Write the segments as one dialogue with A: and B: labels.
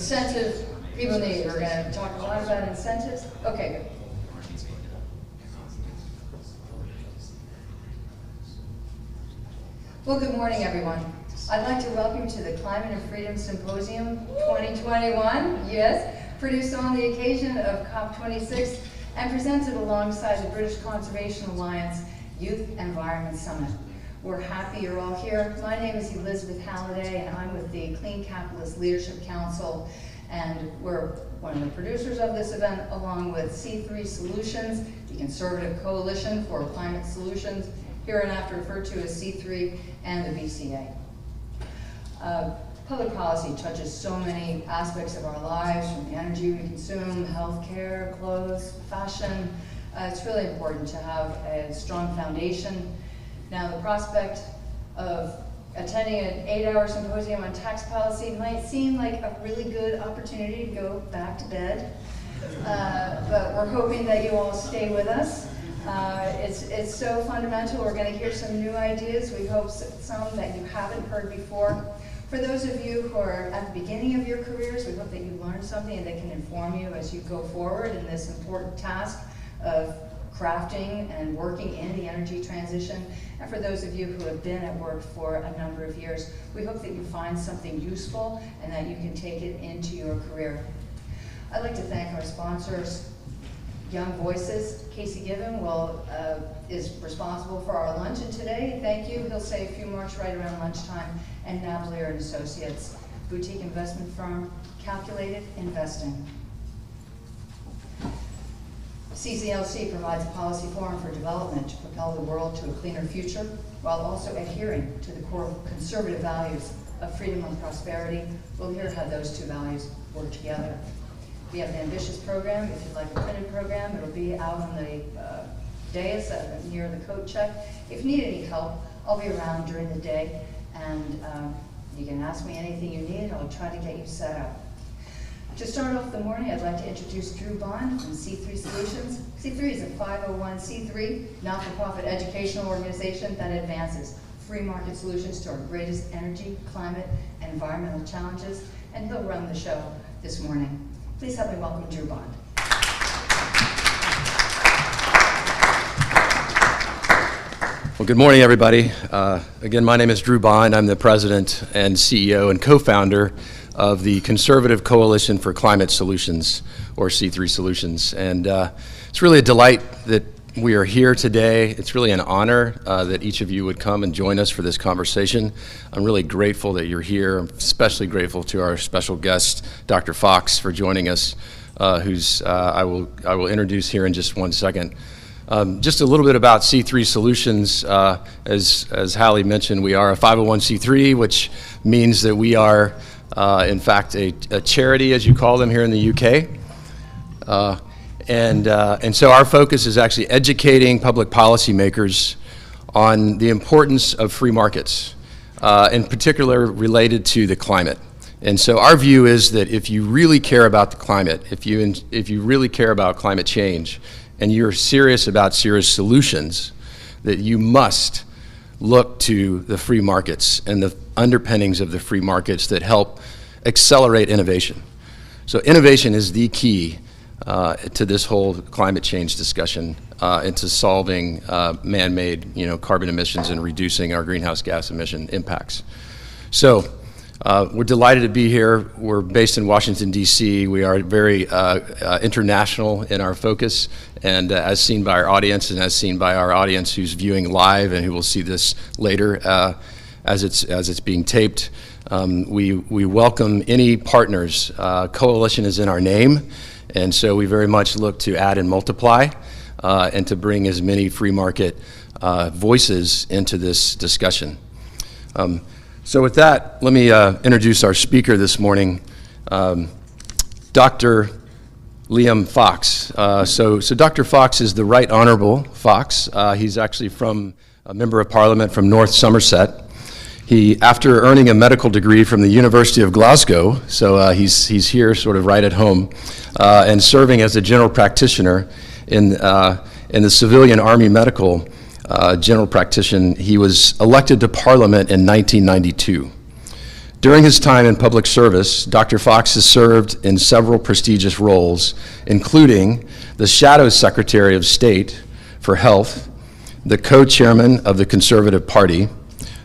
A: incentive people need. We're going to talk a lot about incentives. Okay, good. Well, good morning, everyone. I'd like to welcome you to the Climate Freedom Symposium 2021, yes, produced on the occasion of COP26 and presented alongside the British Conservation Alliance Youth Environment Summit. We're happy you're all here. My name is Elizabeth Halliday, and I'm with the Clean Capitalist Leadership Council, and we're one of the producers of this event, along with C3 Solutions, the Conservative Coalition for Climate Solutions, hereinafter referred to as C3, and the BCA. Public policy touches so many aspects of our lives, from the energy we consume, healthcare, clothes, fashion. It's really important to have a strong foundation. Now, the prospect of attending an 8-hour symposium on tax policy might seem like a really good opportunity to go back to bed, but we're hoping that you all stay with us. It's so fundamental. We're going to hear some new ideas. We hope some that you haven't heard before. For those of you who are at the beginning of your careers, we hope that you learn something that can inform you as you go forward in this important task of crafting and working in the energy transition. And for those of you who have been at work for a number of years, we hope that you find something useful and that you can take it into your career. I'd like to thank our sponsors, Young Voices. Casey Given is responsible for our luncheon today. Thank you. He'll say a few marks right around lunchtime. And Navalier & Associates, boutique investment firm, Calculated Investing. CCLC provides a policy forum for development to propel the world to a cleaner future, while also adhering to the core conservative values of freedom and prosperity. We'll hear how those two values work together. We have an ambitious program. If you'd like a printed program, it'll be out on the dais near the coat check. If you need any help, I'll be around during the day, and you can ask me anything you need. I'll try to get you set up. To start off the morning, I'd like to introduce Drew Bond from C3 Solutions. C3 is a 501c3 not-for-profit educational organization that advances free market solutions to our greatest energy, climate, and environmental challenges, and he'll run the show this morning. Please help me welcome Drew Bond.
B: Well, good morning, everybody. Again, my name is Drew Bond. I'm the president and CEO and co-founder of the Conservative Coalition for Climate Solutions, or C3 Solutions. And it's really a delight that we are here today. It's really an honor that each of you would come and join us for this conversation. I'm really grateful that you're here. I'm especially grateful to our special guest, Dr. Fox, for joining us, who's I will introduce here in just one second. Just a little bit about C3 Solutions. As Hallie mentioned, we are a 501c3, which means that we are, in fact, a charity, as you call them here in the UK. And so our focus is actually educating public policymakers on the importance of free markets, in particular related to the climate. And so our view is that if you really care about the climate, if you really care about climate change, and you're serious about serious solutions, that you must look to the free markets and the underpinnings of the free markets that help accelerate innovation. So innovation is the key to this whole climate change discussion, into solving man-made, carbon emissions and reducing our greenhouse gas emission impacts. So we're delighted to be here. We're based in Washington, D.C. We are very international in our focus, and as seen by our audience and as seen by our audience who's viewing live and who will see this later as it's being taped, we welcome any partners. Coalition is in our name, and so we very much look to add and multiply and to bring as many free market voices into this discussion. So with that, let me introduce our speaker this morning, Dr. Liam Fox. So Dr. Fox is the Right Honorable Fox. He's actually from a member of Parliament from North Somerset. He, after earning a medical degree from the University of Glasgow, so he's here sort of right at home, and serving as a general practitioner in the civilian army medical general practitioner, he was elected to Parliament in 1992. During his time in public service, Dr. Fox has served in several prestigious roles, including the Shadow Secretary of State for Health, the co-chairman of the Conservative Party,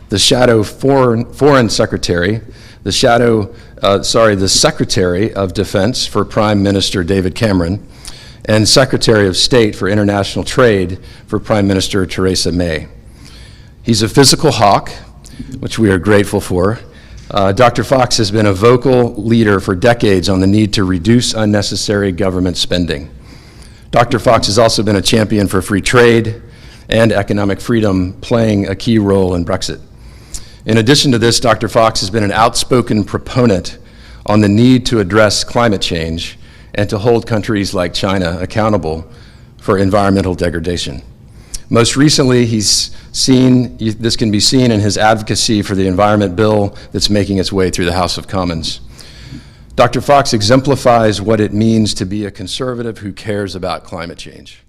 B: the Shadow Foreign Secretary, the Secretary of Defense for Prime Minister David Cameron, and Secretary of State for International Trade for Prime Minister Theresa May. He's a physical hawk, which we are grateful for. Dr. Fox has been a vocal leader for decades on the need to reduce unnecessary government spending. Dr. Fox has also been a champion for free trade and economic freedom, playing a key role in Brexit. In addition to this, Dr. Fox has been an outspoken proponent on the need to address climate change and to hold countries like China accountable for environmental degradation. Most recently, this can be seen in his advocacy for the Environment Bill that's making its way through the House of Commons. Dr. Fox exemplifies what it means to be a conservative who cares about climate change.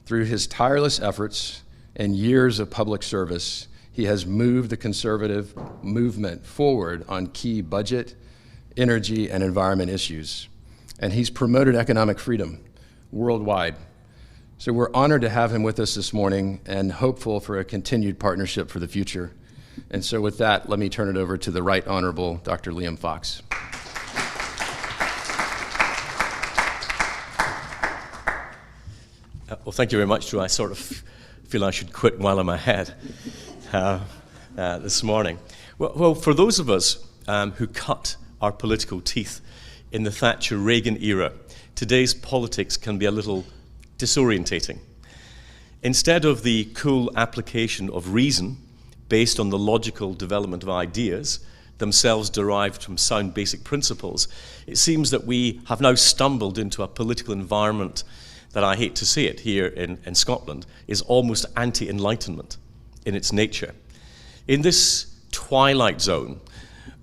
B: Through his tireless efforts and years of public service, he has moved the conservative movement forward on key budget, energy, and environment issues. And he's promoted economic freedom worldwide. So we're honored to have him with us this morning and hopeful for a continued partnership for the future. And so with that, let me turn it over to the Right Honorable Dr. Liam Fox.
C: Well, thank you very much, Drew. I sort of feel I should quit while I'm ahead this morning. Well, for those of us who cut our political teeth in the Thatcher-Reagan era, today's politics can be a little disorientating. Instead of the cool application of reason based on the logical development of ideas, themselves derived from sound basic principles, it seems that we have now stumbled into a political environment that, I hate to say it here in Scotland, is almost anti-enlightenment in its nature. In this twilight zone,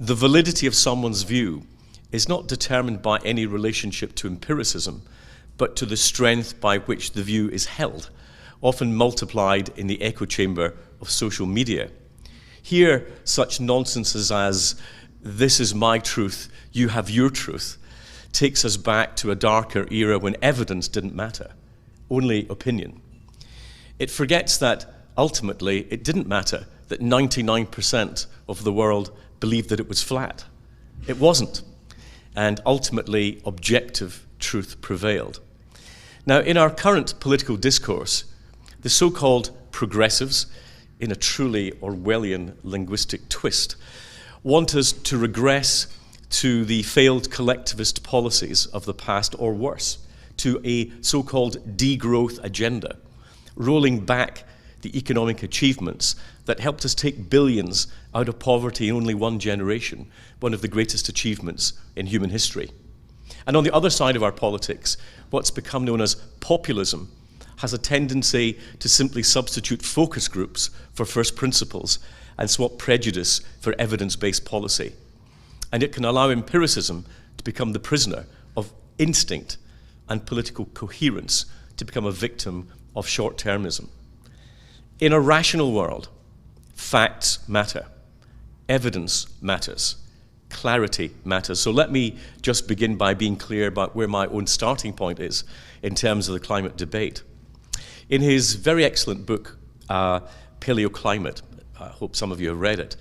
C: the validity of someone's view is not determined by any relationship to empiricism, but to the strength by which the view is held, often multiplied in the echo chamber of social media. Here, such nonsenses as, "This is my truth, you have your truth," takes us back to a darker era when evidence didn't matter, only opinion. It forgets that ultimately it didn't matter that 99% of the world believed that it was flat. It wasn't, and ultimately objective truth prevailed. Now, in our current political discourse, the so-called progressives, in a truly Orwellian linguistic twist, want us to regress to the failed collectivist policies of the past, or worse, to a so-called degrowth agenda, rolling back the economic achievements that helped us take billions out of poverty in only one generation, one of the greatest achievements in human history. And on the other side of our politics, what's become known as populism has a tendency to simply substitute focus groups for first principles and swap prejudice for evidence-based policy. And it can allow empiricism to become the prisoner of instinct and political coherence to become a victim of short-termism. In a rational world, facts matter, evidence matters, clarity matters. So let me just begin by being clear about where my own starting point is in terms of the climate debate. In his very excellent book, Paleoclimate, I hope some of you have read it,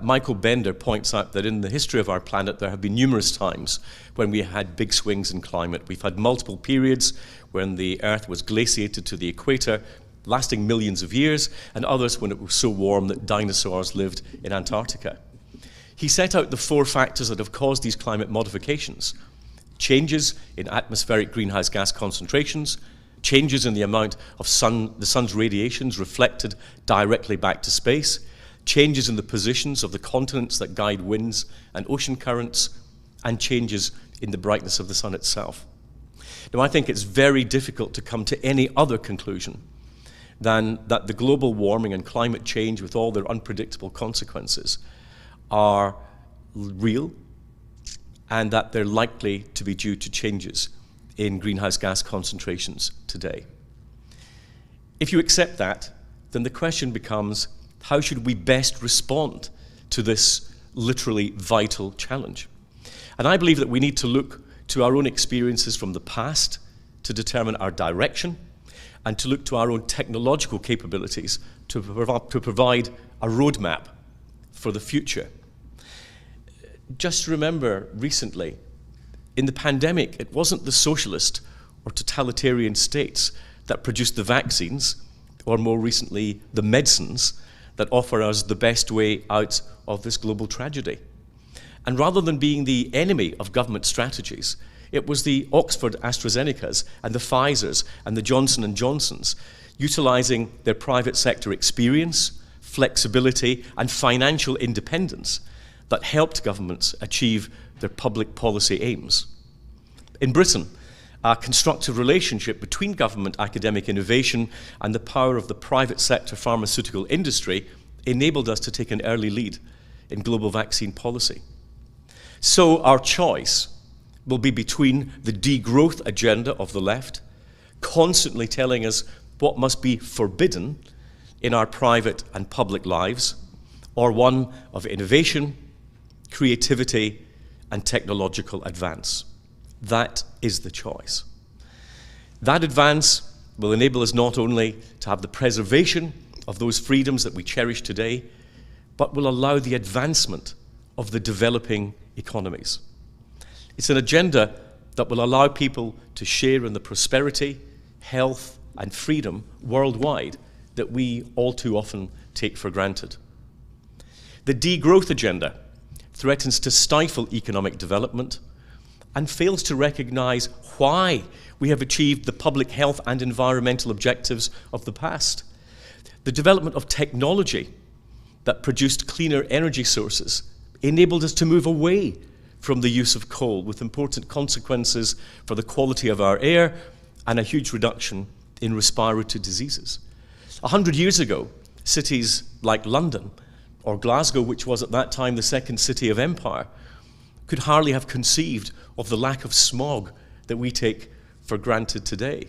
C: Michael Bender points out that in the history of our planet there have been numerous times when we had big swings in climate. We've had multiple periods when the Earth was glaciated to the equator, lasting millions of years, and others when it was so warm that dinosaurs lived in Antarctica. He set out the 4 factors that have caused these climate modifications: changes in atmospheric greenhouse gas concentrations, changes in the amount of the sun's radiations reflected directly back to space, changes in the positions of the continents that guide winds and ocean currents, and changes in the brightness of the sun itself. Now, I think it's very difficult to come to any other conclusion than that the global warming and climate change, with all their unpredictable consequences, are real, and that they're likely to be due to changes in greenhouse gas concentrations today. If you accept that, then the question becomes, how should we best respond to this literally vital challenge. And I believe that we need to look to our own experiences from the past to determine our direction, and to look to our own technological capabilities to provide a roadmap for the future. Just remember recently, in the pandemic, it wasn't the socialist or totalitarian states that produced the vaccines, or more recently, the medicines that offer us the best way out of this global tragedy. And rather than being the enemy of government strategies, it was the Oxford AstraZenecas and the Pfizers and the Johnson & Johnsons utilizing their private sector experience, flexibility, and financial independence that helped governments achieve their public policy aims. In Britain, a constructive relationship between government academic innovation and the power of the private sector pharmaceutical industry enabled us to take an early lead in global vaccine policy. So our choice will be between the degrowth agenda of the left, constantly telling us what must be forbidden in our private and public lives, or one of innovation, creativity, and technological advance. That is the choice. That advance will enable us not only to have the preservation of those freedoms that we cherish today, but will allow the advancement of the developing economies. It's an agenda that will allow people to share in the prosperity, health, and freedom worldwide that we all too often take for granted. The degrowth agenda threatens to stifle economic development and fails to recognize why we have achieved the public health and environmental objectives of the past. The development of technology that produced cleaner energy sources enabled us to move away from the use of coal, with important consequences for the quality of our air and a huge reduction in respiratory diseases. 100 years ago, cities like London or Glasgow, which was at that time the second city of empire, could hardly have conceived of the lack of smog that we take for granted today.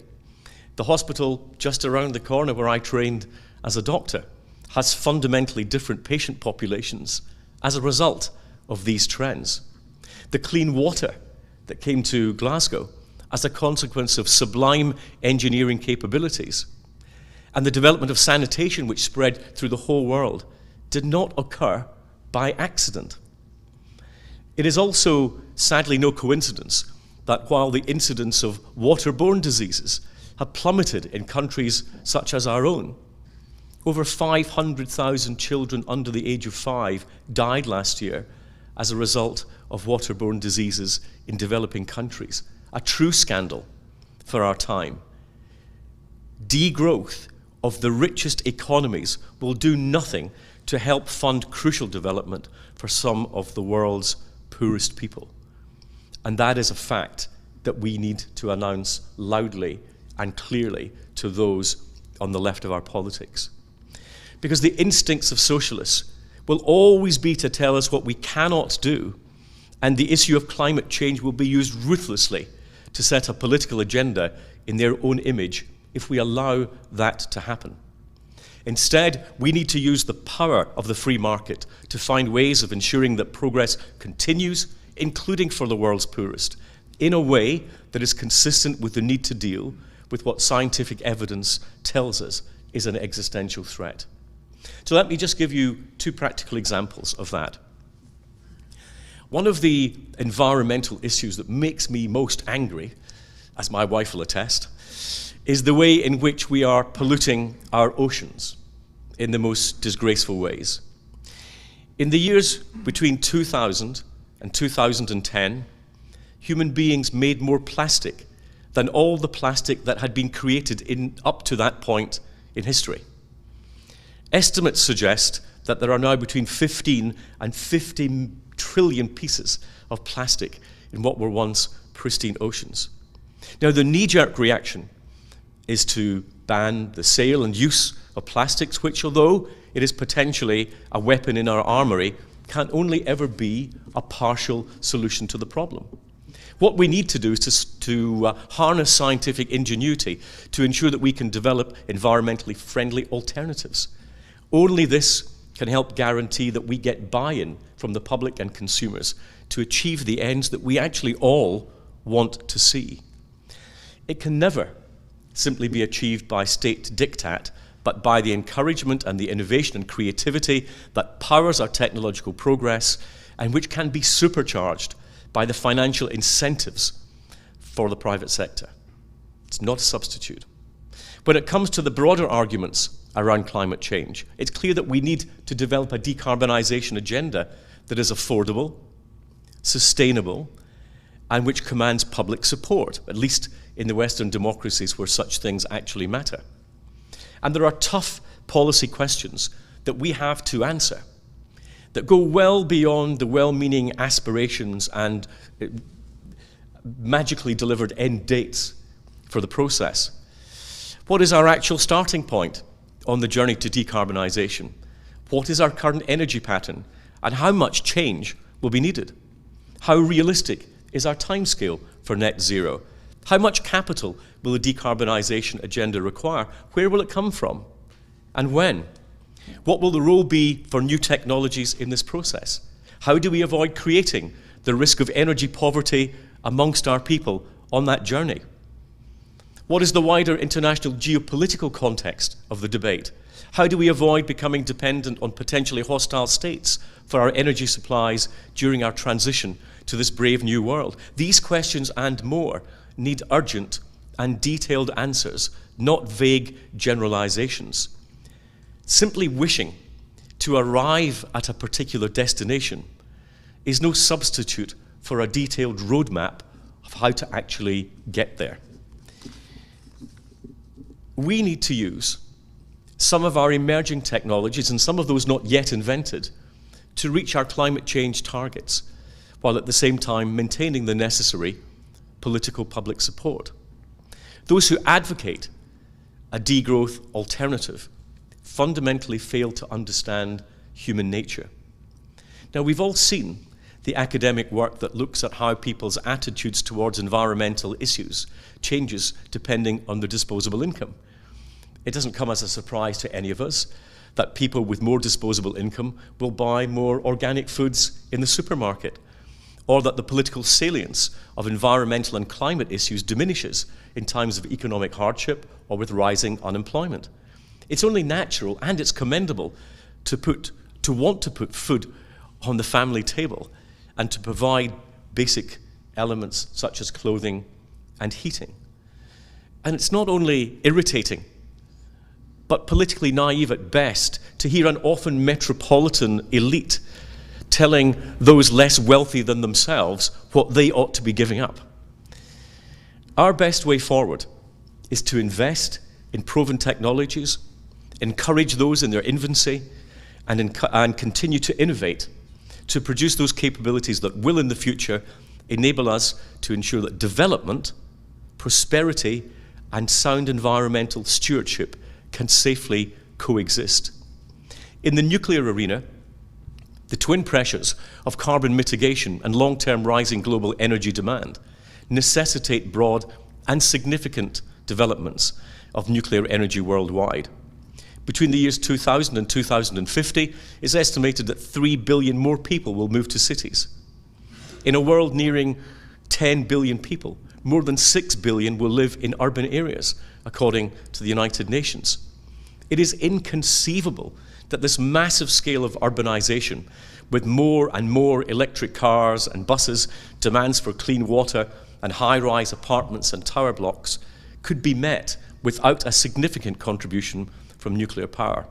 C: The hospital just around the corner where I trained as a doctor has fundamentally different patient populations as a result of these trends. The clean water that came to Glasgow as a consequence of sublime engineering capabilities, and the development of sanitation which spread through the whole world, did not occur by accident. It is also sadly no coincidence that while the incidence of waterborne diseases have plummeted in countries such as our own, over 500,000 children under the age of 5 died last year as a result of waterborne diseases in developing countries. A true scandal for our time. Degrowth of the richest economies will do nothing to help fund crucial development for some of the world's poorest people. And that is a fact that we need to announce loudly and clearly to those on the left of our politics. Because the instincts of socialists will always be to tell us what we cannot do, and the issue of climate change will be used ruthlessly to set a political agenda in their own image if we allow that to happen. Instead, we need to use the power of the free market to find ways of ensuring that progress continues, including for the world's poorest, in a way that is consistent with the need to deal with what scientific evidence tells us is an existential threat. So let me just give you two practical examples of that. One of the environmental issues that makes me most angry, as my wife will attest, is the way in which we are polluting our oceans in the most disgraceful ways. In the years between 2000 and 2010, human beings made more plastic than all the plastic that had been created up to that point in history. Estimates suggest that there are now between 15 and 50 trillion pieces of plastic in what were once pristine oceans. Now, the knee-jerk reaction is to ban the sale and use of plastics, which, although it is potentially a weapon in our armory, can only ever be a partial solution to the problem. What we need to do is to harness scientific ingenuity to ensure that we can develop environmentally friendly alternatives. Only this can help guarantee that we get buy-in from the public and consumers to achieve the ends that we actually all want to see. It can never simply be achieved by state diktat, but by the encouragement and the innovation and creativity that powers our technological progress and which can be supercharged by the financial incentives for the private sector. It's not a substitute. When it comes to the broader arguments around climate change, it's clear that we need to develop a decarbonization agenda that is affordable, sustainable, and which commands public support, at least in the Western democracies where such things actually matter. And there are tough policy questions that we have to answer that go well beyond the well-meaning aspirations and magically delivered end dates for the process. What is our actual starting point on the journey to decarbonisation? What is our current energy pattern, and how much change will be needed? How realistic is our timescale for net zero? How much capital will the decarbonisation agenda require? Where will it come from? And when? What will the role be for new technologies in this process? How do we avoid creating the risk of energy poverty amongst our people on that journey? What is the wider international geopolitical context of the debate? How do we avoid becoming dependent on potentially hostile states for our energy supplies during our transition to this brave new world? These questions and more need urgent and detailed answers, not vague generalizations. Simply wishing to arrive at a particular destination is no substitute for a detailed roadmap of how to actually get there. We need to use some of our emerging technologies and some of those not yet invented to reach our climate change targets, while at the same time maintaining the necessary political public support. Those who advocate a degrowth alternative fundamentally fail to understand human nature. Now, we've all seen the academic work that looks at how people's attitudes towards environmental issues changes depending on their disposable income. It doesn't come as a surprise to any of us that people with more disposable income will buy more organic foods in the supermarket, or that the political salience of environmental and climate issues diminishes in times of economic hardship or with rising unemployment. It's only natural and it's commendable to want to put food on the family table and to provide basic elements such as clothing and heating. And it's not only irritating, but politically naive at best to hear an often metropolitan elite telling those less wealthy than themselves what they ought to be giving up. Our best way forward is to invest in proven technologies, encourage those in their infancy, and continue to innovate to produce those capabilities that will in the future enable us to ensure that development, prosperity, and sound environmental stewardship can safely coexist. In the nuclear arena, the twin pressures of carbon mitigation and long-term rising global energy demand necessitate broad and significant developments of nuclear energy worldwide. Between the years 2000 and 2050, it's estimated that 3 billion more people will move to cities. In a world nearing 10 billion people, more than 6 billion will live in urban areas, according to the United Nations. It is inconceivable that this massive scale of urbanization, with more and more electric cars and buses, demands for clean water and high-rise apartments and tower blocks, could be met without a significant contribution from nuclear power.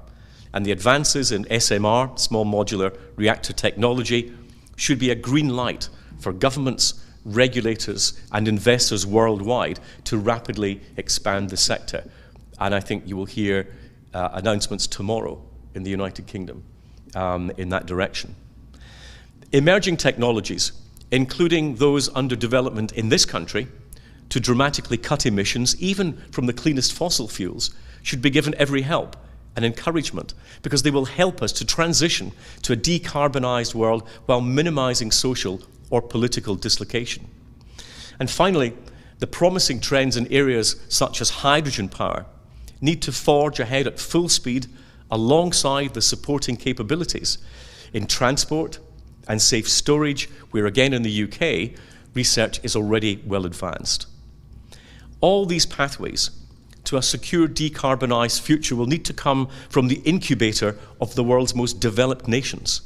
C: And the advances in SMR, small modular reactor technology, should be a green light for governments, regulators, and investors worldwide to rapidly expand the sector. And I think you will hear announcements tomorrow in the United Kingdom in that direction. Emerging technologies, including those under development in this country, to dramatically cut emissions, even from the cleanest fossil fuels, should be given every help and encouragement, because they will help us to transition to a decarbonized world while minimizing social or political dislocation. And finally, the promising trends in areas such as hydrogen power need to forge ahead at full speed alongside the supporting capabilities in transport and safe storage, where again in the UK, research is already well advanced. All these pathways to a secure decarbonised future will need to come from the incubator of the world's most developed nations.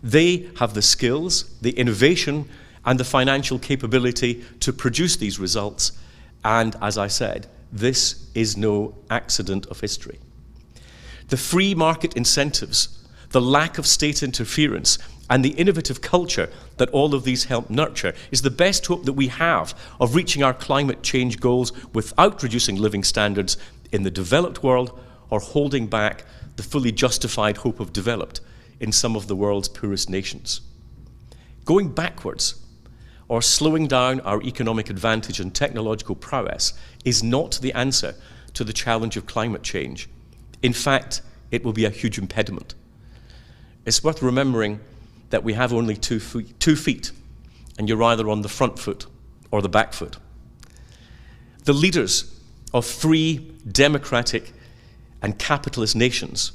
C: They have the skills, the innovation, and the financial capability to produce these results. And as I said, this is no accident of history. The free market incentives, the lack of state interference, and the innovative culture that all of these help nurture is the best hope that we have of reaching our climate change goals without reducing living standards in the developed world or holding back the fully justified hope of developed in some of the world's poorest nations. Going backwards or slowing down our economic advantage and technological prowess is not the answer to the challenge of climate change. In fact, it will be a huge impediment. It's worth remembering that we have only 2 feet, and you're either on the front foot or the back foot. The leaders of free, democratic, and capitalist nations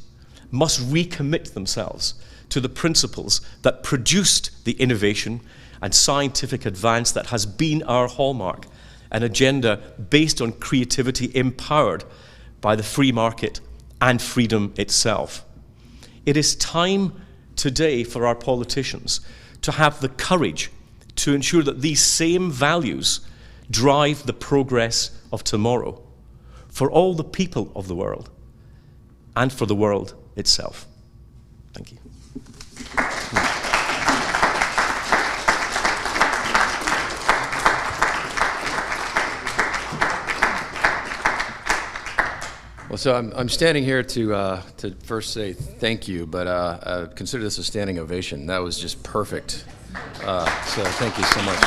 C: must recommit themselves to the principles that produced the innovation and scientific advance that has been our hallmark, an agenda based on creativity empowered by the free market and freedom itself. It is time today for our politicians to have the courage to ensure that these same values drive the progress of tomorrow for all the people of the world and for the world itself. Thank you.
B: Well, so I'm standing here to first say thank you, but consider this a standing ovation. That was just perfect. So thank you so much.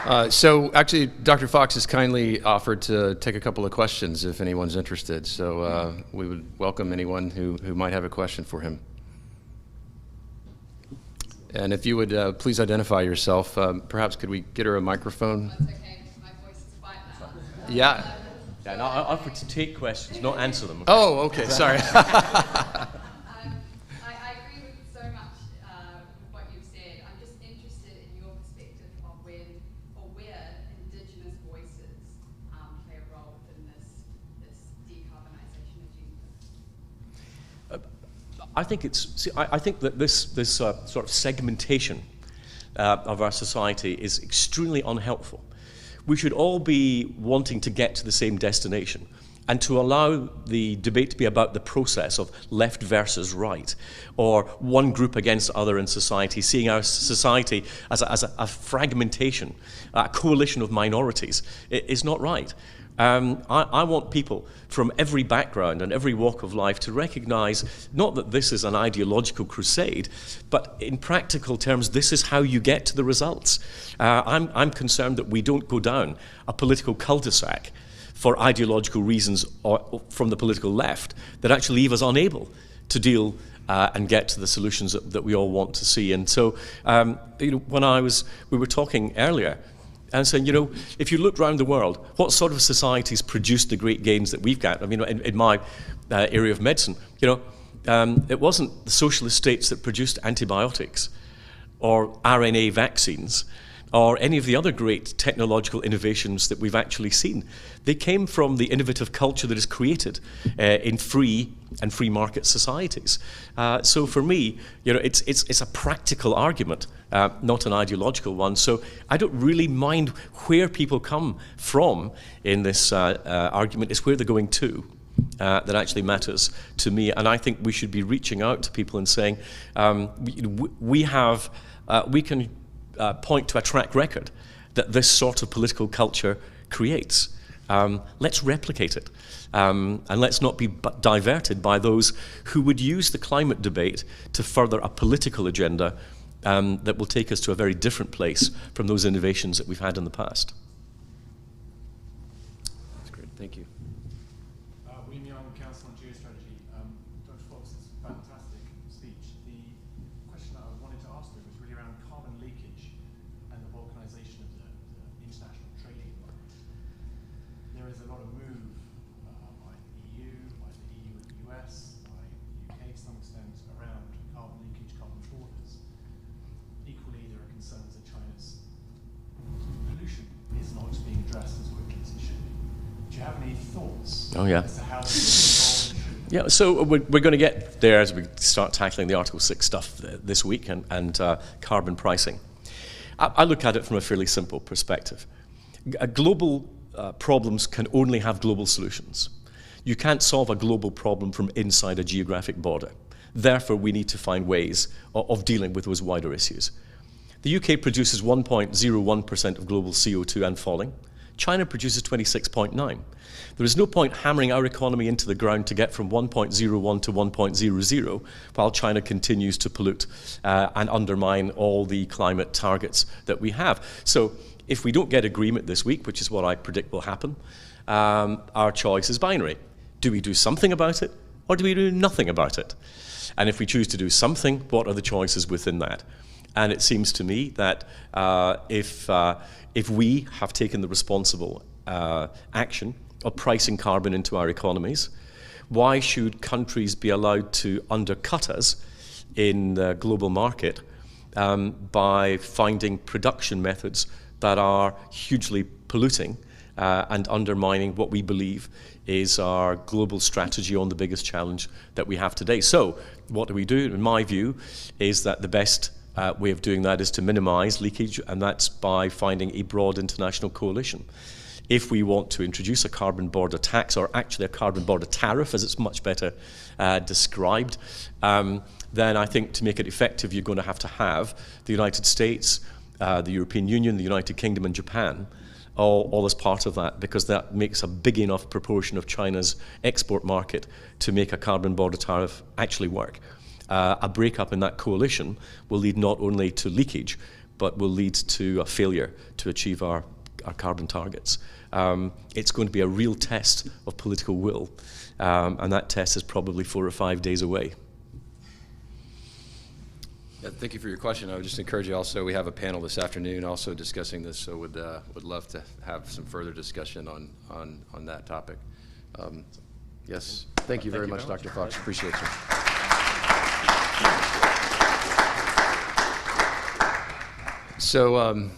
B: Yeah. So actually, Dr. Fox has kindly offered to take a couple of questions if anyone's interested. So we would welcome anyone who might have a question for him. And if you would please identify yourself. Perhaps could we get her a microphone?
D: That's okay. My voice is fine now.
B: Yeah.
C: Yeah, and I offer to take questions, not answer them.
B: Oh, okay, sorry.
D: I agree with so much with what you've said. I'm just interested in your perspective of where Indigenous voices play a role in this decarbonisation agenda.
C: I think that this sort of segmentation of our society is extremely unhelpful. We should all be wanting to get to the same destination, and to allow the debate to be about the process of left versus right, or one group against other in society, seeing our society as a fragmentation, a coalition of minorities, is not right. I want people from every background and every walk of life to recognize not that this is an ideological crusade, but in practical terms, this is how you get to the results. I'm concerned that we don't go down a political cul-de-sac for ideological reasons or from the political left that actually leave us unable to deal and get to the solutions that we all want to see. And so, when we were talking earlier, and saying, if you look around the world, what sort of societies produce the great gains that we've got? I mean, in my area of medicine, it wasn't the socialist states that produced antibiotics or RNA vaccines or any of the other great technological innovations that we've actually seen. They came from the innovative culture that is created in free and free market societies. So for me, it's a practical argument, not an ideological one. So I don't really mind where people come from in this argument. It's where they're going to that actually matters to me. And I think we should be reaching out to people and saying, we can point to a track record that this sort of political culture creates. Let's replicate it. And let's not be diverted by those who would use the climate debate to further a political agenda that will take us to a very different place from those innovations that we've had in the past.
B: That's great. Thank you.
E: William Young, Council on Geostrategy. Dr. Fox's fantastic speech. The question that I wanted to ask you was really around carbon leakage and the balkanization of the international trading environment. There is a lot of move thoughts?
C: Oh, yeah.
E: As to how this should
C: Yeah, so we're going to get there as we start tackling the Article 6 stuff this week and carbon pricing. I look at it from a fairly simple perspective. Global problems can only have global solutions. You can't solve a global problem from inside a geographic border. Therefore, we need to find ways of dealing with those wider issues. The UK produces 1.01% of global CO2 and falling. China produces 26.9. There is no point hammering our economy into the ground to get from 1.01 to 1.00 while China continues to pollute and undermine all the climate targets that we have. So if we don't get agreement this week, which is what I predict will happen, our choice is binary. Do we do something about it, or do we do nothing about it? And if we choose to do something, what are the choices within that? And it seems to me that if we have taken the responsible action of pricing carbon into our economies, why should countries be allowed to undercut us in the global market by finding production methods that are hugely polluting and undermining what we believe is our global strategy on the biggest challenge that we have today? So what do? In my view, is that the best way of doing that is to minimize leakage, and that's by finding a broad international coalition. If we want to introduce a carbon border tax, or actually a carbon border tariff, as it's much better described, then I think to make it effective, you're going to have the United States, the European Union, the United Kingdom, and Japan, all as part of that, because that makes a big enough proportion of China's export market to make a carbon border tariff actually work. A breakup in that coalition will lead not only to leakage, but will lead to a failure to achieve our carbon targets. It's going to be a real test of political will, and that test is probably 4 or 5 days away.
B: Yeah, thank you for your question. I would just encourage you also, we have a panel this afternoon also discussing this, so would love to have some further discussion on that topic. Yes, thank you very much, Dr. Fox. Appreciate you. So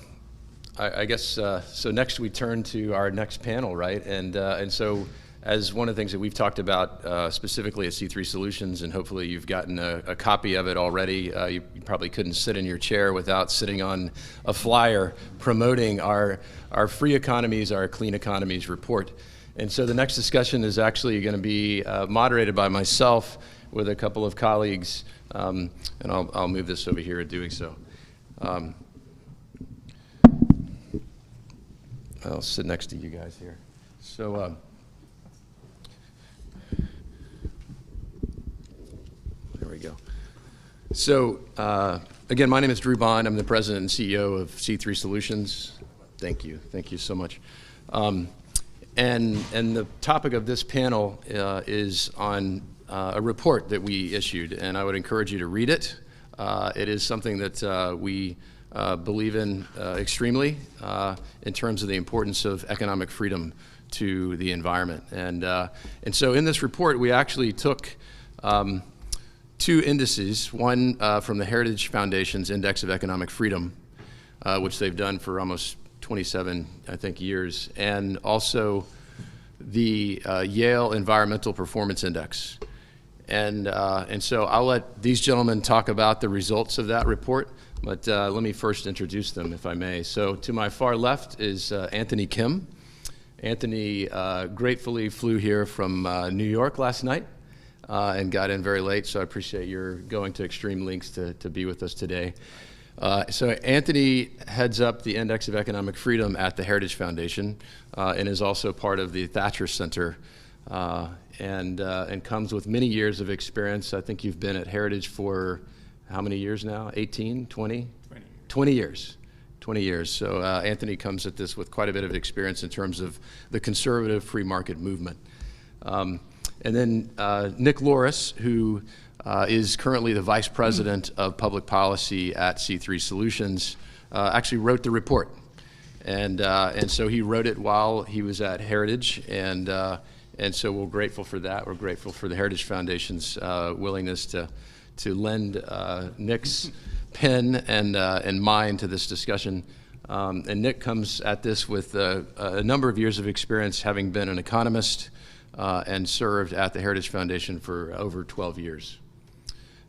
B: I guess, so next we turn to our next panel, right? And so as one of the things that we've talked about specifically at C3 Solutions, and hopefully you've gotten a copy of it already, you probably couldn't sit in your chair without sitting on a flyer promoting our Free Economies, our Clean Economies report. And so the next discussion is actually going to be moderated by myself with a couple of colleagues, and I'll move this over here in doing so. I'll sit next to you guys here. So, there we go. So, again, my name is Drew Bond. I'm the president and CEO of C3 Solutions. Thank you so much. And the topic of this panel is on a report that we issued, and I would encourage you to read it. It is something that we believe in extremely in terms of the importance of economic freedom to the environment. And so in this report, we actually took 2 indices, one from the Heritage Foundation's Index of Economic Freedom, which they've done for almost 27, I think, years, and also the Yale Environmental Performance Index. And so I'll let these gentlemen talk about the results of that report, but let me first introduce them, if I may. So to my far left is Anthony Kim. Anthony gratefully flew here from New York last night and got in very late, so I appreciate your going to extreme lengths to be with us today. So Anthony heads up the Index of Economic Freedom at the Heritage Foundation and is also part of the Thatcher Center and comes with many years of experience. I think you've been at Heritage for how many years now? 18, 20? 20 years. 20 years. So Anthony comes at this with quite a bit of experience in terms of the conservative free market movement. And then Nick Loris, who is currently the Vice President of Public Policy at C3 Solutions, actually wrote the report. And so he wrote it while he was at Heritage, and so we're grateful for that. We're grateful for the Heritage Foundation's willingness to lend Nick's pen and mine to this discussion. And Nick comes at this with a number of years of experience, having been an economist and served at the Heritage Foundation for over 12 years.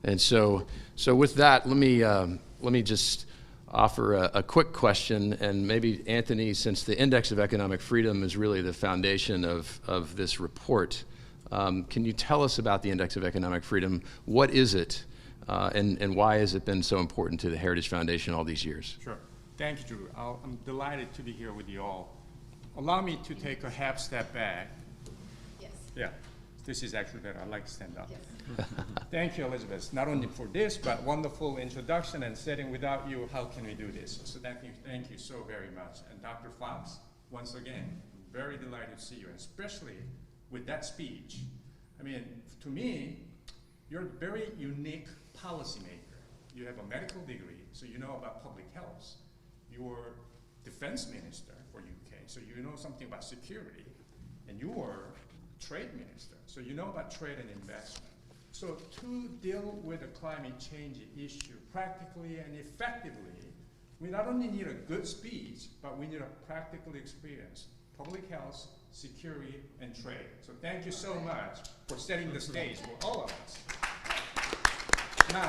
B: And so with that, let me just offer a quick question, and maybe Anthony, since the Index of Economic Freedom is really the foundation of this report, can you tell us about the Index of Economic Freedom? What is it, and why has it been so important to the Heritage Foundation all these years?
F: Sure. Thank you, Drew. I'm delighted to be here with you all. Allow me to take a half step back.
D: Yes.
F: Yeah, this is actually better. I like to stand up.
D: Yes.
F: Thank you, Elizabeth, not only for this, but wonderful introduction and setting. Without you, how can we do this? So thank you so very much. And Dr. Fox, once again, I'm very delighted to see you, especially with that speech. I mean, to me, you're a very unique policymaker. You have a medical degree, so you know about public health. You're defense minister for UK, so you know something about security. And you were trade minister, so you know about trade and investment. So to deal with the climate change issue practically and effectively, we not only need a good speech, but we need a practical experience. Public health, security, and trade. So thank you so much for setting the stage for all of us. Now,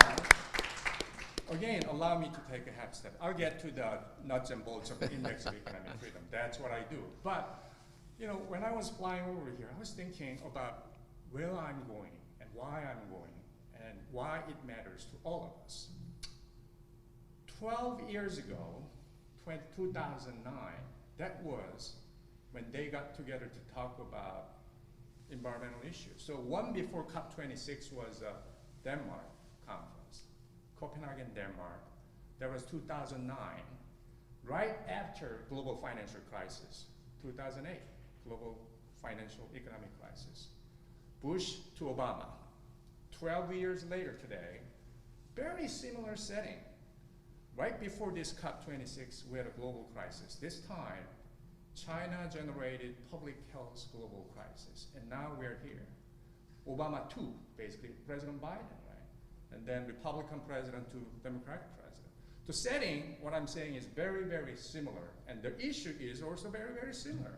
F: again, allow me to take a half step. I'll get to the nuts and bolts of the Index of Economic Freedom. That's what I do. But, you know, when I was flying over here, I was thinking about where I'm going and why I'm going and why it matters to all of us. 12 years ago, 2009, that was when they got together to talk about environmental issues. So one before COP26 was a Denmark conference, Copenhagen, Denmark. That was 2009, right after global financial crisis, 2008, global financial economic crisis. Bush to Obama. 12 years later today, very similar setting. Right before this COP26, we had a global crisis. This time, China generated public health global crisis, and now we're here. Obama too, basically, President Biden, right? And then Republican president to Democratic president. The setting, what I'm saying, is very, very similar, and the issue is also very, very similar.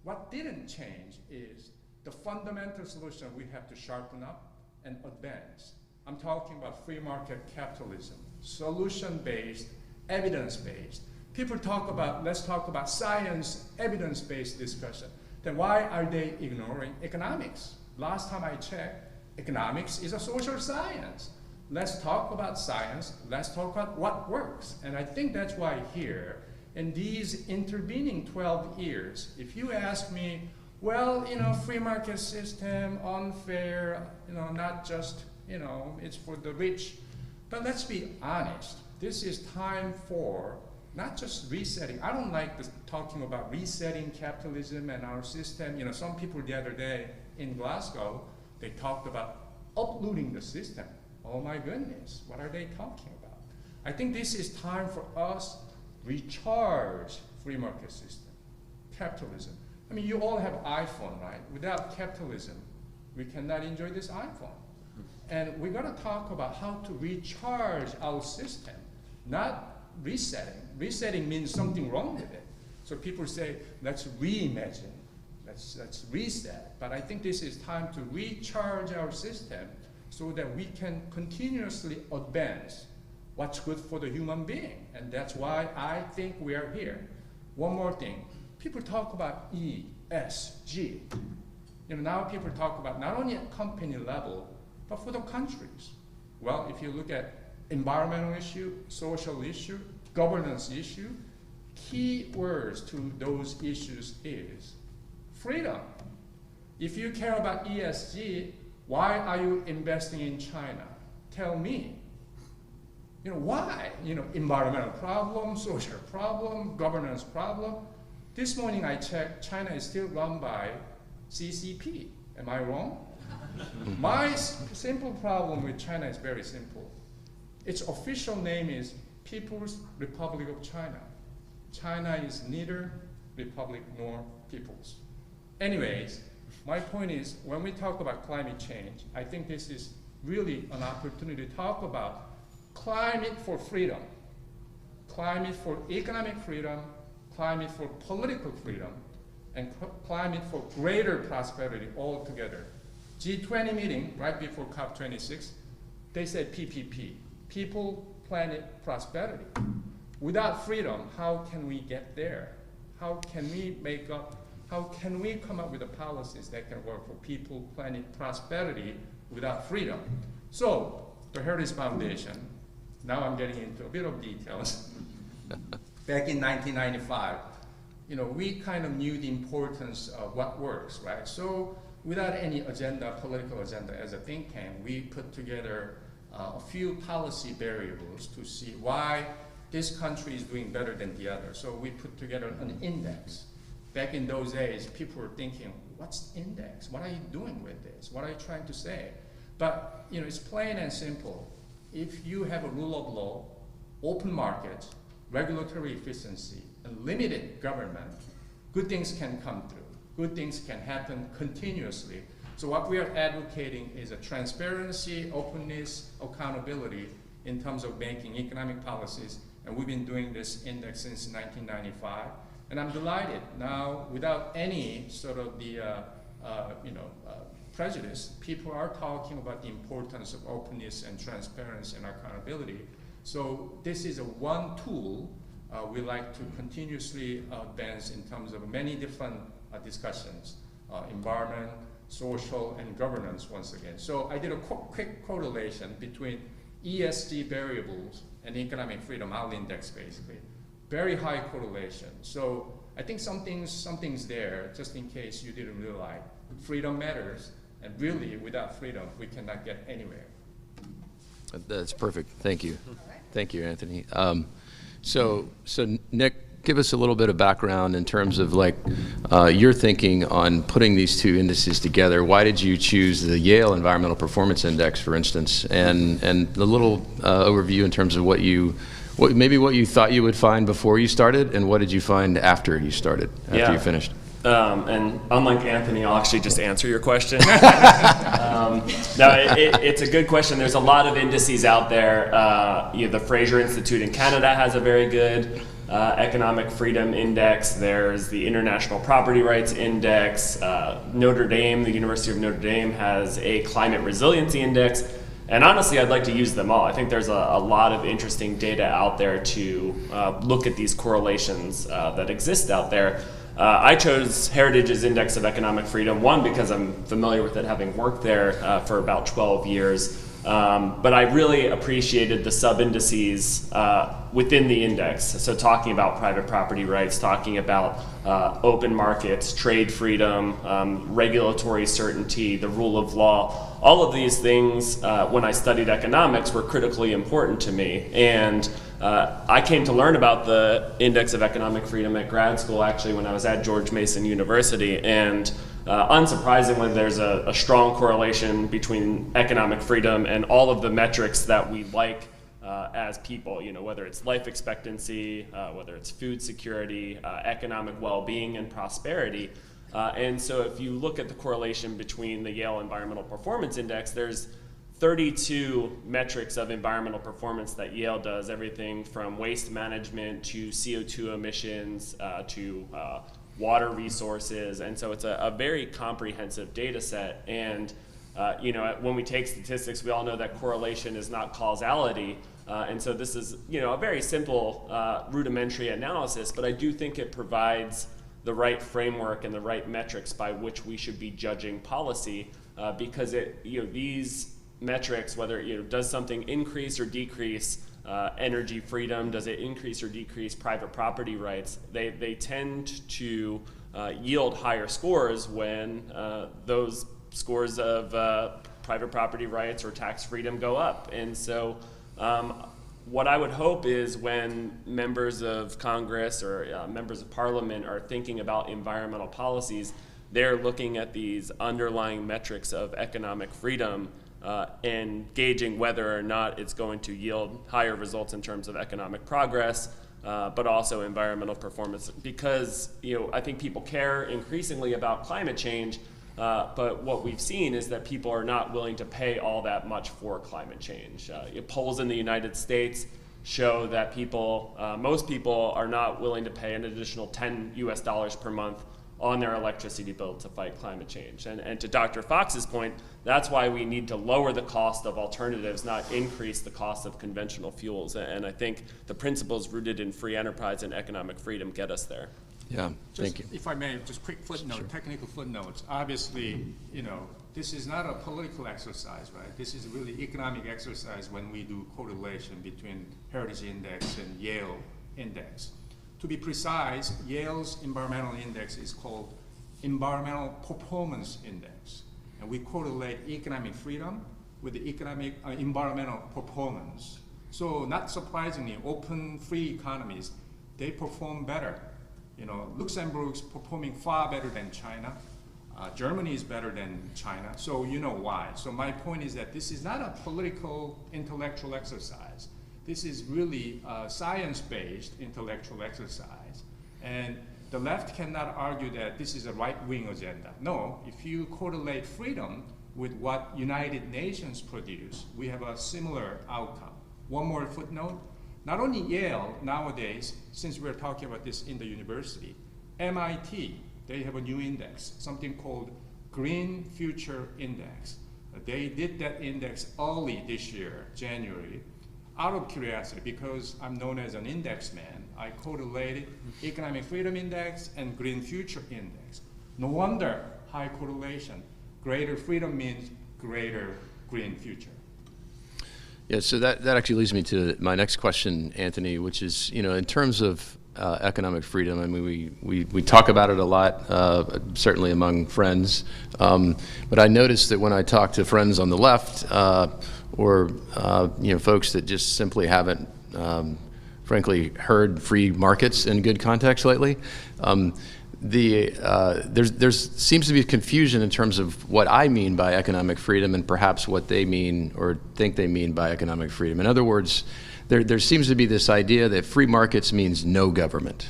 F: What didn't change is the fundamental solution we have to sharpen up and advance. I'm talking about free market capitalism, solution-based, evidence-based. People talk about, let's talk about science, evidence-based discussion. Then why are they ignoring economics? Last time I checked, economics is a social science. Let's talk about science, let's talk about what works. And I think that's why here, in these intervening 12 years, if you ask me, well, you know, free market system, unfair, you know, not just, you know, it's for the rich. But let's be honest, this is time for not just resetting. I don't like this talking about resetting capitalism and our system. You know, some people the other day in Glasgow, they talked about uprooting the system. Oh my goodness, what are they talking about? I think this is time for us recharge free market system, capitalism. I mean, you all have iPhone, right? Without capitalism, we cannot enjoy this iPhone. And we're gonna talk about how to recharge our system, not resetting. Resetting means something wrong with it. So people say, let's reimagine, let's reset. But I think this is time to recharge our system so that we can continuously advance what's good for the human being. And that's why I think we are here. One more thing. People talk about ESG. You know, now people talk about not only at company level, but for the countries. Well, if you look at environmental issue, social issue, governance issue, key words to those issues is freedom. If you care about ESG, why are you investing in China? Tell me. You know, why? You know, environmental problem, social problem, governance problem. This morning I checked, China is still run by CCP. Am I wrong? My simple problem with China is very simple. Its official name is People's Republic of China. China is neither republic nor peoples. Anyways, my point is, when we talk about climate change, I think this is really an opportunity to talk about climate for freedom. climate for economic freedom, climate for political freedom, and climate for greater prosperity all together. G20 meeting right before COP26, they said PPP, people, planet, prosperity. Without freedom, how can we get there? How can we come up with the policies that can work for people, planet, prosperity without freedom? So, the Heritage Foundation, now I'm getting into a bit of details. Back in 1995, we kind of knew the importance of what works, right? So without any agenda, political agenda as a think tank, we put together a few policy variables to see why this country is doing better than the other. So we put together an index. Back in those days, people were thinking, what's index? What are you doing with this? What are you trying to say? But it's plain and simple. If you have a rule of law, open market, regulatory efficiency, and limited government, good things can come through. Good things can happen continuously. So what we are advocating is a transparency, openness, accountability in terms of making economic policies. And we've been doing this index since 1995. And I'm delighted now, without any sort of the prejudice, people are talking about the importance of openness and transparency and accountability. So this is one tool we like to continuously advance in terms of many different discussions, environment, social, and governance once again. So I did a quick correlation between ESG variables and economic freedom, our index basically. Very high correlation. So I think something's there, just in case you didn't realize. Freedom matters, and really without freedom, we cannot get anywhere.
B: That's perfect. Thank you. Thank you, Anthony. So Nick, give us a little bit of background in terms of your thinking on putting these two indices together. Why did you choose the Yale Environmental Performance Index, for instance, and the little overview in terms of what you thought you would find before you started, and what did you find after you started, after you finished?
G: And unlike Anthony, I'll actually just answer your question. It's a good question. There's a lot of indices out there. The Fraser Institute in Canada has a very good economic freedom index. There's the International Property Rights Index. Notre Dame, the University of Notre Dame, has a climate resiliency index. And honestly, I'd like to use them all. I think there's a lot of interesting data out there to look at these correlations that exist out there. I chose Heritage's Index of Economic Freedom, one, because I'm familiar with it, having worked there for about 12 years. But I really appreciated the sub-indices within the index. So talking about private property rights, talking about open markets, trade freedom, regulatory certainty, the rule of law, all of these things, when I studied economics, were critically important to me. And I came to learn about the Index of Economic Freedom at grad school, actually, when I was at George Mason University. And unsurprisingly, there's a strong correlation between economic freedom and all of the metrics that we like as people, whether it's life expectancy, whether it's food security, economic well-being, and prosperity. And so if you look at the correlation between the Yale Environmental Performance Index, there's 32 metrics of environmental performance that Yale does, everything from waste management to CO2 emissions to water resources. And so it's a very comprehensive data set. And when we take statistics, we all know that correlation is not causality. And so this is a very simple rudimentary analysis, but I do think it provides the right framework and the right metrics by which we should be judging policy, because these metrics, whether does something increase or decrease energy freedom, does it increase or decrease private property rights, they tend to yield higher scores when those scores of private property rights or tax freedom go up. And so what I would hope is when members of Congress or members of Parliament are thinking about environmental policies, they're looking at these underlying metrics of economic freedom and gauging whether or not it's going to yield higher results in terms of economic progress, but also environmental performance. Because I think people care increasingly about climate change, but what we've seen is that people are not willing to pay all that much for climate change. Polls in the United States show that people, most people are not willing to pay an additional $10 US per month on their electricity bill to fight climate change. And to Dr. Fox's point, that's why we need to lower the cost of alternatives, not increase the cost of conventional fuels. And I think the principles rooted in free enterprise and economic freedom get us there.
B: Yeah, thank you.
F: If I may, just quick footnote,
B: Sure.
F: Technical footnotes. Obviously, you know, this is not a political exercise, right? This is really economic exercise when we do correlation between Heritage Index and Yale Index. To be precise, Yale's environmental index is called Environmental Performance Index. And we correlate economic freedom with the environmental performance. So not surprisingly, open, free economies, they perform better. You know, Luxembourg's performing far better than China. Germany is better than China, so you know why. So my point is that this is not a political, intellectual exercise. This is really a science-based intellectual exercise. And the left cannot argue that this is a right-wing agenda. No, if you correlate freedom with what United Nations produce, we have a similar outcome. One more footnote. Not only Yale nowadays, since we're talking about this in the university, MIT, they have a new index, something called Green Future Index. They did that index early this year, January, out of curiosity, because I'm known as an index man. I correlated Economic Freedom Index and Green Future Index. No wonder high correlation. Greater freedom means greater green future.
B: Yeah, so that actually leads me to my next question, Anthony, which is, you know, in terms of economic freedom, I mean, we talk about it a lot, certainly among friends, but I noticed that when I talk to friends on the left, or you know, folks that just simply haven't, frankly, heard free markets in good context lately, there seems to be confusion in terms of what I mean by economic freedom and perhaps what they mean or think they mean by economic freedom. In other words, there seems to be this idea that free markets means no government,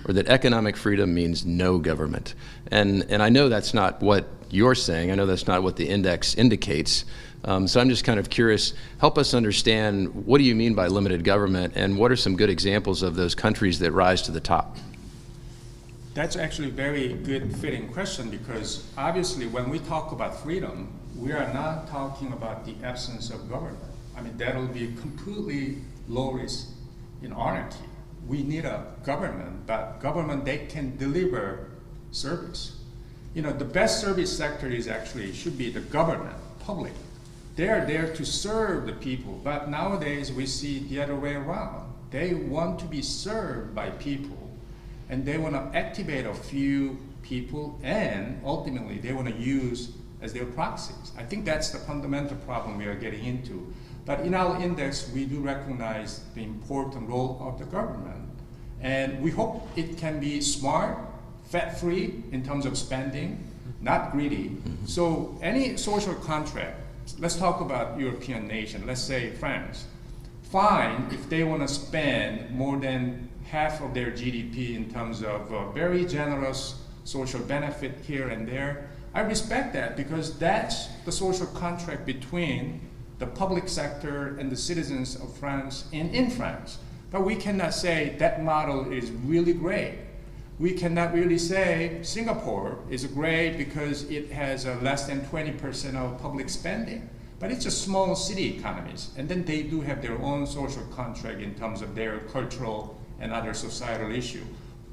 B: or that economic freedom means no government. And I know that's not what you're saying. I know that's not what the index indicates. So I'm just kind of curious, help us understand, what do you mean by limited government, and what are some good examples of those countries that rise to the top?
F: That's actually a very good fitting question, because obviously when we talk about freedom, we are not talking about the absence of government. I mean, that'll be completely low risk in anarchy. We need a government, but government, they can deliver service. You know, the best service sector is actually, should be the government, public. They are there to serve the people, but nowadays we see the other way around. They want to be served by people, and they want to activate a few people, and ultimately they want to use as their proxies. I think that's the fundamental problem we are getting into. But in our index, we do recognize the important role of the government. And we hope it can be smart, fat-free in terms of spending, not greedy. So any social contract, let's talk about European nation, let's say France. Fine if they want to spend more than half of their GDP in terms of very generous social benefit here and there. I respect that, because that's the social contract between the public sector and the citizens of France and in France. But we cannot say that model is really great. We cannot really say Singapore is great because it has less than 20% of public spending. But it's a small city economies, and then they do have their own social contract in terms of their cultural and other societal issue.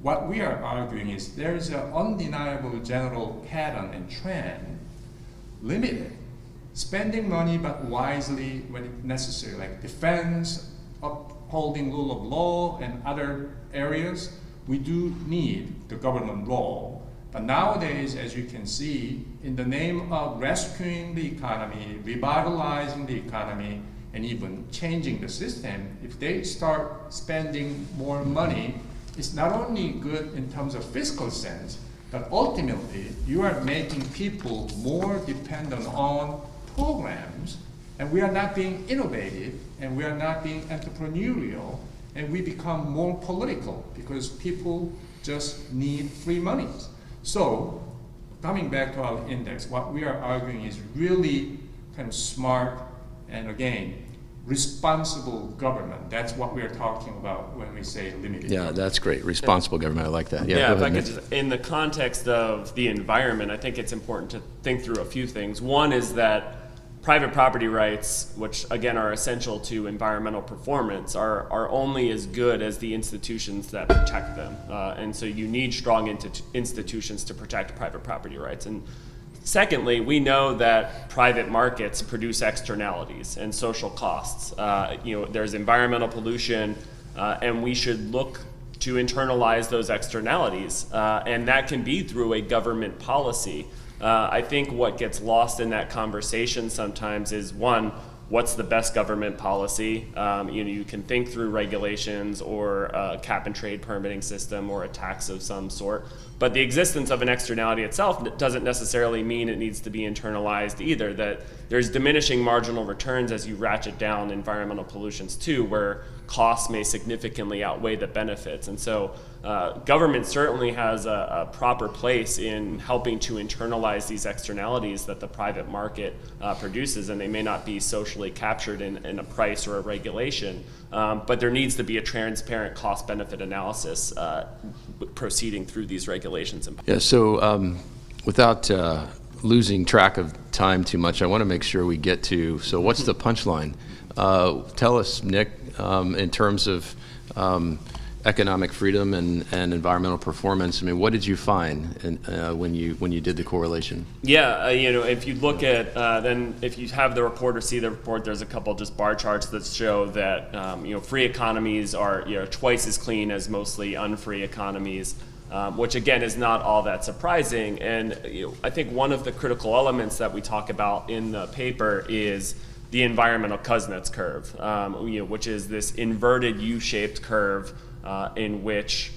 F: What we are arguing is there is an undeniable general pattern and trend, limited, spending money but wisely when it's necessary, like defense, upholding rule of law, and other areas. We do need the government role. But nowadays, as you can see, in the name of rescuing the economy, revitalizing the economy, and even changing the system, if they start spending more money, it's not only good in terms of fiscal sense, but ultimately you are making people more dependent on programs, and we are not being innovative, and we are not being entrepreneurial, and we become more political because people just need free money. So, coming back to our index, what we are arguing is really kind of smart, and again, responsible government. That's what we are talking about when we say limited.
B: Yeah, that's great. Responsible government. I like that. Yeah,
G: Yeah,
B: go
G: if I
B: ahead,
G: could
B: Nick.
G: just, in the context of the environment, I think it's important to think through a few things. One is that private property rights, which again are essential to environmental performance, are only as good as the institutions that protect them. And so you need strong institutions to protect private property rights. And secondly, we know that private markets produce externalities and social costs. There's environmental pollution, and we should look to internalize those externalities, and that can be through a government policy. I think what gets lost in that conversation sometimes is, one, what's the best government policy? You can think through regulations or a cap and trade permitting system or a tax of some sort, but the existence of an externality itself doesn't necessarily mean it needs to be internalized either, that there's diminishing marginal returns as you ratchet down environmental pollutions too, where costs may significantly outweigh the benefits. And so government certainly has a proper place in helping to internalize these externalities that the private market produces, and they may not be socially captured in a price or a regulation, but there needs to be a transparent cost-benefit analysis proceeding through these regulations.
B: Yeah, so without losing track of time too much, I want to make sure we get to, so what's the punchline? Tell us, Nick, in terms of economic freedom and environmental performance. I mean, what did you find when you did the correlation?
G: Yeah, if you look at, then if you have the report or see the report, there's a couple just bar charts that show that, free economies are, twice as clean as mostly unfree economies, which again is not all that surprising. And I think one of the critical elements that we talk about in the paper is the environmental Kuznets curve, which is this inverted U-shaped curve in which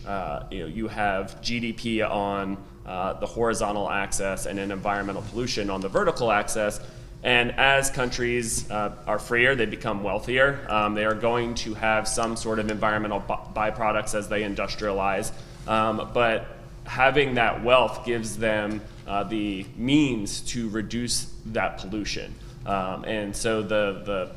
G: you have GDP on the horizontal axis and then environmental pollution on the vertical axis. And as countries are freer, they become wealthier. They are going to have some sort of environmental byproducts as they industrialize. But having that wealth gives them the means to reduce that pollution. And so the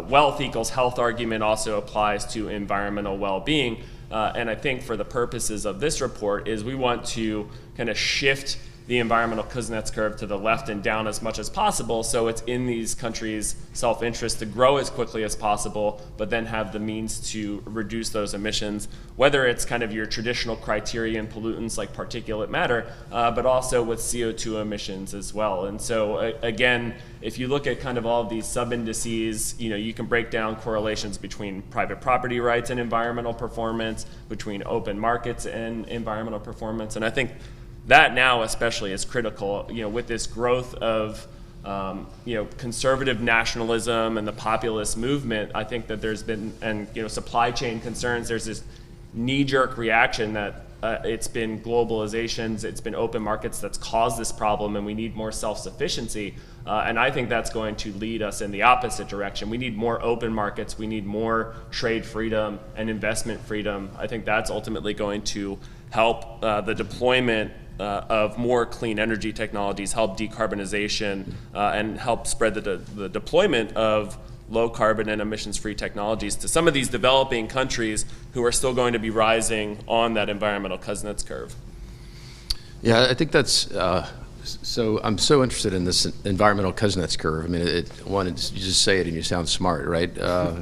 G: wealth equals health argument also applies to environmental well-being. And I think for the purposes of this report is we want to kind of shift the environmental Kuznets curve to the left and down as much as possible, so it's in these countries' self-interest to grow as quickly as possible, but then have the means to reduce those emissions, whether it's kind of your traditional criterion pollutants like particulate matter, but also with CO2 emissions as well. And so again, if you look at kind of all of these sub-indices, you can break down correlations between private property rights and environmental performance, between open markets and environmental performance, and I think that now especially is critical, with this growth of conservative nationalism and the populist movement. I think that there's been, and supply chain concerns, there's this knee-jerk reaction that it's been globalizations, it's been open markets that's caused this problem, and we need more self-sufficiency. And I think that's going to lead us in the opposite direction. We need more open markets, we need more trade freedom and investment freedom. I think that's ultimately going to help the deployment of more clean energy technologies, help decarbonization, and help spread the deployment of low carbon and emissions-free technologies to some of these developing countries who are still going to be rising on that environmental Kuznets curve.
B: Yeah, I think that's, so I'm so interested in this environmental Kuznets curve. I mean, you just say it and you sound smart, right?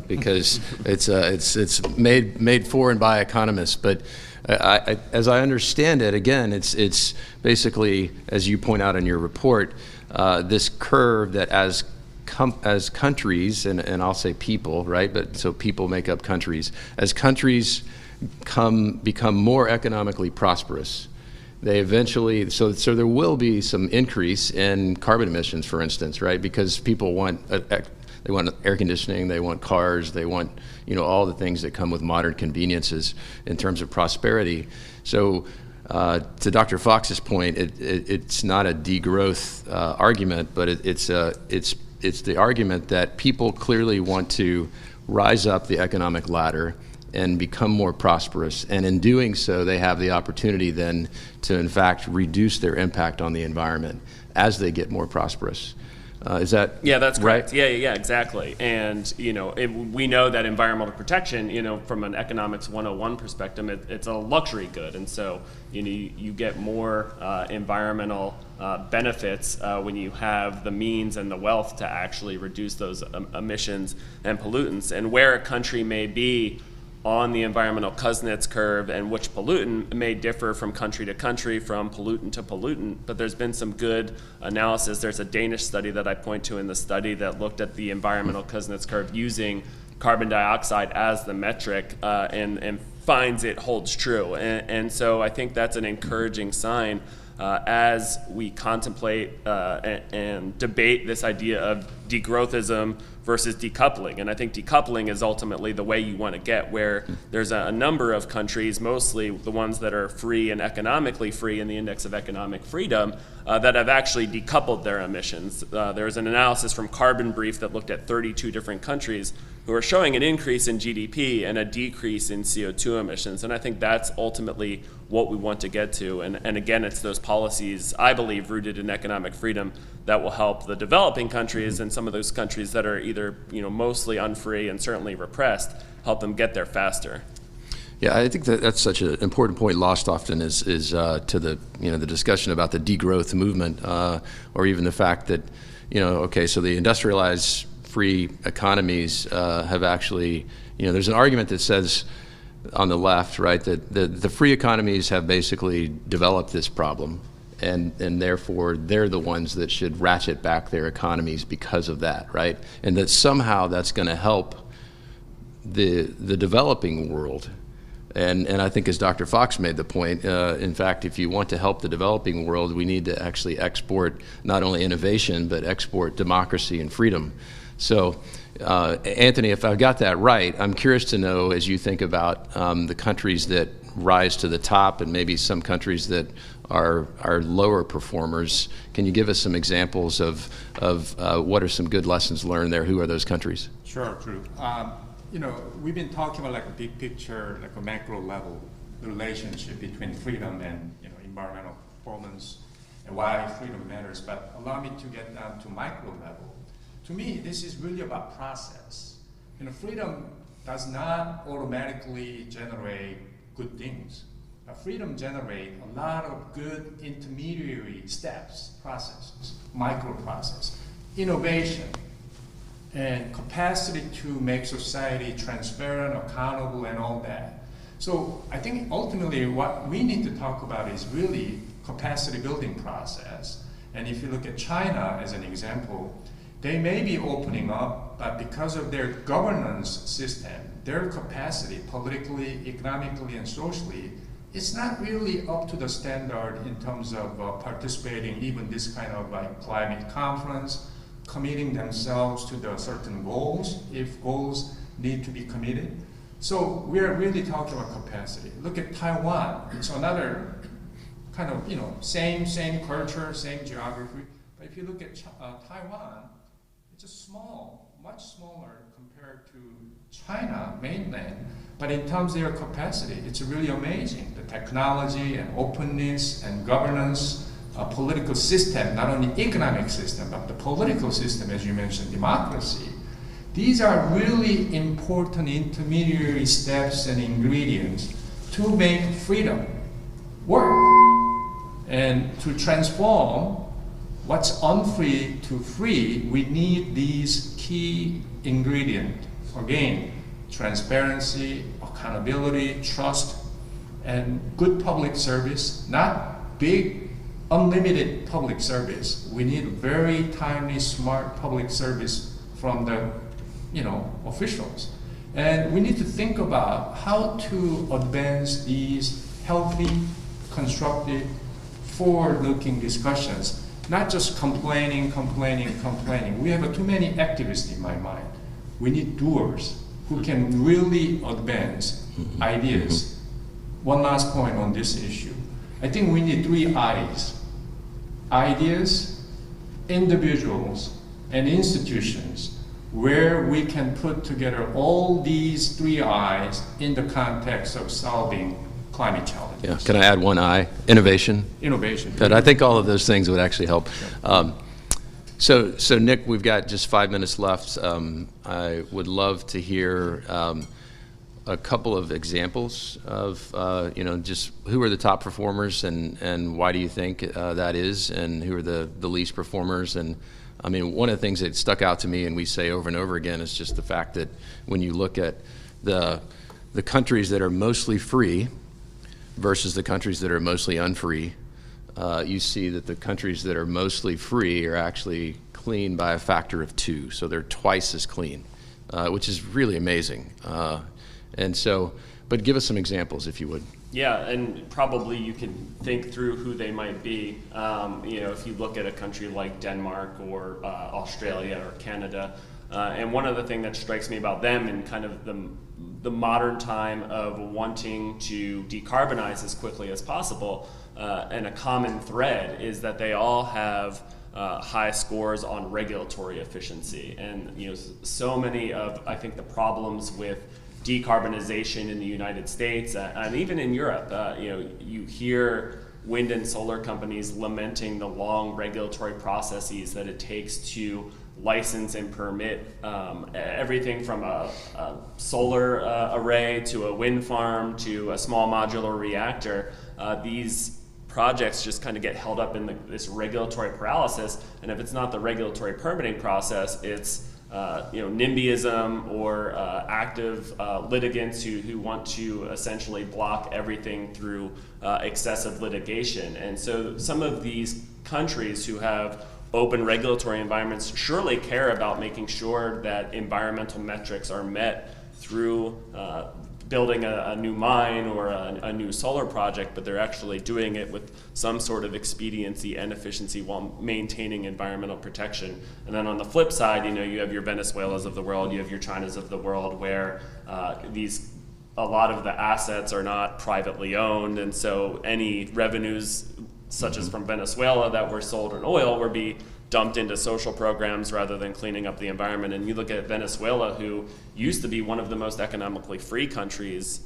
B: Because it's made for and by economists, but as I understand it, again, it's basically, as you point out in your report, this curve that as countries, and I'll say people, right? But so people make up countries. As countries become more economically prosperous, they eventually, so there will be some increase in carbon emissions, for instance, right? Because people want they want air conditioning, they want cars, they want all the things that come with modern conveniences in terms of prosperity. So to Dr. Fox's point, it's not a degrowth argument, but it's the argument that people clearly want to rise up the economic ladder and become more prosperous, and in doing so, they have the opportunity then to, in fact, reduce their impact on the environment as they get more prosperous. Is that
G: Yeah, that's correct.
B: right?
G: Yeah, exactly. And, we know that environmental protection, from an economics 101 perspective, it's a luxury good. And so, you get more environmental benefits when you have the means and the wealth to actually reduce those emissions and pollutants. And where a country may be on the environmental Kuznets curve and which pollutant may differ from country to country, from pollutant to pollutant, but there's been some good analysis. There's a Danish study that I point to in the study that looked at the environmental Kuznets curve using carbon dioxide as the metric and finds it holds true. And so I think that's an encouraging sign as we contemplate and debate this idea of degrowthism versus decoupling. And I think decoupling is ultimately the way you want to get, where there's a number of countries, mostly the ones that are free and economically free in the Index of Economic Freedom, that have actually decoupled their emissions. There was an analysis from Carbon Brief that looked at 32 different countries who are showing an increase in GDP and a decrease in CO2 emissions. And I think that's ultimately what we want to get to. And again, it's those policies, I believe, rooted in economic freedom that will help the developing countries and some of those countries that are either mostly unfree and certainly repressed, help them get there faster.
B: Yeah, I think that's such an important point lost often is to the the discussion about the degrowth movement, or even the fact that okay, so the industrialized free economies have actually there's an argument that says on the left, right, that the free economies have basically developed this problem, and therefore they're the ones that should ratchet back their economies because of that, right, and that somehow that's going to help the developing world. And I think, as Dr. Fox made the point, in fact, if you want to help the developing world, we need to actually export not only innovation, but export democracy and freedom. So, Anthony, if I've got that right, I'm curious to know, as you think about the countries that rise to the top and maybe some countries that are lower performers, can you give us some examples of what are some good lessons learned there? Who are those countries?
F: Sure, Drew. We've been talking about like a big picture, like a macro level relationship between freedom and environmental performance and why freedom matters. But allow me to get down to micro level. To me, this is really about process. Freedom does not automatically generate good things. Freedom generates a lot of good intermediary steps, processes, micro process, innovation, and capacity to make society transparent, accountable, and all that. So I think ultimately what we need to talk about is really capacity building process. And if you look at China as an example, they may be opening up, but because of their governance system, their capacity politically, economically, and socially, it's not really up to the standard in terms of participating even this kind of like climate conference, committing themselves to the certain goals, if goals need to be committed. So we're really talking about capacity. Look at Taiwan. It's another kind of, same culture, same geography. But if you look at Taiwan, it's a small, much smaller compared to China, mainland. But in terms of their capacity, it's really amazing. The technology and openness and governance, political system, not only economic system, but the political system, as you mentioned, democracy. These are really important intermediary steps and ingredients to make freedom work and to transform what's unfree to free. We need these key ingredients. Again, transparency, accountability, trust, and good public service, not big unlimited public service. We need very timely, smart public service from the officials. And we need to think about how to advance these healthy, constructive, forward-looking discussions, not just complaining. We have too many activists in my mind. We need doers who can really advance ideas. One last point on this issue. I think we need 3 I's. Ideas, individuals, and institutions, where we can put together all these 3 I's in the context of solving climate challenges.
B: Yeah. Can I add 1 I? Innovation.
F: Innovation.
B: But I think all of those things would actually help. So Nick, we've got just 5 minutes left. I would love to hear a couple of examples of, just who are the top performers and why do you think that is, and who are the least performers. And I mean, one of the things that stuck out to me, and we say over and over again, is just the fact that when you look at the countries that are mostly free versus the countries that are mostly unfree, you see that the countries that are mostly free are actually clean by a factor of 2. So they're twice as clean, which is really amazing. And so, but give us some examples if you would.
G: Yeah, and probably you can think through who they might be. If you look at a country like Denmark or Australia or Canada, and one of the things that strikes me about them in kind of the modern time of wanting to decarbonize as quickly as possible, and a common thread is that they all have high scores on regulatory efficiency. And so many of, I think, the problems with decarbonization in the United States and even in Europe, you hear wind and solar companies lamenting the long regulatory processes that it takes to license and permit everything from a solar array to a wind farm to a small modular reactor. These projects just kind of get held up in this regulatory paralysis, and if it's not the regulatory permitting process, it's NIMBYism or active litigants who want to essentially block everything through excessive litigation. And so some of these countries who have open regulatory environments surely care about making sure that environmental metrics are met through building a new mine or a new solar project, but they're actually doing it with some sort of expediency and efficiency while maintaining environmental protection. And then on the flip side, you have your Venezuelas of the world, you have your Chinas of the world, where a lot of the assets are not privately owned, and so any revenues such as from Venezuela that were sold in oil would be dumped into social programs rather than cleaning up the environment. And you look at Venezuela, who used to be one of the most economically free countries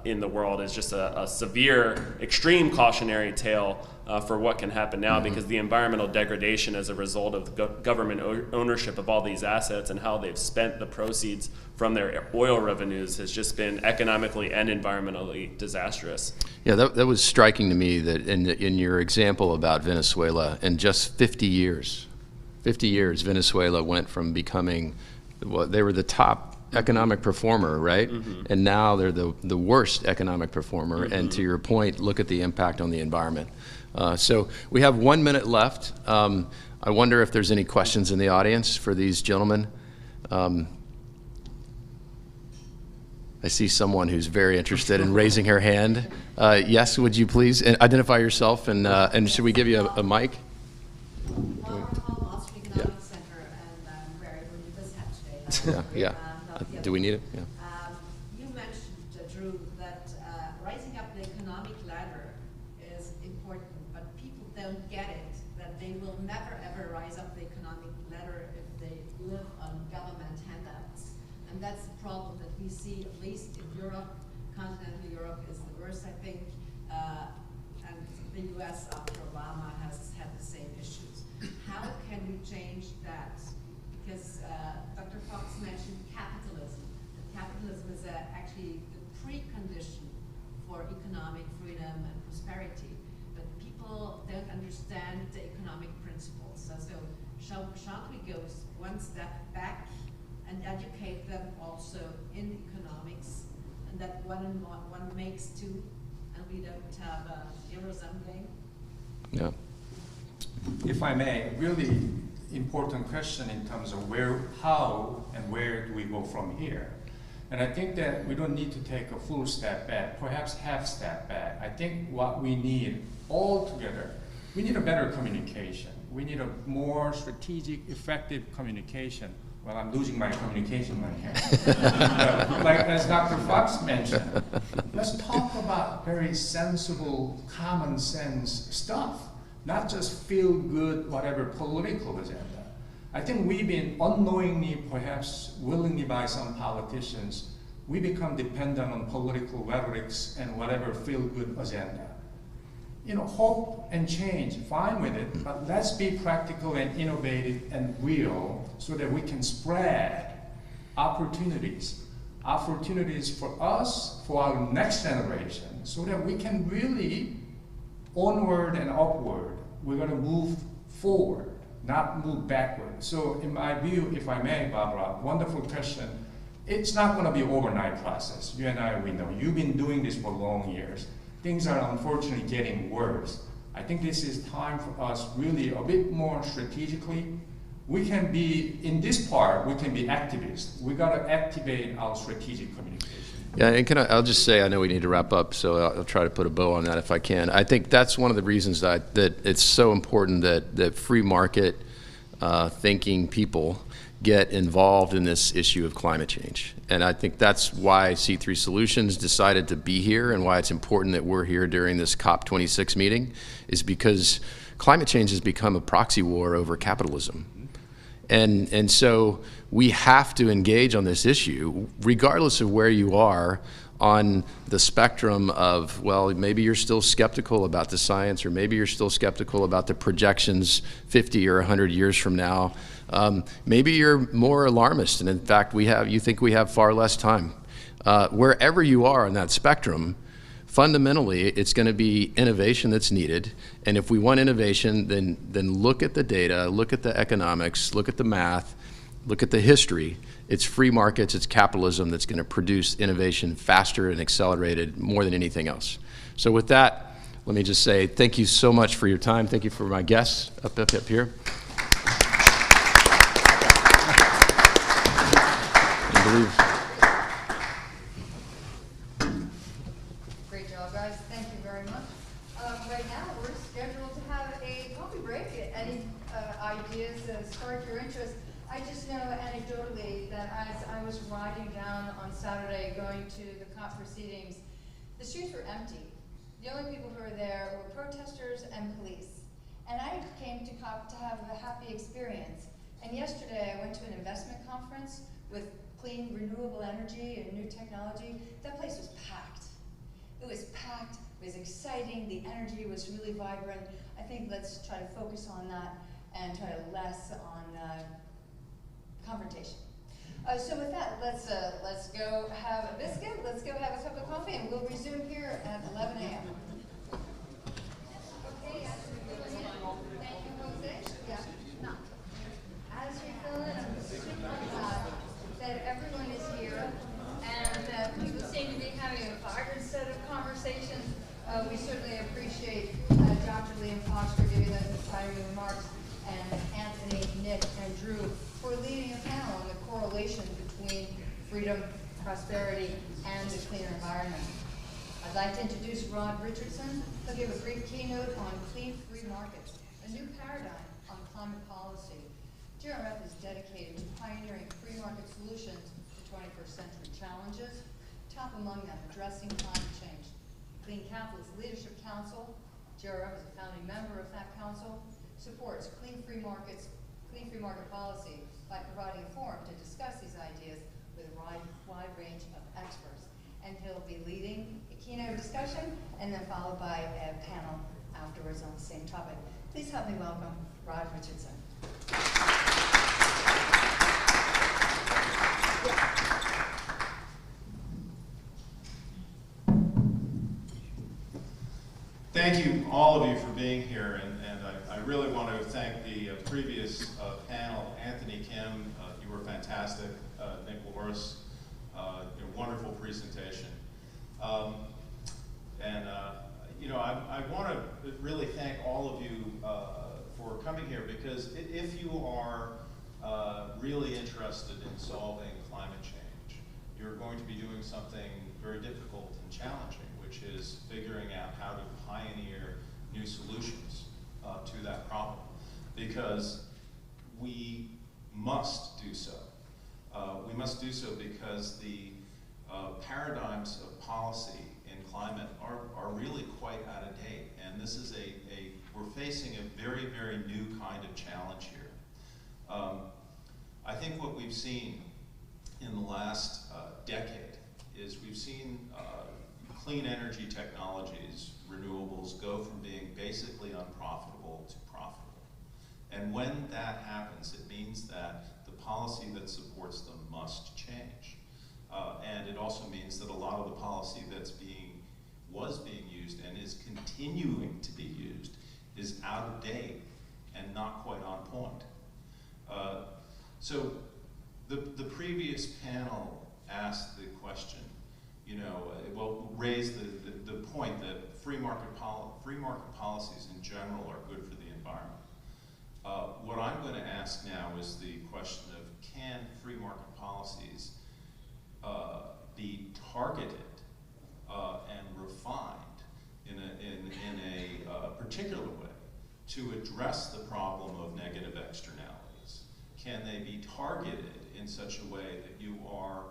G: in the world, is just a severe, extreme cautionary tale for what can happen now, because the environmental degradation as a result of the government ownership of all these assets and how they've spent the proceeds from their oil revenues has just been economically and environmentally disastrous.
B: Yeah, that was striking to me, that in your example about Venezuela, in just 50 years, Venezuela went from becoming, they were the top economic performer, right? And now they're the worst economic performer. And to your point, look at the impact on the environment. So we have 1 minute left. I wonder if there's any questions in the audience for these gentlemen. I see someone who's very interested in raising her hand. Yes, would you please identify yourself, and should we give you a mic?
H: Well, I'm from Austrian Economics Center, and I'm very good with this hat today.
B: Yeah. Do we need it? Yeah.
H: You mentioned, Drew, that rising up the economic ladder is important, but people don't get it, that they will never ever rise up the economic ladder if they live on government handouts. And that's the problem that we see, at least in Europe. Continental Europe is the worst, I think, and the US after Obama has had the same issues. How can we change that? Because Dr. Fox mentioned capitalism. Capitalism is actually the precondition for economic freedom and prosperity, but people don't understand the economic principles. So shan't we go one step back and educate them also in economics, and that one and one makes two, and we don't have a zero-sum game?
B: Yeah.
F: If I may, really important question in terms of how and where do we go from here? And I think that we don't need to take a full step back, perhaps half step back. I think what we need all together, we need a better communication. We need a more strategic, effective communication. Well, I'm losing my communication right here. Like as Dr. Fox mentioned, let's talk about very sensible, common sense stuff, not just feel good, whatever political agenda. I think we've been unknowingly, perhaps willingly by some politicians, we become dependent on political rhetorics and whatever feel good agenda. hope and change, fine with it, but let's be practical and innovative and real so that we can spread opportunities for us, for our next generation, so that we can really onward and upward. We're going to move forward, not move backward. So in my view, if I may, Barbara, wonderful question. It's not going to be an overnight process. You and I, we know. You've been doing this for long years. Things are unfortunately getting worse. I think this is time for us really a bit more strategically. We can be, in this part, we can be activists. We got to activate our strategic communication.
B: Yeah, and I'll just say, I know we need to wrap up, so I'll try to put a bow on that if I can. I think that's one of the reasons that it's so important that free market thinking people get involved in this issue of climate change. And I think that's why C3 Solutions decided to be here and why it's important that we're here during this COP26 meeting, is because climate change has become a proxy war over capitalism. And so we have to engage on this issue, regardless of where you are on the spectrum of, well, maybe you're still skeptical about the science, or maybe you're still skeptical about the projections 50 or 100 years from now. Maybe you're more alarmist, and in fact, you think we have far less time. Wherever you are on that spectrum, fundamentally, it's going to be innovation that's needed. And if we want innovation, then look at the data, look at the economics, look at the math, look at the history. It's free markets, it's capitalism that's going to produce innovation faster and accelerated more than anything else. So with that, let me just say thank you so much for your time. Thank you for my guests up here.
A: Great job, guys. Thank you very much. Right now, we're scheduled to have a coffee break. Any ideas that spark your interest? I just know anecdotally that as I was riding down on Saturday going to the COP proceedings, the streets were empty. The only people who were there were protesters and police. And I came to COP to have a happy experience. And yesterday I went to an investment conference with clean, renewable energy and new technology. That place was packed. It was packed, it was exciting, the energy was really vibrant. I think let's try to focus on that and try to less on confrontation. So with that, let's go have a biscuit, let's go have a cup of coffee, and we'll resume here at 11 a.m. Okay, as we fill in, thank you, Jose. Yeah, no. As we fill in, I'm super glad that everyone is here, and that people seem to be having a vibrant set of conversations. We certainly appreciate Dr. Liam Fox for giving those inspiring remarks, and Anthony, Nick, and Drew for leading a panel on the correlation between freedom, prosperity, and the cleaner environment. I'd like to introduce Rod Richardson. He'll give a brief keynote on clean free markets, a new paradigm on climate policy. GRF is dedicated to pioneering free market solutions to 21st century challenges, top among them addressing climate change. Clean Capital's Leadership Council, GRF is a founding member of that council, supports clean free market policy by providing a forum to discuss these ideas with a wide range of experts. And he'll be leading a keynote discussion and then followed by a panel afterwards on the same topic. Please help me welcome Rod Richardson.
I: Thank you, all of you, for being here, and I really want to thank the previous panel. Anthony, Kim, you were fantastic. Nick Morris, wonderful presentation. I want to really thank all of you for coming here, because if you are really interested in solving climate change, you're going to be doing something very difficult and challenging, which is figuring out how to pioneer new solutions to that problem, because we must do so. We must do so because the paradigms of policy in climate are really quite out of date, and this is we're facing a very, very new kind of challenge here. I think what we've seen in the last decade is we've seen clean energy technologies, renewables, go from being basically unprofitable to profitable. And when that happens, it means that the policy that supports them must change. And it also means that a lot of the policy that's was being used and is continuing to be used is out of date and not quite on point. So the previous panel asked the question, raised the point that free market policies in general are good for the environment. What I'm going to ask now is the question of, can free market policies be targeted and refined in a particular way to address the problem of negative externalities? Can they be targeted in such a way that you are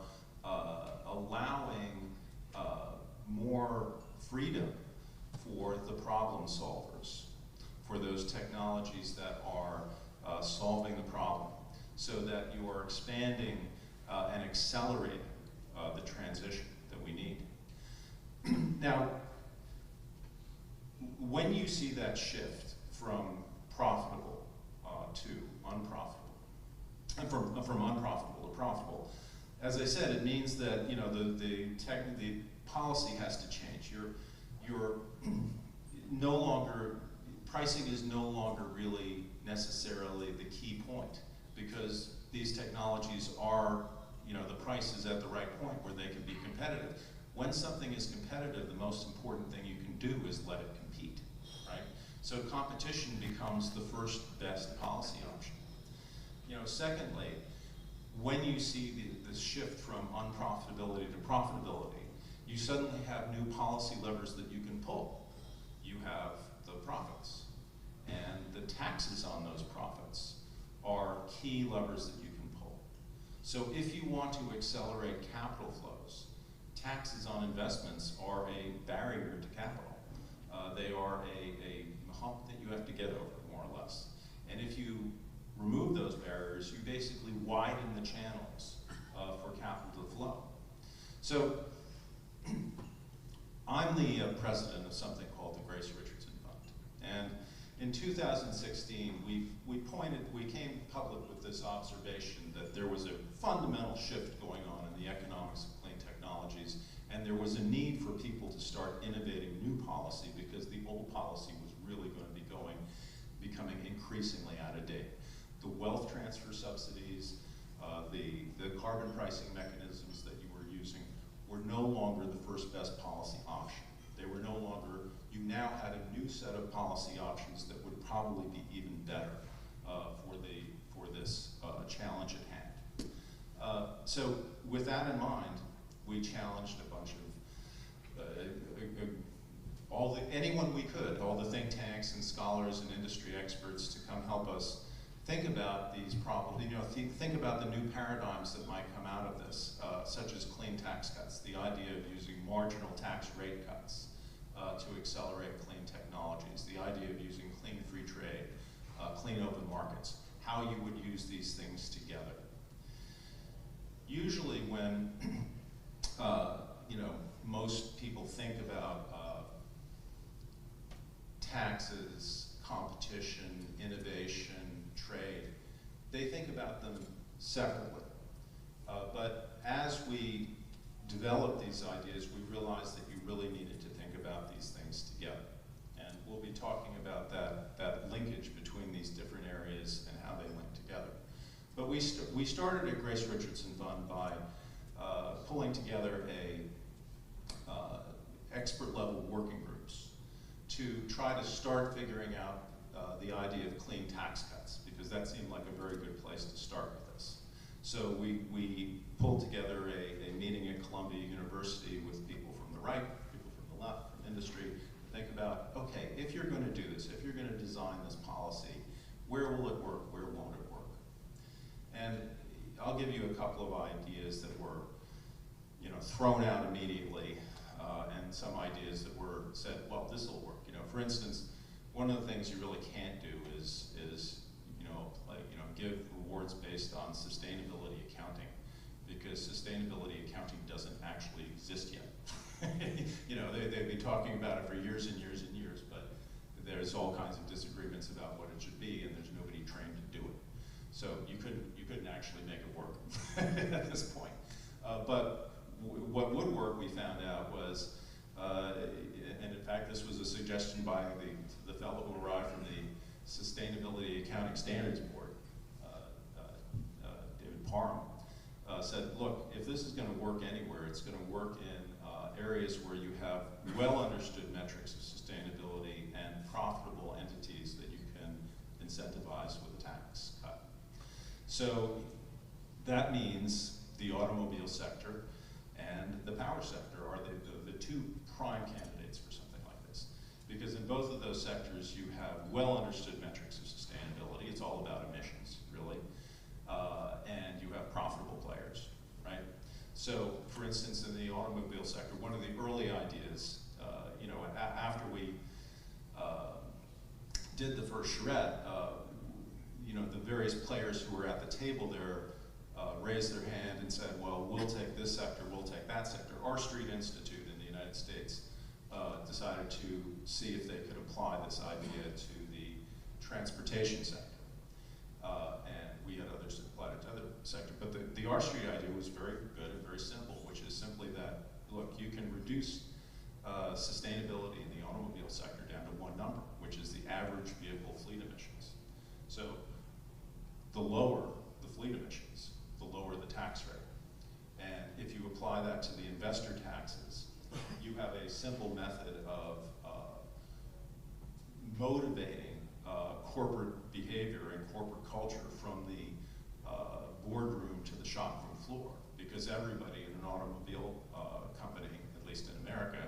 I: allowing more freedom for the problem solvers, for those technologies that are solving the problem, so that you are expanding and accelerating the transition that we need? Now, when you see that shift from profitable to unprofitable, and from unprofitable to profitable, as I said, it means that the policy has to change. You're no longer, pricing is no longer really necessarily the key point, because these technologies are, the price is at the right point where they can be competitive. When something is competitive, the most important thing you can do is let it compete, right? So competition becomes the first best policy option. Secondly, when you see the shift from unprofitability to profitability, you suddenly have new policy levers that you can pull. You have the profits, and the taxes on those profits are key levers that you can pull. So if you want to accelerate capital flows, taxes on investments are a barrier to capital. They are a hump that you have to get over, more or less. And if you remove those barriers, you basically widen the channels for capital to flow. So I'm the president of something called the Grace Richardson Fund. And in 2016, we came public with this observation that there was a fundamental shift going on in the economics of clean technologies, and there was a need for people to start innovating new policy because the old policy was really going to be becoming increasingly out of date. The wealth transfer subsidies, the carbon pricing mechanisms that you were using were no longer the first best policy option. They were no longer, you now had a new set of policy options that would probably be even better for this challenge at hand. So with that in mind, we challenged a bunch of anyone we could, all the think tanks and scholars and industry experts, to come help us think about these problems. Think about the new paradigms that might come out of this, such as clean tax cuts, the idea of using marginal tax rate cuts to accelerate clean technologies, the idea of using clean free trade, clean open markets, how you would use these things together. Usually when most people think about taxes, competition, innovation, trade, they think about them separately. But as we developed these ideas, we realized that you really needed to think about these things together. And we'll be talking about that linkage between these different areas and how they link together. But we started at Grace Richardson Fund by pulling together expert level working groups to try to start figuring out the idea of clean tax cuts, because that seemed like a very good place to start with this. So we pulled together a meeting at Columbia University with people from the right, people from the left, from industry, to think about, okay, if you're going to do this, if you're going to design this policy, where will it work, where won't it work? And I'll give you a couple of ideas that were thrown out immediately, and some ideas that were said, well, this will work. For instance, one of the things you really can't do is give rewards based on sustainability accounting, because sustainability accounting doesn't actually exist yet. they'd be talking about it for years and years and years, but there's all kinds of disagreements about what it should be, and there's nobody trained to do it. So you couldn't actually make it work at this point. But what would work, we found out, was, and in fact this was a suggestion by the fellow who arrived from the Sustainability Accounting Standards Board, David Parham, said, look, if this is going to work anywhere, it's going to work in areas where you have well understood metrics of sustainability and profitable entities that you can incentivize with a tax cut. So that means the automobile sector and the power sector are the two prime candidates for something like this. Because in both of those sectors you have well understood metrics of sustainability. It's all about emissions, really. And you have profitable players, right? So, for instance, in the automobile sector, one of the early ideas, you know, after we did the first charrette, you know, the various players who were at the table there raised their hand and said, well, we'll take this sector, we'll take that sector. Our Street Institute in the United States decided to see if they could apply this idea to the transportation sector. And we had others that applied it to other sectors. But the R Street idea was very good and very simple, which is simply that, look, you can reduce sustainability in the automobile sector down to one number, which is the average vehicle fleet emissions. So the lower the fleet emissions, the lower the tax rate. And if you apply that to the investor taxes, you have a simple method of motivating corporate behavior and corporate culture from the boardroom to the shop floor, because everybody in an automobile company, at least in America,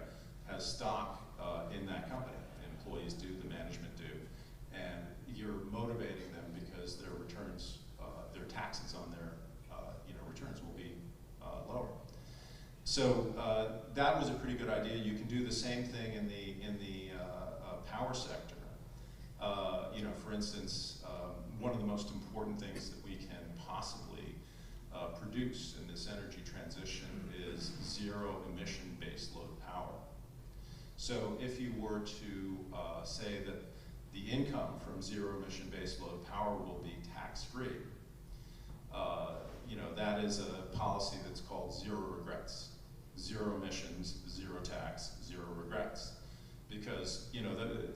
I: has stock in that company. Employees do, the management do, and you're motivating them because their returns, their taxes on their returns will be lower. So that was a pretty good idea. You can do the same thing in the power sector. For instance, one of the most important things that we can possibly produce in this energy transition is zero emission baseload power. So if you were to say that the income from zero emission baseload power will be tax-free, that is a policy that's called zero regrets. Zero emissions, zero tax, zero regrets. Because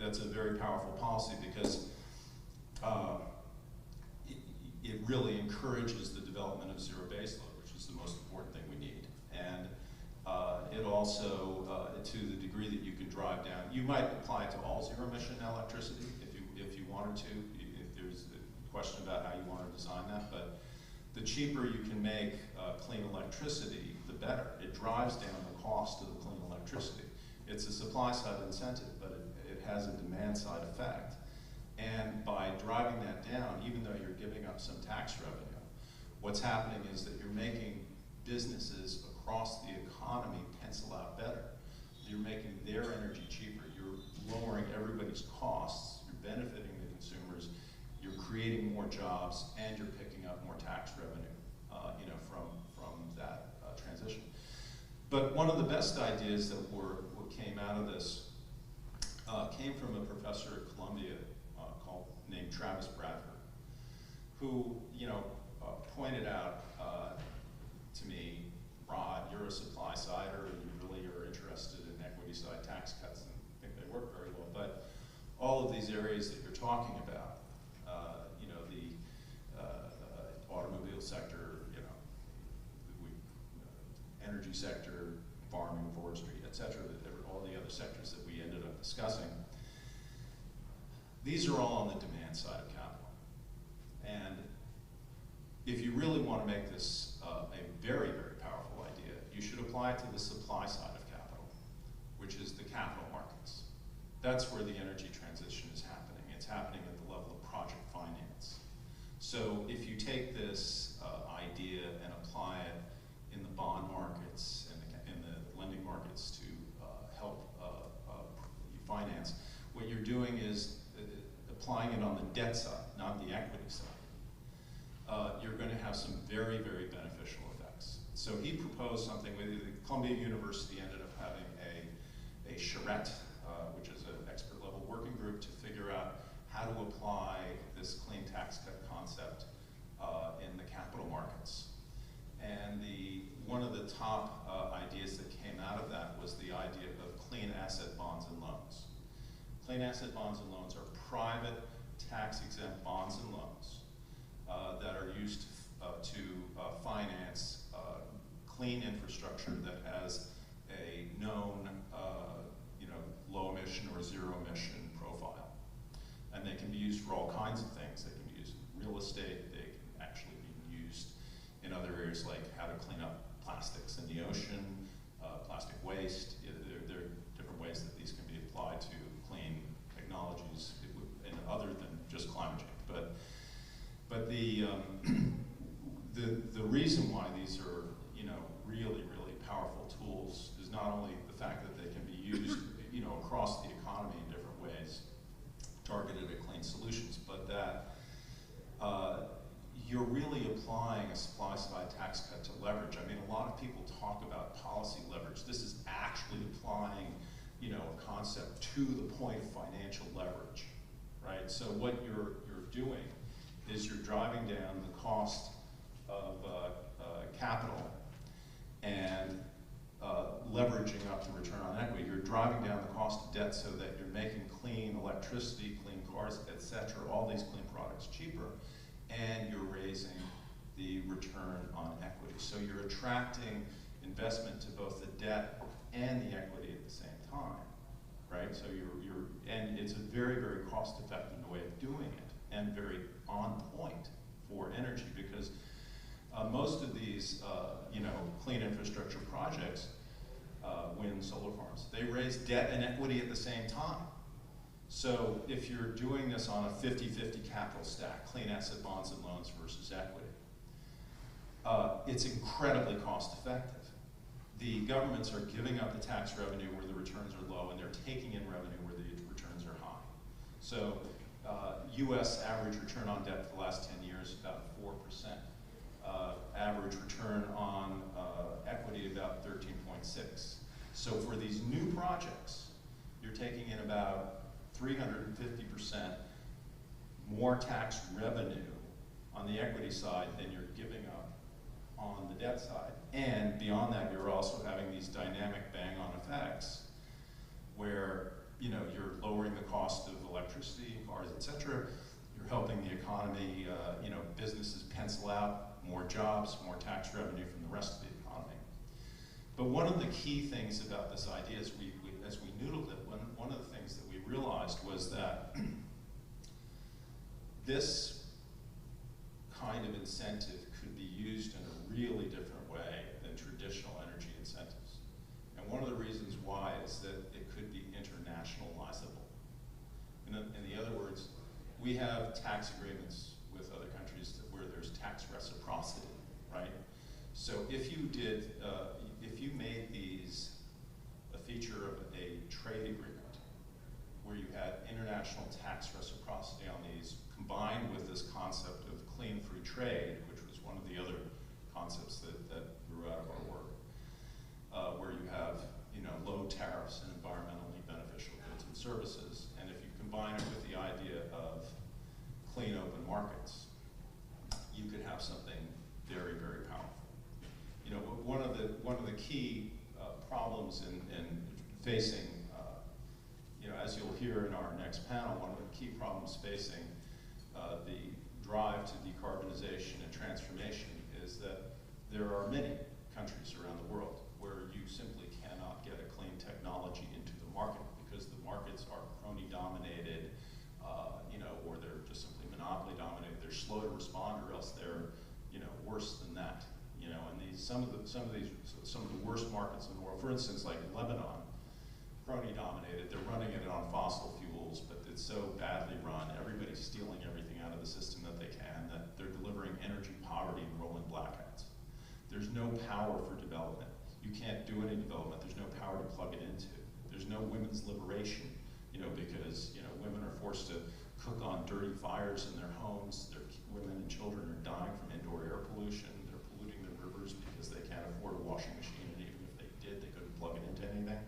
I: that's a very powerful policy, because it really encourages the development of zero baseload, which is the most important thing we need. And it also, to the degree that you can drive down, you might apply it to all zero emission electricity if you wanted to. If there's a question about how you want to design that, but the cheaper you can make clean electricity, the better. It drives down the cost of the clean electricity. It's a supply side incentive, but it has a demand side effect. And by driving that down, even though you're giving up some tax revenue, what's happening is that you're making businesses across the economy pencil out better. You're making their energy cheaper. You're lowering everybody's costs. You're benefiting the consumers. You're creating more jobs, and you're picking up more tax revenue, from that transition. But one of the best ideas that came out of this came from a professor at Columbia named Travis Bradford, who pointed out to me, Rod, you're a supply sider and you really are interested in equity side tax cuts and think they work very well. But all of these areas that you're talking about, the automobile sector, energy sector, farming, forestry, et cetera, all the other sectors that we ended up discussing, these are all on the demand side of capital. And if you really want to make this a very, very powerful idea, you should apply it to the supply side of capital, which is the capital markets. That's where the energy transition is happening. It's happening at the level of project finance. So if you take this idea and apply it in the bond markets and in the lending markets to help finance, what you're doing is applying it on the debt side, not the equity side. You're going to have some very, very beneficial effects. So he proposed something with Columbia University ended up having a SRET, which is an expert level working group to figure out how to apply this clean tax cut concept in the capital markets. And one of the top ideas that came out of that was the idea of clean asset bonds and loans. Clean asset bonds and loans are private tax-exempt bonds and loans that are used to finance clean infrastructure that has a known low emission or zero emission profile. And they can be used for all kinds of things. They can be used in real estate. They can actually be used in other areas like how to clean up plastics in the ocean, plastic waste. There are different ways that these can be applied to clean technologies and other than just climate change. But the reason why these are really, really powerful tools is not only the fact that they can be used across the economy in different ways, targeted at clean solutions, but that you're really applying a supply-side tax cut to leverage. I mean, a lot of people talk about policy leverage. This is actually applying, a concept to the point of financial leverage, right? So what you're doing is you're driving down the cost of capital and leveraging up the return on equity. You're driving down the cost of debt so that you're making clean electricity, clean cars, et cetera, all these clean products cheaper, and you're raising the return on equity. So you're attracting investment to both the debt and the equity at the same time, right? So and it's a very, very cost-effective way of doing it, and very on point for energy, because most of these, clean infrastructure projects, wind, solar farms, they raise debt and equity at the same time. So if you're doing this on a 50-50 capital stack, clean asset bonds and loans versus equity, it's incredibly cost effective. The governments are giving up the tax revenue where the returns are low, and they're taking in revenue where the returns are high. So US average return on debt for the last 10 years, about 4%. Average return on equity, about 13.6. So for these new projects, you're taking in about 350% more tax revenue on the equity side than you're giving up on the debt side. And beyond that, you're also having these dynamic bang-on effects where you're lowering the cost of electricity, cars, et cetera. You're helping the economy, businesses pencil out more jobs, more tax revenue from the rest of the economy. But one of the key things about this idea is as we noodled it, one of the things that we realized was that this kind of incentive could be used in a really different way than traditional energy incentives. And one of the reasons why is that it could be internationalizable. In other words, we have tax agreements with other countries where there's tax reciprocity, right? So if you did, if you made these a feature of a trade agreement where you had international tax reciprocity on these, combined with this concept of clean free trade, which was one of the other concepts that grew out of our work, where you have low tariffs and environmentally beneficial goods and services, and if you combine it with the idea of clean open markets, you could have something very, very powerful. One of the key problems in facing, as you'll hear in our next panel, one of the key problems facing the drive to decarbonization and transformation is that there are many countries around the world where you simply cannot get a clean technology into the market because the markets are crony dominated, or they're just simply monopoly dominated. They're slow to respond, or else they're, worse than that. And some of the worst markets in the world, for instance, like Lebanon, crony dominated. They're running it on fossil fuels, but it's so badly run. Everybody's stealing everything out of the system that they can, that they're delivering energy poverty and rolling blackouts. There's no power for development. You can't do any development. There's no power to plug it into. There's no women's liberation, because women are forced to cook on dirty fires in their homes. Women and children are dying from indoor air pollution. They're polluting the rivers because they can't afford a washing machine, and even if they did, they couldn't plug it into anything.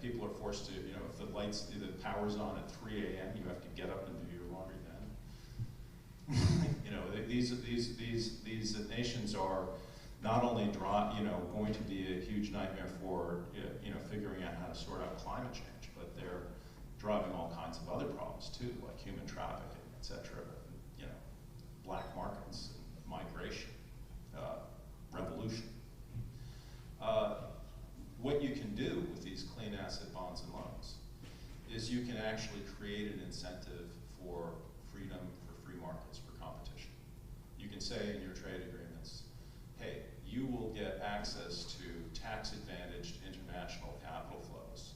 I: people are forced to, if the power's on at 3 a.m., you have to get up and do your laundry then. These nations are not only going to be a huge nightmare for figuring out how to sort out climate change, but they're driving all kinds of other problems too, like human trafficking, etc. Black markets, migration, revolution. What you can do with these clean asset bonds and loans is you can actually create an incentive for freedom, for free markets, for competition. You can say in your trade agreements, hey, you will get access to tax-advantaged international capital flows,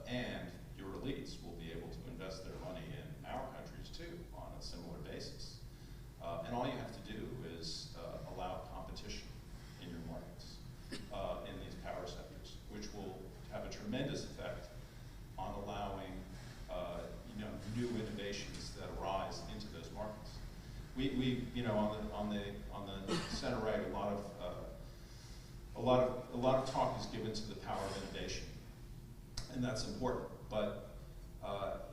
I: and your elites will be able to invest their money in our countries too on a similar basis. And all you have to do is allow competition in your markets, in these power sectors, which will have a tremendous effect on allowing new innovations that arise into those markets. We on the center right, a lot of talk is given to the power of innovation, and that's important. But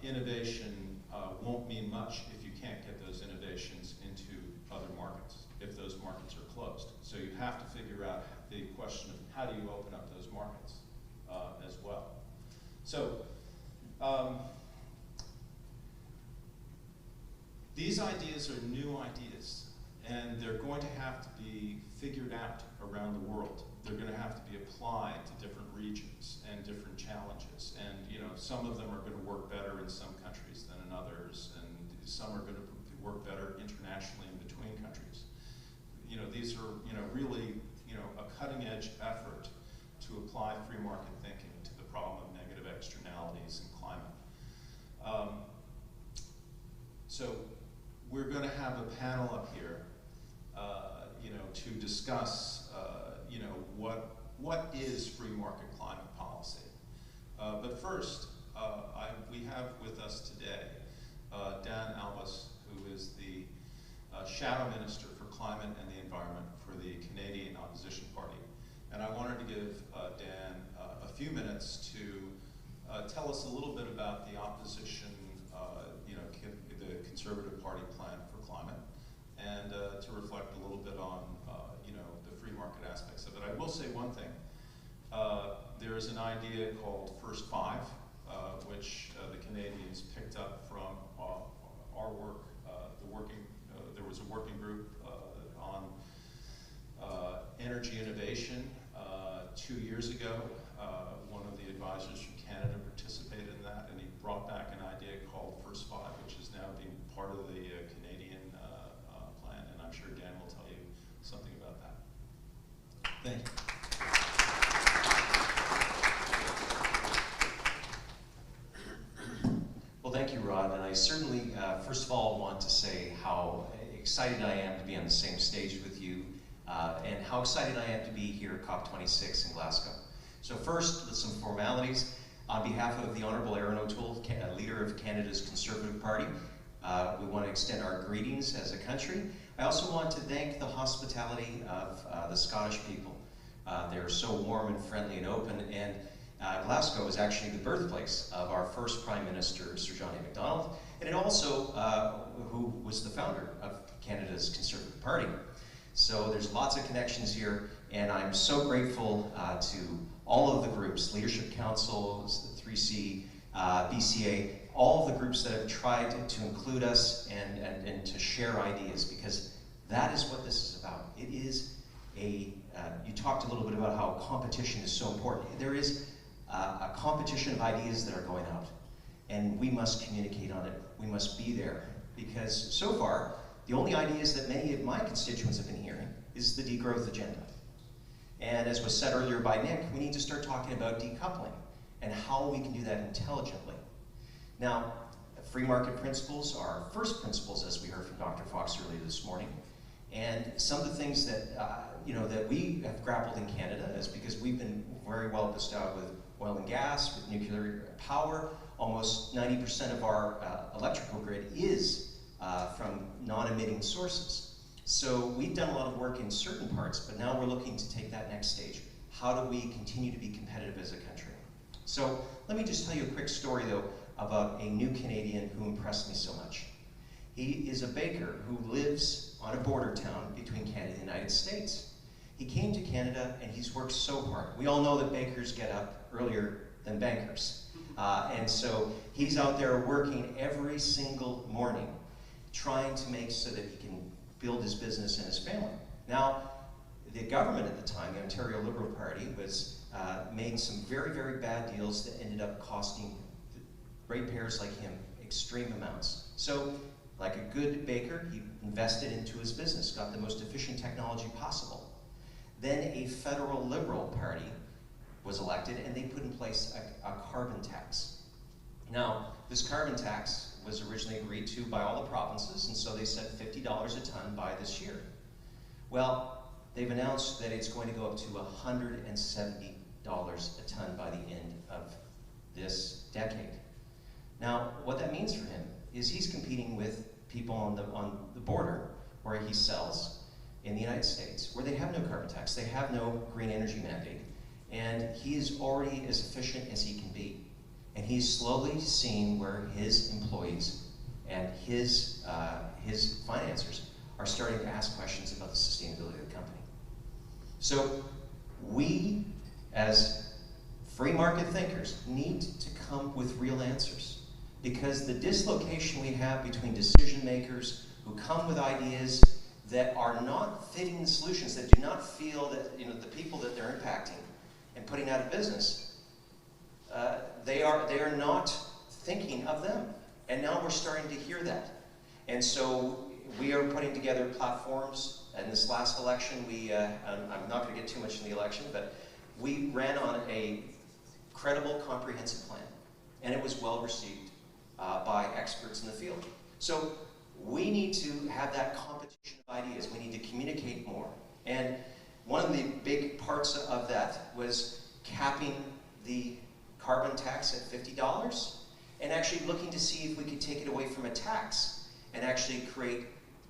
I: innovation won't mean much if you can't get those innovations into other markets, if those markets are closed. So you have to figure out the question of how do you open up those markets as well. So these ideas are new ideas, and they're going to have to be figured out around the world. They're going to have to be applied to different regions and different challenges. And some of them are going to work better in some countries than in others, and some are going to work better internationally in between countries. These are really a cutting-edge effort to apply free market thinking to the problem of negative externalities in climate. So we're going to have a panel up here, to discuss, what is free market climate policy. But first, we have with us today Dan Albas, who is the Shadow Minister for Climate and the Environment for the Canadian Opposition Party. And I wanted to give Dan a few minutes to tell us a little bit about the opposition, the Conservative Party plan for climate, and to reflect a little bit on the free market aspects of it. I will say one thing. There is an idea called First Five, which the Canadians picked up from our work. There was a working group on energy innovation 2 years ago. One of the advisors from Canada participated in that, and he brought back an idea called First Five, which is now being part of the Canadian plan, and I'm sure Dan will tell you something about that. Thank you.
J: Well, thank you, Rod, and I certainly, first of all, want to say how excited I am to be on the same stage with you, and how excited I am to be here at COP26 in Glasgow. So first, with some formalities, on behalf of the Honourable Erin O'Toole, leader of Canada's Conservative Party, we want to extend our greetings as a country. I also want to thank the hospitality of the Scottish people. They're so warm and friendly and open, and Glasgow is actually the birthplace of our first Prime Minister, Sir John A. Macdonald, and it also who was the founder of Canada's Conservative Party. So there's lots of connections here, and I'm so grateful to all of the groups, Leadership Council, 3C, BCA, all of the groups that have tried to include us and to share ideas, because that is what this is about. It is you talked a little bit about how competition is so important. There is a competition of ideas that are going out, and we must communicate on it. We must be there, because so far, the only ideas that many of my constituents have been hearing is the degrowth agenda. And as was said earlier by Nick, we need to start talking about decoupling and how we can do that intelligently. Now, free market principles are first principles, as we heard from Dr. Fox earlier this morning. And some of the things that that we have grappled in Canada is because we've been very well bestowed with oil and gas, with nuclear power. Almost 90% of our electrical grid is from non-emitting sources. So we've done a lot of work in certain parts, but now we're looking to take that next stage. How do we continue to be competitive as a country? So let me just tell you a quick story, though, about a new Canadian who impressed me so much. He is a baker who lives on a border town between Canada and the United States. He came to Canada and he's worked so hard. We all know that bakers get up earlier than bankers. And so he's out there working every single morning, trying to make so that he can build his business and his family. Now, the government at the time, the Ontario Liberal Party, was made some very, very bad deals that ended up costing ratepayers like him extreme amounts. So, like a good baker, he invested into his business, got the most efficient technology possible. Then a federal Liberal Party was elected, and they put in place a carbon tax. Now, this carbon tax was originally agreed to by all the provinces, and so they said $50 a ton by this year. Well, they've announced that it's going to go up to $170 a ton by the end of this decade. Now, what that means for him is he's competing with people on the border where he sells in the United States, where they have no carbon tax, they have no green energy mandate, and he is already as efficient as he can be. And he's slowly seeing where his employees and his financiers are starting to ask questions about the sustainability of the company. So we, as free market thinkers, need to come with real answers, because the dislocation we have between decision makers who come with ideas that are not fitting the solutions, that do not feel that the people that they're impacting and putting out of business, they are not thinking of them. And now we're starting to hear that. And so we are putting together platforms. In this last election, I'm not going to get too much in the election, but we ran on a credible, comprehensive plan, and it was well received by experts in the field. So we need to have that competition of ideas. We need to communicate more. And one of the big parts of that was capping the carbon tax at $50 and actually looking to see if we could take it away from a tax and actually create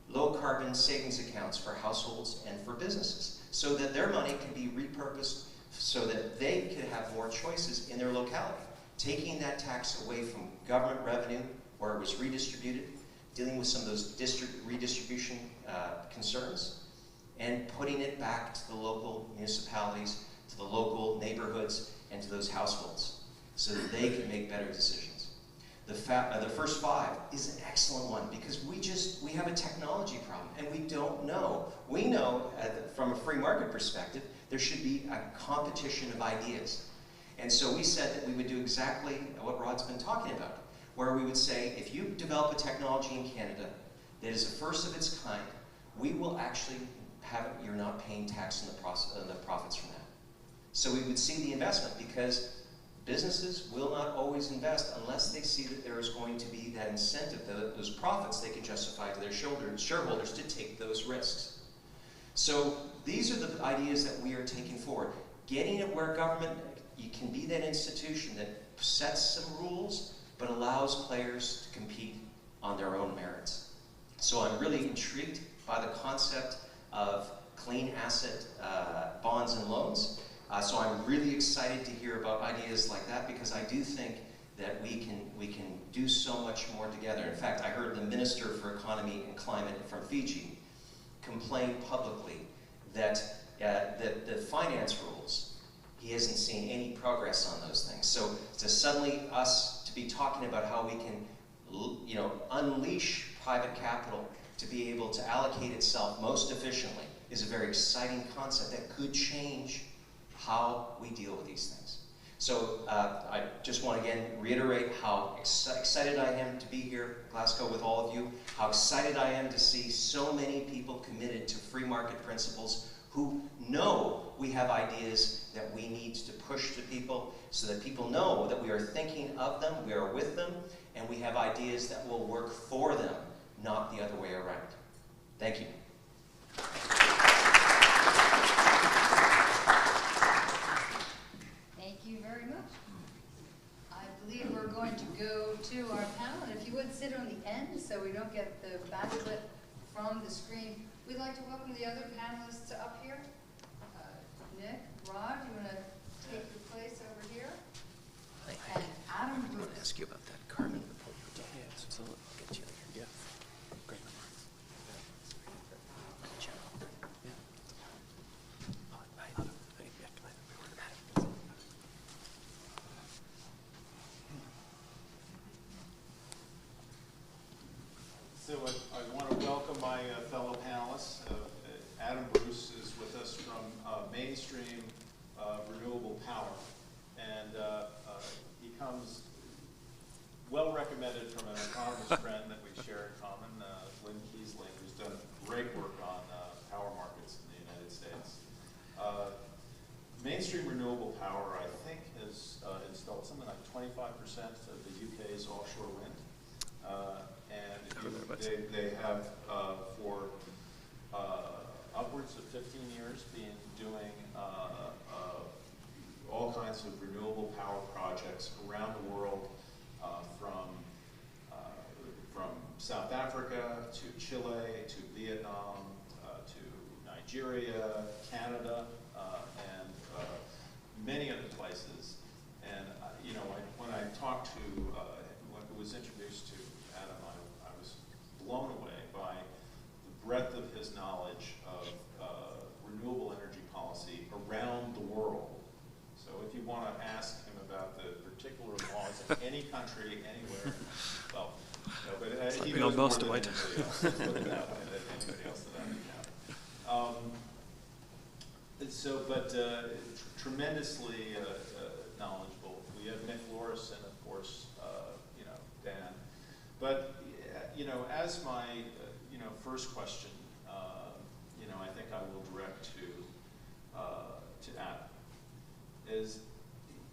J: low carbon savings accounts for households and for businesses so that their money can be repurposed so that they could have more choices in their locality. Taking that tax away from government revenue where it was redistributed, dealing with some of those redistribution concerns, and putting it back to the local municipalities, to the local neighborhoods, and to those households so that they can make better decisions. The first five is an excellent one because we have a technology problem and we don't know. We know from a free market perspective there should be a competition of ideas. And so we said that we would do exactly what Rod's been talking about, where we would say if you develop a technology in Canada that is a first of its kind, we will actually you're not paying tax on the profits from that. So we would see the investment because businesses will not always invest unless they see that there is going to be that incentive, those profits they can justify to their shareholders to take those risks. So these are the ideas that we are taking forward. Getting it where government, you can be that institution that sets some rules but allows players to compete on their own merits. So I'm really intrigued by the concept of clean asset bonds and loans. So I'm really excited to hear about ideas like that because I do think that we can do so much more together. In fact, I heard the Minister for Economy and Climate from Fiji complain publicly that the finance rules, he hasn't seen any progress on those things. So to suddenly us to be talking about how we can unleash private capital to be able to allocate itself most efficiently is a very exciting concept that could change how we deal with these things. So I just want to again reiterate how excited I am to be here in Glasgow with all of you, how excited I am to see so many people committed to free market principles who know we have ideas that we need to push to people so that people know that we are thinking of them, we are with them, and we have ideas that will work for them, not the other way around. Thank you.
A: Thank you very much. I believe we're going to go to our panel, and if you would sit on the end so we don't get the backlit from the screen. We'd like to welcome the other panelists up here. Nick, Rod, you want to take your place over here?
B: ask you about that carbon report. Yeah, so I'll get you there. Yeah. Great.
I: So I want to welcome my fellow panelists. Adam Bruce is with us from Mainstream Renewable Power, and he comes well recommended from an economist friend that we share in common, Lynn Kiesling, who's done great work on power markets in the United States. Mainstream Renewable Power, I think, has installed something like 25% of the UK's offshore wind. And they have, for upwards of 15 years, been doing all kinds of renewable power projects around the world, from South Africa to Chile to Vietnam to Nigeria, Canada, and many other places. And you know, when I talked to when I was introduced to Adam, I was blown away by the breadth of his knowledge of renewable energy policy around the world. So if you want to ask him about the particular laws in any country, anywhere, well, no, but he knows more than anybody else. Let's put it that way, than anybody else that I know. Tremendously knowledgeable. We have Nick Loris and of course, you know, Dan. But you know, as my you know, first question, you know, I think I will direct to Adam, is,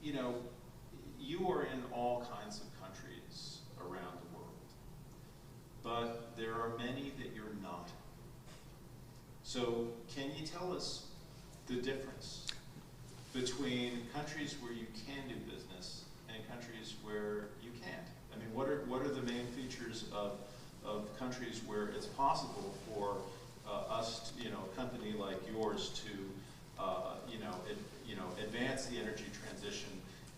I: you know, you are in all kinds of countries around the world, but there are many that you're not. So can you tell us the difference between countries where you can do business and countries where you can't? I mean, what are the main features of countries where it's possible for us, to, you know, a company like yours to, you know, advance the energy transition,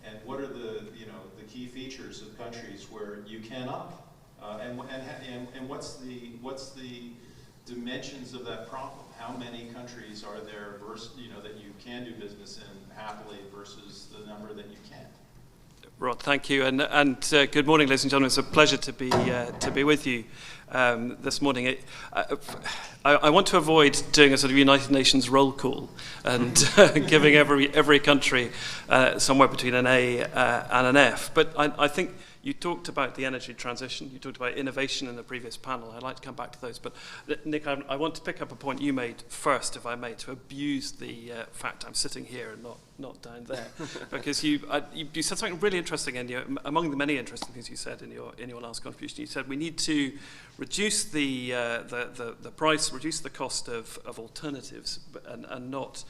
I: and what are the, you know, the key features of countries where you cannot? And what's the dimensions of that problem? How many countries are there versus, you know, that you can do business in happily versus the number that you can't?
K: Rod, thank you, and good morning, ladies and gentlemen. It's a pleasure to be with you this morning. I want to avoid doing a sort of United Nations roll call and giving every country somewhere between an A and an F. But I think you talked about the energy transition. You talked about innovation in the previous panel. I'd like to come back to those. But Nick, I want to pick up a point you made first, if I may, to abuse the fact I'm sitting here and not down there, because you said something really interesting, and among the many interesting things you said in your last contribution, you said we need to reduce the price, reduce the cost of alternatives, and not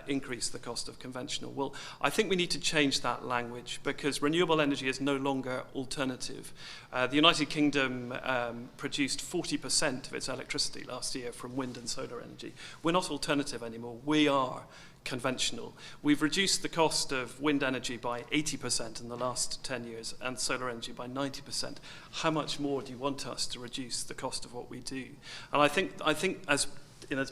K: increase the cost of conventional. Well, I think we need to change that language, because renewable energy is no longer alternative. The United Kingdom produced 40% of its electricity last year from wind and solar energy. We're not alternative anymore. We are conventional. We've reduced the cost of wind energy by 80% in the last 10 years and solar energy by 90%. How much more do you want us to reduce the cost of what we do? And I think as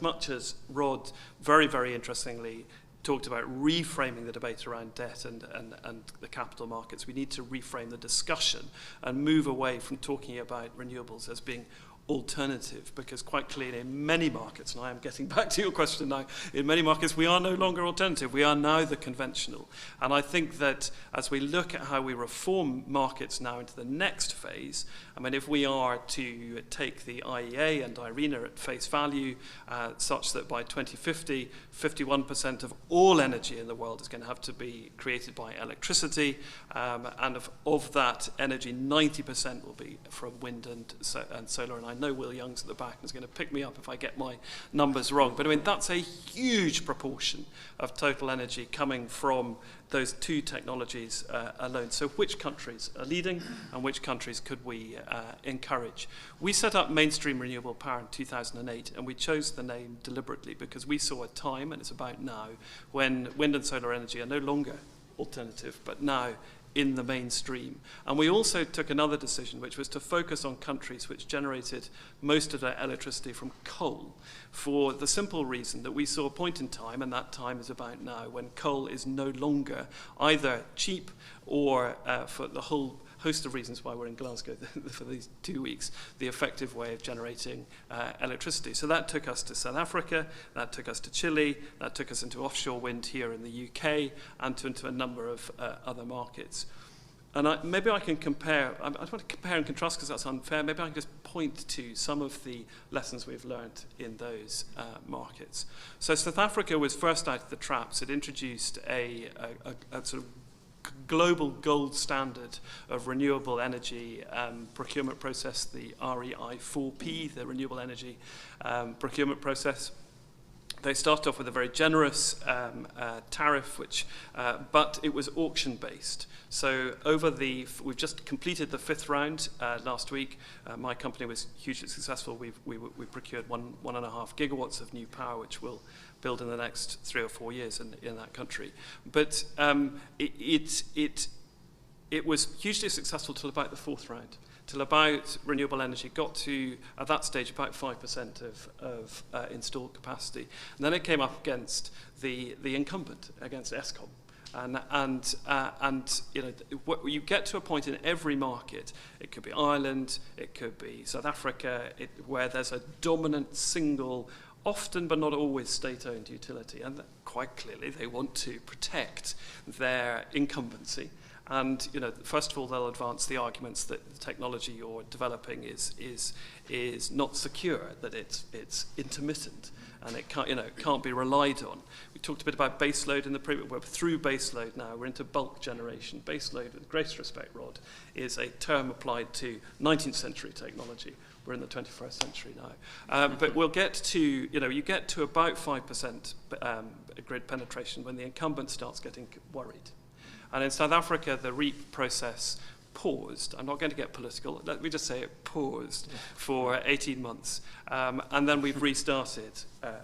K: much as Rod very, very interestingly talked about reframing the debate around debt and the capital markets, we need to reframe the discussion and move away from talking about renewables as being alternative, because quite clearly in many markets, and I am getting back to your question now, in many markets we are no longer alternative, we are now the conventional. And I think that as we look at how we reform markets now into the next phase, I mean, if we are to take the IEA and IRENA at face value, such that by 2050, 51% of all energy in the world is going to have to be created by electricity, and of that energy, 90% will be from wind and solar. And I know Will Young's at the back and is going to pick me up if I get my numbers wrong. But I mean, that's a huge proportion of total energy coming from those two technologies alone. So which countries are leading and which countries could we encourage? We set up Mainstream Renewable Power in 2008, and we chose the name deliberately because we saw a time, and it's about now, when wind and solar energy are no longer alternative, but now in the mainstream. And we also took another decision, which was to focus on countries which generated most of their electricity from coal, for the simple reason that we saw a point in time, and that time is about now, when coal is no longer either cheap or, for the whole host of reasons why we're in Glasgow for these 2 weeks, the effective way of generating electricity. So that took us to South Africa, that took us to Chile, that took us into offshore wind here in the UK, and into a number of other markets. And maybe I can compare, I don't want to compare and contrast because that's unfair, maybe I can just point to some of the lessons we've learned in those markets. So South Africa was first out of the traps. It introduced a sort of global gold standard of renewable energy procurement process, the REI4P, the renewable energy procurement process. They started off with a very generous tariff, but it was auction-based. So we've just completed the 5th round last week. My company was hugely successful. We procured 1.5 gigawatts of new power, which we'll build in the next 3 or 4 years in that country. But it was hugely successful till about the 4th round, till about renewable energy got to, at that stage, about 5% of installed capacity. And then it came up against the incumbent, against Eskom. And you know, you get to a point in every market, it could be Ireland, it could be South Africa, where there's a dominant single, often but not always state-owned utility, and quite clearly they want to protect their incumbency. And you know, first of all, they'll advance the arguments that the technology you're developing is not secure, that it's intermittent, and it can't be relied on. We talked a bit about baseload in the previous. We're through baseload now. We're into bulk generation. Baseload, with greatest respect, Rod, is a term applied to 19th century technology. We're in the 21st century now. But we'll get to, you get to about 5% grid penetration when the incumbent starts getting worried. And in South Africa, the REAP process paused. I'm not going to get political. Let me just say it paused for 18 months. And then we've restarted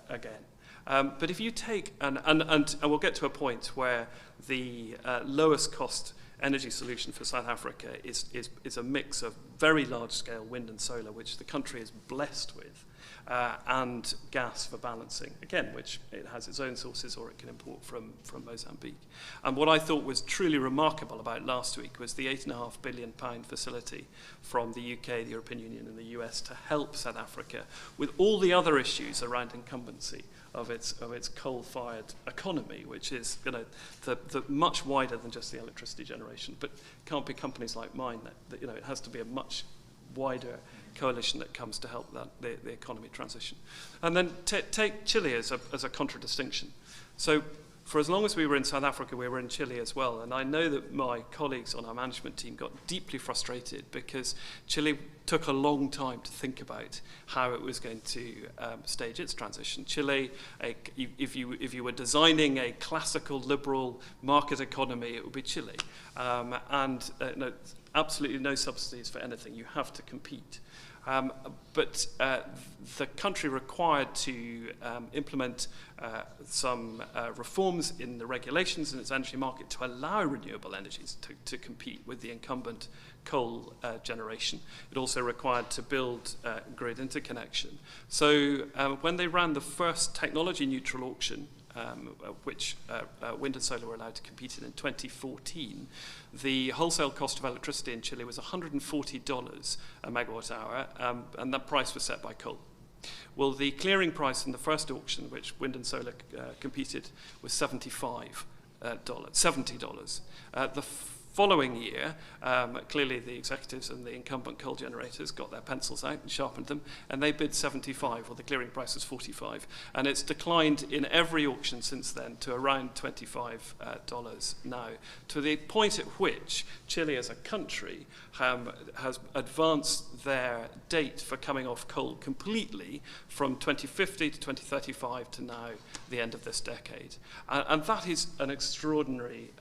K: again. But if you take, and we'll get to a point where the lowest cost energy solution for South Africa is a mix of very large-scale wind and solar, which the country is blessed with, and gas for balancing, again, which it has its own sources or it can import from Mozambique. And what I thought was truly remarkable about last week was the £8.5 billion facility from the UK, the European Union and the US to help South Africa with all the other issues around incumbency of its coal-fired economy, which is the much wider than just the electricity generation. But it can't be companies like mine that it has to be a much wider coalition that comes to help the economy transition. And then take Chile as a contradistinction. So for as long as we were in South Africa, we were in Chile as well. And I know that my colleagues on our management team got deeply frustrated because Chile took a long time to think about how it was going to stage its transition. Chile, if you were designing a classical liberal market economy, it would be Chile. Absolutely no subsidies for anything. You have to compete. But the country required to implement some reforms in the regulations in its energy market to allow renewable energies to compete with the incumbent coal generation. It also required to build grid interconnection. So when they ran the first technology-neutral auction, which wind and solar were allowed to compete in 2014, the wholesale cost of electricity in Chile was $140 a megawatt hour, and that price was set by coal. Well, the clearing price in the first auction, which wind and solar competed, was $70. The following year, clearly the executives and the incumbent coal generators got their pencils out and sharpened them, and they bid 75, or the clearing price was 45. And it's declined in every auction since then to around $25 now, to the point at which Chile as a country has advanced their date for coming off coal completely from 2050 to 2035 to now, the end of this decade. And that is an extraordinary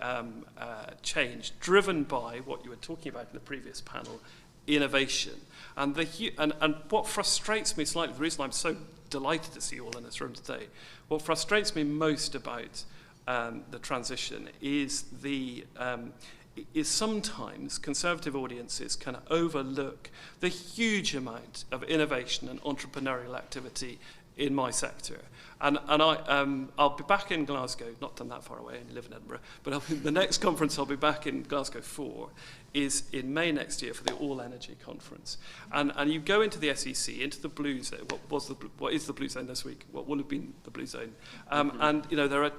K: change, driven by what you were talking about in the previous panel, innovation. And what frustrates me slightly, the reason I'm so delighted to see you all in this room today, what frustrates me most about the transition is is sometimes conservative audiences can overlook the huge amount of innovation and entrepreneurial activity in my sector. And I'll be back in Glasgow, not done that far away, I live in Edinburgh, but the next conference I'll be back in Glasgow for is in May next year for the All Energy Conference. And you go into the SEC, into the blue zone. What is the blue zone this week? What would have been the blue zone? And there are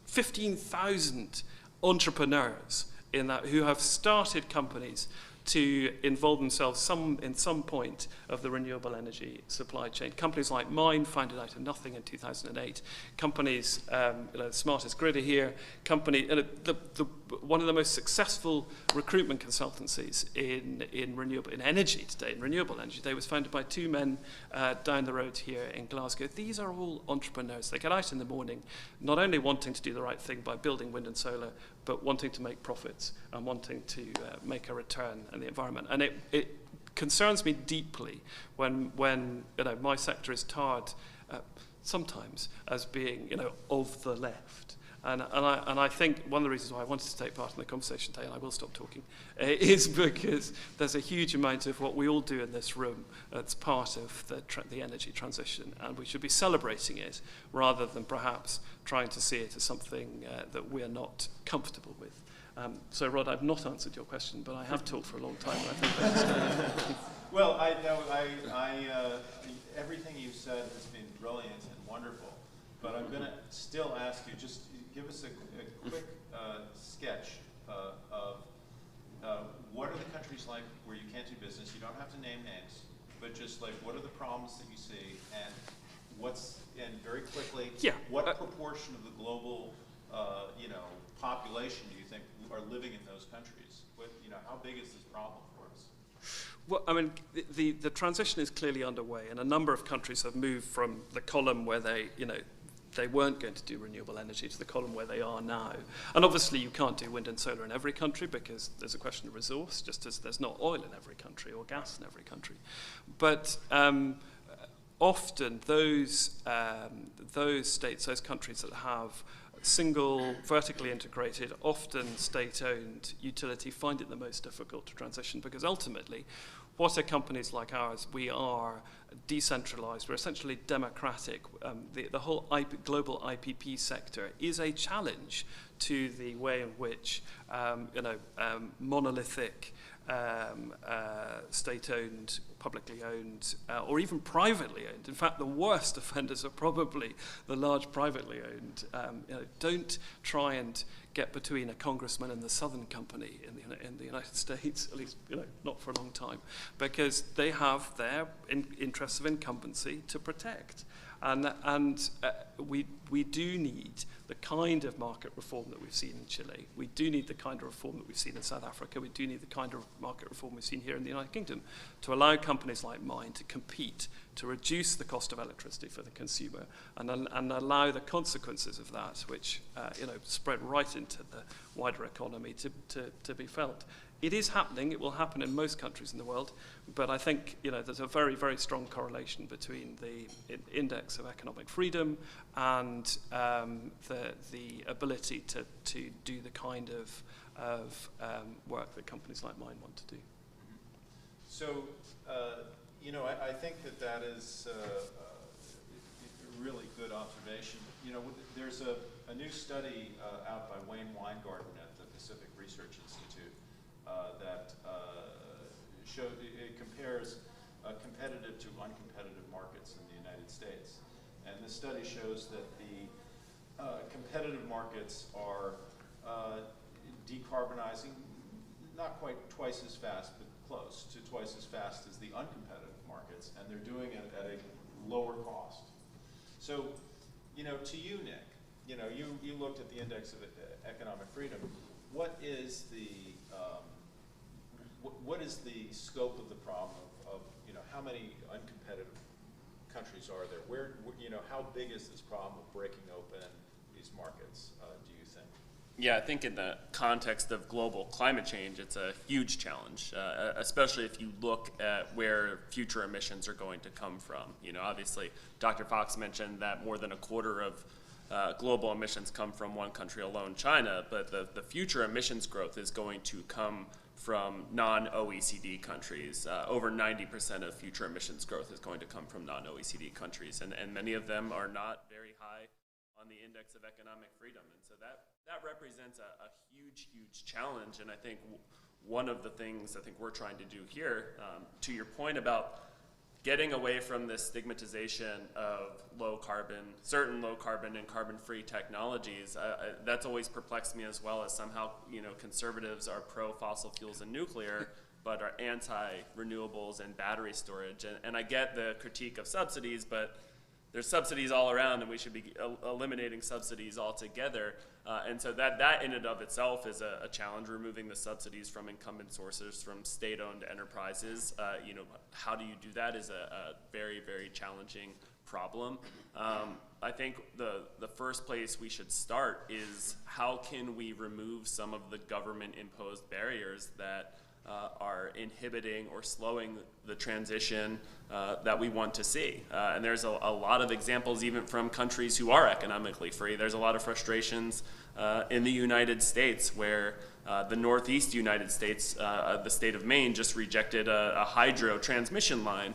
K: 15,000 entrepreneurs in that who have started companies to involve themselves in some point of the renewable energy supply chain. Companies like mine, founded out of nothing in 2008. Companies, the Smartest Grid are here. One of the most successful recruitment consultancies in energy today, in renewable energy today, was founded by two men down the road here in Glasgow. These are all entrepreneurs. They get out in the morning, not only wanting to do the right thing by building wind and solar, but wanting to make profits and wanting to make a return in the environment. And it concerns me deeply when my sector is tarred sometimes as being of the left. And I think one of the reasons why I wanted to take part in the conversation today, and I will stop talking, is because there's a huge amount of what we all do in this room that's part of the energy transition, and we should be celebrating it rather than perhaps trying to see it as something that we're not comfortable with. So, Rod, I've not answered your question, but I have talked for a long time. And I think that's
I: well, I know everything you've said has been brilliant and wonderful, but I'm going to still ask you, just give us a quick sketch of what are the countries like where you can't do business. You don't have to name names, but just like what are the problems that you see, and very quickly, what proportion of the global population do you think are living in those countries? How big is this problem for us?
K: Well, I mean, the transition is clearly underway, and a number of countries have moved from the column where they weren't going to do renewable energy to the column where they are now. And obviously you can't do wind and solar in every country because there's a question of resource, just as there's not oil in every country or gas in every country. But often those states, those countries that have single, vertically integrated, often state-owned utility find it the most difficult to transition, because ultimately what are companies like ours? We are decentralized, we're essentially democratic. The whole global IPP sector is a challenge to the way in which monolithic, state-owned, publicly owned, or even privately owned. In fact, the worst offenders are probably the large privately owned. Don't try and get between a congressman and the Southern Company in the United States, at least not for a long time, because they have their interests of incumbency to protect. And we do need the kind of market reform that we've seen in Chile. We do need the kind of reform that we've seen in South Africa. We do need the kind of market reform we've seen here in the United Kingdom to allow companies like mine to compete, to reduce the cost of electricity for the consumer, and allow the consequences of that, which spread right into the wider economy, to be felt. It is happening. It will happen in most countries in the world, but I think there's a very, very strong correlation between the index of economic freedom and the ability to do the kind of work that companies like mine want to do.
I: So, I think that is a really good observation. There's a new study out by Wayne Weingarten at the Pacific Research Institute that compares competitive to uncompetitive markets in the United States. And this study shows that the competitive markets are decarbonizing not quite twice as fast, but close to twice as fast as the uncompetitive markets, and they're doing it at a lower cost. So, to you, Nick, you looked at the index of economic freedom. What is the scope of the problem of how many uncompetitive countries are there? Where how big is this problem of breaking open these markets? Do you think?
G: Yeah, I think in the context of global climate change, it's a huge challenge, especially if you look at where future emissions are going to come from. Obviously, Dr. Fox mentioned that more than a quarter of global emissions come from one country alone, China, but the future emissions growth is going to come from non-OECD countries. Over 90% of future emissions growth is going to come from non-OECD countries, and many of them are not very high on the index of economic freedom. And so that represents a huge, huge challenge. And I think one of the things I think we're trying to do here, to your point about getting away from this stigmatization of certain low carbon and carbon-free technologies, that's always perplexed me as well, as somehow, conservatives are pro-fossil fuels and nuclear, but are anti-renewables and battery storage. And I get the critique of subsidies, but there's subsidies all around, and we should be eliminating subsidies altogether. And so that in and of itself is a challenge, removing the subsidies from incumbent sources, from state-owned enterprises. How do you do that is a very, very challenging problem. I think the first place we should start is how can we remove some of the government-imposed barriers that are inhibiting or slowing the transition that we want to see. And there's a lot of examples even from countries who are economically free. There's a lot of frustrations in the United States where the Northeast United States, the state of Maine, just rejected a hydro transmission line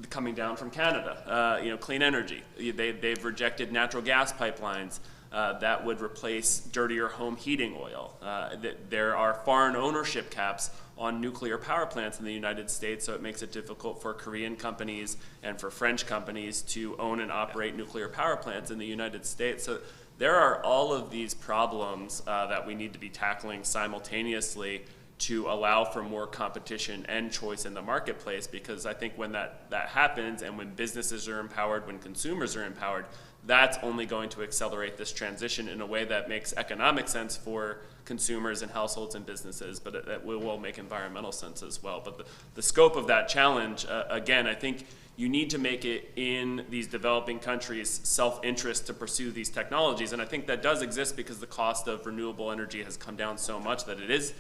G: coming down from Canada, clean energy. They've rejected natural gas pipelines that would replace dirtier home heating oil. There are foreign ownership caps on nuclear power plants in the United States, so it makes it difficult for Korean companies and for French companies to own and operate nuclear power plants in the United States. So there are all of these problems that we need to be tackling simultaneously to allow for more competition and choice in the marketplace, because I think when that happens, and when businesses are empowered, when consumers are empowered, that's only going to accelerate this transition in a way that makes economic sense for consumers and households and businesses, but it will make environmental sense as well. But the scope of that challenge, again, I think you need to make it in these developing countries' self-interest to pursue these technologies. And I think that does exist because the cost of renewable energy has come down so much that it is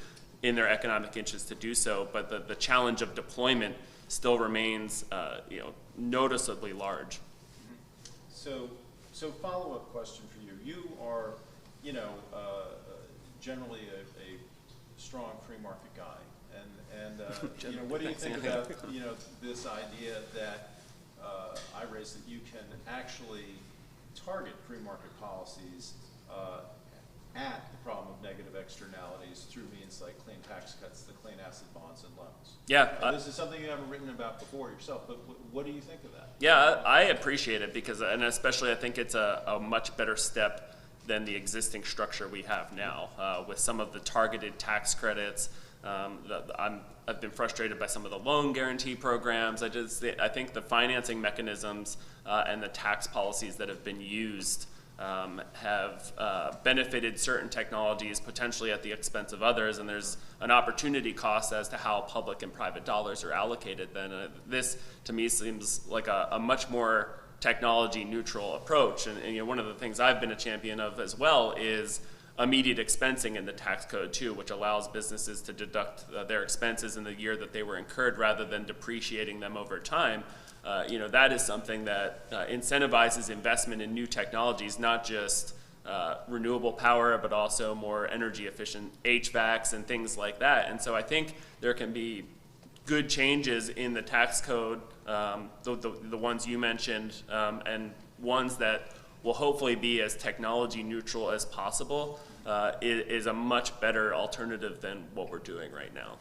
G: in their economic interest to do so. But the challenge of deployment still remains noticeably large.
I: So follow-up question for you. You are, generally a strong free market guy, and what do you think about this idea that I raised, that you can actually target free market policies at the problem of negative externalities through means like clean tax cuts, the clean asset bonds, and loans?
G: Yeah.
I: This is something you haven't written about before yourself, but what do you think of that?
G: Yeah, I appreciate it because, and especially I think it's a much better step than the existing structure we have now with some of the targeted tax credits. I've been frustrated by some of the loan guarantee programs. I think the financing mechanisms and the tax policies that have been used have benefited certain technologies potentially at the expense of others, and there's an opportunity cost as to how public and private dollars are allocated. Then this, to me, seems like a much more technology neutral approach. And one of the things I've been a champion of as well is immediate expensing in the tax code too, which allows businesses to deduct their expenses in the year that they were incurred rather than depreciating them over time. That is something that incentivizes investment in new technologies, not just renewable power, but also more energy efficient HVACs and things like that. And so I think there can be good changes in the tax code, the ones you mentioned, and ones that will hopefully be as technology neutral as possible, is a much better alternative than what we're doing right now.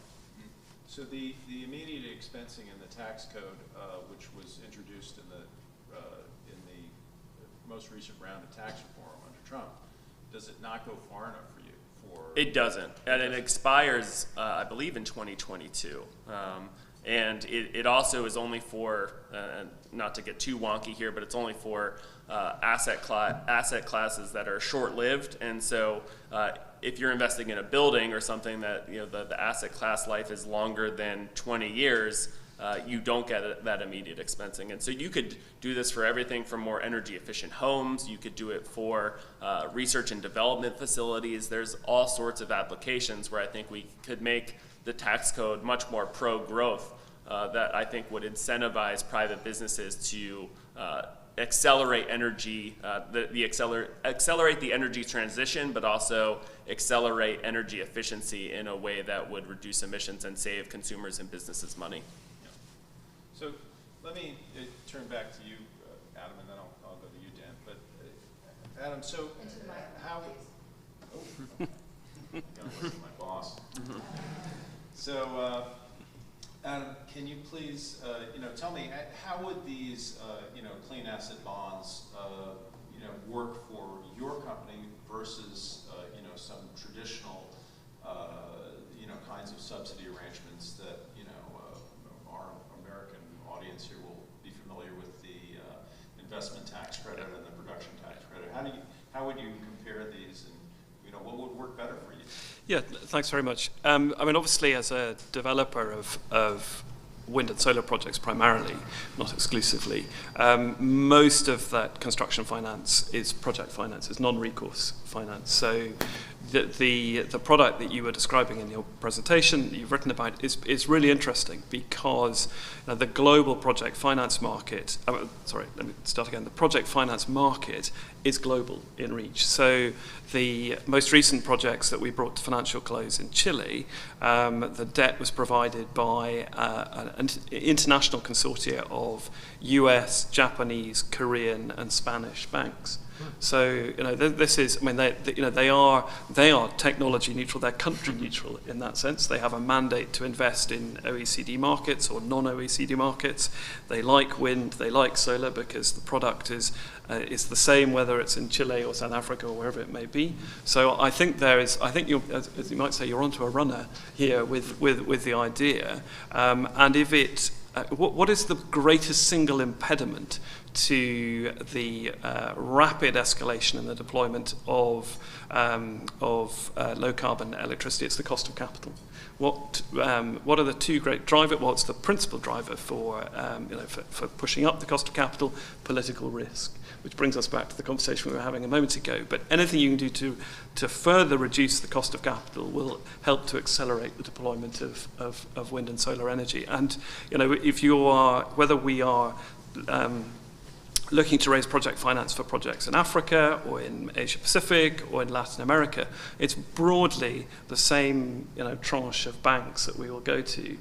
I: So the immediate expensing in the tax code, which was introduced in the most recent round of tax reform under Trump, does it not go far enough for you?
G: It doesn't, and it expires, I believe, in 2022. And it also is only for, not to get too wonky here, but it's only for asset classes that are short-lived. And so if you're investing in a building or something that the asset class life is longer than 20 years, you don't get that immediate expensing. And so you could do this for everything from more energy efficient homes. You could do it for research and development facilities. There's all sorts of applications where I think we could make the tax code much more pro-growth, that I think would incentivize private businesses to accelerate energy, accelerate the energy transition, but also accelerate energy efficiency in a way that would reduce emissions and save consumers and businesses money.
I: Yeah. So let me turn back to you, Adam, and then I'll go to you, Dan. But Adam, so
A: Into the mic,
I: how?
A: please.
I: Oh, gotta listen to my boss. So. Adam, can you please, tell me how would these, clean asset bonds, work for your company versus, some traditional, kinds of subsidy arrangements that, our American audience here will be familiar with the investment tax credit and the production tax credit. How would you compare these, and what would work better for you?
K: Yeah, thanks very much. I mean, obviously, as a developer of wind and solar projects primarily, not exclusively, most of that construction finance is project finance, it's non-recourse finance. So the product that you were describing in your presentation that you've written about is really interesting because the global project finance market, sorry, let me start again. The project finance market is global in reach. So the most recent projects that we brought to financial close in Chile, the debt was provided by an international consortia of US, Japanese, Korean, and Spanish banks. So this is, I mean, they are technology neutral. They're country neutral in that sense. They have a mandate to invest in OECD markets or non-OECD markets. They like wind, they like solar because the product is the same whether it's in Chile or South Africa or wherever it may be. So I think you're, as you might say, you're onto a runner here with the idea. And if it, what is the greatest single impediment to the rapid escalation in the deployment of low carbon electricity? It's the cost of capital. What are the two great drivers? What's the principal driver for pushing up the cost of capital? Political risk, which brings us back to the conversation we were having a moment ago. But anything you can do to further reduce the cost of capital will help to accelerate the deployment of wind and solar energy. And if you are, whether we are looking to raise project finance for projects in Africa or in Asia Pacific or in Latin America, it's broadly the same tranche of banks that we will go to.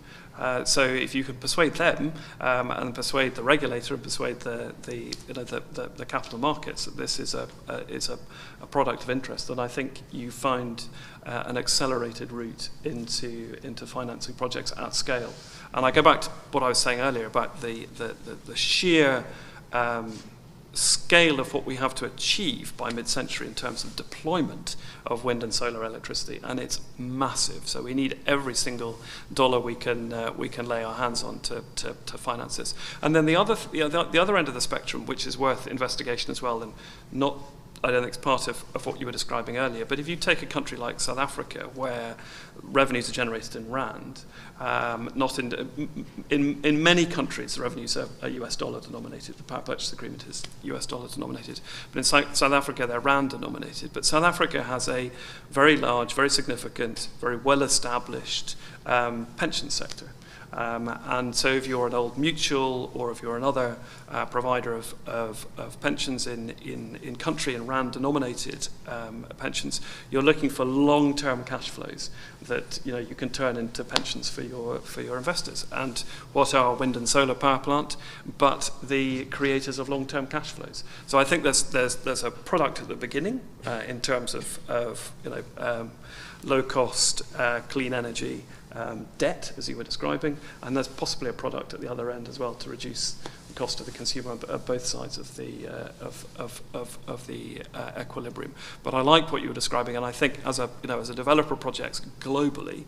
K: So if you can persuade them and persuade the regulator and persuade the capital markets that this is a product of interest, then I think you find an accelerated route into financing projects at scale. And I go back to what I was saying earlier about the sheer scale of what we have to achieve by mid-century in terms of deployment of wind and solar electricity, and it's massive. So we need every single dollar we can lay our hands on to finance this. And then the other end of the spectrum, which is worth investigation as well, and not, I don't think it's part of what you were describing earlier, but if you take a country like South Africa, where revenues are generated in rand, not in many countries the revenues are US dollar denominated. The power purchase agreement is US dollar denominated, but in South Africa they're rand denominated. But South Africa has a very large, very significant, very well established pension sector. And so if you're an old mutual or if you're another provider of pensions in country and rand denominated pensions, you're looking for long-term cash flows that you can turn into pensions for your investors. And what are wind and solar power plant but the creators of long-term cash flows? So I think there's a product at the beginning in terms of low cost clean energy debt, as you were describing, and there's possibly a product at the other end as well to reduce the cost to the consumer on both sides of the equilibrium. But I like what you were describing, and I think as a developer of projects globally,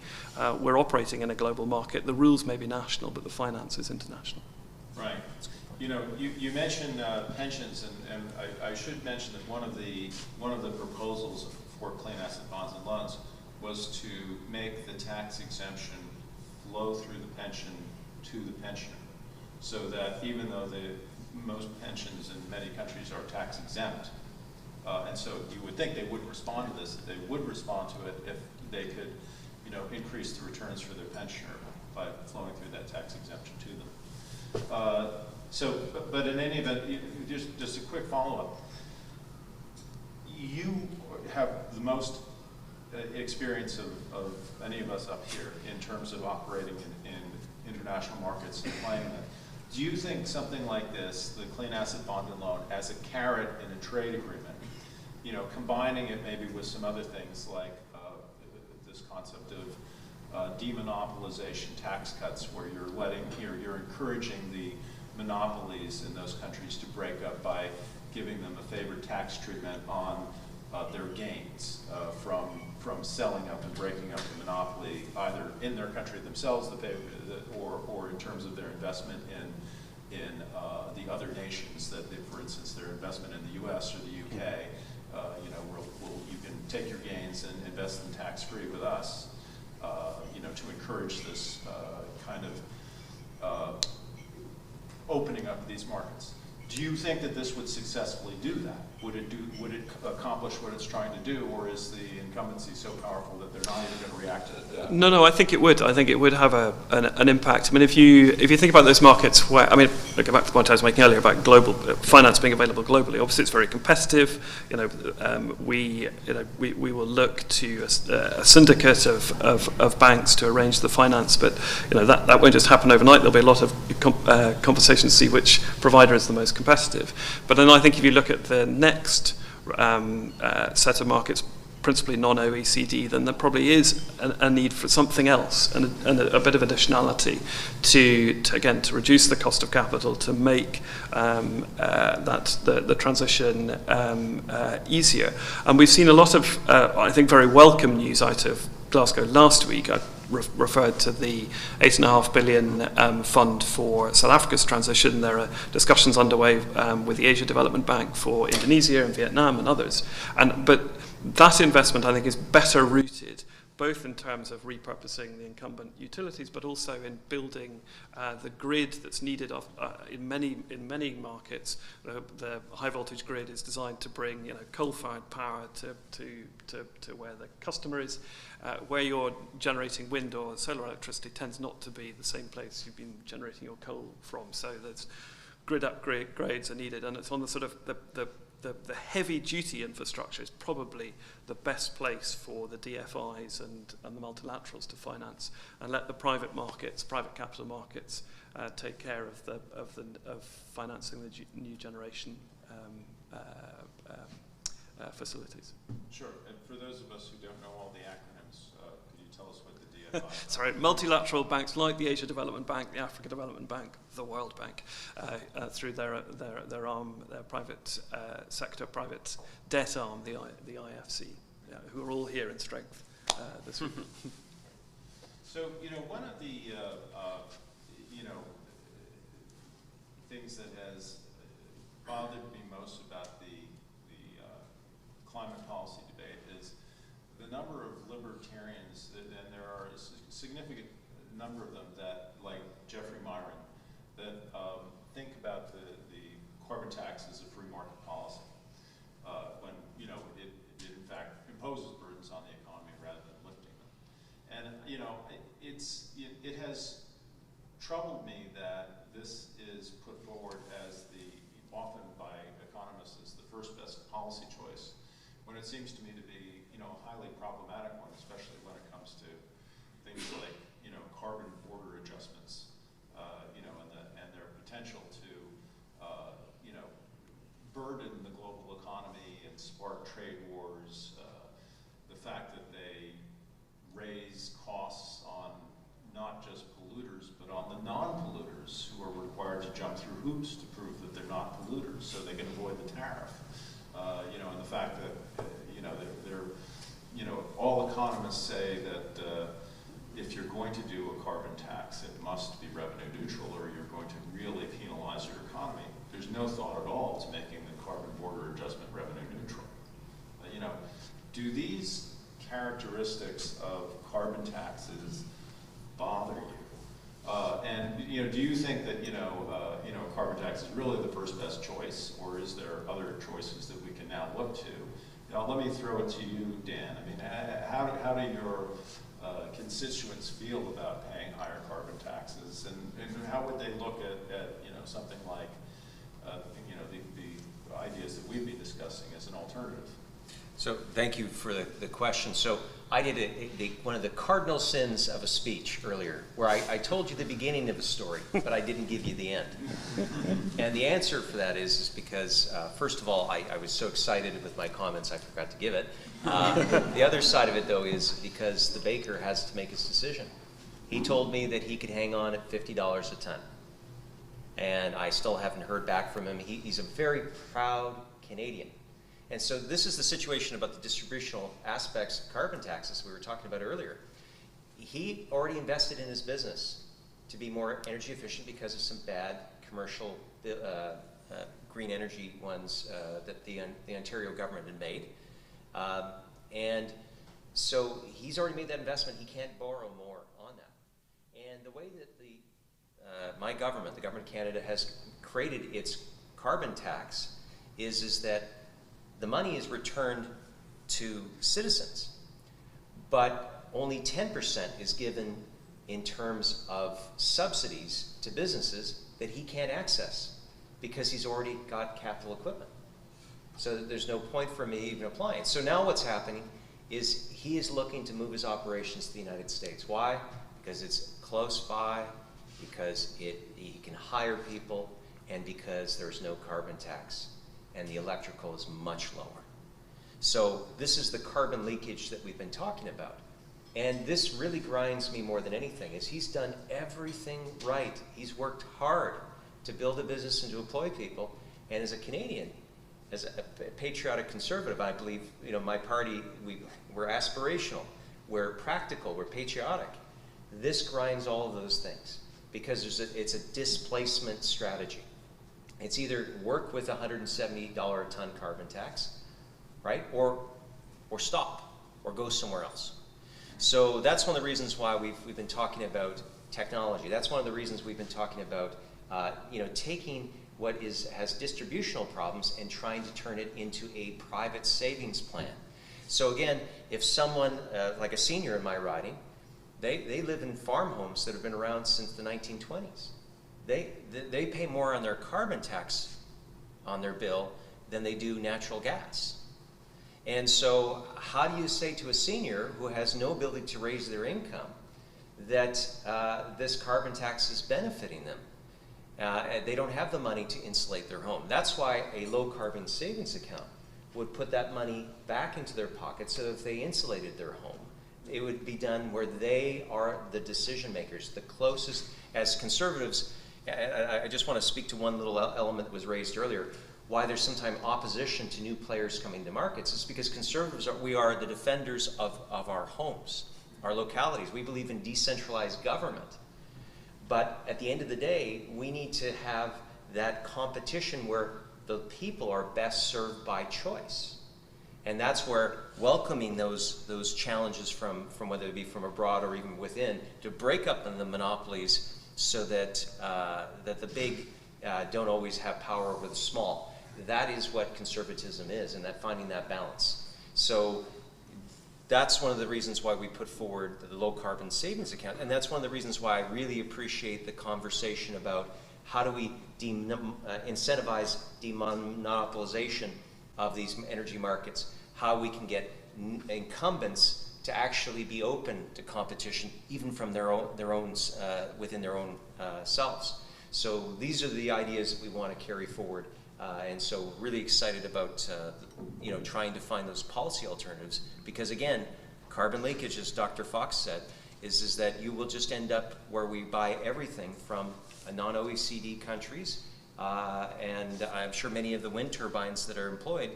K: we're operating in a global market. The rules may be national, but the finance is international.
I: Right. You mentioned pensions, and I should mention that one of the proposals for clean asset bonds and loans was to make the tax exemption flow through the pension to the pensioner, so that even though most pensions in many countries are tax exempt, and so you would think they wouldn't respond to this, that they would respond to it if they could, increase the returns for their pensioner by flowing through that tax exemption to them. But in any event, just a quick follow-up. You have the most experience of any of us up here in terms of operating in international markets and playing them. Do you think something like this, the clean asset bond and loan, as a carrot in a trade agreement, combining it maybe with some other things like this concept of demonopolization, tax cuts, where you're encouraging the monopolies in those countries to break up by giving them a favored tax treatment on their gains from selling up and breaking up the monopoly, either in their country themselves, or in terms of their investment in the other nations. That, for instance, their investment in the U.S. or the UK, you can take your gains and invest them tax-free with us, to encourage this kind of opening up these markets. Do you think that this would successfully do that? Would it accomplish what it's trying to do, or is the incumbency so powerful that they're not even going to react to it?
K: No, I think it would. I think it would have an impact. I mean, if you think about those markets where, I mean, I go back to the point I was making earlier about global finance being available globally. Obviously, it's very competitive. We will look to a syndicate of banks to arrange the finance, but that won't just happen overnight. There'll be a lot of conversations to see which provider is the most competitive. But then I think if you look at the next set of markets, principally non-OECD, then there probably is a need for something else and a bit of additionality to reduce the cost of capital, to make the transition easier. And we've seen a lot of, I think, very welcome news out of Glasgow last week. I referred to the $8.5 billion fund for South Africa's transition. There are discussions underway with the Asia Development Bank for Indonesia and Vietnam and others. But that investment, I think, is better rooted, both in terms of repurposing the incumbent utilities, but also in building the grid that's needed in many markets. The high voltage grid is designed to bring coal-fired power to where the customer is. Where you're generating wind or solar electricity tends not to be the same place you've been generating your coal from. So there's grid upgrades are needed, and it's on the sort of the heavy duty infrastructure is probably the best place for the DFIs and the multilaterals to finance, and let the private markets, private capital markets, take care of financing the new generation facilities.
I: Sure. And for those of us who don't know all the acronyms, could you tell us what the DFI is?
K: Sorry, multilateral banks like the Asia Development Bank, the Africa Development Bank, the World Bank, through their arm, their private sector, private debt arm, the IFC, who are all here in strength this week.
I: So, one of the things that has bothered me most about the climate policy debate is the number of libertarians, and there are a significant number of them that, like Jeffrey Myron, that think about the carbon tax as a free market policy, when it in fact imposes burdens on the economy rather than lifting them. And it has troubled me that this is put forward as often by economists as the first best policy choice, when it seems to me to be a highly problematic one, especially when it comes to things like carbon border adjustments, and their potential to burden the global economy and spark trade wars. The fact that they raise costs on not just polluters but on the non-polluters who are required to jump through hoops to prove that they're not polluters so they can avoid the tariff. And the fact that all economists say that if you're going to do a carbon tax, it must be revenue neutral, or you're going to really penalize your economy. There's no thought at all to making the carbon border adjustment revenue neutral. Do these characteristics of carbon taxes bother you? And do you think that carbon tax is really the first best choice, or is there other choices that we can now look to? Let me throw it to you, Dan. I mean, how do your constituents feel about paying higher carbon taxes, and how would they look at something like the ideas that we've been discussing as an alternative?
J: So thank you for the question. So I did one of the cardinal sins of a speech earlier, where I told you the beginning of a story, but I didn't give you the end. And the answer for that is because, first of all, I was so excited with my comments, I forgot to give it. The other side of it, though, is because the baker has to make his decision. He told me that he could hang on at $50 a ton. And I still haven't heard back from him. He's a very proud Canadian. And so this is the situation about the distributional aspects of carbon taxes we were talking about earlier. He already invested in his business to be more energy efficient because of some bad commercial green energy ones that the Ontario government had made. And so he's already made that investment. He can't borrow more on that. And the way that my government, the government of Canada, has created its carbon tax is that the money is returned to citizens, but only 10% is given in terms of subsidies to businesses that he can't access because he's already got capital equipment. So there's no point for me even applying. So now what's happening is he is looking to move his operations to the United States. Why? Because it's close by, because he can hire people, and because there's no carbon tax, and the electrical is much lower. So this is the carbon leakage that we've been talking about. And this really grinds me more than anything, is he's done everything right. He's worked hard to build a business and to employ people. And as a Canadian, as a patriotic conservative, I believe, my party, we're aspirational, we're practical, we're patriotic. This grinds all of those things because it's a displacement strategy. It's either work with $170 a ton carbon tax, right, or stop, or go somewhere else. So that's one of the reasons why we've been talking about technology. That's one of the reasons we've been talking about, taking what has distributional problems and trying to turn it into a private savings plan. So again, if someone, like a senior in my riding, they live in farm homes that have been around since the 1920s. They pay more on their carbon tax on their bill than they do natural gas. And so how do you say to a senior who has no ability to raise their income that this carbon tax is benefiting them? They don't have the money to insulate their home. That's why a low carbon savings account would put that money back into their pocket so that if they insulated their home, it would be done where they are the decision makers, the closest. As conservatives, I just want to speak to one little element that was raised earlier. Why there's sometimes opposition to new players coming to markets is because conservatives we are the defenders of our homes, our localities. We believe in decentralized government. But at the end of the day, we need to have that competition where the people are best served by choice. And that's where welcoming those challenges from whether it be from abroad or even within, to break up the monopolies so that the big don't always have power over the small. That is what conservatism is, and that finding that balance. So that's one of the reasons why we put forward the low carbon savings account, and that's one of the reasons why I really appreciate the conversation about how do we incentivize demonopolization of these energy markets, how we can get incumbents to actually be open to competition, even from within their own selves. So these are the ideas that we want to carry forward, and so really excited about trying to find those policy alternatives. Because again, carbon leakage, as Dr. Fox said, is that you will just end up where we buy everything from non-OECD countries, and I'm sure many of the wind turbines that are employed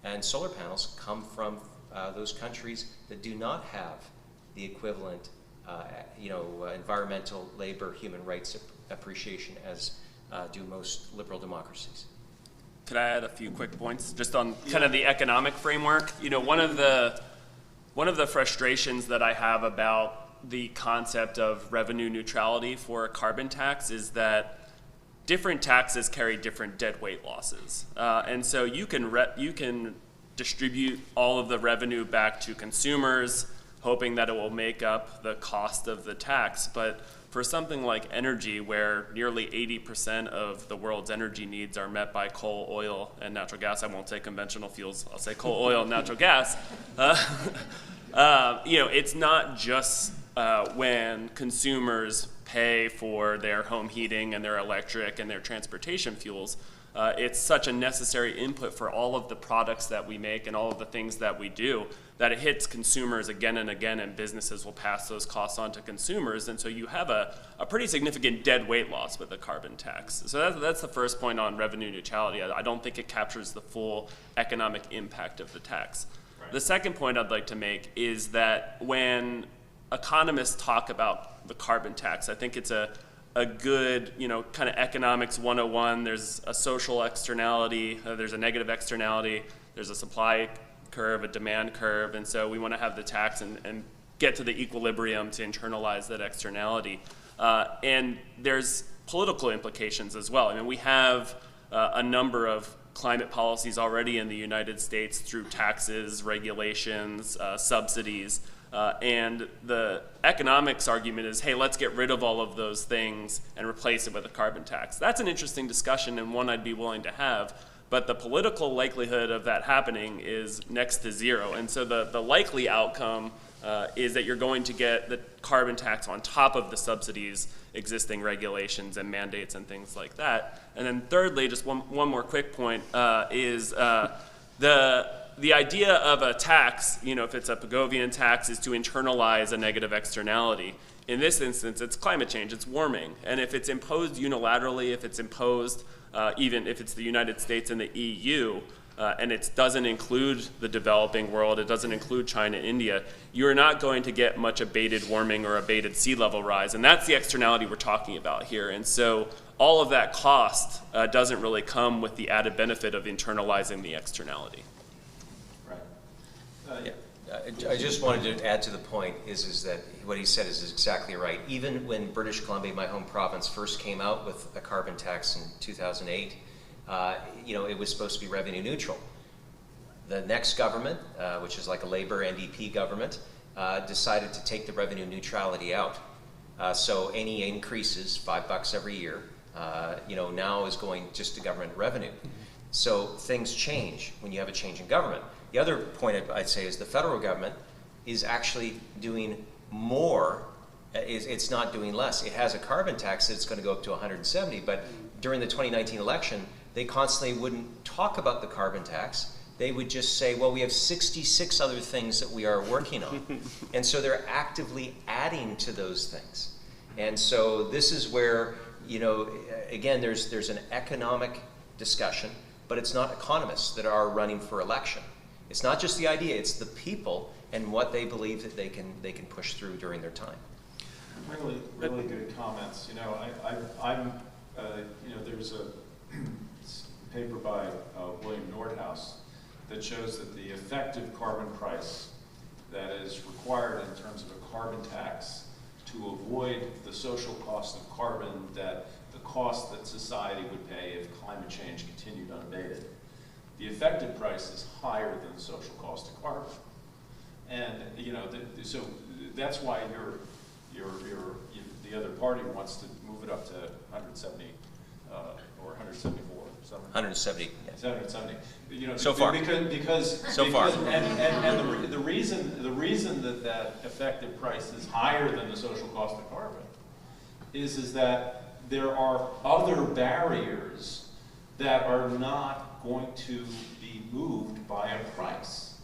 J: and solar panels come from those countries that do not have the equivalent, environmental, labor, human rights appreciation as do most liberal democracies.
G: Could I add a few quick points just on kind of the economic framework? One of the frustrations that I have about the concept of revenue neutrality for a carbon tax is that different taxes carry different deadweight losses, and so you can distribute all of the revenue back to consumers hoping that it will make up the cost of the tax. But for something like energy, where nearly 80% of the world's energy needs are met by coal, oil, and natural gas — I won't say conventional fuels, I'll say coal, oil, and natural gas — it's not just when consumers pay for their home heating and their electric and their transportation fuels. It's such a necessary input for all of the products that we make and all of the things that we do that it hits consumers again and again, and businesses will pass those costs on to consumers. And so you have a pretty significant dead weight loss with the carbon tax. So that's the first point on revenue neutrality. I don't think it captures the full economic impact of the tax. Right. The second point I'd like to make is that when economists talk about the carbon tax, I think it's a good, kind of economics 101. There's a social externality, there's a negative externality, there's a supply curve, a demand curve, and so we want to have the tax and get to the equilibrium to internalize that externality. And there's political implications as well. I mean, we have a number of climate policies already in the United States through taxes, regulations, subsidies. And the economics argument is, hey, let's get rid of all of those things and replace it with a carbon tax. That's an interesting discussion and one I'd be willing to have, but the political likelihood of that happening is next to zero. And so the likely outcome is that you're going to get the carbon tax on top of the subsidies, existing regulations and mandates and things like that. And then thirdly, just one more quick point, is the idea of a tax, if it's a Pigovian tax, is to internalize a negative externality. In this instance, it's climate change, it's warming. And if it's imposed unilaterally, if it's imposed, even if it's the United States and the EU, and it doesn't include the developing world, it doesn't include China and India, you're not going to get much abated warming or abated sea level rise. And that's the externality we're talking about here. And so all of that cost doesn't really come with the added benefit of internalizing the externality.
J: I just wanted to add to the point is that what he said is exactly right. Even when British Columbia, my home province, first came out with a carbon tax in 2008, it was supposed to be revenue neutral. The next government, which is like a Labour NDP government, decided to take the revenue neutrality out. So any increases, $5 every year, now is going just to government revenue. So things change when you have a change in government. The other point I'd say is the federal government is actually doing more. It's not doing less. It has a carbon tax that's going to go up to 170, but during the 2019 election, they constantly wouldn't talk about the carbon tax. They would just say, well, we have 66 other things that we are working on. And so they're actively adding to those things. And so this is where, again, there's an economic discussion, but it's not economists that are running for election. It's not just the idea, it's the people and what they believe that they can push through during their time.
I: Really good comments. There's a paper by William Nordhaus that shows that the effective carbon price that is required in terms of a carbon tax to avoid the social cost of carbon, that the cost that society would pay if climate change continued unabated, the effective price is higher than the social cost of carbon. And so that's why the other party wants to move it up to 170 or 174.
J: 170. Yeah.
I: 170.
J: So far.
I: Because and the reason that effective price is higher than the social cost of carbon is that there are other barriers that are not going to be moved by a price.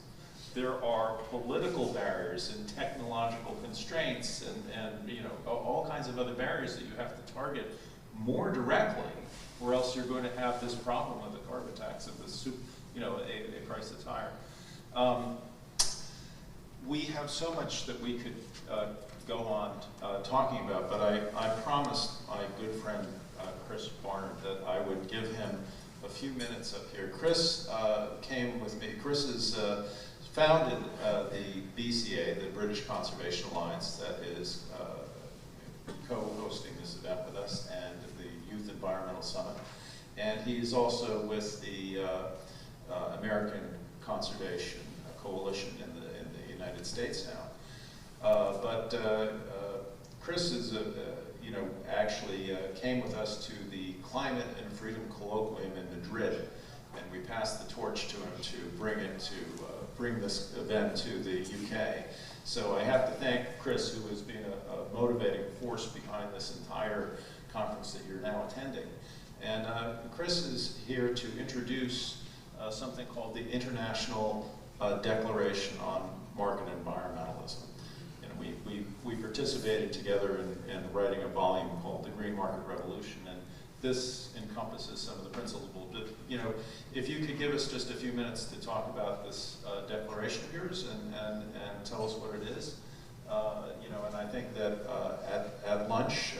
I: There are political barriers and technological constraints and all kinds of other barriers that you have to target more directly, or else you're going to have this problem with the carbon tax of a price that's higher. We have so much that we could go on talking about, but I promised my good friend Chris Barnard that I would give him a few minutes up here. Chris came with me. Chris has founded the BCA, the British Conservation Alliance, that is co-hosting this event with us, and the Youth Environmental Summit. And he's also with the American Conservation Coalition in the United States now. But Chris is, actually came with us to the Climate and Freedom Colloquium in Madrid, and we passed the torch to him to bring this event to the UK. So I have to thank Chris, who has been a motivating force behind this entire conference that you're now attending. And Chris is here to introduce something called the International Declaration on Market Environmentalism. We participated together in writing a volume called The Green Market Revolution, and this encompasses some of the principles. But, if you could give us just a few minutes to talk about this declaration of yours and tell us what it is. And I think that at lunch,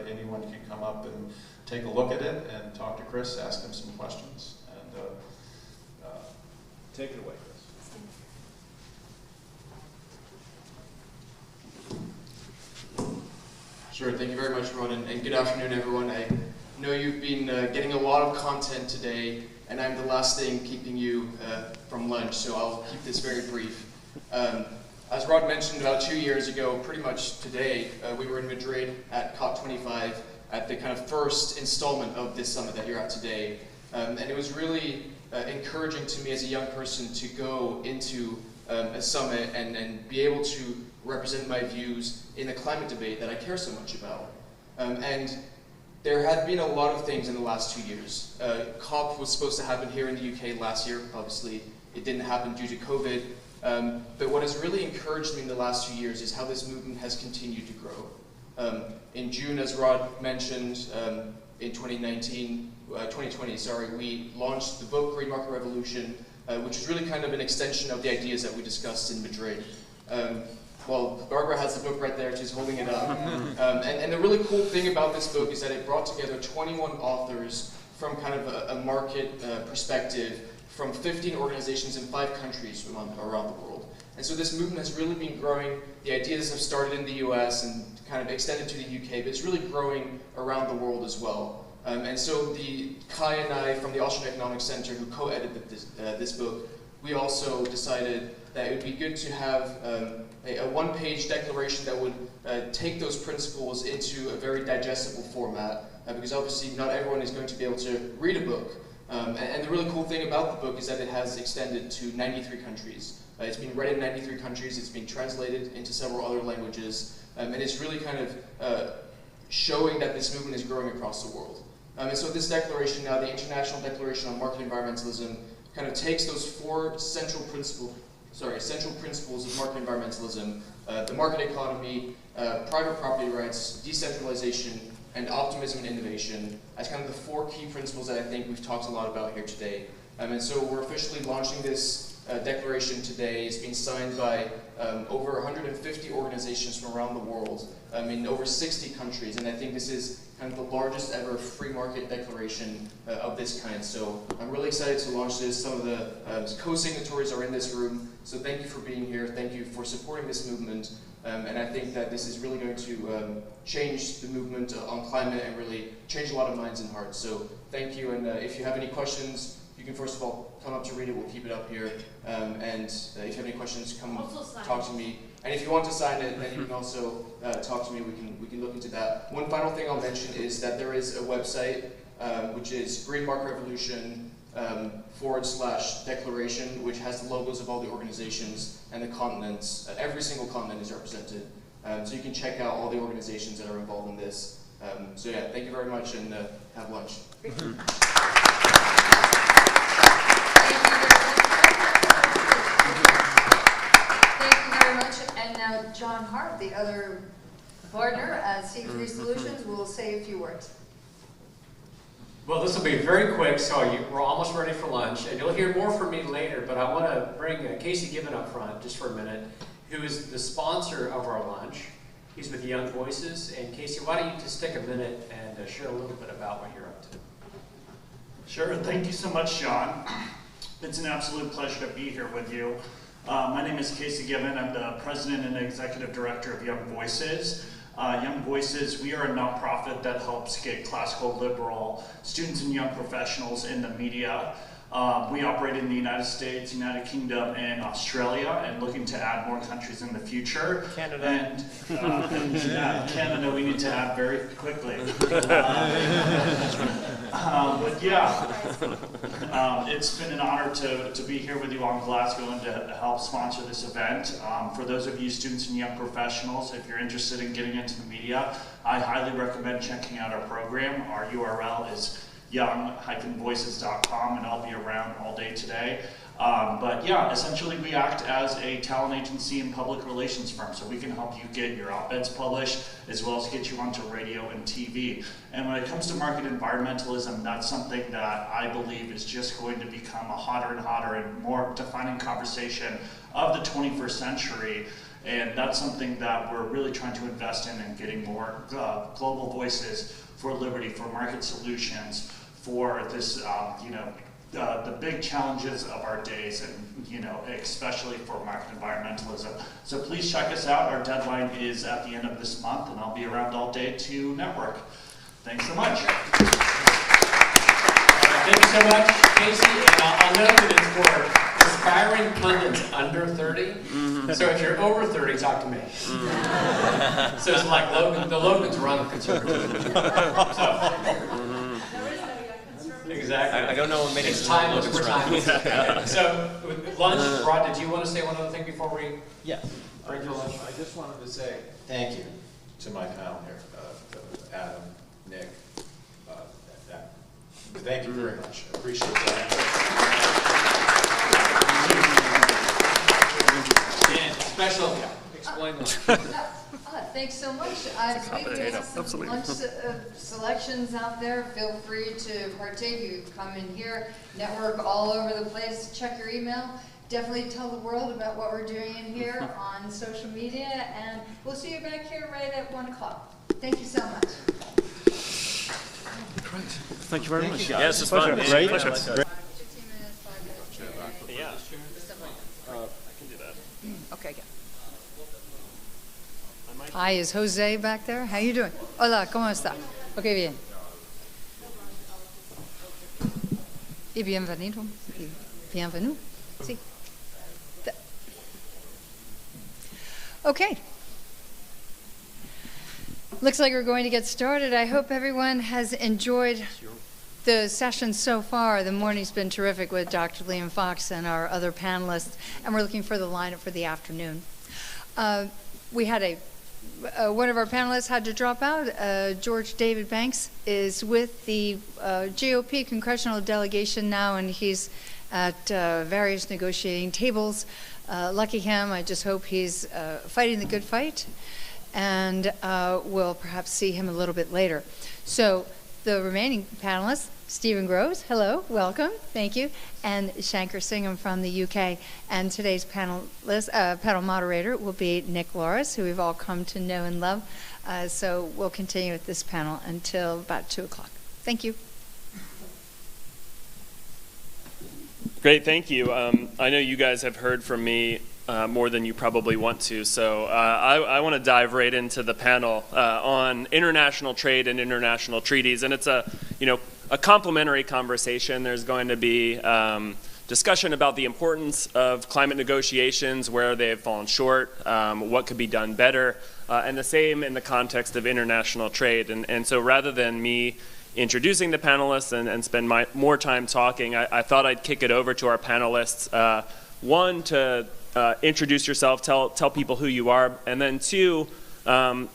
I: anyone can come up and take a look at it and talk to Chris, ask him some questions, and take it away, Chris.
L: Sure, thank you very much, Ron, and good afternoon, everyone. I know you've been getting a lot of content today, and I'm the last thing keeping you from lunch, so I'll keep this very brief. As Rod mentioned, about 2 years ago, pretty much today, we were in Madrid at COP25 at the kind of first installment of this summit that you're at today. And it was really encouraging to me as a young person to go into a summit and be able to represent my views in the climate debate that I care so much about. And there had been a lot of things in the last 2 years. COP was supposed to happen here in the UK last year. Obviously, it didn't happen due to COVID. But what has really encouraged me in the last 2 years is how this movement has continued to grow. In June, as Rod mentioned, in 2020, we launched the book Green Market Revolution, which is really kind of an extension of the ideas that we discussed in Madrid. Well, Barbara has the book right there, she's holding it up. And the really cool thing about this book is that it brought together 21 authors from kind of a market perspective from 15 organizations in 5 countries around the world. And so this movement has really been growing. The ideas have started in the US and kind of extended to the UK, but it's really growing around the world as well. And so Kai and I from the Austrian Economics Center, who co-edited this book, we also decided that it would be good to have a one-page declaration that would take those principles into a very digestible format, because obviously not everyone is going to be able to read a book. And the really cool thing about the book is that it has extended to 93 countries. It's been read in 93 countries, it's been translated into several other languages, and it's really kind of showing that this movement is growing across the world. And so this declaration now, the International Declaration on Market Environmentalism, kind of takes those 4 central principles of market environmentalism, the market economy, private property rights, decentralization, and optimism and innovation as kind of the 4 key principles that I think we've talked a lot about here today. And so we're officially launching this declaration today. It's been signed by over 150 organizations from around the world in over 60 countries, and I think this is kind of the largest ever free market declaration of this kind. So I'm really excited to launch this. Some of the co-signatories are in this room, so thank you for being here. Thank you for supporting this movement. And I think that this is really going to change the movement on climate and really change a lot of minds and hearts. So thank you, and if you have any questions, you can first of all come up to read it. We'll keep it up here. And if you have any questions, come talk to me. And if you want to sign it, then you can also talk to me. We can look into that. One final thing I'll mention is that there is a website, which is Green Market Revolution /declaration, which has the logos of all the organizations and the continents. Every single continent is represented. So you can check out all the organizations that are involved in this. So yeah, thank you very much, and have lunch.
A: And now John Hart, the other partner at C3 Solutions, will say a few words.
M: Well, this will be very quick, so we're almost ready for lunch, and you'll hear more from me later, but I want to bring Casey Gibbon up front just for a minute, who is the sponsor of our lunch. He's with Young Voices, and Casey, why don't you just take a minute and share a little bit about what you're up to.
N: Sure, thank you so much, John. It's an absolute pleasure to be here with you. My name is Casey Gibbon. I'm the president and executive director of Young Voices. Young Voices, we are a nonprofit that helps get classical liberal students and young professionals in the media. We operate in the United States, United Kingdom, and Australia, and looking to add more countries in the future.
M: Canada.
N: And yeah, Canada we need to add very quickly. But yeah, it's been an honor to be here with you on Glasgow and to help sponsor this event. For those of you students and young professionals, if you're interested in getting into the media, I highly recommend checking out our program. Our URL is young-voices.com, and I'll be around all day today. But yeah, essentially we act as a talent agency and public relations firm, so we can help you get your op-eds published, as well as get you onto radio and TV. And when it comes to market environmentalism, that's something that I believe is just going to become a hotter and hotter and more defining conversation of the 21st century. And that's something that we're really trying to invest in and getting more global voices for liberty, for market solutions, for this, the big challenges of our days, and especially for market environmentalism. So please check us out. Our deadline is at the end of this month, and I'll be around all day to network. Thanks so much.
M: Thank you so much, Casey. And I'll note that it's for aspiring pundits under 30. So if you're over 30, talk to me. So it's like Logan, the Logans run the Conservative. Exactly.
C: I don't know what made
M: it's timeless. We're timeless. So with lunch, Rod, did you want to say one other thing before we break for lunch?
I: I just wanted to say thank you to my panel here, Adam, Nick. Thank you very much. I appreciate that.
M: And special, explain that.
A: Thanks so much. I believe we have some lunch selections out there. Feel free to partake. You come in here, network all over the place, check your email. Definitely tell the world about what we're doing in here on social media, and we'll see you back here right at 1 o'clock. Thank you so much.
K: Great. Thank you very much.
C: Yes, it's fun.
K: Great.
C: Pleasure.
A: 15 minutes, 5 minutes.
C: Yeah.
A: Stuff like that.
C: I can do that.
A: Okay, good. Hi, is Jose back there? How you doing? Hola, ¿cómo está? Ok, bien. Y bienvenido. Y bienvenue. Sí. Okay. Looks like we're going to get started. I hope everyone has enjoyed the session so far. The morning's been terrific with Dr. Liam Fox and our other panelists, and we're looking for the lineup for the afternoon. We had one of our panelists had to drop out. George David Banks is with the GOP congressional delegation now, and he's at various negotiating tables. Lucky him. I just hope he's fighting the good fight, and we'll perhaps see him a little bit later. So the remaining panelists, Stephen Groves, hello, welcome, thank you, and Shanker Singham from the UK. And today's panel moderator will be Nick Loris, who we've all come to know and love. So we'll continue with this panel until about 2 o'clock. Thank you.
K: Great, thank you. I know you guys have heard from me more than you probably want to, so I want to dive right into the panel on international trade and international treaties, and it's a complementary conversation. There's going to be discussion about the importance of climate negotiations, where they have fallen short, what could be done better, and the same in the context of international trade. And so rather than me introducing the panelists and spend more time talking, I thought I'd kick it over to our panelists. One, to introduce yourself, tell people who you are, and then two,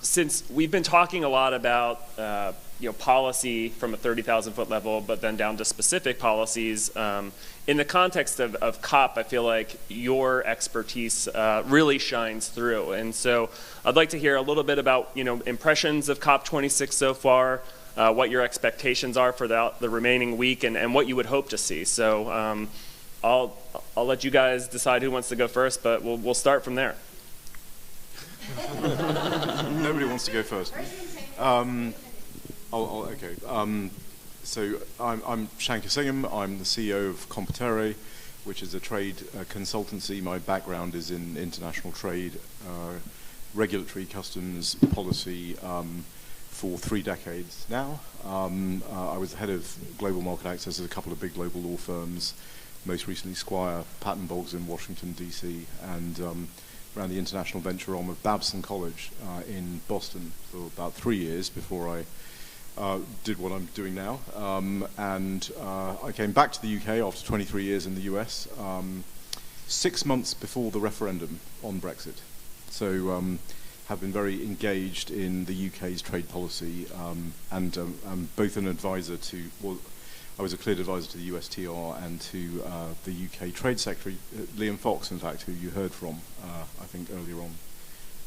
K: since we've been talking a lot about policy from a 30,000-foot level, but then down to specific policies, in the context of COP, I feel like your expertise really shines through. And so I'd like to hear a little bit about impressions of COP26 so far, what your expectations are for the remaining week, and what you would hope to see. So I'll let you guys decide who wants to go first, but we'll start from there.
O: Nobody wants to go first. Okay. So I'm Shanker Singham. I'm the CEO of Competere, which is a trade consultancy. My background is in international trade, regulatory, customs, policy, for 3 decades now. I was the head of global market access at a couple of big global law firms, most recently Squire, Patton Boggs in Washington, D.C., and ran the international venture arm of Babson College in Boston for about 3 years before I did what I'm doing now. I came back to the UK after 23 years in the US, 6 months before the referendum on Brexit. So have been very engaged in the UK's trade policy, and I'm both an advisor to, well, I was a cleared advisor to the USTR and to the UK Trade Secretary, Liam Fox, in fact, who you heard from, I think, earlier on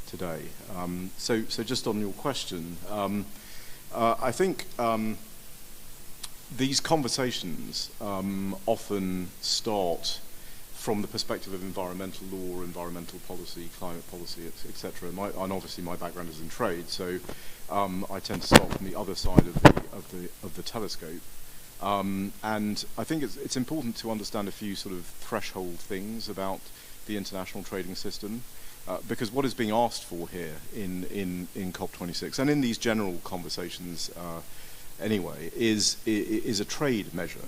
O: today. So just on your question, I think these conversations often start from the perspective of environmental law, environmental policy, climate policy, etc. And obviously my background is in trade, so I tend to start from the other side of the telescope. And I think it's important to understand a few sort of threshold things about the international trading system, because what is being asked for here in COP26 and in these general conversations anyway is a trade measure.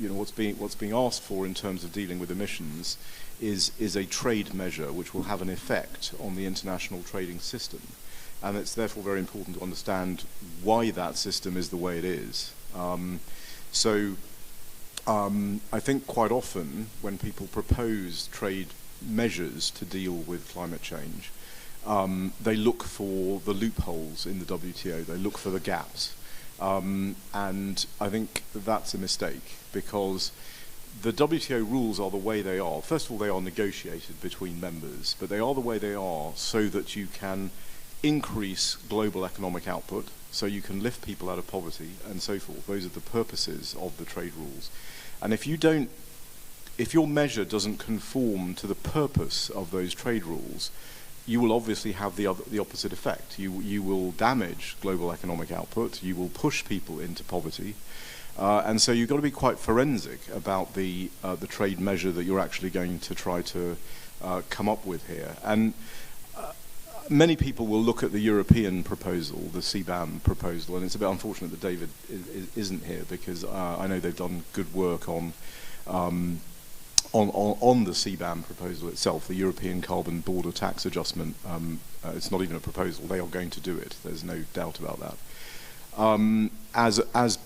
O: You know, what's being asked for in terms of dealing with emissions is a trade measure which will have an effect on the international trading system, and it's therefore very important to understand why that system is the way it is. I think quite often when people propose trade measures to deal with climate change, they look for the loopholes in the WTO, they look for the gaps. And I think that's a mistake, because the WTO rules are the way they are. First of all, they are negotiated between members, but they are the way they are so that you can increase global economic output, so you can lift people out of poverty and so forth. Those are the purposes of the trade rules. And if your measure doesn't conform to the purpose of those trade rules, you will obviously have the opposite effect. You will damage global economic output, you will push people into poverty, and so you've got to be quite forensic about the trade measure that you're actually going to try to come up with here. And many people will look at the European proposal, the CBAM proposal, and it's a bit unfortunate that David isn't here, because I know they've done good work on the CBAM proposal itself, the European Carbon Border Tax Adjustment. It's not even a proposal, they are going to do it, there's no doubt about that. As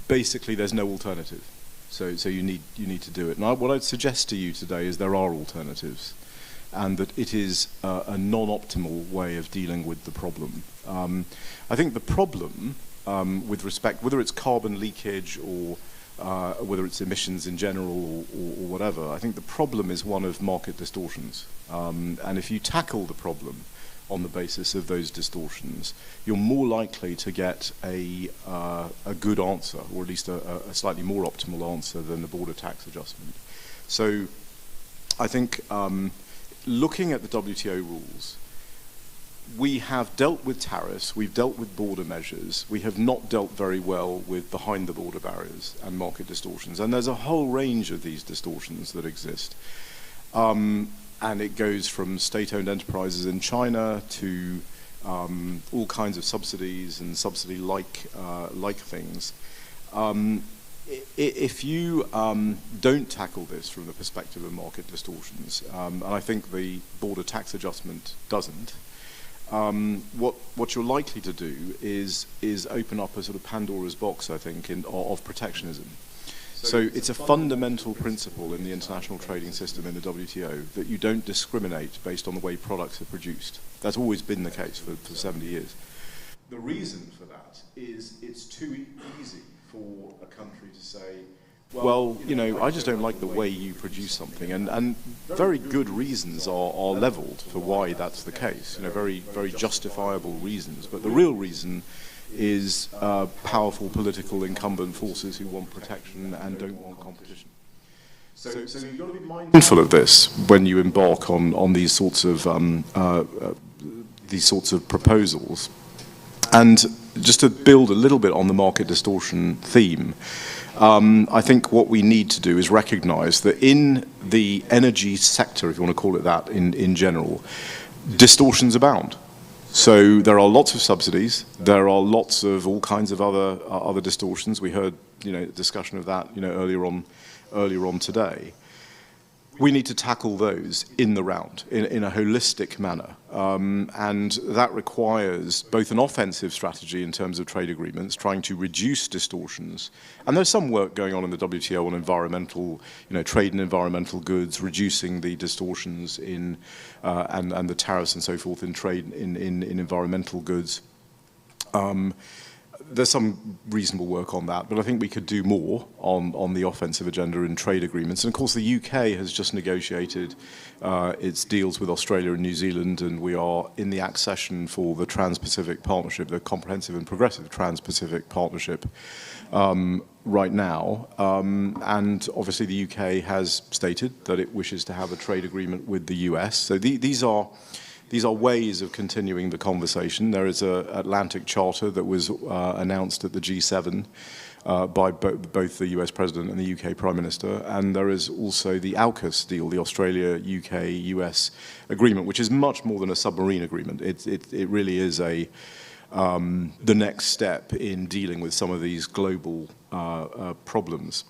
O: basically there's no alternative, so you need to do it. Now what I'd suggest to you today is there are alternatives, and that it is a non-optimal way of dealing with the problem. I think the problem, with respect, whether it's carbon leakage or whether it's emissions in general or whatever, I think the problem is one of market distortions. And if you tackle the problem on the basis of those distortions, you're more likely to get a good answer, or at least a slightly more optimal answer than the border tax adjustment. So I think looking at the WTO rules, we have dealt with tariffs, we've dealt with border measures, we have not dealt very well with behind the border barriers and market distortions. And there's a whole range of these distortions that exist. And it goes from state-owned enterprises in China to all kinds of subsidies and subsidy-like things. If you don't tackle this from the perspective of market distortions, and I think the border tax adjustment doesn't, what you're likely to do is open up a sort of Pandora's box, I think, of protectionism. So it's a fundamental principle in the international trading system in the WTO that you don't discriminate based on the way products are produced. That's always been the case for 70 years. The reason for that is it's too easy for a country to say, well, you know, I just don't like the way you produce something, and very good reasons are levelled for why that's the case, you know, very, very justifiable reasons. But the real reason is powerful political incumbent forces who want protection and don't want competition. So you've got to be mindful of this when you embark on these sorts of proposals. And just to build a little bit on the market distortion theme, I think what we need to do is recognise that in the energy sector, if you want to call it that, in general, distortions abound. So there are lots of subsidies. There are lots of all kinds of other distortions. We heard, discussion of that, earlier on today. We need to tackle those in the round, in a holistic manner. And that requires both an offensive strategy in terms of trade agreements, trying to reduce distortions. And there's some work going on in the WTO on environmental, trade and environmental goods, reducing the distortions in, and the tariffs and so forth in trade in environmental goods. There's some reasonable work on that, but I think we could do more on the offensive agenda in trade agreements. And of course, the UK has just negotiated its deals with Australia and New Zealand, and we are in the accession for the Trans-Pacific Partnership, the Comprehensive and Progressive Trans-Pacific Partnership right now. And obviously, the UK has stated that it wishes to have a trade agreement with the US. So these are ways of continuing the conversation. There is an Atlantic Charter that was announced at the G7 by both the US President and the UK Prime Minister, and there is also the AUKUS deal, the Australia-UK-US agreement, which is much more than a submarine agreement. It really is the next step in dealing with some of these global problems.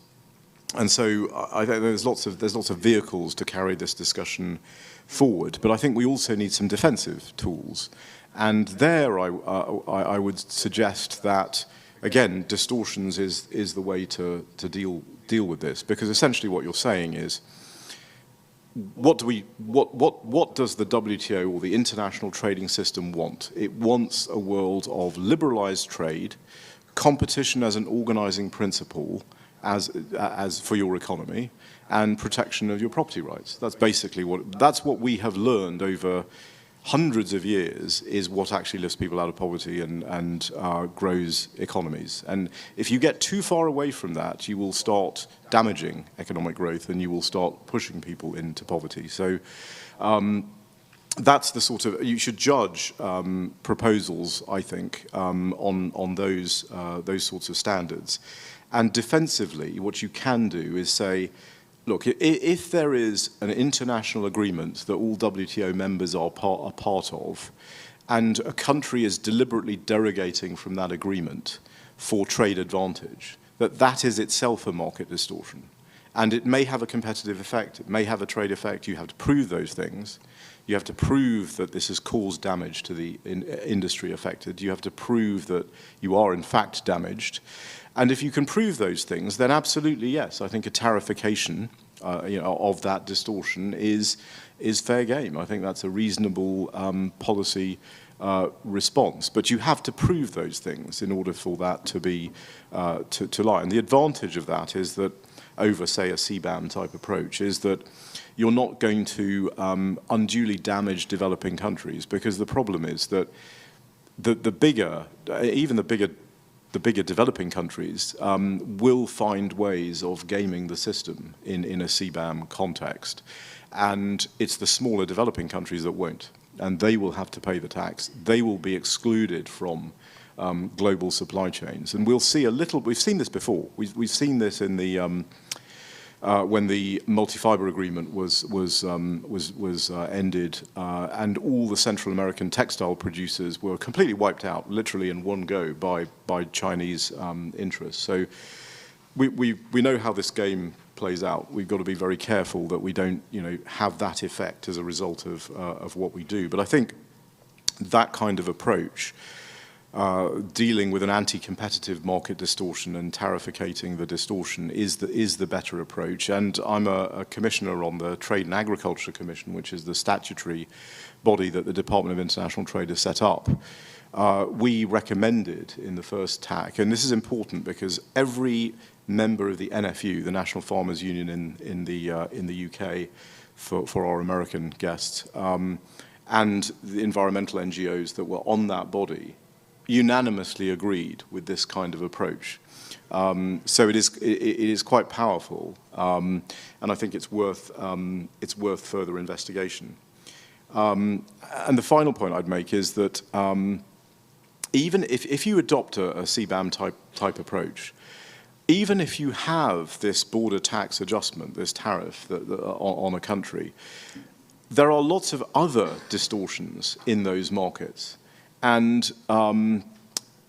O: And so I think there's lots of vehicles to carry this discussion forward, but I think we also need some defensive tools. And there I would suggest that, again, distortions is the way to deal with this, because essentially what you're saying is, what does the WTO or the international trading system want? It wants a world of liberalized trade, competition as an organizing principle, as for your economy, and protection of your property rights. That's basically what we have learned over hundreds of years, is what actually lifts people out of poverty and grows economies. And if you get too far away from that, you will start damaging economic growth and you will start pushing people into poverty. So that's the sort of, you should judge proposals, I think, on those sorts of standards. And defensively, what you can do is say, look, if there is an international agreement that all WTO members are part of, and a country is deliberately derogating from that agreement for trade advantage, that is itself a market distortion. And it may have a competitive effect, it may have a trade effect. You have to prove those things. You have to prove that this has caused damage to the industry affected. You have to prove that you are in fact damaged. And if you can prove those things, then absolutely yes, I think a tarification of that distortion is fair game. I think that's a reasonable policy response. But you have to prove those things in order for that to be to lie. And the advantage of that is that over, say, a CBAM type approach is that you're not going to unduly damage developing countries, because the problem is that the bigger developing countries will find ways of gaming the system in a CBAM context. And it's the smaller developing countries that won't. And they will have to pay the tax. They will be excluded from global supply chains. And we'll see we've seen this before. We've seen this in the, when the multi-fiber agreement was ended, and all the Central American textile producers were completely wiped out, literally in one go, by Chinese interests. So we know how this game plays out. We've got to be very careful that we don't, have that effect as a result of what we do. But I think that kind of approach, dealing with an anti-competitive market distortion and tarificating the distortion is the better approach. And I'm a commissioner on the Trade and Agriculture Commission, which is the statutory body that the Department of International Trade has set up. We recommended in the first TAC, and this is important because every member of the NFU, the National Farmers Union in the UK, for our American guests, and the environmental NGOs that were on that body, unanimously agreed with this kind of approach. So it is quite powerful, and I think it's worth further investigation. And the final point I'd make is that even if you adopt a CBAM type approach, even if you have this border tax adjustment, this tariff on a country, there are lots of other distortions in those markets. And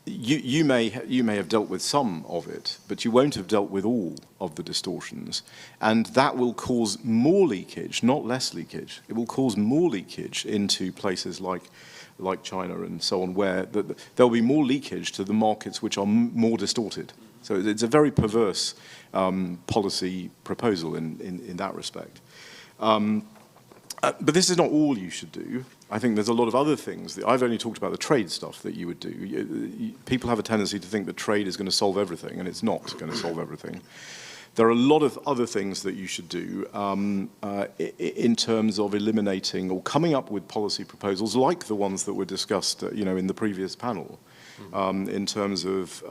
O: you may have dealt with some of it, but you won't have dealt with all of the distortions. And that will cause more leakage, not less leakage. It will cause more leakage into places like China and so on, where there'll be more leakage to the markets which are more distorted. So it's a very perverse policy proposal in that respect. But this is not all you should do. I think there's a lot of other things. I've only talked about the trade stuff that you would do. People have a tendency to think that trade is going to solve everything, and it's not going to solve everything. There are a lot of other things that you should do in terms of eliminating or coming up with policy proposals like the ones that were discussed, in the previous panel, in terms of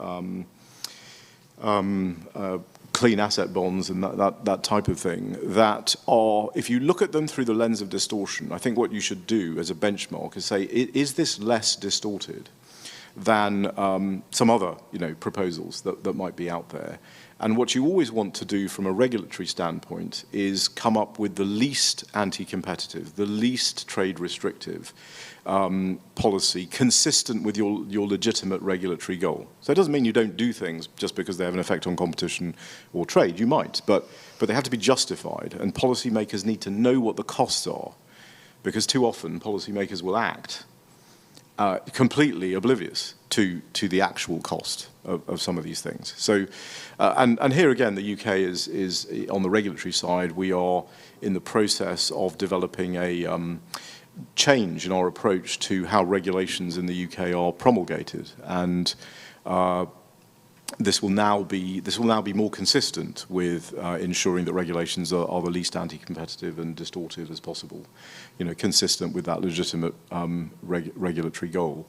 O: clean asset bonds and that type of thing, that are, if you look at them through the lens of distortion, I think what you should do as a benchmark is say, is this less distorted than some other proposals that might be out there? And what you always want to do from a regulatory standpoint is come up with the least anti-competitive, the least trade restrictive policy consistent with your legitimate regulatory goal. So it doesn't mean you don't do things just because they have an effect on competition or trade. You might, but they have to be justified, and policymakers need to know what the costs are, because too often policymakers will act completely oblivious to the actual cost of some of these things. So, and here again, the UK is on the regulatory side. We are in the process of developing a change in our approach to how regulations in the UK are promulgated, and this will now be more consistent with ensuring that regulations are the least anti-competitive and distortive as possible, consistent with that legitimate regulatory goal.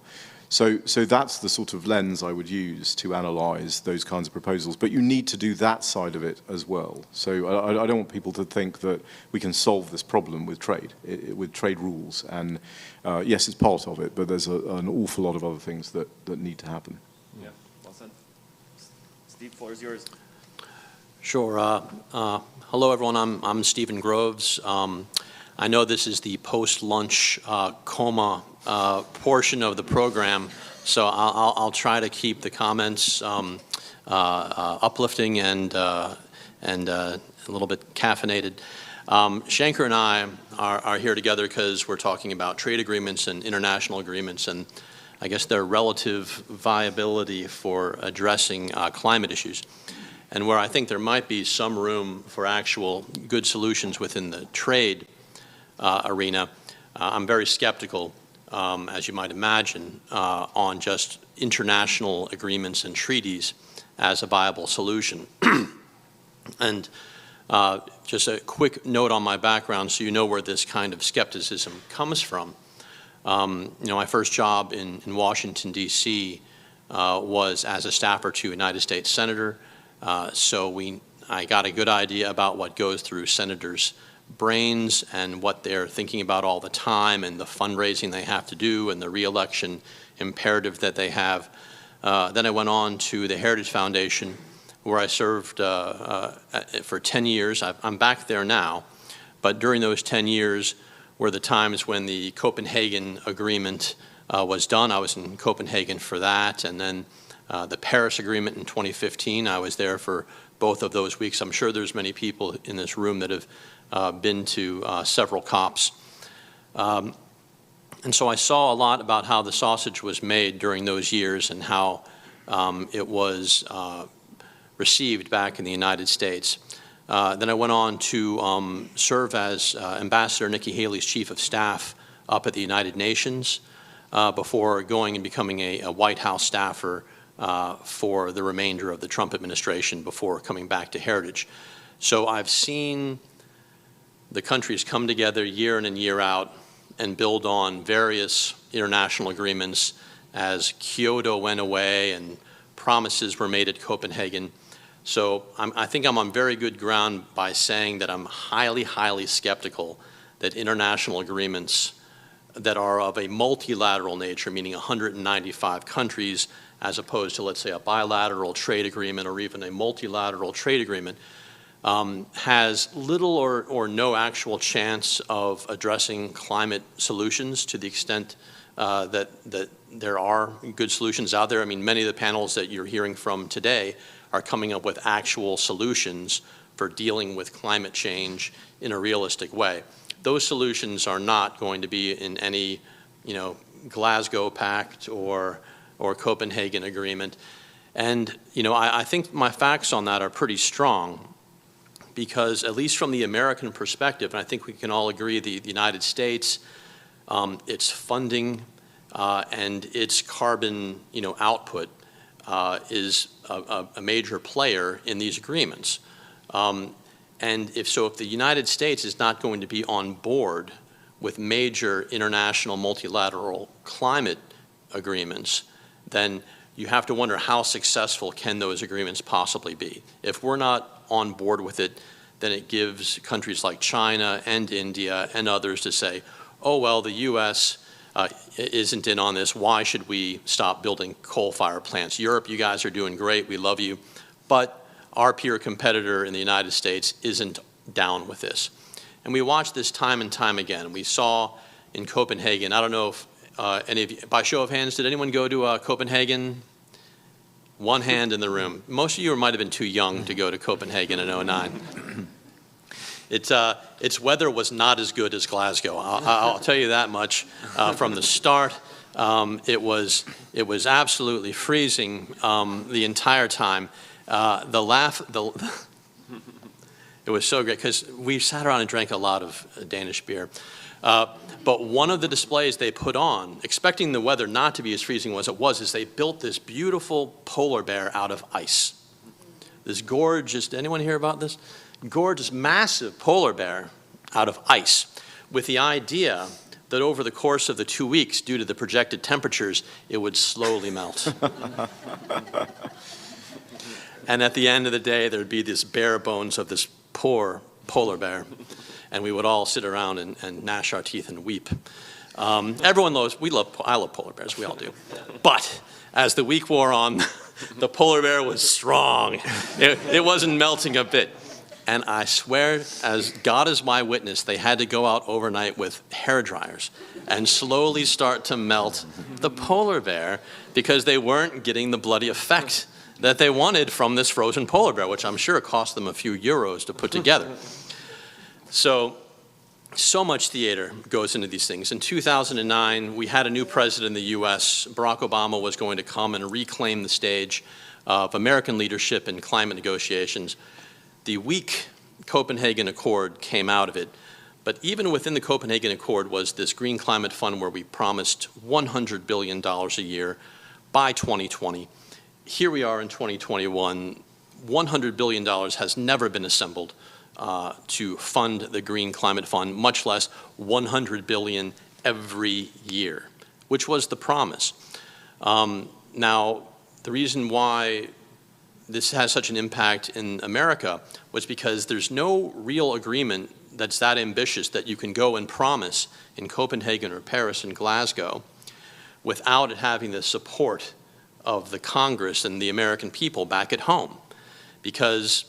O: So that's the sort of lens I would use to analyse those kinds of proposals. But you need to do that side of it as well. So I don't want people to think that we can solve this problem with trade rules. And yes, it's part of it, but there's an awful lot of other things that need to happen.
C: Yeah, well said. Steve, floor is yours.
P: Sure. Hello, everyone. I'm Stephen Groves. I know this is the post-lunch coma portion of the program, so I'll try to keep the comments uplifting and a little bit caffeinated. Shanker and I are here together because we're talking about trade agreements and international agreements, and I guess their relative viability for addressing climate issues. And where I think there might be some room for actual good solutions within the trade arena, I'm very skeptical, as you might imagine, on just international agreements and treaties as a viable solution. And just a quick note on my background so you know where this kind of skepticism comes from. My first job in Washington, D.C. Was as a staffer to a United States Senator. So I got a good idea about what goes through senators' brains and what they're thinking about all the time and the fundraising they have to do and the re-election imperative that they have. Then I went on to the Heritage Foundation, where I served for 10 years. I'm back there now, but during those 10 years were the times when the Copenhagen Agreement was done. I was in Copenhagen for that, and then the Paris Agreement in 2015. I was there for both of those weeks. I'm sure there's many people in this room that have been to several COPs. And so I saw a lot about how the sausage was made during those years and how it was received back in the United States. Then I went on to serve as Ambassador Nikki Haley's Chief of Staff up at the United Nations before going and becoming a White House staffer for the remainder of the Trump administration before coming back to Heritage. So I've seen the countries come together year in and year out and build on various international agreements as Kyoto went away and promises were made at Copenhagen. So I think I'm on very good ground by saying that I'm highly, highly skeptical that international agreements that are of a multilateral nature, meaning 195 countries, as opposed to, let's say, a bilateral trade agreement or even a multilateral trade agreement, has little or no actual chance of addressing climate solutions to the extent that there are good solutions out there. I mean, many of the panels that you're hearing from today are coming up with actual solutions for dealing with climate change in a realistic way. Those solutions are not going to be in any, Glasgow Pact or Copenhagen Agreement. And, I think my facts on that are pretty strong, because at least from the American perspective, and I think we can all agree, the United States, its funding and its carbon, output is a major player in these agreements. And if the United States is not going to be on board with major international multilateral climate agreements, then you have to wonder how successful can those agreements possibly be. If we're not on board with it, then it gives countries like China and India and others to say, oh, well, the U.S. Isn't in on this. Why should we stop building coal-fired plants? Europe, you guys are doing great. We love you. But our peer competitor in the United States isn't down with this. And we watched this time and time again. We saw in Copenhagen, I don't know if any of you, by show of hands, did anyone go to Copenhagen? One hand in the room. Most of you might have been too young to go to Copenhagen in '09. Its weather was not as good as Glasgow. I'll tell you that much from the start. It was absolutely freezing the entire time. It was so great because we sat around and drank a lot of Danish beer. But one of the displays they put on, expecting the weather not to be as freezing as it was, is they built this beautiful polar bear out of ice. This gorgeous, did anyone hear about this? Gorgeous, massive polar bear out of ice, with the idea that over the course of the 2 weeks, due to the projected temperatures, it would slowly melt. And at the end of the day, there'd be this bare bones of this poor polar bear, and we would all sit around and gnash our teeth and weep. Everyone knows, I love polar bears, we all do. But as the week wore on, the polar bear was strong. It wasn't melting a bit. And I swear, as God is my witness, they had to go out overnight with hair dryers and slowly start to melt the polar bear because they weren't getting the bloody effect that they wanted from this frozen polar bear, which I'm sure cost them a few euros to put together. So much theater goes into these things. In 2009, we had a new president in the US. Barack Obama was going to come and reclaim the stage of American leadership in climate negotiations. The weak Copenhagen Accord came out of it, but even within the Copenhagen Accord was this Green Climate Fund where we promised $100 billion a year by 2020. Here we are in 2021, $100 billion has never been assembled to fund the Green Climate Fund, much less $100 billion every year, which was the promise. Now, the reason why this has such an impact in America was because there's no real agreement that's that ambitious that you can go and promise in Copenhagen or Paris and Glasgow without it having the support of the Congress and the American people back at home. Because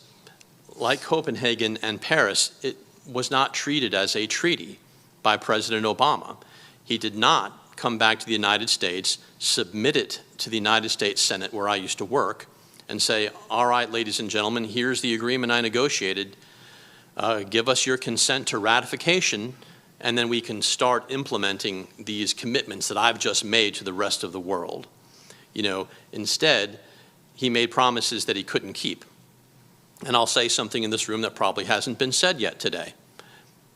P: like Copenhagen and Paris, it was not treated as a treaty by President Obama. He did not come back to the United States, submit it to the United States Senate where I used to work, and say, all right, ladies and gentlemen, here's the agreement I negotiated. Give us your consent to ratification, and then we can start implementing these commitments that I've just made to the rest of the world. Instead, he made promises that he couldn't keep. And I'll say something in this room that probably hasn't been said yet today.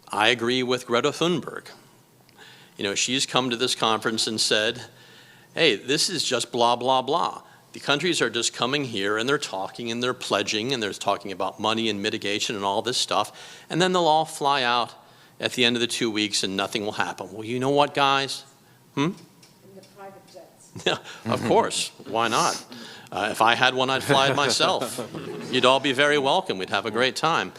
P: I agree with Greta Thunberg. She's come to this conference and said, hey, this is just blah, blah, blah. The countries are just coming here and they're talking and they're pledging and they're talking about money and mitigation and all this stuff. And then they'll all fly out at the end of the 2 weeks and nothing will happen. Well, you know what, guys? In the private jets. Yeah, of course. Why not? If I had one, I'd fly it myself. You'd all be very welcome. We'd have a great time.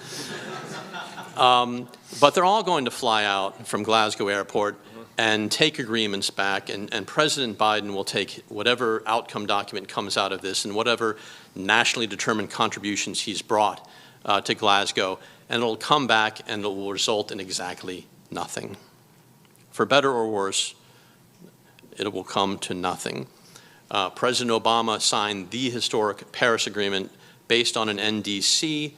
P: But they're all going to fly out from Glasgow Airport and take agreements back, and President Biden will take whatever outcome document comes out of this and whatever nationally determined contributions he's brought to Glasgow, and it'll come back and it will result in exactly nothing. For better or worse, it will come to nothing. President Obama signed the historic Paris Agreement based on an NDC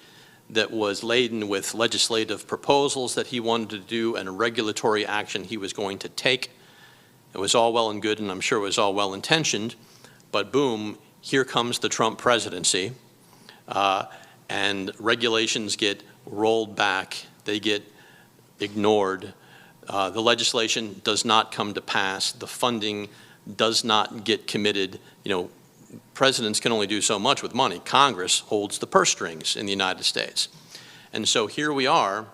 P: that was laden with legislative proposals that he wanted to do and regulatory action he was going to take. It was all well and good, and I'm sure it was all well intentioned, but boom, here comes the Trump presidency, and regulations get rolled back, they get ignored. The legislation does not come to pass, the funding does not get committed. You know, presidents can only do so much with money. Congress holds the purse strings in the United States. And so here we are,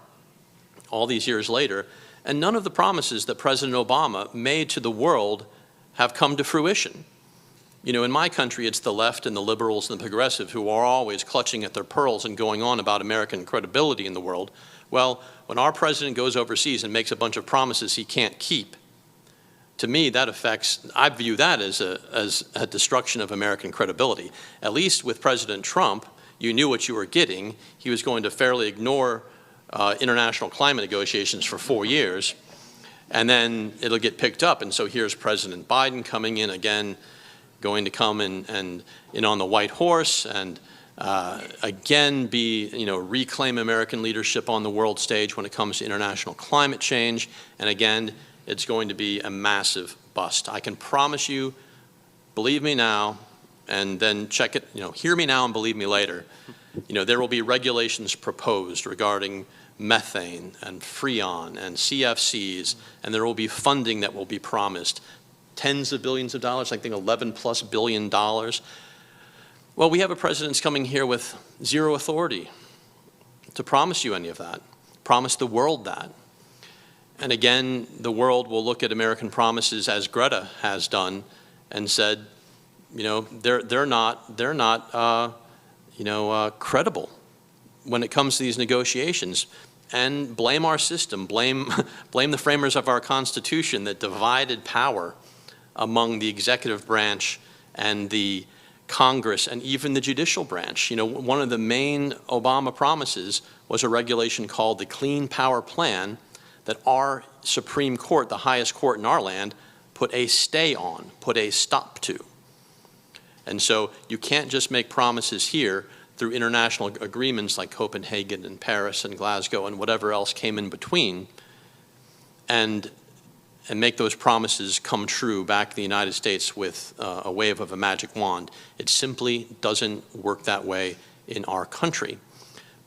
P: all these years later, and none of the promises that President Obama made to the world have come to fruition. You know, in my country, it's the left and the liberals and the progressive who are always clutching at their pearls and going on about American credibility in the world. Well, when our president goes overseas and makes a bunch of promises he can't keep, to me, that affects, I view that as a destruction of American credibility. At least with President Trump, you knew what you were getting. He was going to fairly ignore international climate negotiations for 4 years, and then it'll get picked up. And so here's President Biden coming in again, going to come and in on the white horse and again reclaim American leadership on the world stage when it comes to international climate change. And again, it's going to be a massive bust. I can promise you, believe me now, and then check it, hear me now and believe me later. There will be regulations proposed regarding methane and Freon and CFCs, and there will be funding that will be promised. Tens of billions of dollars, I think $11+ billion. Well, we have a president coming here with zero authority to promise you any of that, promise the world that. And again, the world will look at American promises as Greta has done and said, they're not credible when it comes to these negotiations, and blame our system, blame the framers of our Constitution that divided power among the executive branch and the Congress and even the judicial branch. One of the main Obama promises was a regulation called the Clean Power Plan that our Supreme Court, the highest court in our land, put a stay on, put a stop to. And so you can't just make promises here through international agreements like Copenhagen and Paris and Glasgow and whatever else came in between and make those promises come true back in the United States with a wave of a magic wand. It simply doesn't work that way in our country.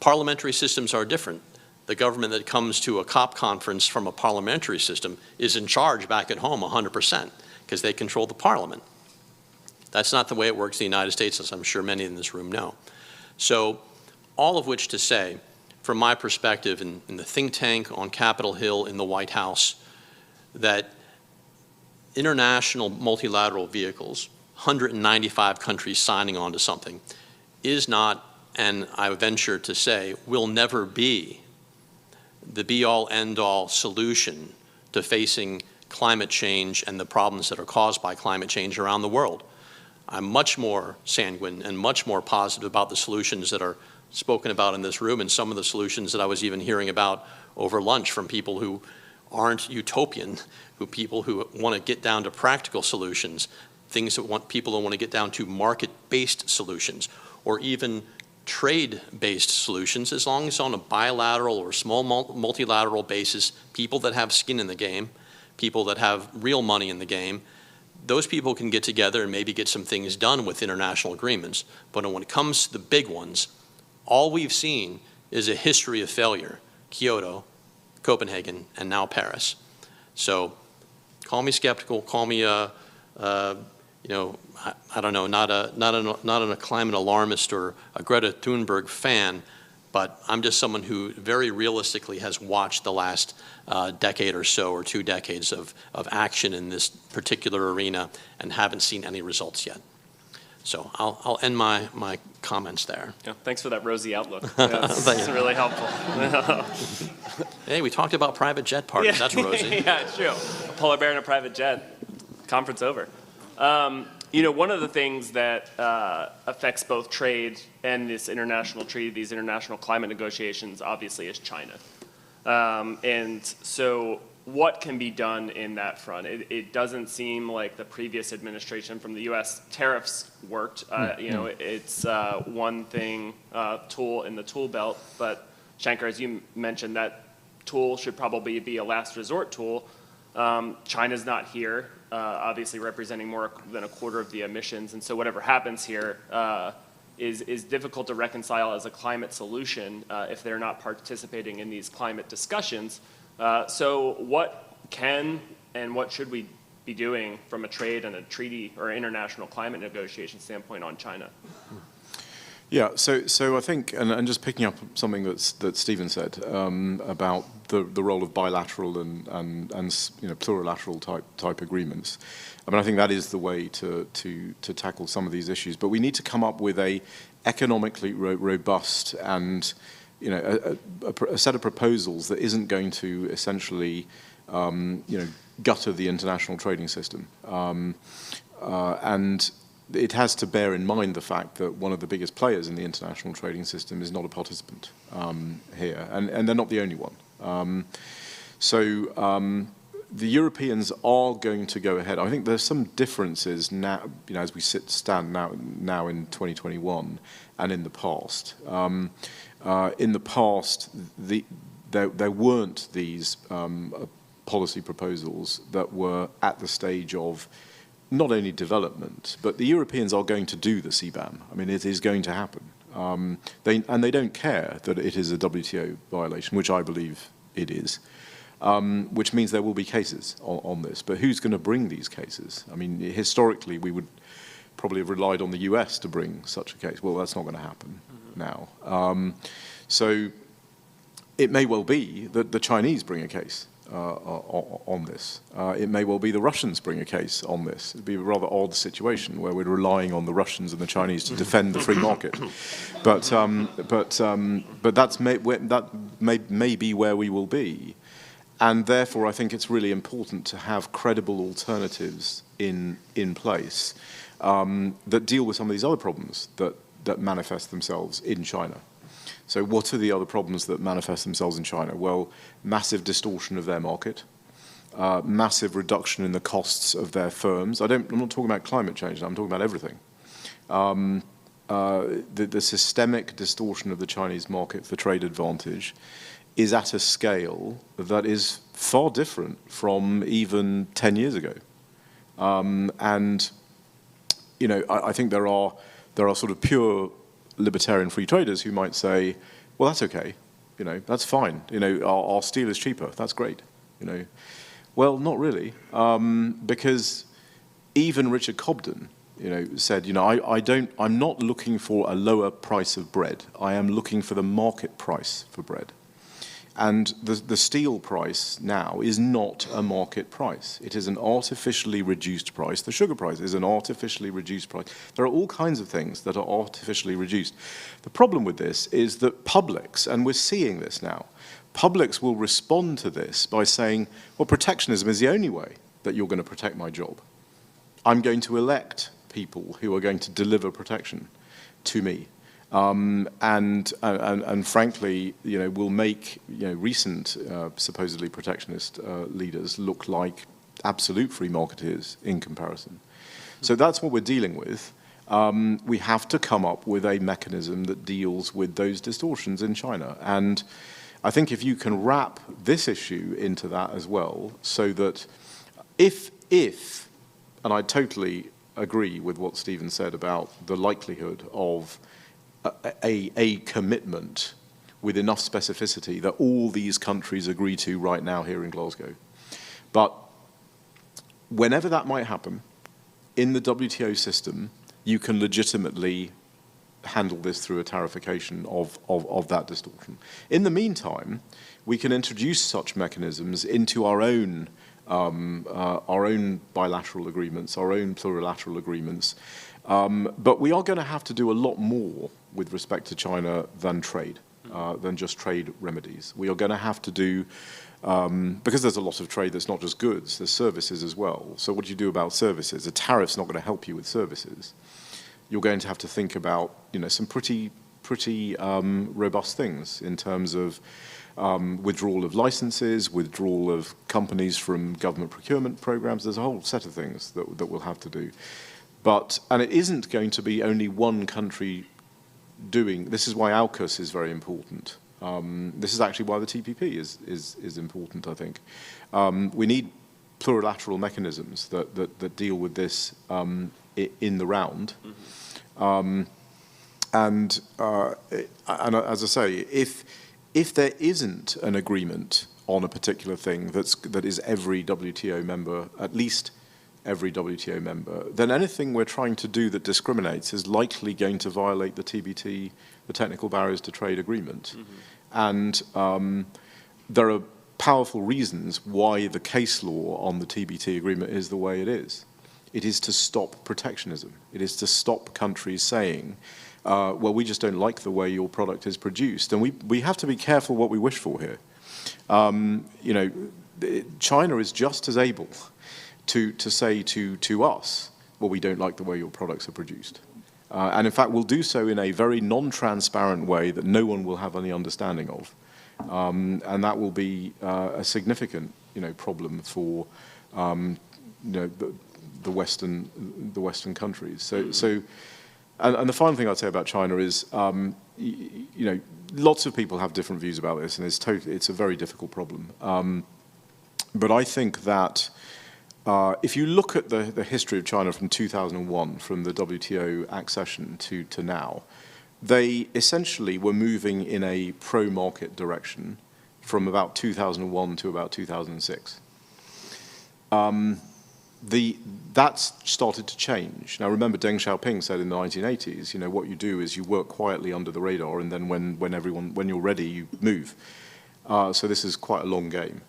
P: Parliamentary systems are different. The government that comes to a COP conference from a parliamentary system is in charge back at home 100% because they control the parliament. That's not the way it works in the United States, as I'm sure many in this room know. So all of which to say, from my perspective in the think tank on Capitol Hill in the White House, that international multilateral vehicles, 195 countries signing on to something, is not, and I venture to say, will never be the be-all, end-all solution to facing climate change and the problems that are caused by climate change around the world. I'm much more sanguine and much more positive about the solutions that are spoken about in this room and some of the solutions that I was even hearing about over lunch from people who aren't utopian, people who want to get down to practical solutions, people who want to get down to market-based solutions, or even trade-based solutions, as long as on a bilateral or small multilateral basis, people that have skin in the game, people that have real money in the game, those people can get together and maybe get some things done with international agreements. But when it comes to the big ones, all we've seen is a history of failure. Kyoto, Copenhagen, and now Paris. So call me skeptical, call me I don't know, not a climate alarmist or a Greta Thunberg fan, but I'm just someone who very realistically has watched the last decade or so, or 2 decades of action in this particular arena and haven't seen any results yet. So I'll end my comments there.
G: Yeah, thanks for that rosy outlook. That's really helpful.
P: Hey, we talked about private jet parties. Yeah. That's rosy.
G: Yeah, it's true. A polar bear in a private jet. Conference over. One of the things that affects both trade and this international treaty, these international climate negotiations, obviously, is China. And so what can be done in that front? It doesn't seem like the previous administration from the U.S. tariffs worked. You know, it's one thing, tool in the tool belt, but Shanker, as you mentioned, that tool should probably be a last resort tool. China's not here, obviously representing more than a quarter of the emissions, and so whatever happens here is difficult to reconcile as a climate solution if they're not participating in these climate discussions. So what can and what should we be doing from a trade and a treaty or international climate negotiation standpoint on China?
O: Yeah, so I think, and just picking up something that Stephen said about the role of bilateral and you know, plurilateral type agreements. I mean, I think that is the way to tackle some of these issues. But we need to come up with a economically robust and, you know, a set of proposals that isn't going to essentially, you know, gutter the international trading system. And it has to bear in mind the fact that one of the biggest players in the international trading system is not a participant here, and they're not the only one. The Europeans are going to go ahead. I think there's some differences now, you know, as we stand now in 2021 and in the past. In the past, there weren't these policy proposals that were at the stage of not only development, but the Europeans are going to do the CBAM. I mean, it is going to happen. They don't care that it is a WTO violation, which I believe it is, which means there will be cases on this. But who's going to bring these cases? I mean, historically, we would probably have relied on the US to bring such a case. Well, that's not going to happen now. So it may well be that the Chinese bring a case on this. It may well be the Russians bring a case on this. It'd be a rather odd situation where we're relying on the Russians and the Chinese to defend the free market. But that may be where we will be. And therefore, I think it's really important to have credible alternatives in place that deal with some of these other problems that manifest themselves in China. So what are the other problems that manifest themselves in China? Well, massive distortion of their market, massive reduction in the costs of their firms. I'm not talking about climate change, I'm talking about everything. The systemic distortion of the Chinese market for trade advantage is at a scale that is far different from even 10 years ago. And, you know, I think there are sort of pure libertarian free traders who might say, well, that's okay, you know, that's fine, you know, our steel is cheaper, that's great, you know. Well, not really, because even Richard Cobden, you know, said, you know, I'm not looking for a lower price of bread, I am looking for the market price for bread. And the steel price now is not a market price. It is an artificially reduced price. The sugar price is an artificially reduced price. There are all kinds of things that are artificially reduced. The problem with this is that publics, and we're seeing this now, publics will respond to this by saying, well, protectionism is the only way that you're going to protect my job. I'm going to elect people who are going to deliver protection to me. And frankly, you know, will make, you know, recent supposedly protectionist leaders look like absolute free marketeers in comparison. So that's what we're dealing with. We have to come up with a mechanism that deals with those distortions in China. And I think if you can wrap this issue into that as well, so that if and I totally agree with what Stephen said about the likelihood of a commitment with enough specificity that all these countries agree to right now here in Glasgow. But whenever that might happen, in the WTO system, you can legitimately handle this through a tarification of that distortion. In the meantime, we can introduce such mechanisms into our own bilateral agreements, our own plurilateral agreements. But we are going to have to do a lot more with respect to China than trade, than just trade remedies. We are going to have to do, because there's a lot of trade that's not just goods, there's services as well. So what do you do about services? A tariff's not going to help you with services. You're going to have to think about, you know, some pretty robust things in terms of withdrawal of licenses, withdrawal of companies from government procurement programs. There's a whole set of things that we'll have to do. And it isn't going to be only one country doing. This is why AUKUS is very important. This is actually why the TPP is important, I think. We need plurilateral mechanisms that deal with this in the round. And as I say, if there isn't an agreement on a particular thing that is every WTO member, at least every WTO member, then anything we're trying to do that discriminates is likely going to violate the TBT, the Technical Barriers to Trade Agreement. And there are powerful reasons why the case law on the TBT agreement is the way it is. It is to stop protectionism. It is to stop countries saying, well, we just don't like the way your product is produced. And we have to be careful what we wish for here. You know, China is just as able to say to us, well, we don't like the way your products are produced. And in fact, we'll do so in a very non-transparent way that no one will have any understanding of. And that will be a significant, you know, problem for, you know, the Western countries. And the final thing I'd say about China is, you know, lots of people have different views about this, and it's a very difficult problem. But I think that if you look at the history of China from 2001, from the WTO accession to now, they essentially were moving in a pro-market direction from about 2001 to about 2006. That's started to change. Now remember, Deng Xiaoping said in the 1980s, you know, what you do is you work quietly under the radar, and then when you're ready, you move. So this is quite a long game.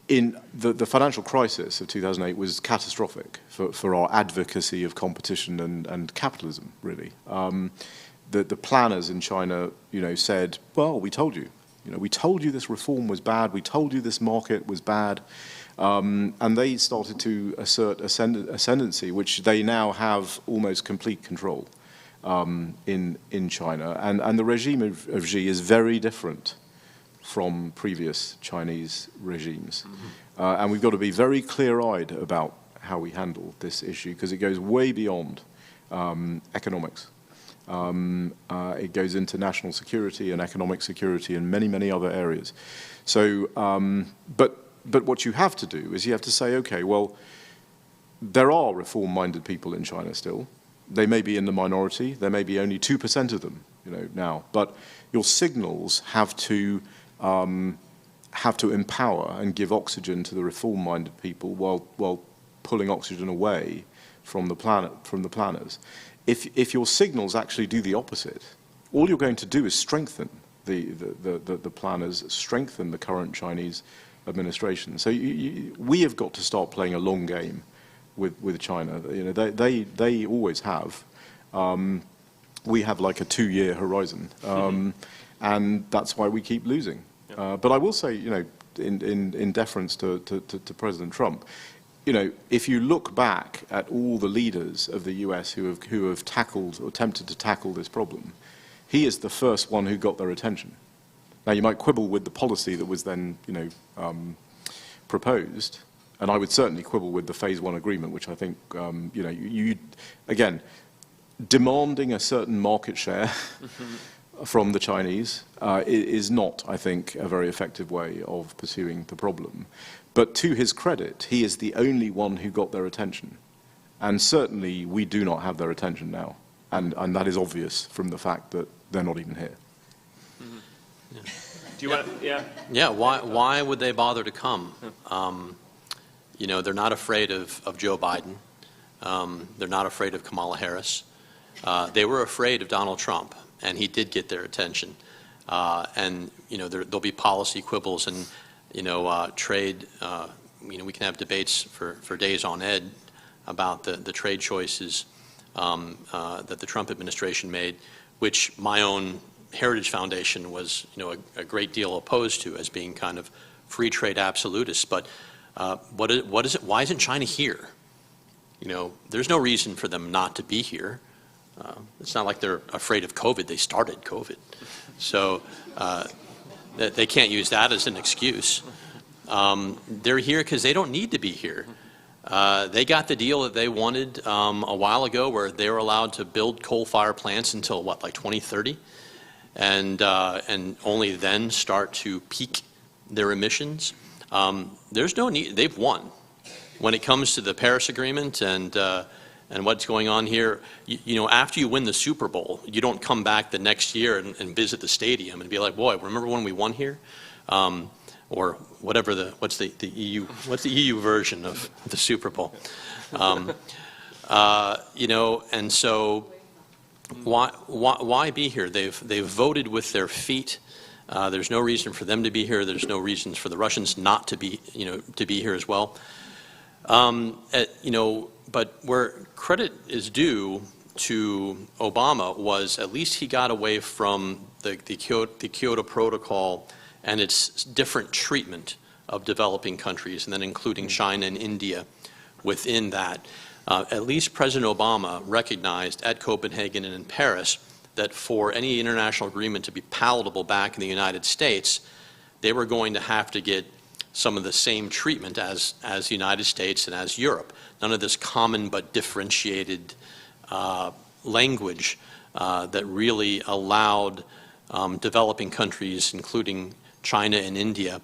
O: In the financial crisis of 2008 was catastrophic for our advocacy of competition and capitalism, really. The planners in China, you know, said, well, we told you. You know, we told you this reform was bad. We told you this market was bad. And they started to assert ascendancy, which they now have almost complete control in China. And the regime of Xi is very different from previous Chinese regimes. And we've got to be very clear-eyed about how we handle this issue, because it goes way beyond economics. It goes into national security and economic security and many, many other areas. So, but what you have to do is you have to say, okay, well, there are reform-minded people in China still. They may be in the minority. There may be only 2% of them, you know, now. But your signals have to empower and give oxygen to the reform-minded people while pulling oxygen away from the planners. If your signals actually do the opposite, all you're going to do is strengthen the planners, strengthen the current Chinese administration. So we have got to start playing a long game with China. You know, they always have. We have like a 2-year horizon, and that's why we keep losing. But I will say, you know, in deference to President Trump, you know, if you look back at all the leaders of the US who have tackled or attempted to tackle this problem, he is the first one who got their attention. Now, you might quibble with the policy that was then, you know, proposed, and I would certainly quibble with the Phase 1 agreement, which I think, you know, you again, demanding a certain market share from the Chinese is not, I think, a very effective way of pursuing the problem. But to his credit, he is the only one who got their attention. And certainly we do not have their attention now. And that is obvious from the fact that they're not even here.
G: Do you want to, yeah?
P: Yeah, why would they bother to come? You know, they're not afraid of Joe Biden. They're not afraid of Kamala Harris. They were afraid of Donald Trump, and he did get their attention. And, you know, there'll be policy quibbles and, you know, trade. You know, we can have debates for days on end about the trade choices that the Trump administration made, which my own Heritage Foundation was, you know, a great deal opposed to as being kind of free trade absolutists. But what is it? Why isn't China here? You know, there's no reason for them not to be here. It's not like they're afraid of COVID. They started COVID. So they can't use that as an excuse. They're here because they don't need to be here. They got the deal that they wanted a while ago, where they were allowed to build coal-fired plants until, what, like 2030? And only then start to peak their emissions. There's no need. They've won. When it comes to the Paris Agreement and what's going on here, you know, after you win the Super Bowl, you don't come back the next year and visit the stadium and be like, boy, remember when we won here? Or whatever what's the EU version of the Super Bowl? You know, and so why be here? They've voted with their feet. There's no reason for them to be here. There's no reasons for the Russians not to be, you know, to be here as well. You know, but where credit is due to Obama was at least he got away from the Kyoto Protocol and its different treatment of developing countries, and then including China and India within that. At least President Obama recognized at Copenhagen and in Paris that for any international agreement to be palatable back in the United States, they were going to have to get some of the same treatment as the United States and as Europe. None of this common but differentiated language that really allowed developing countries, including China and India,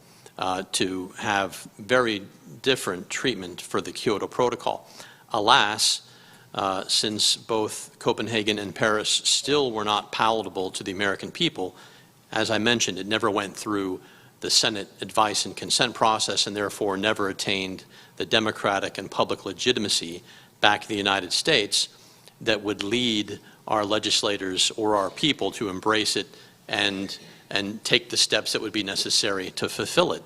P: to have very different treatment for the Kyoto Protocol. Alas, since both Copenhagen and Paris still were not palatable to the American people, as I mentioned, it never went through the Senate advice and consent process, and therefore never attained the democratic and public legitimacy back in the United States that would lead our legislators or our people to embrace it and take the steps that would be necessary to fulfill it.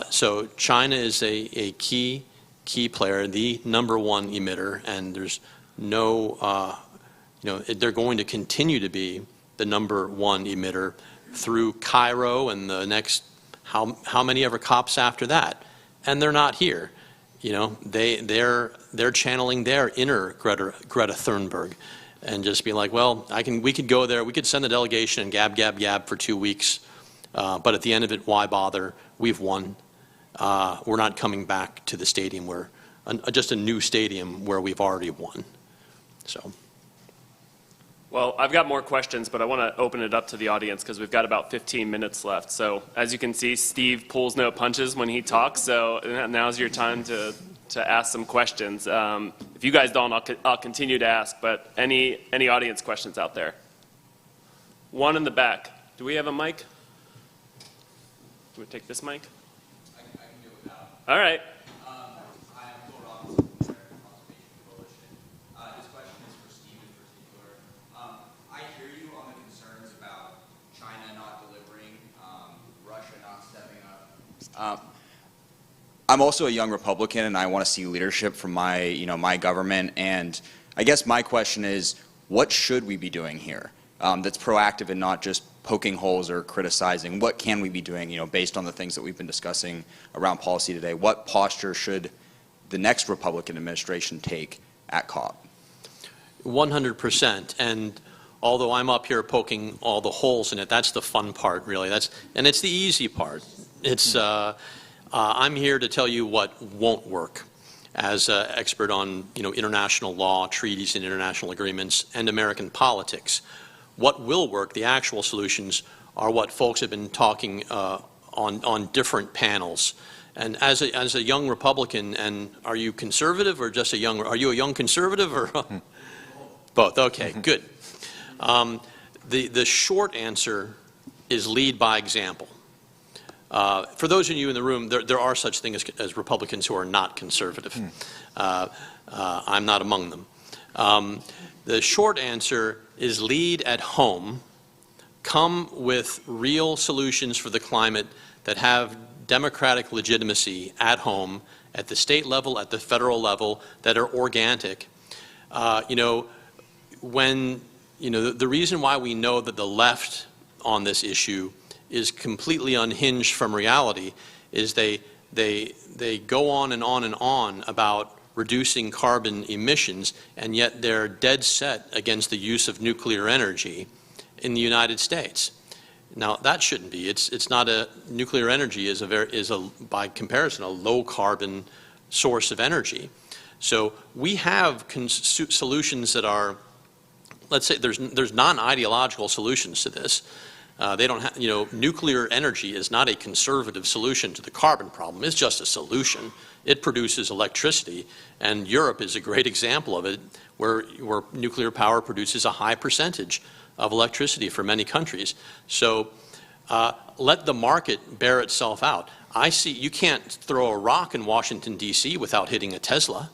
P: So China is a key player, the #1 emitter, and there's no, you know, they're going to continue to be the #1 emitter through Cairo and the next how many ever COPs after that, and they're not here. You know, they're channeling their inner Greta Thunberg, and just be like, well, we could go there, we could send the delegation and gab for 2 weeks, but at the end of it, why bother? We've won. We're not coming back to the stadium where just a new stadium where we've already won. So.
K: Well, I've got more questions, but I want to open it up to the audience because we've got about 15 minutes left. So as you can see, Steve pulls no punches when he talks, so now's your time to ask some questions. If you guys don't, I'll continue to ask, but any audience questions out there? One in the back. Do we have a mic? Do we take this mic?
Q: I can do it without.
K: All right.
Q: I'm also a young Republican, and I want to see leadership from my government. And I guess my question is, what should we be doing here that's proactive and not just poking holes or criticizing? What can we be doing, based on the things that we've been discussing around policy today? What posture should the next Republican administration take at COP?
P: 100%. And although I'm up here poking all the holes in it, that's the fun part, really. And it's the easy part. It's I'm here to tell you what won't work as an expert on international law, treaties and international agreements, and American politics. What will work, the actual solutions, are what folks have been talking on different panels. And as a young Republican, and are you conservative or just are you a young conservative or both? Okay, good. The short answer is lead by example. For those of you in the room, there are such things as Republicans who are not conservative. I'm not among them. The short answer is lead at home. Come with real solutions for the climate that have democratic legitimacy at home, at the state level, at the federal level, that are organic. The reason why we know that the left on this issue is completely unhinged from reality is they go on and on and on about reducing carbon emissions, and yet they're dead set against the use of nuclear energy in the United States. Now, that shouldn't be. It's not a, nuclear energy is by comparison, a low carbon source of energy. So we have solutions that are, let's say there's non-ideological solutions to this. They don't have, nuclear energy is not a conservative solution to the carbon problem. It's just a solution. It produces electricity, and Europe is a great example of it, where nuclear power produces a high percentage of electricity for many countries. So let the market bear itself out. You can't throw a rock in Washington, D.C. without hitting a Tesla.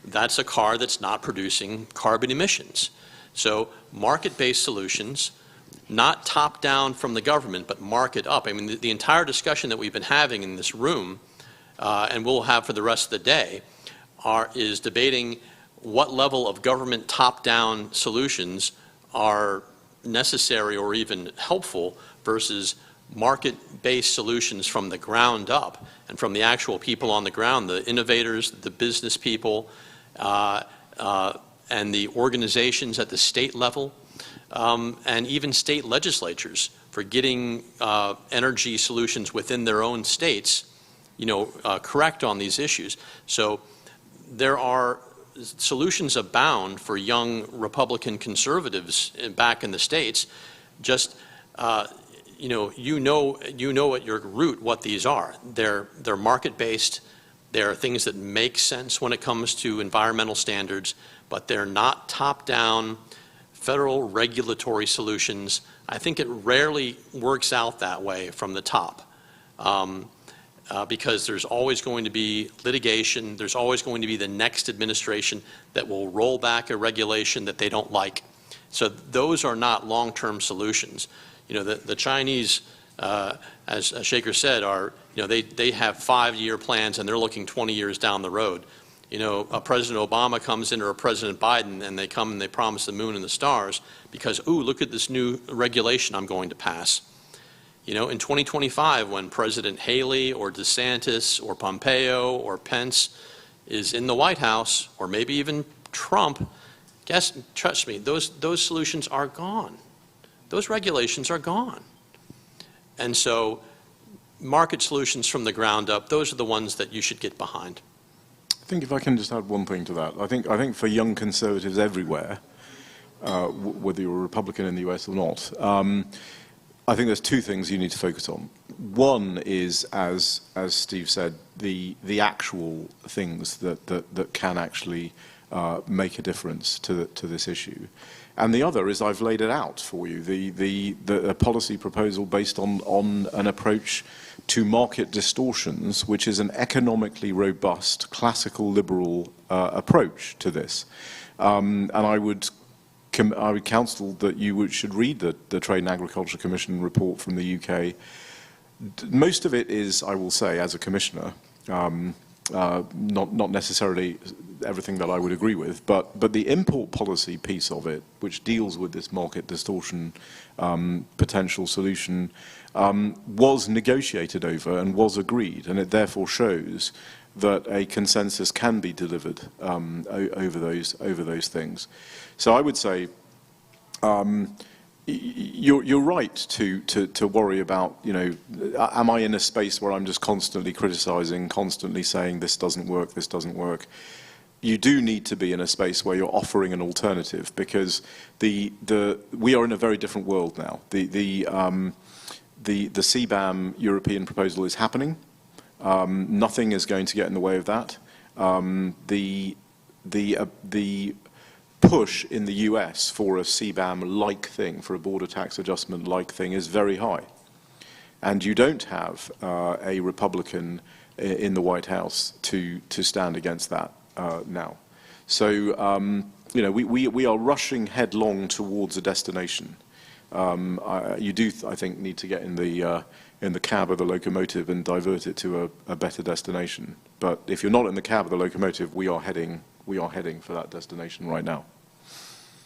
P: That's a car that's not producing carbon emissions. So market-based solutions, not top-down from the government, but market-up. I mean, the entire discussion that we've been having in this room, and we'll have for the rest of the day, is debating what level of government top-down solutions are necessary or even helpful versus market-based solutions from the ground up and from the actual people on the ground, the innovators, the business people, and the organizations at the state level, and even state legislatures for getting energy solutions within their own states, correct on these issues. So there are solutions abound for young Republican conservatives back in the States. Just you know at your root what these are. They're market-based. They're things that make sense when it comes to environmental standards, but they're not top-down federal regulatory solutions. I think it rarely works out that way from the top. Because there's always going to be litigation, there's always going to be the next administration that will roll back a regulation that they don't like. So those are not long-term solutions. The Chinese, as Shanker said, they have 5-year plans and they're looking 20 years down the road. A President Obama comes in or a President Biden and they come and they promise the moon and the stars because, ooh, look at this new regulation I'm going to pass. In 2025, when President Haley or DeSantis or Pompeo or Pence is in the White House, or maybe even Trump, trust me, those solutions are gone. Those regulations are gone. And so market solutions from the ground up, those are the ones that you should get behind.
O: I think if I can just add one thing to that, I think for young conservatives everywhere, whether you're a Republican in the US or not, I think there's two things you need to focus on. One is, as Steve said, the actual things that can actually make a difference to this issue. And the other is, I've laid it out for you, the policy proposal based on an approach to market distortions, which is an economically robust, classical liberal approach to this. And I would counsel that you should read the Trade and Agriculture Commission report from the UK. Most of it is, I will say, as a commissioner, not necessarily everything that I would agree with, but the import policy piece of it, which deals with this market distortion potential solution, was negotiated over and was agreed, and it therefore shows that a consensus can be delivered over those things. So I would say you're right to worry about, am I in a space where I'm just constantly criticizing, constantly saying this doesn't work, this doesn't work? You do need to be in a space where you're offering an alternative, because we are in a very different world now. The CBAM European proposal is happening. Nothing is going to get in the way of that. The push in the US for a CBAM-like thing, for a border tax adjustment-like thing, is very high. And you don't have a Republican in the White House to stand against that now. So, we are rushing headlong towards a destination. You do, I think, need to get in the cab of the locomotive and divert it to a better destination. But if you're not in the cab of the locomotive, we are heading for that destination right now.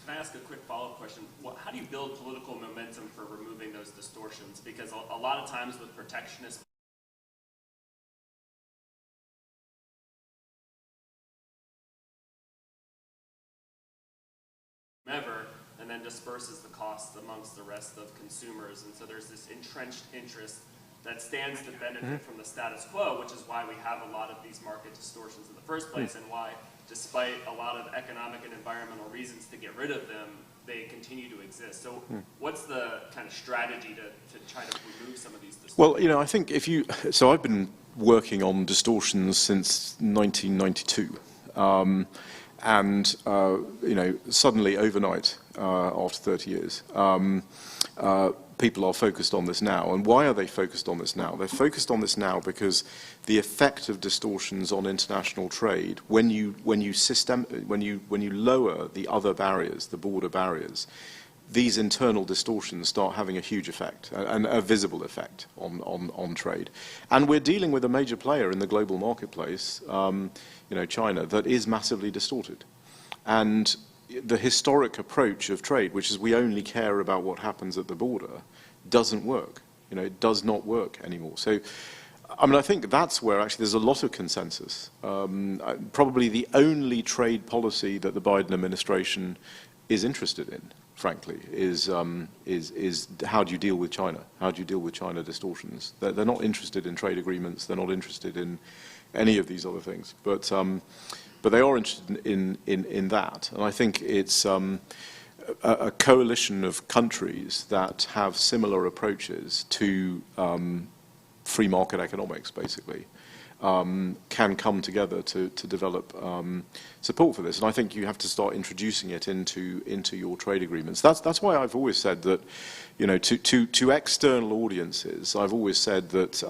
G: Can I ask a quick follow-up question? How do you build political momentum for removing those distortions? Because a lot of times with protectionist whatever, and then disperses the costs amongst the rest of consumers. And so there's this entrenched interest that stands to benefit from the status quo, which is why we have a lot of these market distortions in the first place, and why, despite a lot of economic and environmental reasons to get rid of them, they continue to exist. So what's the kind of strategy to try to remove some of these distortions?
O: Well, you know, I think so I've been working on distortions since 1992. You know, suddenly overnight, after 30 years, people are focused on this now. And why are they focused on this now? They're focused on this now because the effect of distortions on international trade, when you lower the other barriers, the border barriers, these internal distortions start having a huge effect, and a visible effect on trade. And we're dealing with a major player in the global marketplace, you know, China, that is massively distorted. And the historic approach of trade, which is we only care about what happens at the border, doesn't work. You know, it does not work anymore. So, I mean, I think that's where actually there's a lot of consensus. Probably the only trade policy that the Biden administration is interested in, frankly, is how do you deal with China? How do you deal with China distortions? They're not interested in trade agreements. They're not interested in any of these other things. But they are interested in that. And I think it's a coalition of countries that have similar approaches to free market economics, basically, can come together to develop support for this. And I think you have to start introducing it into your trade agreements. That's why I've always said that, you know, to external audiences, I've always said that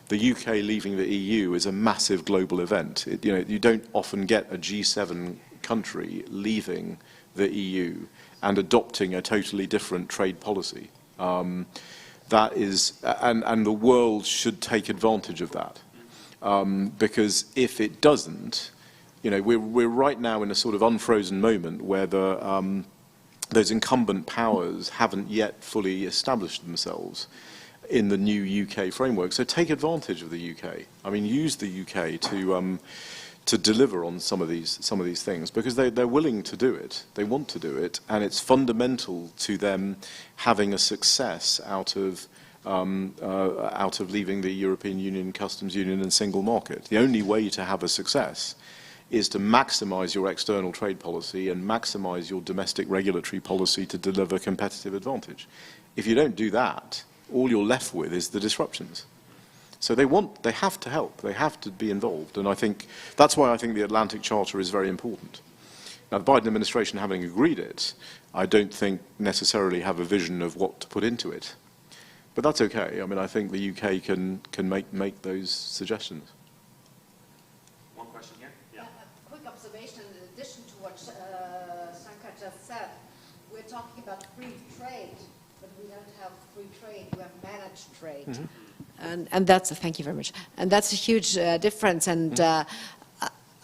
O: the UK leaving the EU is a massive global event. You know, you don't often get a G7 country leaving the EU and adopting a totally different trade policy. That is, and the world should take advantage of that. Because if it doesn't, you know, we're right now in a sort of unfrozen moment where those incumbent powers haven't yet fully established themselves in the new UK framework. So take advantage of the UK. I mean, use the UK to deliver on some of these things, because they're willing to do it. They want to do it, and it's fundamental to them having a success out of leaving the European Union, Customs Union and single market. The only way to have a success is to maximize your external trade policy and maximize your domestic regulatory policy to deliver competitive advantage. If you don't do that, all you're left with is the disruptions. So they have to help, they have to be involved, and I think that's why I think the Atlantic Charter is very important. Now, the Biden administration, having agreed it, I don't think necessarily have a vision of what to put into it. But that's okay. I mean, I think the UK can make those suggestions.
G: One question here? Yeah.
H: A quick observation in addition to what Shanker just said. We're talking about free trade, but we don't have free trade, we have managed trade. Mm-hmm. And that's, thank you very much. And that's a huge difference. And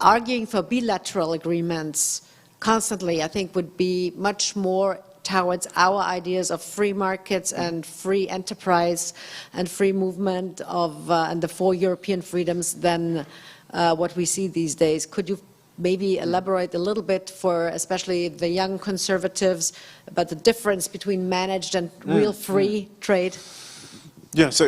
H: arguing for bilateral agreements constantly, I think, would be much more towards our ideas of free markets and free enterprise and free movement of and the 4 European freedoms than what we see these days. Could you maybe elaborate a little bit for especially the young conservatives about the difference between managed and real free trade?
O: Yeah, so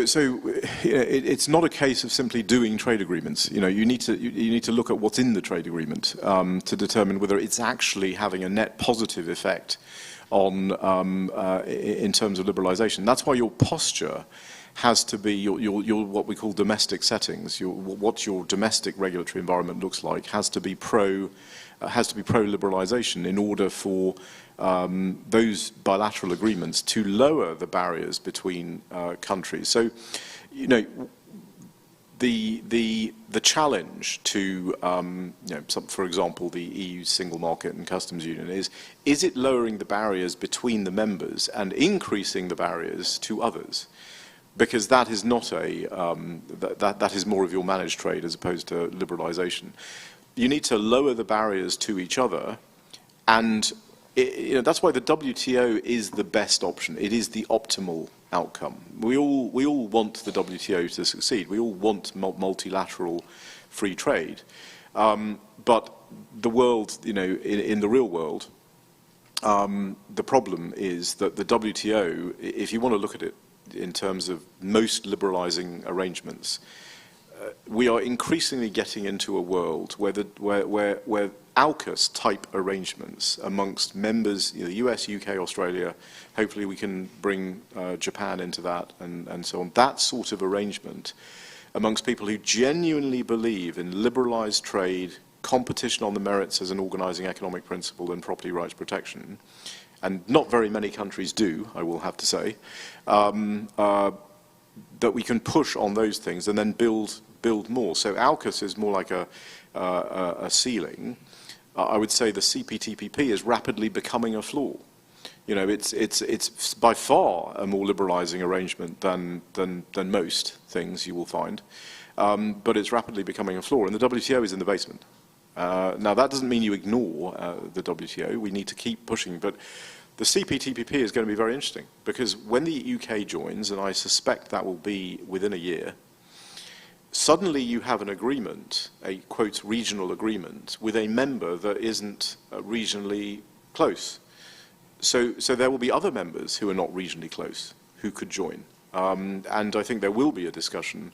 O: it's not a case of simply doing trade agreements. You know, you need to look at what's in the trade agreement to determine whether it's actually having a net positive effect on in terms of liberalisation. That's why your posture has to be your what we call domestic settings. What your domestic regulatory environment looks like has to be pro liberalisation in order for those bilateral agreements to lower the barriers between countries. So, you know, the challenge to you know, for example, the EU single market and customs union is it lowering the barriers between the members and increasing the barriers to others? Because that is not a that is more of your managed trade as opposed to liberalisation. You need to lower the barriers to each other, and you know, that's why the WTO is the best option. It is the optimal outcome. We all want the WTO to succeed. We all want multilateral free trade, but the world, you know, in the real world, The problem is that the WTO, if you want to look at it in terms of most liberalizing arrangements, we are increasingly getting into a world where AUKUS type arrangements amongst members, the US, UK, Australia, hopefully we can bring Japan into that and so on, that sort of arrangement amongst people who genuinely believe in liberalized trade, competition on the merits as an organizing economic principle, and property rights protection, and not very many countries do, I will have to say, that we can push on those things and then build more. So AUKUS is more like a ceiling. I would say the CPTPP is rapidly becoming a floor. You know, it's by far a more liberalizing arrangement than most things you will find, but it's rapidly becoming a floor, and the WTO is in the basement. Now that doesn't mean you ignore the WTO. We need to keep pushing, but the CPTPP is going to be very interesting because when the UK joins, and I suspect that will be within a year, suddenly you have an agreement, a quote regional agreement, with a member that isn't regionally close. So there will be other members who are not regionally close who could join. And I think there will be a discussion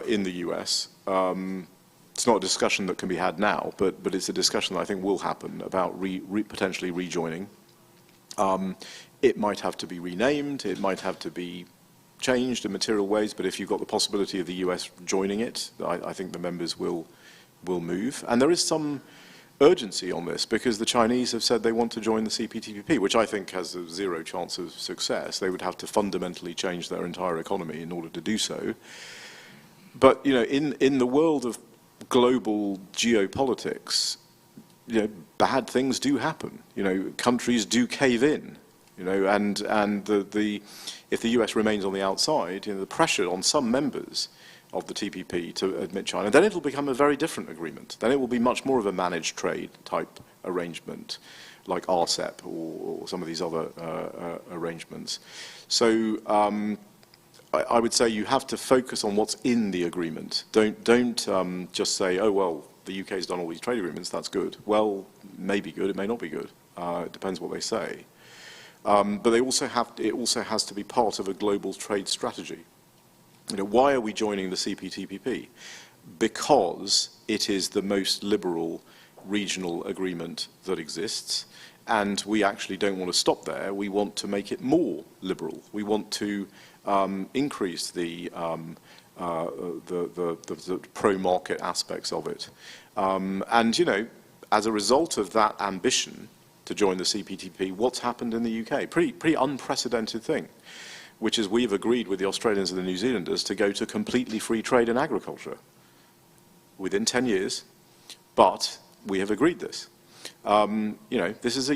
O: in the US. It's not a discussion that can be had now, but it's a discussion that I think will happen about potentially rejoining. It might have to be renamed, it might have to be changed in material ways, but if you've got the possibility of the US joining it, I think the members will move. And there is some urgency on this because the Chinese have said they want to join the CPTPP, which I think has a zero chance of success. They would have to fundamentally change their entire economy in order to do so. But you know, in the world of global geopolitics, you know, bad things do happen. You know, countries do cave in. You know, and if the US remains on the outside, you know, the pressure on some members of the TPP to admit China, then it'll become a very different agreement. Then it will be much more of a managed trade type arrangement, like RCEP or some of these other arrangements. So I would say you have to focus on what's in the agreement. Don't just say, oh well, the UK's done all these trade agreements, that's good. Well, it may be good, it may not be good. It depends what they say. But it also has to be part of a global trade strategy. You know, why are we joining the CPTPP? Because it is the most liberal regional agreement that exists, and we actually don't want to stop there. We want to make it more liberal. We want to increase the pro-market aspects of it. And you know, as a result of that ambition to join the CPTPP, what's happened in the UK? Pretty unprecedented thing, which is we've agreed with the Australians and the New Zealanders to go to completely free trade in agriculture within 10 years, but we have agreed this. You know, this is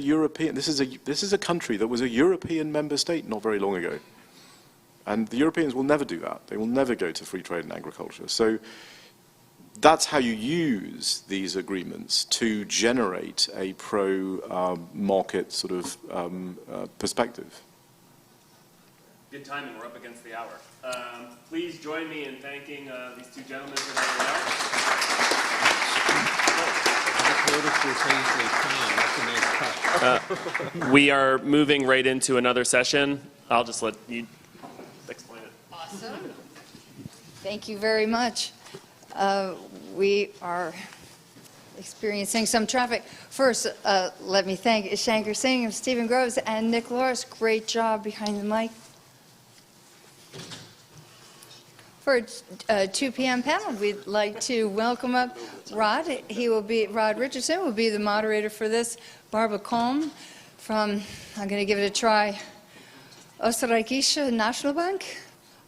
O: a country that was a European member state not very long ago, and the Europeans will never do that. They will never go to free trade in agriculture. So that's how you use these agreements to generate a pro-market sort of perspective.
G: Good timing, we're up against the hour. Please join me in thanking these two gentlemen for their remarks. We are moving right into another session. I'll just let you explain it.
A: Awesome. Thank you very much. We are experiencing some traffic. First, let me thank Shanker Singham, Stephen Groves, and Nick Loris. Great job behind the mic. For a 2 p.m. panel, we'd like to welcome up Rod. Rod Richardson will be the moderator for this. Barbara Kolm from, I'm going to give it a try, Österreichische Nationalbank.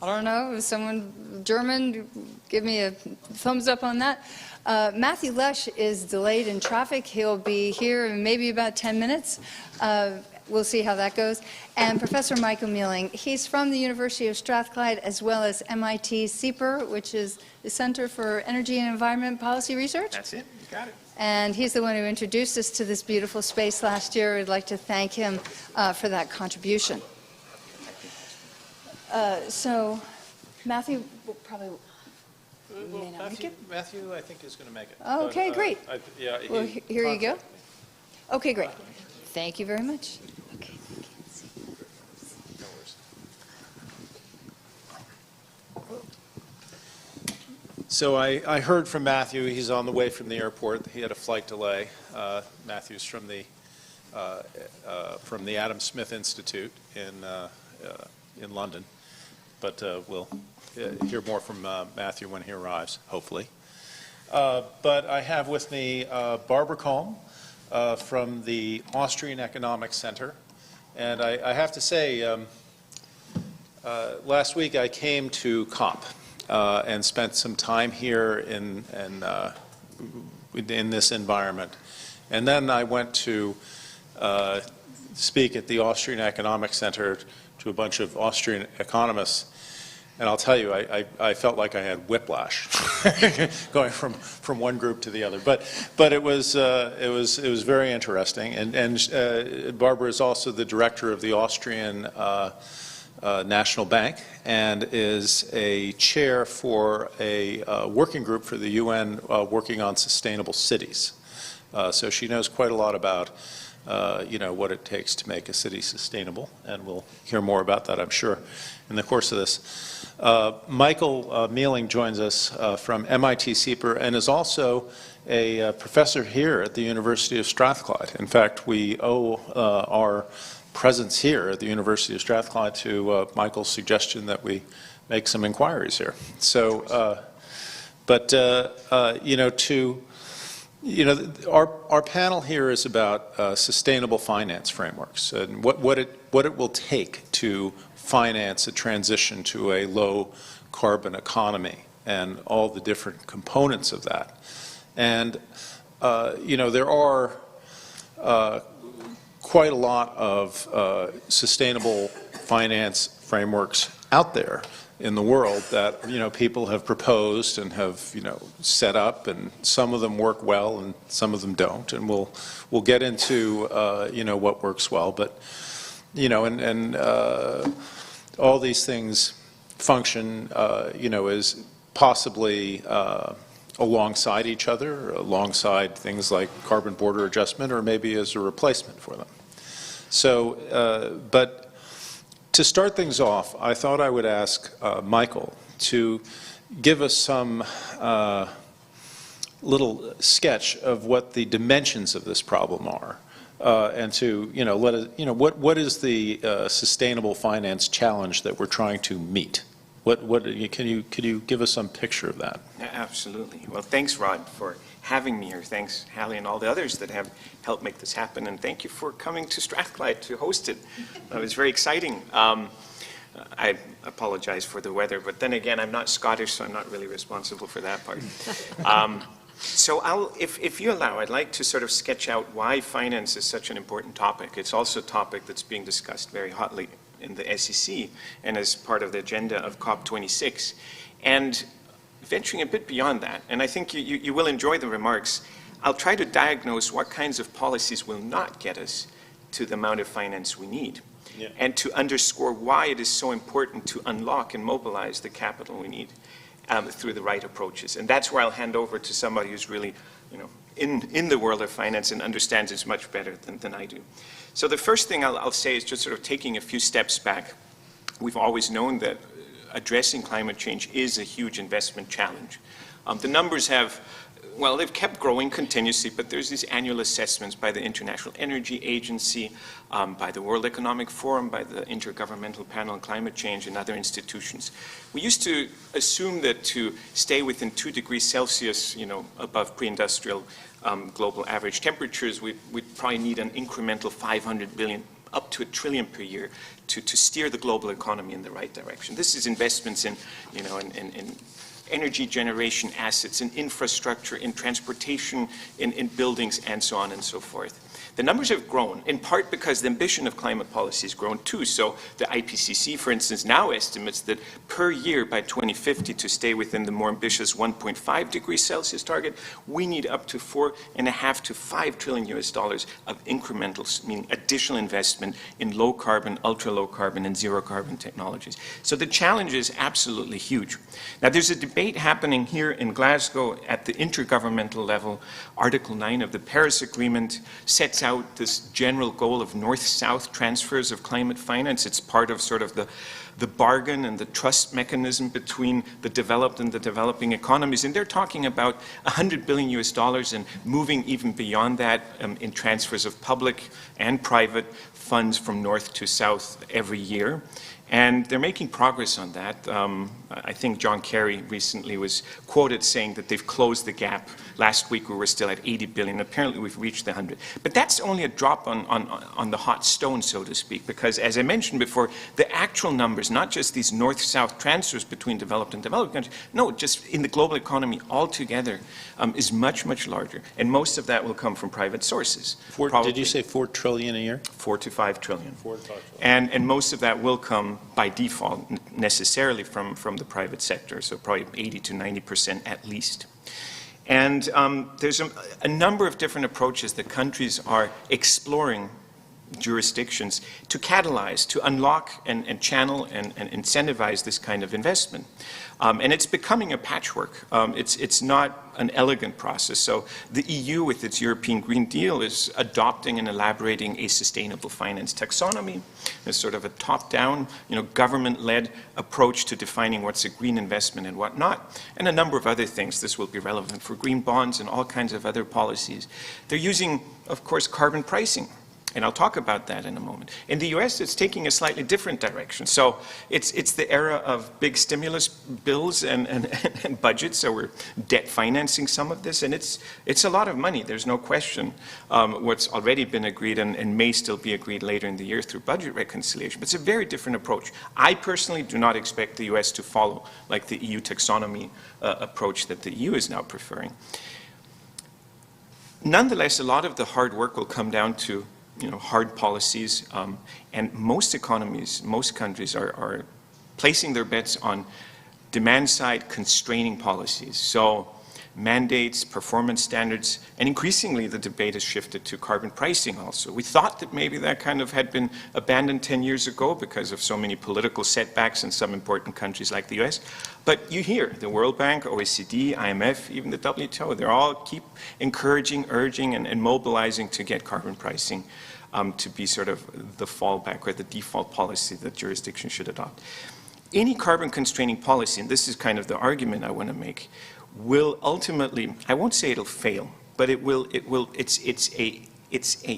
A: I don't know, if someone German, give me a thumbs up on that. Matthew Lesh is delayed in traffic. He'll be here in maybe about 10 minutes. We'll see how that goes. And Professor Michael Mehling, he's from the University of Strathclyde as well as MIT-CEEPR, which is the Center for Energy and Environment Policy Research.
C: That's it, you got it.
A: And he's the one who introduced us to this beautiful space last year. We'd like to thank him for that contribution. So Matthew will probably may not make it.
I: Matthew, I think, is going to make it.
A: Oh, okay, great.
I: Yeah,
A: well, here you go. Okay, great. Thank you very much.
I: So I heard from Matthew. He's on the way from the airport. He had a flight delay. Matthew's from the Adam Smith Institute in London. But we'll hear more from Matthew when he arrives, hopefully. But I have with me Barbara Kolm from the Austrian Economics Center. And I have to say, last week I came to COP. And spent some time here in this environment. And then I went to speak at the Austrian Economics Center to a bunch of Austrian economists. And I'll tell you, I felt like I had whiplash going from one group to the other. But it was very interesting. And Barbara is also the director of the Austrian National Bank and is a chair for a working group for the UN working on sustainable cities. So she knows quite a lot about what it takes to make a city sustainable, and we'll hear more about that, I'm sure, in the course of this. Michael Mehling joins us from MIT-CEEPR and is also a professor here at the University of Strathclyde. In fact, we owe our presence here at the University of Strathclyde to Michael's suggestion that we make some inquiries here. So, our panel here is about sustainable finance frameworks and what it will take to finance a transition to a low carbon economy and all the different components of that. And there are quite a lot of sustainable finance frameworks out there in the world that people have proposed and have set up, and some of them work well and some of them don't, and we'll get into what works well, but and all these things function as possibly alongside each other, alongside things like carbon border adjustment, or maybe as a replacement for them. So, but to start things off, I thought I would ask Michael to give us some little sketch of what the dimensions of this problem are, and to let us what is the sustainable finance challenge that we're trying to meet. Can you give us some picture of that?
R: Absolutely. Well, thanks, Rod, for having me here. Thanks, Hallie, and all the others that have helped make this happen. And thank you for coming to Strathclyde to host it. It was very exciting. I apologize for the weather, but then again, I'm not Scottish, so I'm not really responsible for that part. So if you allow, I'd like to sort of sketch out why finance is such an important topic. It's also a topic that's being discussed very hotly in the SEC and as part of the agenda of COP26. And venturing a bit beyond that, and I think you will enjoy the remarks, I'll try to diagnose what kinds of policies will not get us to the amount of finance we need, and to underscore why it is so important to unlock and mobilize the capital we need through the right approaches. And that's where I'll hand over to somebody who's really in the world of finance and understands it much better than I do. So the first thing I'll say is just sort of taking a few steps back. We've always known that addressing climate change is a huge investment challenge. The numbers have, well, they've kept growing continuously, but there's these annual assessments by the International Energy Agency, by the World Economic Forum, by the Intergovernmental Panel on Climate Change, and other institutions. We used to assume that to stay within 2 degrees Celsius, above pre-industrial global average temperatures, we'd probably need an incremental 500 billion up to $1 trillion per year to steer the global economy in the right direction. This is investments in energy generation assets, in infrastructure, in transportation, in buildings, and so on and so forth. The numbers have grown, in part because the ambition of climate policy has grown too. So the IPCC, for instance, now estimates that per year by 2050 to stay within the more ambitious 1.5 degrees Celsius target, we need up to $4.5 to $5 trillion of incremental, meaning additional investment in low carbon, ultra low carbon, and zero carbon technologies. So the challenge is absolutely huge. Now there's a debate happening here in Glasgow at the intergovernmental level. Article 9 of the Paris Agreement sets out out this general goal of north-south transfers of climate finance. It's part of sort of the bargain and the trust mechanism between the developed and the developing economies. And they're talking about $100 billion and moving even beyond that in transfers of public and private funds from north to south every year. And they're making progress on that. I think John Kerry recently was quoted saying that they've closed the gap. Last week we were still at 80 billion. Apparently we've reached the 100. But that's only a drop on the hot stone, so to speak, because as I mentioned before, the actual numbers, not just these north-south transfers between developed and developed countries, no, just in the global economy altogether is much, much larger. And most of that will come from private sources.
S: Did you say 4 trillion a year?
R: 4 to 5 trillion.
S: 4 to 5 trillion.
R: And most of that will come by default necessarily from the private sector, so probably 80 to 90% at least. And there's a number of different approaches that countries are exploring jurisdictions to catalyze, to unlock and channel and incentivize this kind of investment. And it's becoming a patchwork. It's not an elegant process. So the EU with its European Green Deal is adopting and elaborating a sustainable finance taxonomy. There's sort of a top-down, government-led approach to defining what's a green investment and what not, and a number of other things. This will be relevant for green bonds and all kinds of other policies. They're using, of course, carbon pricing. And I'll talk about that in a moment. In the US, it's taking a slightly different direction. So it's the era of big stimulus bills and budgets, so we're debt financing some of this, and it's a lot of money, there's no question. What's already been agreed and may still be agreed later in the year through budget reconciliation, but it's a very different approach. I personally do not expect the US to follow like the EU taxonomy approach that the EU is now preferring. Nonetheless, a lot of the hard work will come down to hard policies, and most economies, most countries are placing their bets on demand-side constraining policies. So mandates, performance standards, and increasingly the debate has shifted to carbon pricing also. We thought that maybe that kind of had been abandoned 10 years ago because of so many political setbacks in some important countries like the US. But you hear the World Bank, OECD, IMF, even the WTO, they all keep encouraging, urging, and mobilizing to get carbon pricing to be sort of the fallback or the default policy that jurisdictions should adopt. Any carbon constraining policy, and this is kind of the argument I want to make, will ultimately, I won't say it'll fail, but it's a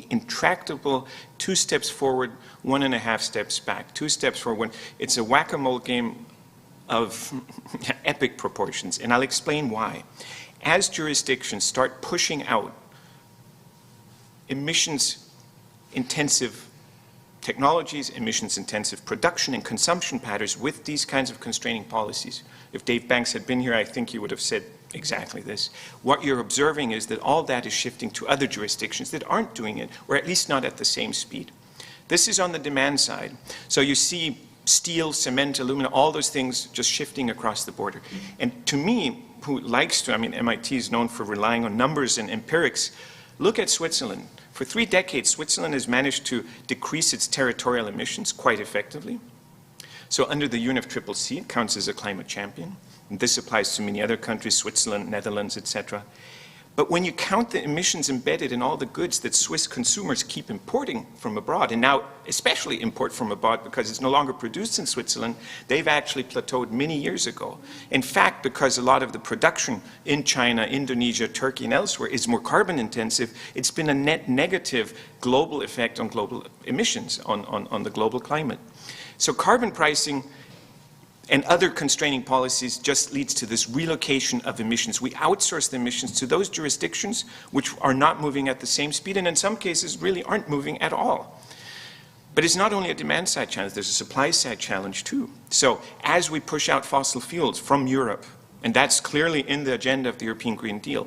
R: intractable 2 steps forward, 1.5 steps back, 2 steps forward. It's a whack-a-mole game of epic proportions, and I'll explain why. As jurisdictions start pushing out emissions-intensive technologies, emissions-intensive production and consumption patterns with these kinds of constraining policies. If Dave Banks had been here, I think he would have said exactly this. What you're observing is that all that is shifting to other jurisdictions that aren't doing it, or at least not at the same speed. This is on the demand side. So you see steel, cement, aluminum, all those things just shifting across the border. And to me, who likes to, MIT is known for relying on numbers and empirics, look at Switzerland. For 3 decades, Switzerland has managed to decrease its territorial emissions quite effectively. So under the UNFCCC, it counts as a climate champion. And this applies to many other countries, Switzerland, Netherlands, etc. But when you count the emissions embedded in all the goods that Swiss consumers keep importing from abroad, and now especially import from abroad because it's no longer produced in Switzerland, they've actually plateaued many years ago. In fact, because a lot of the production in China, Indonesia, Turkey, and elsewhere is more carbon intensive, it's been a net negative global effect on global emissions, on the global climate. So carbon pricing and other constraining policies just leads to this relocation of emissions. We outsource the emissions to those jurisdictions which are not moving at the same speed, and in some cases really aren't moving at all. But it's not only a demand side challenge, there's a supply side challenge too. So as we push out fossil fuels from Europe, and that's clearly in the agenda of the European Green Deal,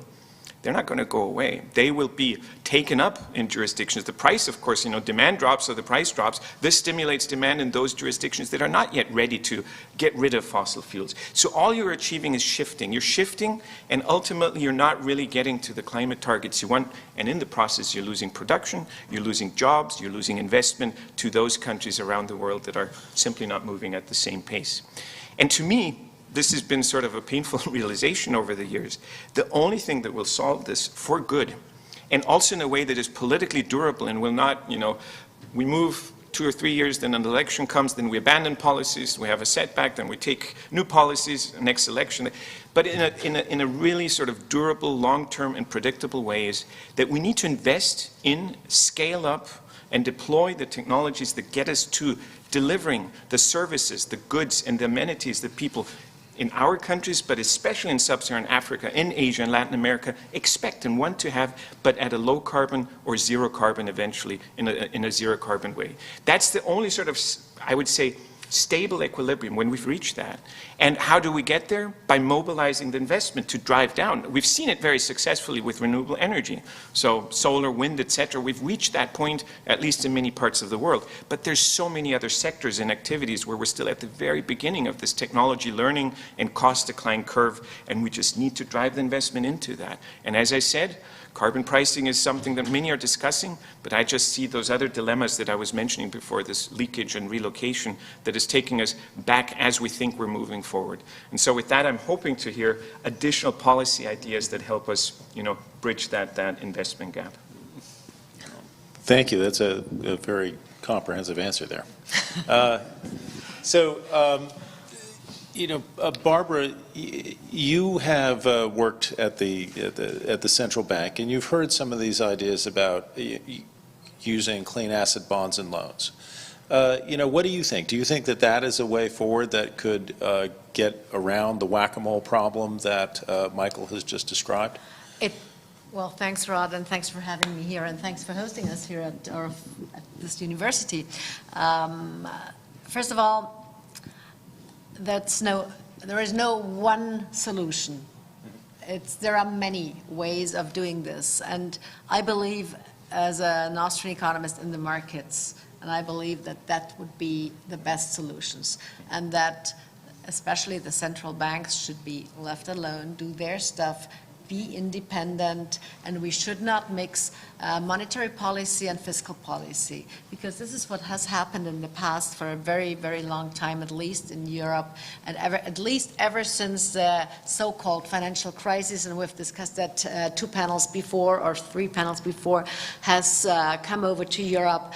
R: they're not going to go away. They will be taken up in jurisdictions. The price, of course, demand drops, so the price drops. This stimulates demand in those jurisdictions that are not yet ready to get rid of fossil fuels. So all you're achieving is shifting. You're shifting, and ultimately you're not really getting to the climate targets you want, and in the process you're losing production, you're losing jobs, you're losing investment to those countries around the world that are simply not moving at the same pace. And to me, this has been sort of a painful realization over the years. The only thing that will solve this for good and also in a way that is politically durable and will not, we move 2 or 3 years, then an election comes, then we abandon policies, we have a setback, then we take new policies, next election. But in a really sort of durable, long-term and predictable ways that we need to invest in, scale up, and deploy the technologies that get us to delivering the services, the goods, and the amenities that people in our countries, but especially in sub-Saharan Africa, in Asia and Latin America, expect and want to have, but at a low carbon or zero carbon eventually, in a zero carbon way. That's the only sort of, I would say, stable equilibrium when we've reached that. And how do we get there? By mobilizing the investment to drive down. We've seen it very successfully with renewable energy. So solar, wind, etc. We've reached that point, at least in many parts of the world. But there's so many other sectors and activities where we're still at the very beginning of this technology learning and cost decline curve, and we just need to drive the investment into that. And as I said, carbon pricing is something that many are discussing, but I just see those other dilemmas that I was mentioning before, this leakage and relocation that is taking us back as we think we're moving forward. And so with that, I'm hoping to hear additional policy ideas that help us, bridge that investment gap.
S: Thank you. That's a very comprehensive answer there. Barbara, you have worked at the central bank, and you've heard some of these ideas about using clean asset bonds and loans. What do you think? Do you think that that is a way forward that could get around the whack-a-mole problem that Michael has just described?
H: Well, thanks, Rod, and thanks for having me here, and thanks for hosting us here at this university. First of all, there is no one solution. There are many ways of doing this, and I believe, as an Austrian economist, in the markets, and I believe that that would be the best solutions, and that especially the central banks should be left alone, do their stuff, be independent, and we should not mix monetary policy and fiscal policy, because this is what has happened in the past for a very, very long time, at least in Europe, and at least ever since the so-called financial crisis, and we've discussed that 2 panels before, or 3 panels before, has come over to Europe.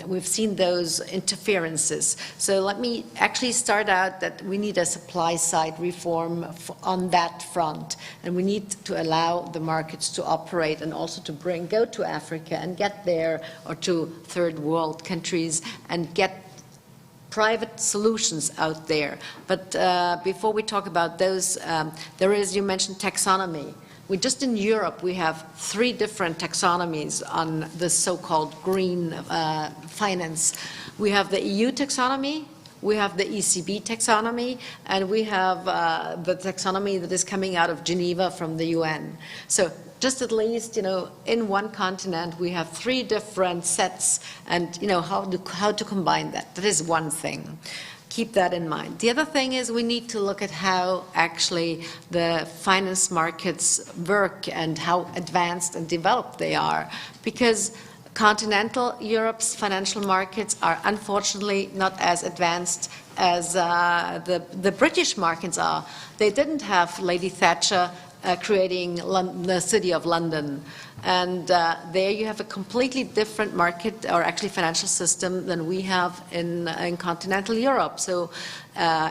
H: We've seen those interferences. So let me actually start out that we need a supply-side reform on that front, and we need to allow the markets to operate, and also to go to Africa and get there, or to third world countries, and get private solutions out there. But before we talk about those, you mentioned taxonomy. Just in Europe, we have 3 different taxonomies on the so-called green finance. We have the EU taxonomy, we have the ECB taxonomy, and we have the taxonomy that is coming out of Geneva from the UN. So just at least, in one continent, we have 3 different sets, and, how to combine that. That is one thing. Keep that in mind. The other thing is we need to look at how actually the finance markets work and how advanced and developed they are, because continental Europe's financial markets are unfortunately not as advanced as the British markets are. They didn't have Lady Thatcher creating the City of London. And there you have a completely different market, or actually financial system, than we have in continental Europe. So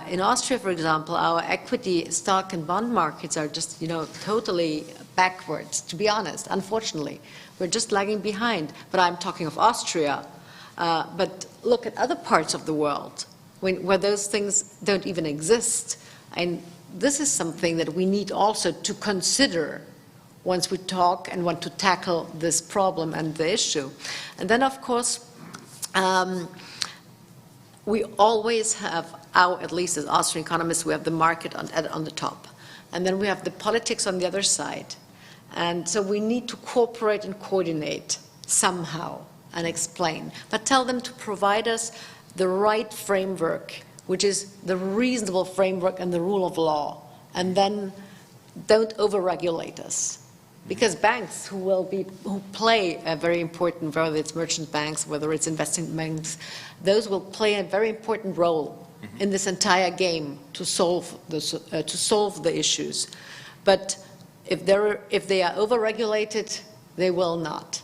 H: in Austria, for example, our equity, stock and bond markets are just, totally backwards, to be honest, unfortunately. We're just lagging behind. But I'm talking of Austria. But look at other parts of the world where those things don't even exist. And this is something that we need also to consider once we talk and want to tackle this problem and the issue. And then, of course, we always have at least as Austrian economists, we have the market on the top. And then we have the politics on the other side. And so we need to cooperate and coordinate somehow and explain. But tell them to provide us the right framework, which is the reasonable framework and the rule of law. And then don't over-regulate us. Because banks who play a very important role, whether it's merchant banks, whether it's investment banks, those will play a very important role in this entire game to solve the issues. But if they are over-regulated,
T: They will not,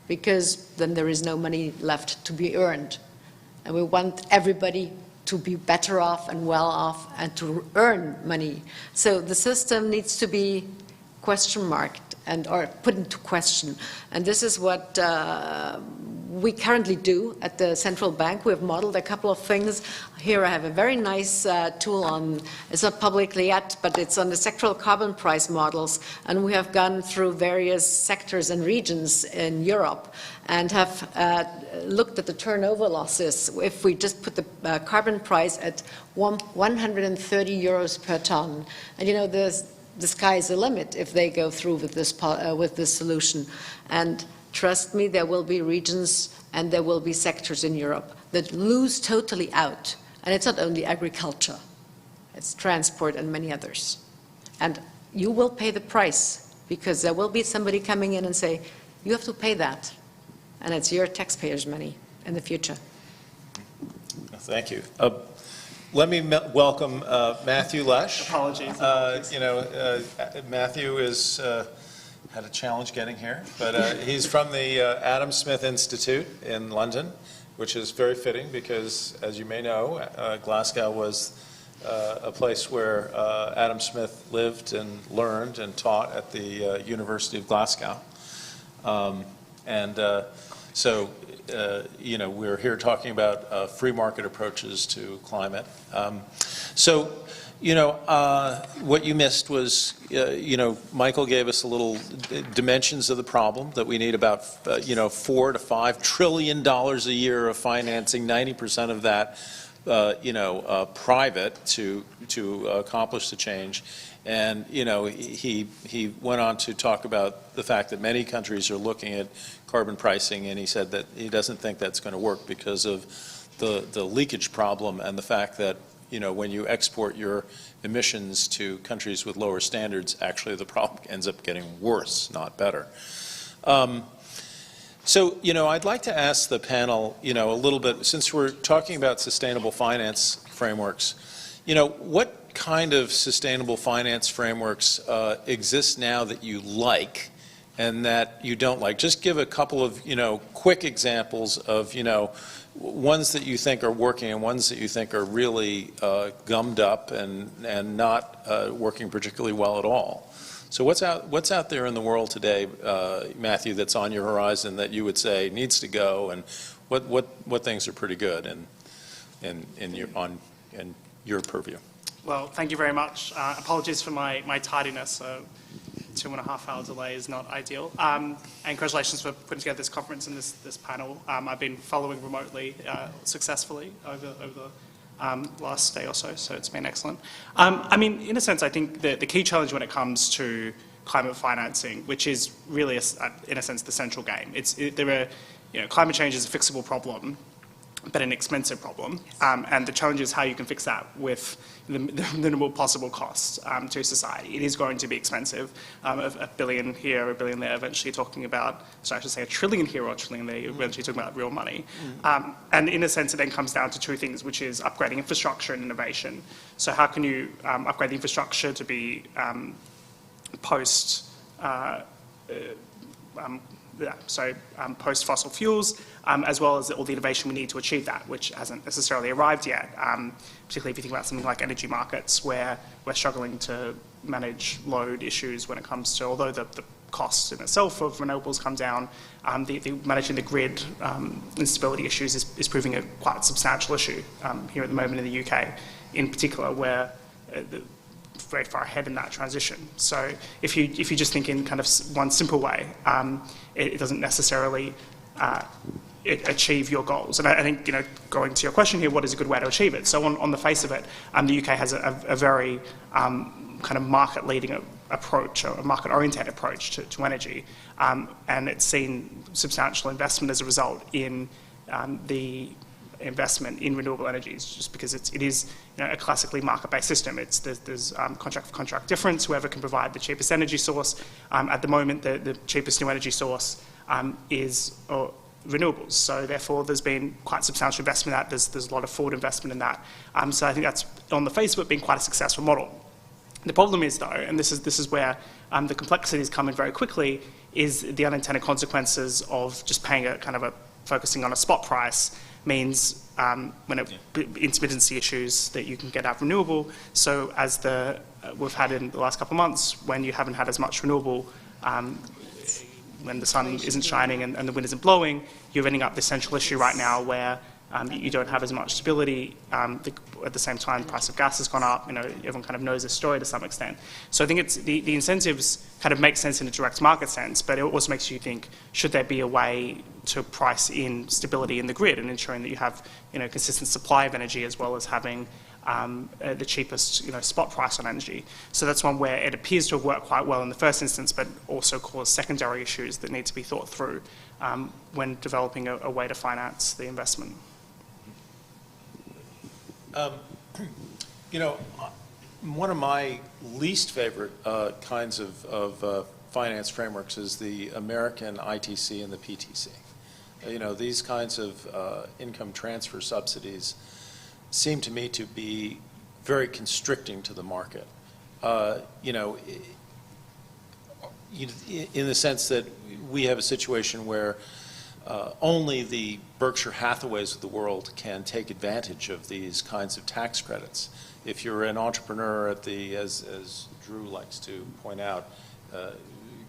T: because then there is no money left to be earned. And we want everybody to be better off and well off and to earn money. So the system needs to be question marked or put into question. And this is what we currently do at the central bank. We have modeled a couple of things. Here I have a very nice tool on, it's not publicly yet, but it's on the sectoral carbon price models. And we have gone through various sectors and regions in Europe and have looked at the turnover losses. If we just put the carbon price at 130 euros per ton, and you know, the sky is the limit if they go through with this solution. And trust me, there will be regions and there will be sectors in Europe that lose totally out. And it's not only agriculture, it's transport and many others. And you will pay the price, because there will be somebody coming in and say, you have to pay that. And it's your taxpayers' money in the future.
S: Thank you. Let me welcome Matthew Lesh.
U: Apologies.
S: Matthew is had a challenge getting here, but he's from the Adam Smith Institute in London, which is very fitting because, as you may know, Glasgow was a place where Adam Smith lived and learned and taught at the University of Glasgow. So we're here talking about free market approaches to climate. What you missed was, Michael gave us a little dimensions of the problem, that we need about, $4 to $5 trillion a year of financing, 90% of that, private to accomplish the change. And, he went on to talk about the fact that many countries are looking at carbon pricing, and he said that he doesn't think that's going to work because of the leakage problem and the fact that, when you export your emissions to countries with lower standards, actually the problem ends up getting worse, not better. I'd like to ask the panel, a little bit, since we're talking about sustainable finance frameworks, what kind of sustainable finance frameworks exist now that you like and that you don't like? Just give a couple of, quick examples of, ones that you think are working and ones that you think are really gummed up and not working particularly well at all. So what's out there in the world today, Matthew, that's on your horizon that you would say needs to go, and what things are pretty good in your purview?
U: Well, thank you very much. Apologies for my tardiness. 2.5 hour delay is not ideal. And congratulations for putting together this conference and this panel. I've been following remotely successfully over the last day or so it's been excellent. In a sense, I think the key challenge when it comes to climate financing, which is really, in a sense, the central game. Climate change is a fixable problem, but an expensive problem. And the challenge is how you can fix that with the minimal possible cost to society. It is going to be expensive. A billion here, a billion there, eventually talking about, sorry, I should say $1 trillion here or $1 trillion there, eventually talking about real money. And in a sense, it then comes down to two things, which is upgrading infrastructure and innovation. So how can you upgrade the infrastructure to be post-fossil fuels, as well as all the innovation we need to achieve that, which hasn't necessarily arrived yet, particularly if you think about something like energy markets, where we're struggling to manage load issues when it comes to, although the costs in itself of renewables come down, managing the grid instability issues is proving a quite substantial issue here at the moment in the UK, in particular, where very far ahead in that transition. So if you just think in kind of one simple way, it doesn't necessarily achieve your goals. And I think, going to your question here, what is a good way to achieve it? So on the face of it, the UK has a very kind of market-leading approach, or a market-oriented approach to energy, and it's seen substantial investment as a result in the investment in renewable energies, just because it is a classically market-based system. There's contract for contract difference. Whoever can provide the cheapest energy source. At the moment, the cheapest new energy source is renewables. So therefore, there's been quite substantial investment in that. There's a lot of forward investment in that. So I think that's, on the face of it, been quite a successful model. The problem is, though, and this is where the complexities come in very quickly, is the unintended consequences of just paying a kind of a focusing on a spot price means intermittency issues that you can get out of renewable. So as we've had in the last couple of months, when you haven't had as much renewable, when the sun isn't shining and the wind isn't blowing, you're ending up this central issue right now where you don't have as much stability. At the same time, the price of gas has gone up. Everyone kind of knows this story to some extent. So I think it's the incentives kind of make sense in a direct market sense, but it also makes you think, should there be a way to price in stability in the grid and ensuring that you have consistent supply of energy as well as having the cheapest spot price on energy. So that's one where it appears to have worked quite well in the first instance, but also caused secondary issues that need to be thought through when developing a way to finance the investment.
S: One of my least favorite kinds of finance frameworks is the American ITC and the PTC. These kinds of income transfer subsidies seem to me to be very constricting to the market. In the sense that we have a situation where only the Berkshire Hathaways of the world can take advantage of these kinds of tax credits. If you're an entrepreneur as Drew likes to point out,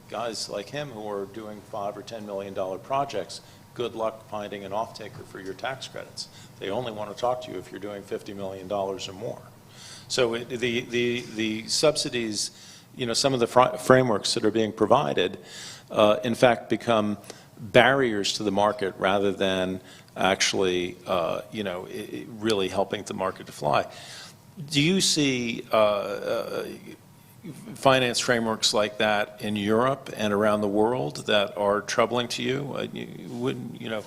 S: guys like him who are doing $5 or $10 million projects, good luck finding an off-taker for your tax credits. They only want to talk to you if you're doing $50 million or more. So the subsidies, some of the frameworks that are being provided, in fact, become barriers to the market rather than actually, really helping the market to fly. Do you see finance frameworks like that in Europe and around the world that are troubling to you?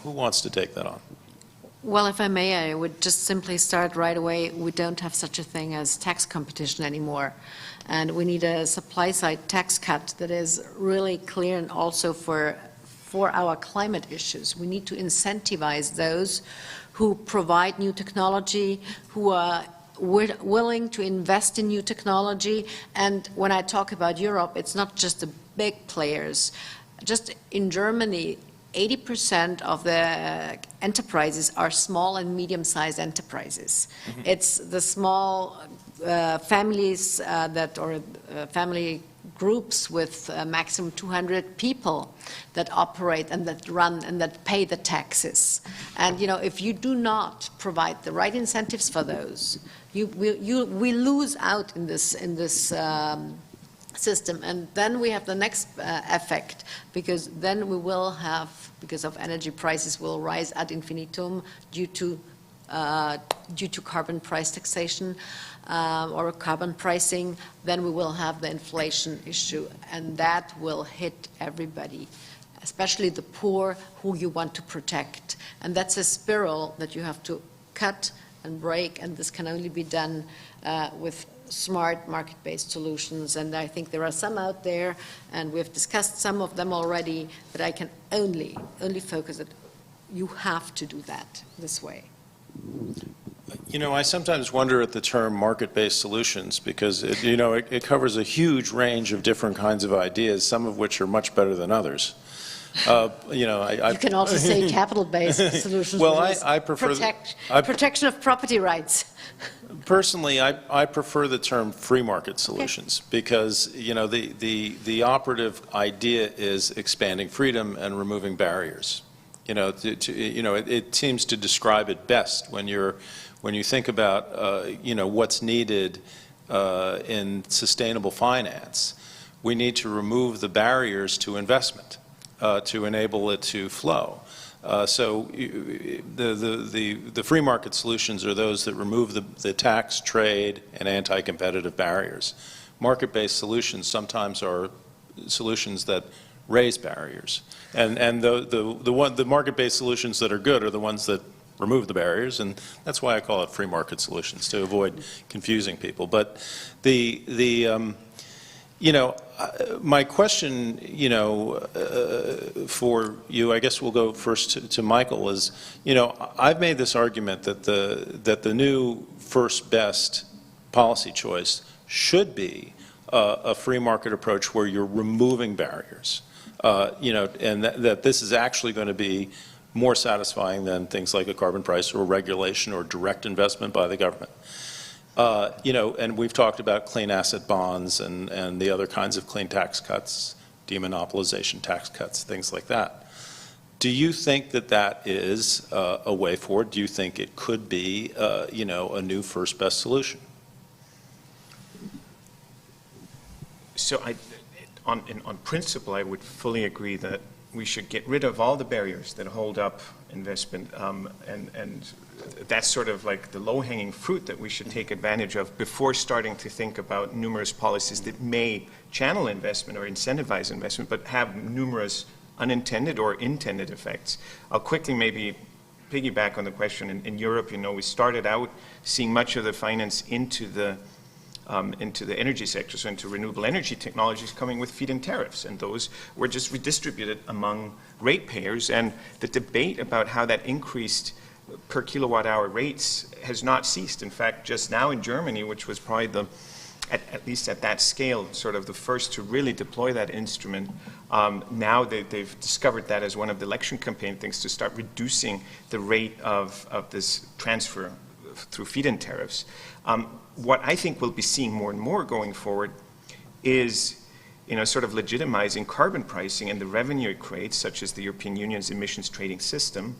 S: Who wants to take that on?
T: Well, if I may, I would just simply start right away. We don't have such a thing as tax competition anymore. And we need a supply-side tax cut that is really clear, and also for our climate issues. We need to incentivize those who provide new technology, who are willing to invest in new technology. And when I talk about Europe, it's not just the big players. Just in Germany, 80% of the enterprises are small and medium-sized enterprises. Mm-hmm. It's the small families family groups with maximum 200 people that operate and that run and that pay the taxes. And if you do not provide the right incentives for those, we lose out in this system. And then we have the next effect, because then we will have, because of energy prices will rise ad infinitum due to carbon price taxation or carbon pricing, then we will have the inflation issue, and that will hit everybody, especially the poor who you want to protect. And that's a spiral that you have to cut and break, and this can only be done with smart market-based solutions. And I think there are some out there, and we've discussed some of them already, but I can only focus that you have to do that this way.
S: I sometimes wonder at the term market-based solutions, because it covers a huge range of different kinds of ideas, some of which are much better than others. You
T: can also say capital-based solutions.
S: Well, I prefer
T: protection of property rights.
S: Personally, I prefer the term free market solutions, because the operative idea is expanding freedom and removing barriers. It seems to describe it best when you think about what's needed in sustainable finance. We need to remove the barriers to investment to enable it to flow. So the free market solutions are those that remove the tax, trade, and anti-competitive barriers. Market-based solutions sometimes are solutions that raise barriers, and the market-based solutions that are good are the ones that remove the barriers, and that's why I call it free market solutions, to avoid confusing people. But my question, for you, I guess we'll go first to Michael, is, I've made this argument that the new first best policy choice should be a free market approach where you're removing barriers. And that this is actually going to be more satisfying than things like a carbon price or regulation or direct investment by the government. And we've talked about clean asset bonds and the other kinds of clean tax cuts, demonopolization tax cuts, things like that. Do you think that that is a way forward? Do you think it could be, a new first best solution?
R: So on principle, I would fully agree that we should get rid of all the barriers that hold up investment, and that's sort of like the low-hanging fruit that we should take advantage of before starting to think about numerous policies that may channel investment or incentivize investment, but have numerous unintended or intended effects. I'll quickly maybe piggyback on the question. In Europe, we started out seeing much of the finance into the energy sector, so into renewable energy technologies coming with feed-in tariffs, and those were just redistributed among ratepayers. And the debate about how that increased per kilowatt hour rates has not ceased. In fact, just now in Germany, which was probably at least at that scale, sort of the first to really deploy that instrument, now they've discovered that as one of the election campaign things to start reducing the rate of this transfer through feed-in tariffs. What I think we'll be seeing more and more going forward is sort of legitimizing carbon pricing and the revenue it creates, such as the European Union's emissions trading system.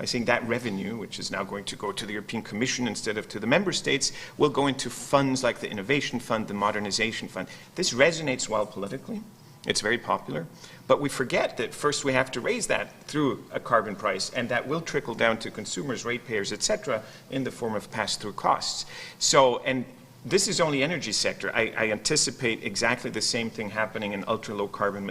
R: I think that revenue, which is now going to go to the European Commission instead of to the member states, will go into funds like the Innovation Fund, the Modernization Fund. This resonates well politically. It's very popular. But we forget that first we have to raise that through a carbon price, and that will trickle down to consumers, ratepayers, et cetera, in the form of pass-through costs. So, and this is only energy sector. I anticipate exactly the same thing happening in ultra-low carbon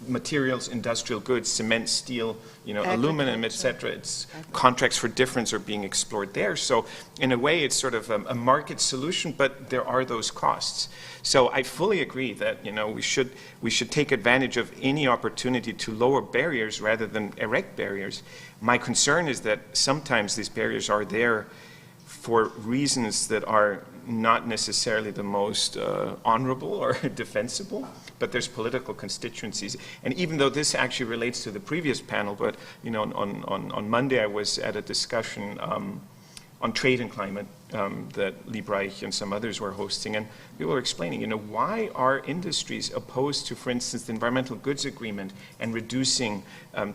R: materials, industrial goods, cement, steel, aluminum, et cetera. It's contracts for difference are being explored there. So in a way, it's sort of a market solution, but there are those costs. So I fully agree that we should take advantage of any opportunity to lower barriers rather than erect barriers. My concern is that sometimes these barriers are there for reasons that are not necessarily the most honorable or defensible, but there's political constituencies. And even though this actually relates to the previous panel, but on Monday I was at a discussion on trade and climate that Liebreich and some others were hosting, and people were explaining, why are industries opposed to, for instance, the Environmental Goods Agreement and reducing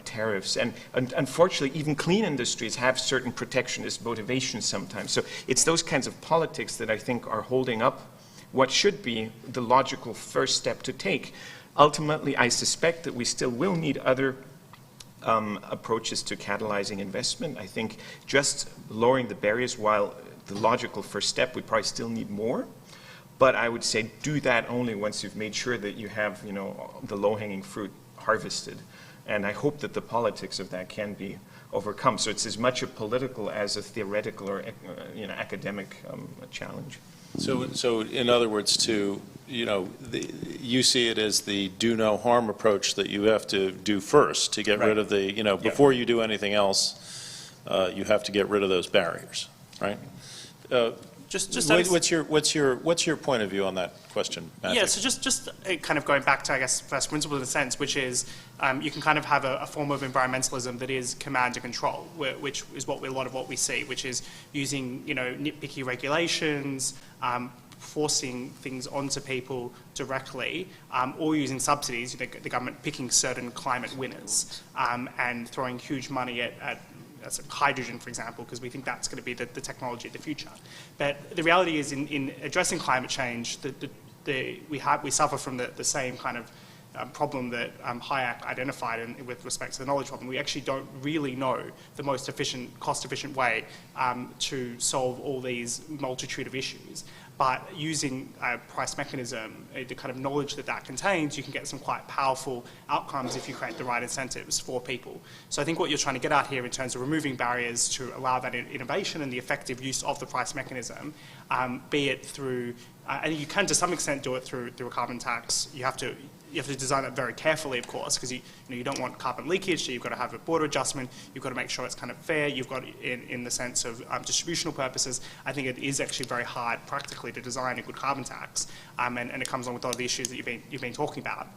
R: tariffs? And unfortunately, even clean industries have certain protectionist motivations sometimes. So it's those kinds of politics that I think are holding up what should be the logical first step to take. Ultimately, I suspect that we still will need other approaches to catalyzing investment. I think just lowering the barriers, while the logical first step, we probably still need more. But I would say do that only once you've made sure that you have the low-hanging fruit harvested. And I hope that the politics of that can be overcome. So it's as much a political as a theoretical or academic challenge.
S: So in other words, you see it as the do no harm approach that you have to do first to get rid of the, before you do anything else, you have to get rid of those barriers, right? What's your point of view on that question, Matthew?
U: Yeah, so just kind of going back to, I guess, first principle in a sense, which is you can kind of have a form of environmentalism that is command and control, which is a lot of what we see, which is using, nitpicky regulations, forcing things onto people directly, or using subsidies, the government picking certain climate winners and throwing huge money at hydrogen, for example, because we think that's going to be the technology of the future. But the reality is, in addressing climate change, we suffer from the same kind of problem that Hayek identified with respect to the knowledge problem. We actually don't really know the most efficient, cost-efficient way to solve all these multitude of issues. But using a price mechanism, the kind of knowledge that contains, you can get some quite powerful outcomes if you create the right incentives for people. So I think what you're trying to get at here in terms of removing barriers to allow that innovation and the effective use of the price mechanism, be it through, and you can to some extent do it through a carbon tax. You have to design it very carefully, of course, because you don't want carbon leakage, so you've got to have a border adjustment, you've got to make sure it's kind of fair, you've got, in the sense of distributional purposes, I think it is actually very hard practically to design a good carbon tax, and it comes along with all the issues that you've been talking about.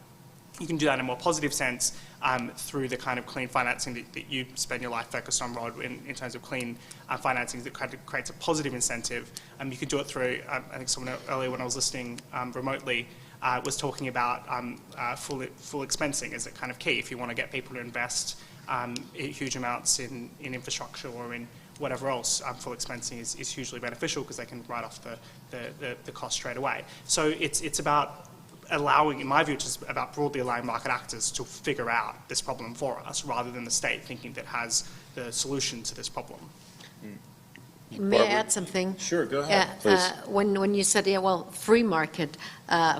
U: you can do that in a more positive sense through the kind of clean financing that you spend your life focused on, Rod, in terms of clean financing that kind of creates a positive incentive. You could do it through, I think someone earlier when I was listening remotely was talking about full expensing as a kind of key if you want to get people to invest huge amounts in infrastructure or in whatever else. Full expensing is hugely beneficial because they can write off the cost straight away. So it's about allowing, in my view, it's about broadly allowing market actors to figure out this problem for us rather than the state thinking that has the solution to this problem.
T: May I add something?
S: Sure, go ahead, please.
T: When you said, yeah, well, free market,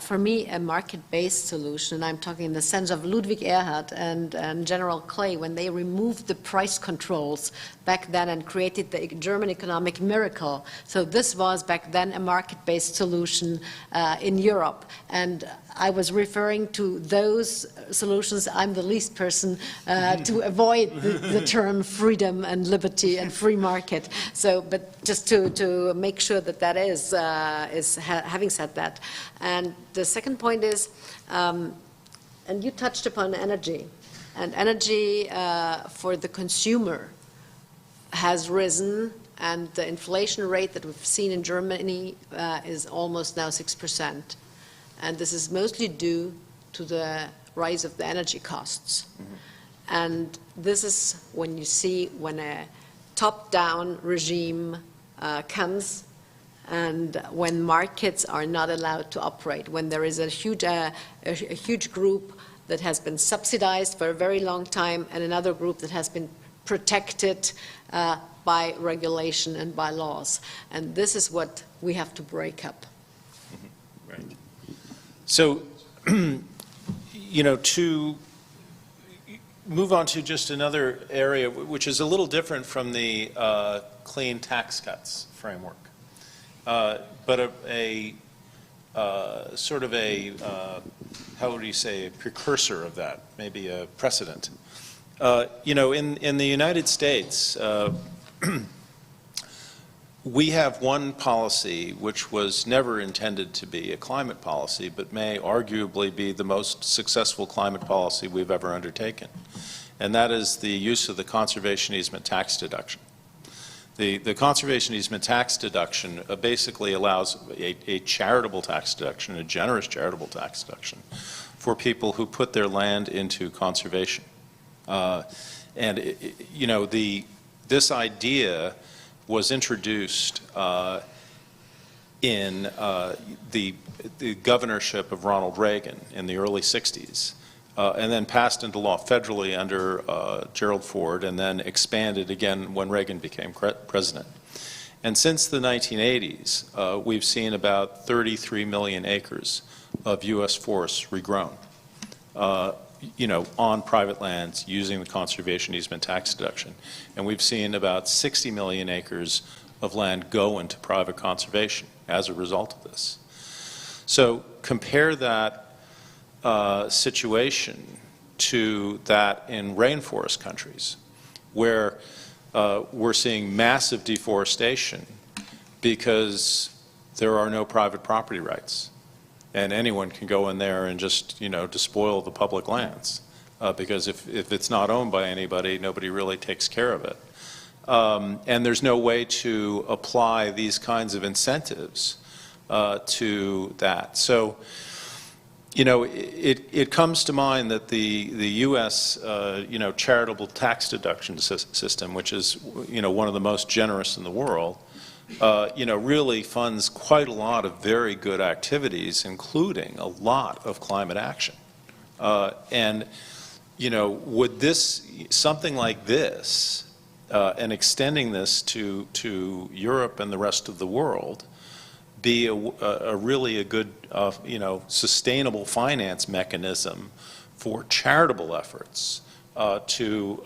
T: for me, a market-based solution, I'm talking in the sense of Ludwig Erhard and General Clay, when they removed the price controls back then and created the German economic miracle. So this was back then a market-based solution in Europe. And I was referring to those solutions. I'm the least person to avoid the term freedom and liberty and free market. So, but just to make sure that that is having said that. And the second point is, and you touched upon energy, and energy for the consumer has risen, and the inflation rate that we've seen in Germany is almost now 6%. And this is mostly due to the rise of the energy costs. Mm-hmm. And this is when you see when a top-down regime comes and when markets are not allowed to operate, when there is a huge group that has been subsidized for a very long time and another group that has been protected by regulation and by laws. And this is what we have to break up.
S: Mm-hmm. Right. So, to move on to just another area, which is a little different from the clean tax cuts framework, but a sort of a, how would you say, a precursor of that, maybe a precedent. In the United States, we have one policy which was never intended to be a climate policy, but may arguably be the most successful climate policy we've ever undertaken. And that is the use of the conservation easement tax deduction. The conservation easement tax deduction basically allows a charitable tax deduction, a generous charitable tax deduction, for people who put their land into conservation. This idea was introduced in the governorship of Ronald Reagan in the early 60s, and then passed into law federally under Gerald Ford, and then expanded again when Reagan became president. And since the 1980s, we've seen about 33 million acres of U.S. forests regrown, on private lands using the conservation easement tax deduction. And we've seen about 60 million acres of land go into private conservation as a result of this. So compare that situation to that in rainforest countries, where we're seeing massive deforestation because there are no private property rights. And anyone can go in there and just, despoil the public lands. Because if it's not owned by anybody, nobody really takes care of it. And there's no way to apply these kinds of incentives to that. So, it comes to mind that the U.S. Charitable tax deduction system, which is one of the most generous in the world, really funds quite a lot of very good activities, including a lot of climate action. Would something like this, and extending this to Europe and the rest of the world, be really a good, sustainable finance mechanism for charitable efforts to,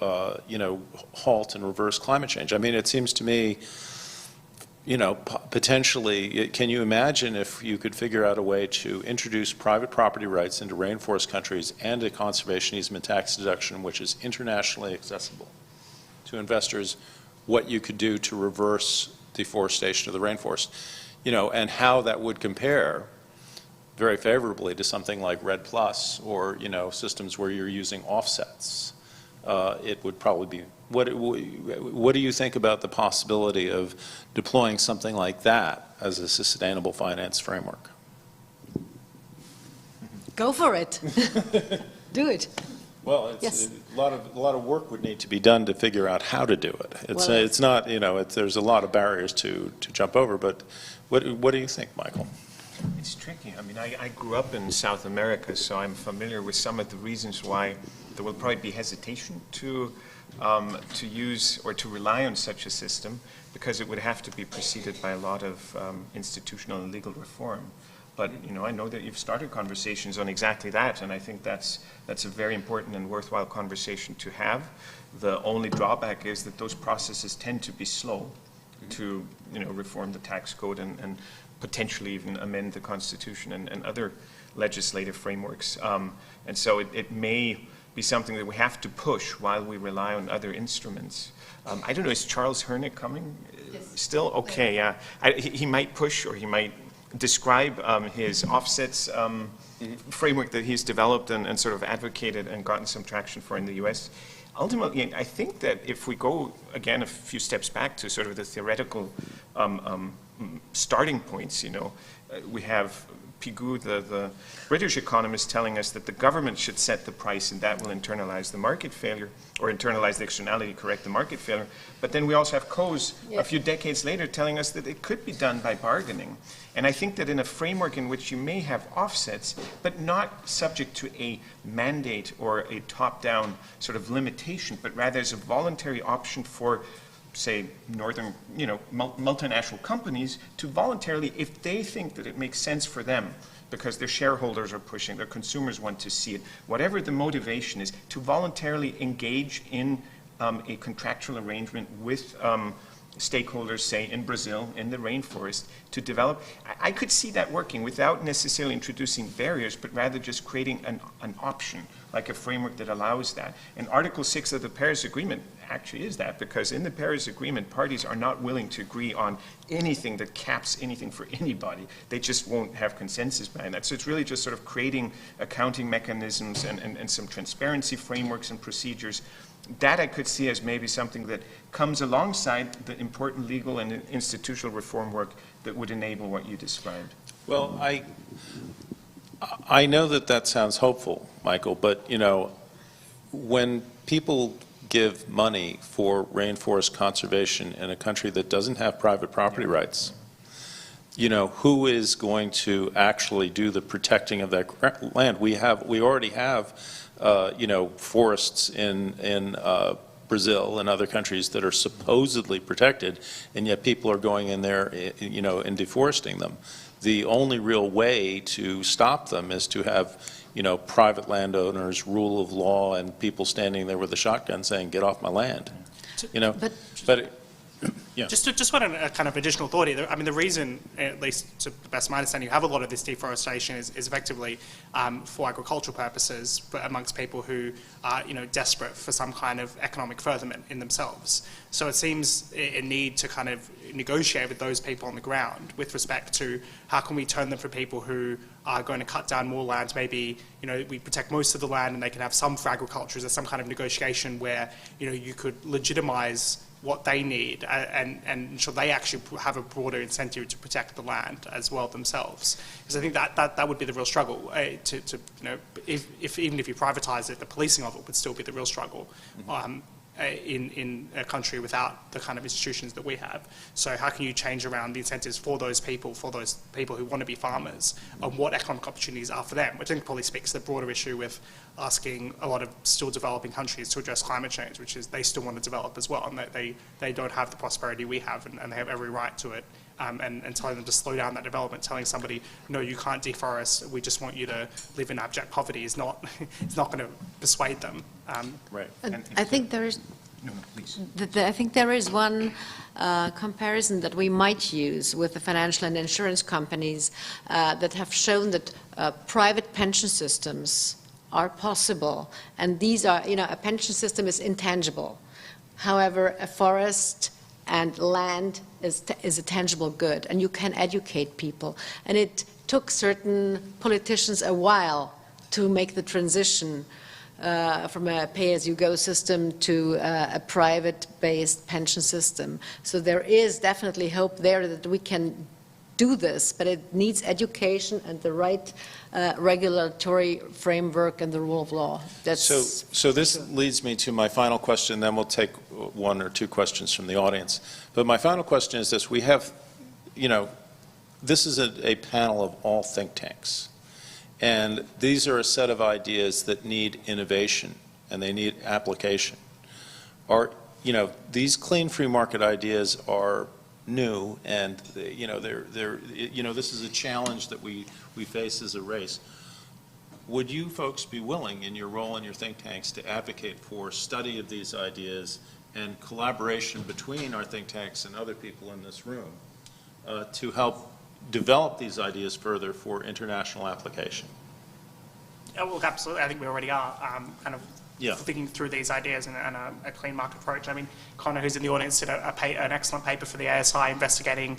S: halt and reverse climate change? I mean, it seems to me, potentially, can you imagine if you could figure out a way to introduce private property rights into rainforest countries and a conservation easement tax deduction which is internationally accessible to investors, what you could do to reverse deforestation of the rainforest, and how that would compare very favorably to something like REDD+, or systems where you're using offsets. It would probably be. What do you think about the possibility of deploying something like that as a sustainable finance framework?
T: Go for it. Do it.
S: Well,
T: yes.
S: a lot of work would need to be done to figure out how to do it. It's not, there's a lot of barriers to jump over, but what do you think, Michael?
R: It's tricky. I mean, I grew up in South America, so I'm familiar with some of the reasons why there will probably be hesitation to use or to rely on such a system, because it would have to be preceded by a lot of institutional and legal reform. But I know that you've started conversations on exactly that, and I think that's a very important and worthwhile conversation to have. The only drawback is that those processes tend to be slow to reform the tax code and potentially even amend the Constitution and other legislative frameworks. And so it may be something that we have to push while we rely on other instruments. I don't know, is Charles Hernick coming?
A: Yes.
R: Still? Okay, yeah. He might push, or he might describe his offsets framework that he's developed and sort of advocated and gotten some traction for in the US. Ultimately, I think that if we go, again, a few steps back to sort of the theoretical starting points, we have Pigou, the British economist, telling us that the government should set the price and that will internalize the market failure, or internalize the externality, correct the market failure. But then we also have Coase a few decades later telling us that it could be done by bargaining. And I think that in a framework in which you may have offsets, but not subject to a mandate or a top-down sort of limitation, but rather as a voluntary option for, say, multinational companies to voluntarily, if they think that it makes sense for them, because their shareholders are pushing, their consumers want to see it, whatever the motivation is, to voluntarily engage in a contractual arrangement with stakeholders, say, in Brazil, in the rainforest, to develop. I could see that working without necessarily introducing barriers, but rather just creating an option, like a framework that allows that. And Article 6 of the Paris Agreement actually is that, because in the Paris Agreement, parties are not willing to agree on anything that caps anything for anybody. They just won't have consensus behind that. So it's really just sort of creating accounting mechanisms and some transparency frameworks and procedures. That I could see as maybe something that comes alongside the important legal and institutional reform work that would enable what you described.
S: Well, I know that sounds hopeful, Michael, but when people give money for rainforest conservation in a country that doesn't have private property rights, who is going to actually do the protecting of that land? We already have forests in Brazil and other countries that are supposedly protected, and yet people are going in there, and deforesting them. The only real way to stop them is to have, private landowners, rule of law, and people standing there with a shotgun saying, "Get off my land." Yeah.
U: Just one kind of additional thought here. I mean, the reason, at least to the best of my understanding, you have a lot of this deforestation is effectively for agricultural purposes, but amongst people who are, desperate for some kind of economic furtherment in themselves. So it seems a need to kind of negotiate with those people on the ground with respect to how can we turn them for people who are going to cut down more land. Maybe, we protect most of the land and they can have some for agriculture. Is there some kind of negotiation where, you could legitimize what they need and ensure they actually have a broader incentive to protect the land as well themselves? Because I think that would be the real struggle. Even if you privatise it, the policing of it would still be the real struggle. In a country without the kind of institutions that we have. So how can you change around the incentives for those people who want to be farmers, and what economic opportunities are for them, which I think probably speaks to the broader issue with asking a lot of still developing countries to address climate change, which is they still want to develop as well, and they don't have the prosperity we have, and they have every right to it. And telling them to slow down that development, telling somebody, no, you can't deforest, we just want you to live in abject poverty is not, it's not going to persuade them.
S: Right.
T: And I think there is,
R: No, please.
T: I think there is one comparison that we might use with the financial and insurance companies that have shown that private pension systems are possible, and these are, a pension system is intangible. However, a forest and land is a tangible good, and you can educate people, and it took certain politicians a while to make the transition from a pay-as-you-go system to a private-based pension system. So there is definitely hope there that we can do this, but it needs education and the right regulatory framework and the rule of law.
S: So this leads me to my final question, then we'll take one or two questions from the audience. But my final question is this: we have, this is a panel of all think tanks. And these are a set of ideas that need innovation and they need application. These clean free market ideas are new, and this is a challenge that we face as a race. Would you folks be willing, in your role in your think tanks, to advocate for study of these ideas and collaboration between our think tanks and other people in this room to help develop these ideas further for international application?
U: Yeah, well, absolutely. I think we already are kind of thinking through these ideas and a clean market approach. I mean, Connor, who's in the audience, did an excellent paper for the ASI investigating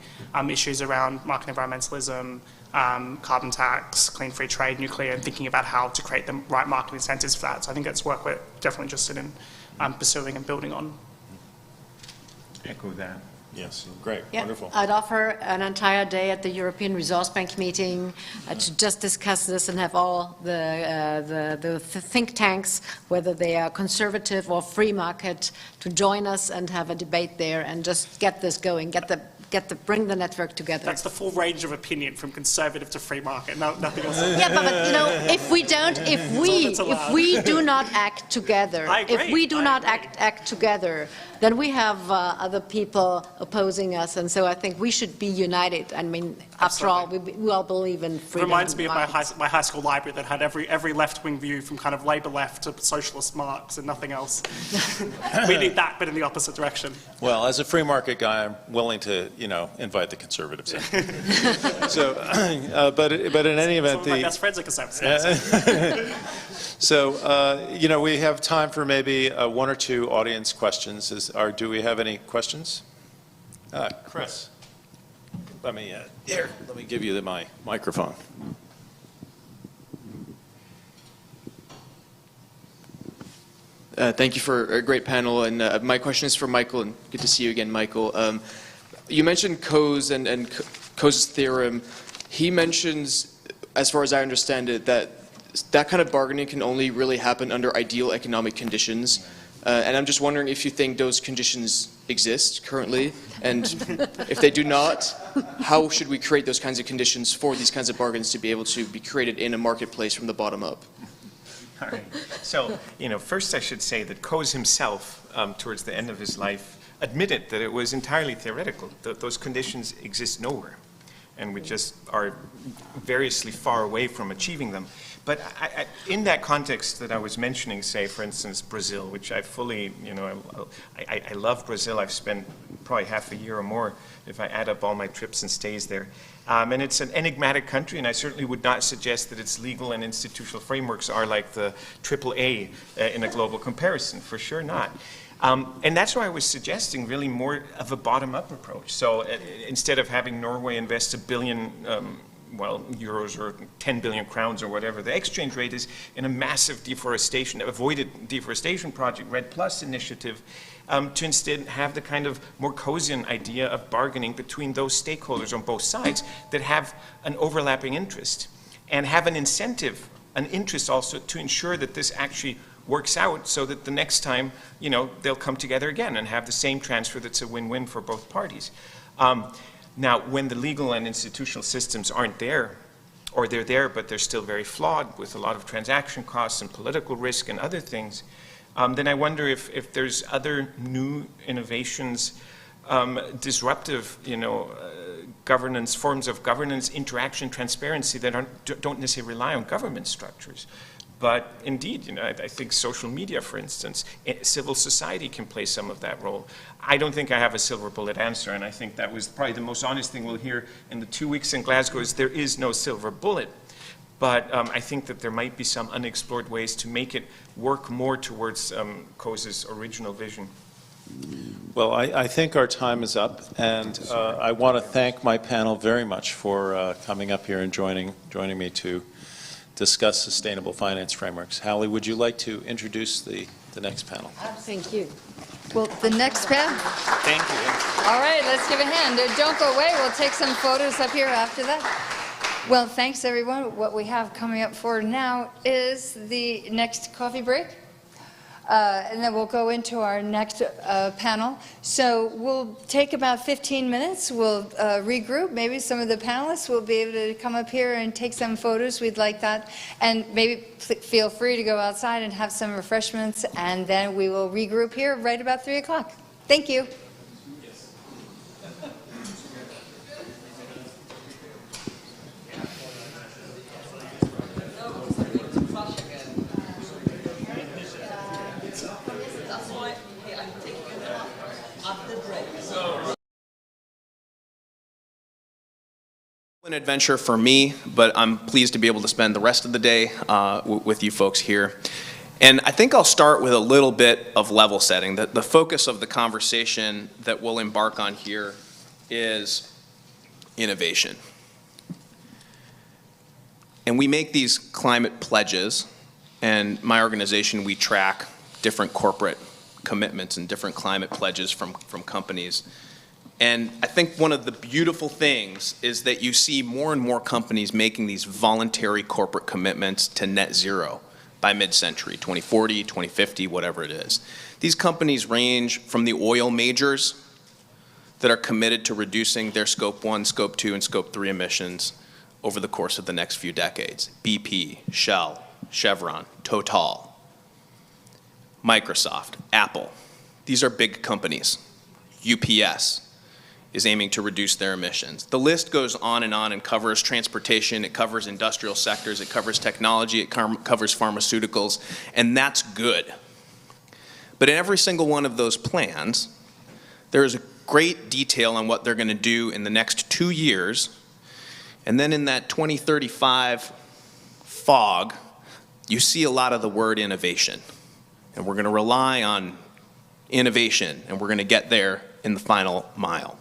U: issues around market environmentalism, carbon tax, clean free trade, nuclear, and thinking about how to create the right market incentives for that. So I think that's work we're definitely interested in pursuing and building on.
F: Echo that.
S: Yes, great,
T: yeah,
S: wonderful.
T: I'd offer an entire day at the European Resource Bank meeting to just discuss this and have all the think tanks, whether they are conservative or free market, to join us and have a debate there and just get this going, bring the network together.
U: That's the full range of opinion, from conservative to free market. No, nothing else.
T: Yeah, but if we do not act together, act together, then we have other people opposing us, and so I think we should be united. I mean, after all, we all believe in freedom.
U: It reminds me of my high school library that had every left-wing view, from kind of Labour left to socialist Marx and nothing else. We need that, but in the opposite direction.
S: Well, as a free market guy, I'm willing to, invite the conservatives in. So, but in any event,
U: my best friends are conservatives.
S: So, we have time for maybe one or two audience questions. Do we have any questions? Chris, let me give you my microphone.
L: Thank you for a great panel, and my question is for Michael, and good to see you again, Michael. You mentioned Coase and Coase's theorem. He mentions, as far as I understand it, that kind of bargaining can only really happen under ideal economic conditions. And I'm just wondering if you think those conditions exist currently, and if they do not, how should we create those kinds of conditions for these kinds of bargains to be able to be created in a marketplace from the bottom up?
R: All right. So, first I should say that Coase himself, towards the end of his life, admitted that it was entirely theoretical, that those conditions exist nowhere, and we just are variously far away from achieving them. But in that context that I was mentioning, say, for instance, Brazil, which I fully, I love Brazil. I've spent probably half a year or more if I add up all my trips and stays there. And it's an enigmatic country, and I certainly would not suggest that its legal and institutional frameworks are like the AAA in a global comparison, for sure not. And that's why I was suggesting really more of a bottom-up approach. So instead of having Norway invest $1 billion euros or 10 billion crowns or whatever the exchange rate is in a massive avoided deforestation project, REDD+ initiative, to instead have the kind of more Coasean idea of bargaining between those stakeholders on both sides that have an overlapping interest and have an incentive, an interest also to ensure that this actually works out, so that the next time, they'll come together again and have the same transfer that's a win-win for both parties. Now, when the legal and institutional systems aren't there, or they're there but they're still very flawed with a lot of transaction costs and political risk and other things, then I wonder if there's other new innovations, disruptive, governance, forms of governance, interaction, transparency that don't necessarily rely on government structures. But indeed, I think social media, for instance, civil society can play some of that role. I don't think I have a silver bullet answer, and I think that was probably the most honest thing we'll hear in the 2 weeks in Glasgow is there is no silver bullet. But I think that there might be some unexplored ways to make it work more towards Coase's original vision.
S: Well, I think our time is up, and I want to thank my panel very much for coming up here and joining me to discuss sustainable finance frameworks. Hallie, would you like to introduce the next panel?
T: Thank you.
A: Well, the next panel.
S: Thank you.
A: All right, let's give a hand. Don't go away. We'll take some photos up here after that. Well, thanks, everyone. What we have coming up for now is the next coffee break. And then we'll go into our next panel. So we'll take about 15 minutes. We'll regroup. Maybe some of the panelists will be able to come up here and take some photos. We'd like that. And maybe feel free to go outside and have some refreshments. And then we will regroup here right about 3 o'clock. Thank you.
E: An adventure for me, but I'm pleased to be able to spend the rest of the day with you folks here. And I think I'll start with a little bit of level setting. The focus of the conversation that we'll embark on here is innovation. And we make these climate pledges, and my organization, we track different corporate commitments and different climate pledges from companies. And I think one of the beautiful things is that you see more and more companies making these voluntary corporate commitments to net zero by mid-century, 2040, 2050, whatever it is. These companies range from the oil majors that are committed to reducing their Scope 1, Scope 2, and Scope 3 emissions over the course of the next few decades. BP, Shell, Chevron, Total, Microsoft, Apple. These are big companies. UPS is aiming to reduce their emissions. The list goes on and covers transportation, it covers industrial sectors, it covers technology, it covers pharmaceuticals, and that's good. But in every single one of those plans, there is a great detail on what they're going to do in the next 2 years, and then in that 2035 fog, you see a lot of the word innovation. And we're going to rely on innovation, and we're going to get there in the final mile.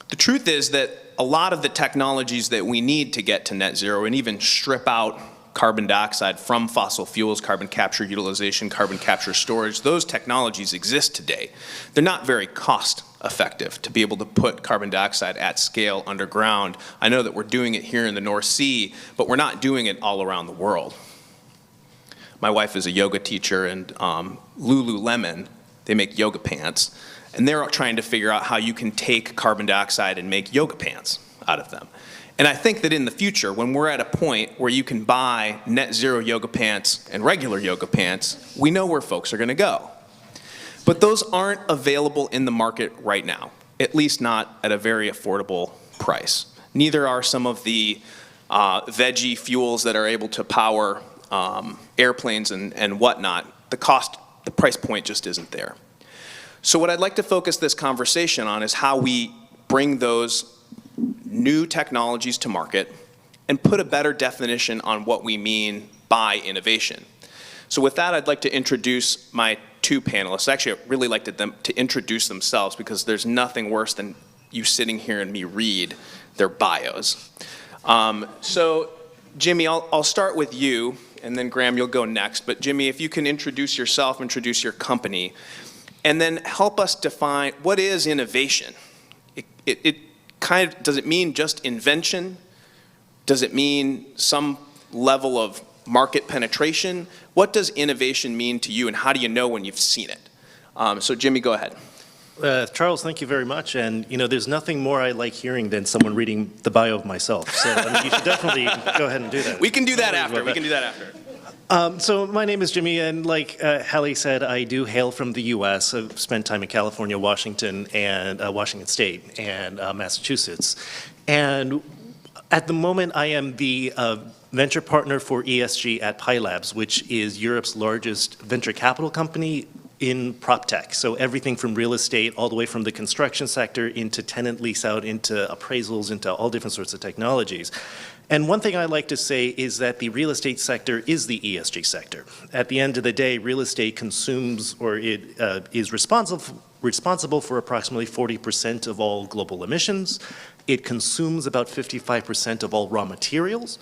E: The truth is that a lot of the technologies that we need to get to net zero and even strip out carbon dioxide from fossil fuels, carbon capture utilization, carbon capture storage, those technologies exist today. They're not very cost effective to be able to put carbon dioxide at scale underground. I know that we're doing it here in the North Sea, but we're not doing it all around the world. My wife is a yoga teacher, and Lululemon, they make yoga pants. And they're trying to figure out how you can take carbon dioxide and make yoga pants out of them. And I think that in the future, when we're at a point where you can buy net zero yoga pants and regular yoga pants, we know where folks are going to go. But those aren't available in the market right now, at least not at a very affordable price. Neither are some of the veggie fuels that are able to power airplanes and whatnot. The price point just isn't there. So what I'd like to focus this conversation on is how we bring those new technologies to market and put a better definition on what we mean by innovation. So with that, I'd like to introduce my two panelists. Actually, I'd really like them to introduce themselves, because there's nothing worse than you sitting here and me read their bios. So Jimmy, I'll start with you, and then Graham, you'll go next. But Jimmy, if you can introduce yourself, introduce your company, and then help us define what is innovation. Does it mean just invention? Does it mean some level of market penetration? What does innovation mean to you, and how do you know when you've seen it? So Jimmy, go ahead.
V: Charles, thank you very much. And there's nothing more I like hearing than someone reading the bio of myself. So you should definitely go ahead and do that.
E: We can do that after. We can do that after.
V: So my name is Jimmy, and like Hallie said, I do hail from the U.S. I've spent time in California, Washington, and Washington State, and Massachusetts. And at the moment, I am the venture partner for ESG at PiLabs, which is Europe's largest venture capital company. in prop tech. So everything from real estate all the way from the construction sector into tenant lease out, into appraisals, into all different sorts of technologies. And one thing I like to say is that the real estate sector is the ESG sector. At the end of the day, real estate consumes, or it is responsible for approximately 40% of all global emissions. It consumes about 55% of all raw materials.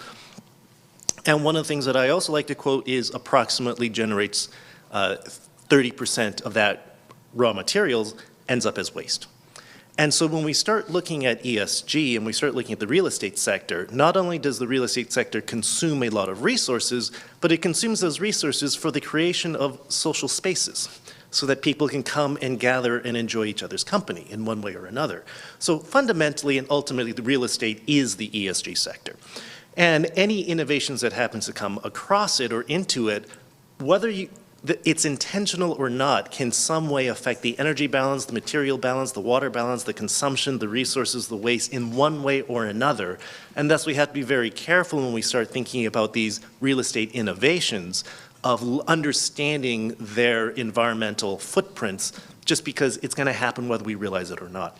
V: And one of the things that I also like to quote is approximately generates 30% of that raw materials ends up as waste. And so when we start looking at ESG and we start looking at the real estate sector, not only does the real estate sector consume a lot of resources, but it consumes those resources for the creation of social spaces so that people can come and gather and enjoy each other's company in one way or another. So fundamentally and ultimately, the real estate is the ESG sector. And any innovations that happens to come across it or into it, whether it's intentional or not, can some way affect the energy balance, the material balance, the water balance, the consumption, the resources, the waste in one way or another. And thus we have to be very careful when we start thinking about these real estate innovations of understanding their environmental footprints, just because it's going to happen whether we realize it or not.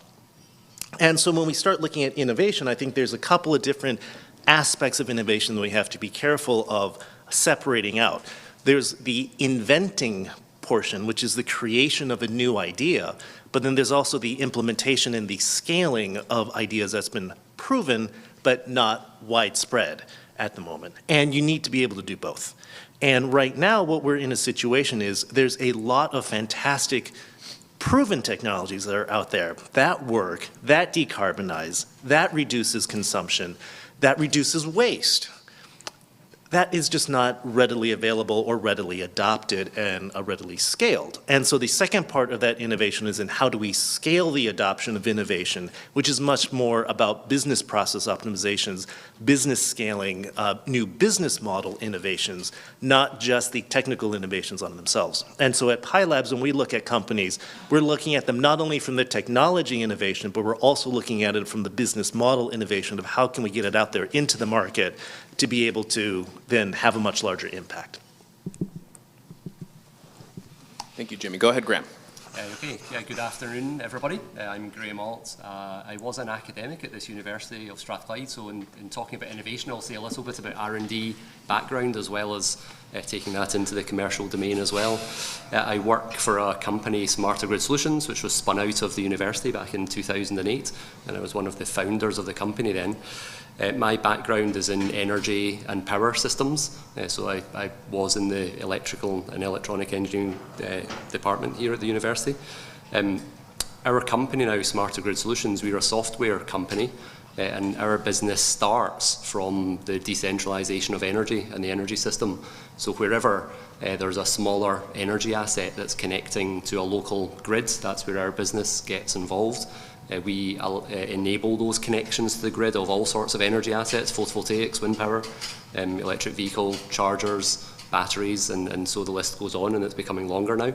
V: And so when we start looking at innovation, I think there's a couple of different aspects of innovation that we have to be careful of separating out. There's the inventing portion, which is the creation of a new idea, but then there's also the implementation and the scaling of ideas that's been proven, but not widespread at the moment. And you need to be able to do both. And right now, what we're in a situation is there's a lot of fantastic proven technologies that are out there that work, that decarbonize, that reduces consumption, that reduces waste. That is just not readily available or readily adopted and readily scaled. And so the second part of that innovation is in how do we scale the adoption of innovation, which is much more about business process optimizations, business scaling, new business model innovations, not just the technical innovations on themselves. And so at PiLabs, when we look at companies, we're looking at them not only from the technology innovation, but we're also looking at it from the business model innovation of how can we get it out there into the market to be able to then have a much larger impact.
E: Thank you, Jimmy. Go ahead, Graham.
B: Okay, yeah, good afternoon, everybody. I'm Graham Alt. I was an academic at this University of Strathclyde, so in talking about innovation, I'll say a little bit about R&D background as well as taking that into the commercial domain as well. I work for a company, Smarter Grid Solutions, which was spun out of the university back in 2008, and I was one of the founders of the company then. My background is in energy and power systems, so I was in the electrical and electronic engineering department here at the university. Our company now, Smarter Grid Solutions, we're a software company, and our business starts from the decentralization of energy and the energy system. So wherever there's a smaller energy asset that's connecting to a local grid, that's where our business gets involved. We enable those connections to the grid of all sorts of energy assets, photovoltaics, wind power, electric vehicle chargers, batteries, and so the list goes on, and it's becoming longer now.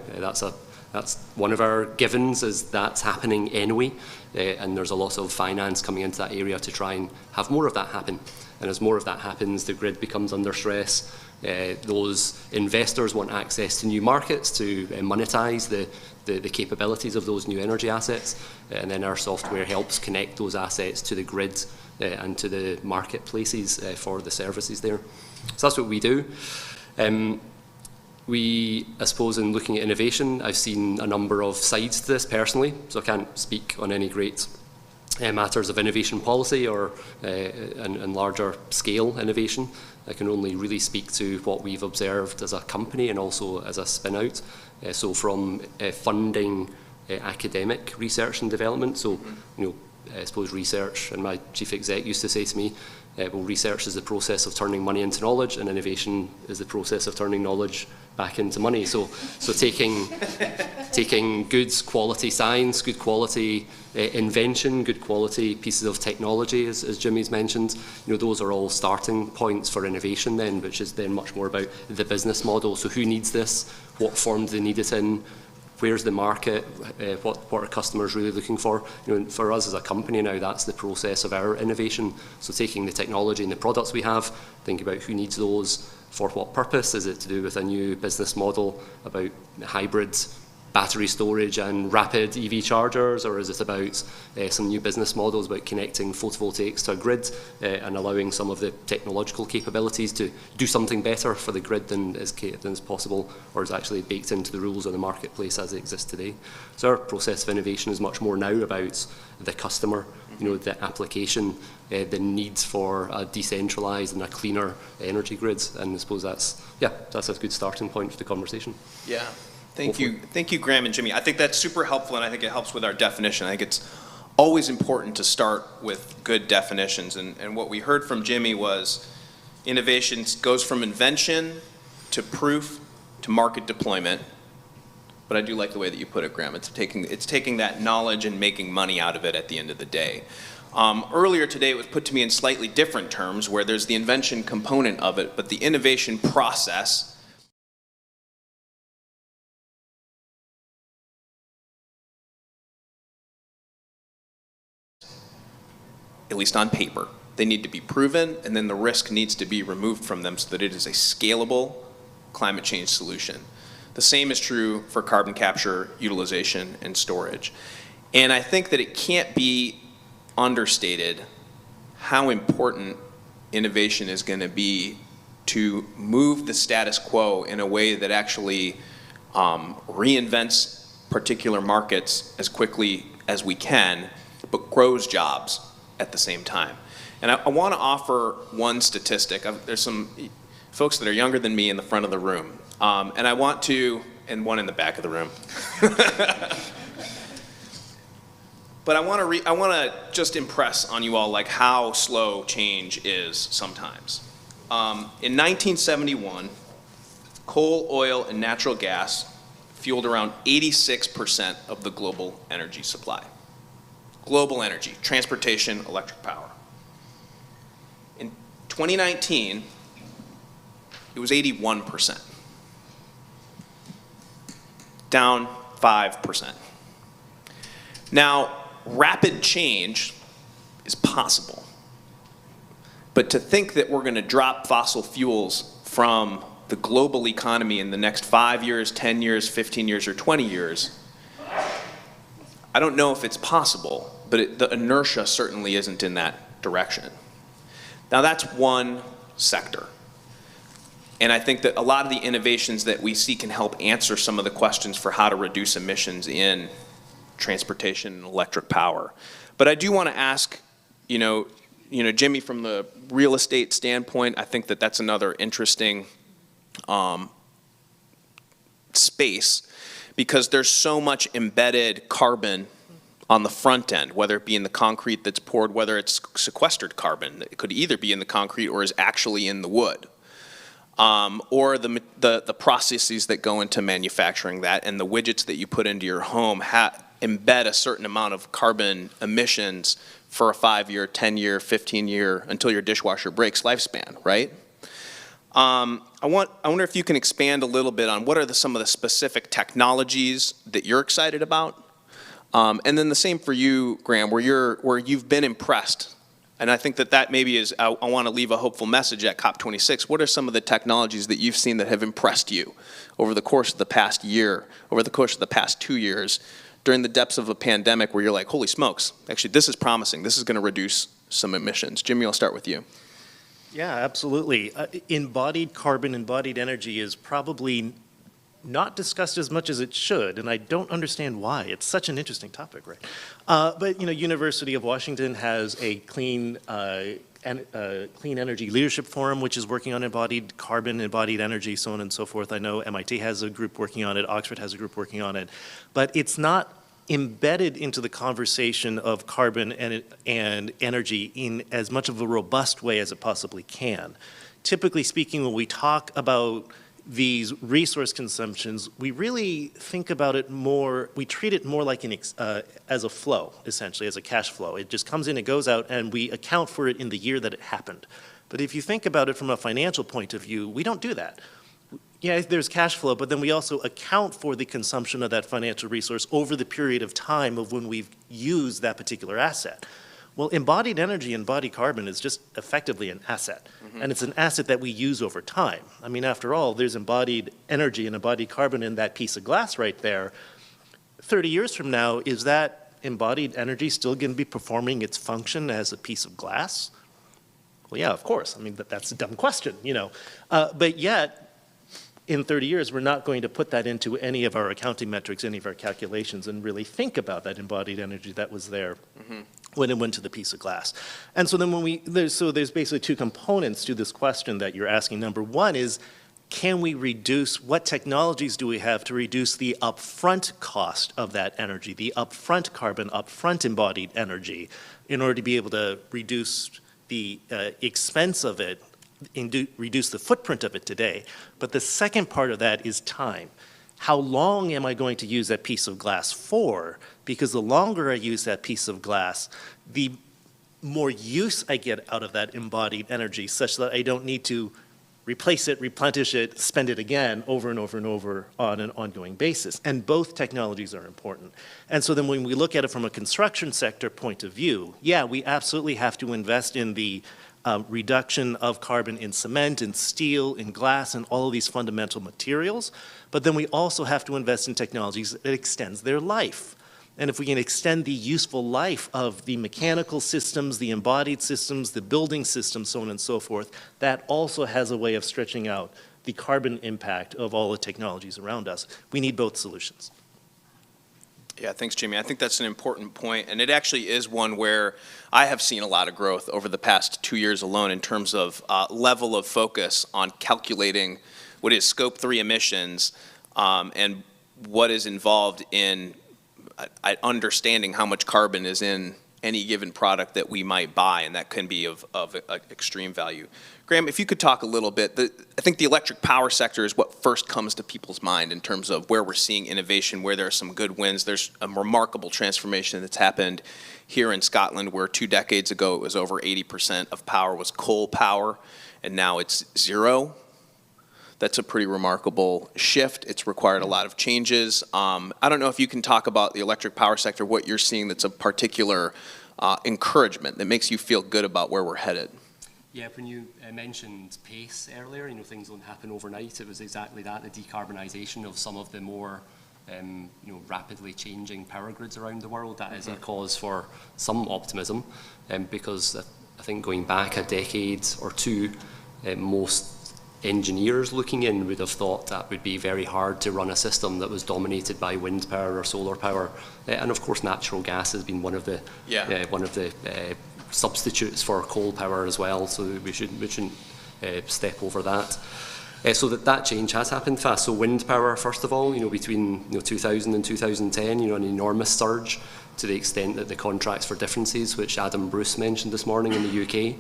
B: That's one of our givens, is that's happening anyway, and there's a lot of finance coming into that area to try and have more of that happen. And as more of that happens, the grid becomes under stress. Those investors want access to new markets to monetize the capabilities of those new energy assets, and then our software helps connect those assets to the grid and to the marketplaces for the services there. So that's what we do. I suppose in looking at innovation, I've seen a number of sides to this personally, so I can't speak on any great matters of innovation policy or and larger scale innovation. I can only really speak to what we've observed as a company and also as a spin out. So from funding academic research and development, so I suppose research, and my chief exec used to say to me, well, research is the process of turning money into knowledge, and innovation is the process of turning knowledge back into money. So taking good quality science, good quality invention, good quality pieces of technology, as Jimmy's mentioned, those are all starting points for innovation then, which is then much more about the business model. So who needs this? What form do they need it in? Where's the market? What are customers really looking for? For us as a company now, that's the process of our innovation. So taking the technology and the products we have, think about who needs those, for what purpose. Is it to do with a new business model about hybrid battery storage and rapid EV chargers, or is it about some new business models about connecting photovoltaics to a grid and allowing some of the technological capabilities to do something better for the grid than is possible, or is actually baked into the rules of the marketplace as they exist today? So our process of innovation is much more now about the customer, the application, the needs for a decentralized and a cleaner energy grid, and I suppose that's a good starting point for the conversation.
E: Yeah. Thank you, Graham and Jimmy. I think that's super helpful, and I think it helps with our definition. I think it's always important to start with good definitions, and what we heard from Jimmy was innovation goes from invention to proof to market deployment. But I do like the way that you put it, Graham. It's taking that knowledge and making money out of it at the end of the day. Earlier today, it was put to me in slightly different terms, where there's the invention component of it, but the innovation process at least on paper. They need to be proven, and then the risk needs to be removed from them so that it is a scalable climate change solution. The same is true for carbon capture, utilization, and storage. And I think that it can't be understated how important innovation is going to be to move the status quo in a way that actually reinvents particular markets as quickly as we can, but grows jobs at the same time. And I want to offer one statistic. There's some folks that are younger than me in the front of the room, and I want to, and one in the back of the room. But I want to just impress on you all like how slow change is sometimes. In 1971, coal, oil, and natural gas fueled around 86% of the global energy supply. Global energy, transportation, electric power. In 2019, it was 81%, down 5%. Now, rapid change is possible, but to think that we're going to drop fossil fuels from the global economy in the next 5 years, 10 years, 15 years, or 20 years, I don't know if it's possible, but the inertia certainly isn't in that direction. Now that's one sector. And I think that a lot of the innovations that we see can help answer some of the questions for how to reduce emissions in transportation and electric power. But I do want to ask, Jimmy, from the real estate standpoint, I think that that's another interesting space, because there's so much embedded carbon on the front end, whether it be in the concrete that's poured, whether it's sequestered carbon. It could either be in the concrete or is actually in the wood. Or the processes that go into manufacturing that, and the widgets that you put into your home embed a certain amount of carbon emissions for a 5-year, 10-year, 15-year, until your dishwasher breaks lifespan, right? I wonder if you can expand a little bit on what are some of the specific technologies that you're excited about, and then the same for you, Graham, where you've been impressed. And I think that maybe is, I want to leave a hopeful message at COP26. What are some of the technologies that you've seen that have impressed you over the course of the past year, over the course of the past 2 years, during the depths of a pandemic where you're like, holy smokes, actually this is promising, this is going to reduce some emissions? Jimmy, I'll start with you.
V: Yeah, absolutely. Embodied carbon, embodied energy is probably not discussed as much as it should, and I don't understand why. It's such an interesting topic, right? But University of Washington has a clean energy leadership forum, which is working on embodied carbon, embodied energy, so on and so forth. I know MIT has a group working on it, Oxford has a group working on it, but it's not embedded into the conversation of carbon and energy in as much of a robust way as it possibly can. Typically speaking, when we talk about these resource consumptions, we really think about it more, we treat it more like as a flow, essentially, as a cash flow. It just comes in, it goes out, and we account for it in the year that it happened. But if you think about it from a financial point of view, we don't do that. Yeah, there's cash flow, but then we also account for the consumption of that financial resource over the period of time of when we've used that particular asset. Well, embodied energy, embodied carbon is just effectively an asset. Mm-hmm. And it's an asset that we use over time. I mean, after all, there's embodied energy and embodied carbon in that piece of glass right there. 30 years from now, is that embodied energy still going to be performing its function as a piece of glass? Well, yeah, of course. I mean, that's a dumb question, you know. But yet, in 30 years, we're not going to put that into any of our accounting metrics, any of our calculations, and really think about that embodied energy that was there when it went to the piece of glass. And so then there's basically two components to this question that you're asking. Number one is, can we reduce, what technologies do we have to reduce the upfront cost of that energy, the upfront carbon, upfront embodied energy, in order to be able to reduce the expense of it, reduce the footprint of it today. But the second part of that is time. How long am I going to use that piece of glass for? Because the longer I use that piece of glass, the more use I get out of that embodied energy, such that I don't need to replace it, replenish it, spend it again over and over and over on an ongoing basis. And both technologies are important. And so then when we look at it from a construction sector point of view, yeah, we absolutely have to invest in the reduction of carbon in cement, in steel, in glass, and all of these fundamental materials. But then we also have to invest in technologies that extends their life. And if we can extend the useful life of the mechanical systems, the embodied systems, the building systems, so on and so forth, that also has a way of stretching out the carbon impact of all the technologies around us. We need both solutions.
E: Yeah, thanks, Jimmy. I think that's an important point, and it actually is one where I have seen a lot of growth over the past 2 years alone in terms of level of focus on calculating what is Scope 3 emissions and what is involved in understanding how much carbon is in any given product that we might buy, and that can be of extreme value. Graham, if you could talk a little bit, I think the electric power sector is what first comes to people's mind in terms of where we're seeing innovation, where there are some good wins. There's a remarkable transformation that's happened here in Scotland, where 2 decades ago it was over 80% of power was coal power, and now it's 0. That's a pretty remarkable shift. It's required a lot of changes. I don't know if you can talk about the electric power sector, what you're seeing that's a particular encouragement that makes you feel good about where we're headed.
B: Yeah, when you mentioned pace earlier, you know, things don't happen overnight. It was exactly that, the decarbonisation of some of the more you know, rapidly changing power grids around the world. That is a cause for some optimism, because I think going back a decade or two, most engineers looking in would have thought that would be very hard to run a system that was dominated by wind power or solar power, and of course natural gas has been one of the substitutes for coal power as well. So we shouldn't step over that. So that change has happened fast. So wind power, first of all, you know, between 2000 and 2010, you know, an enormous surge to the extent that the contracts for differences, which Adam Bruce mentioned this morning in the UK.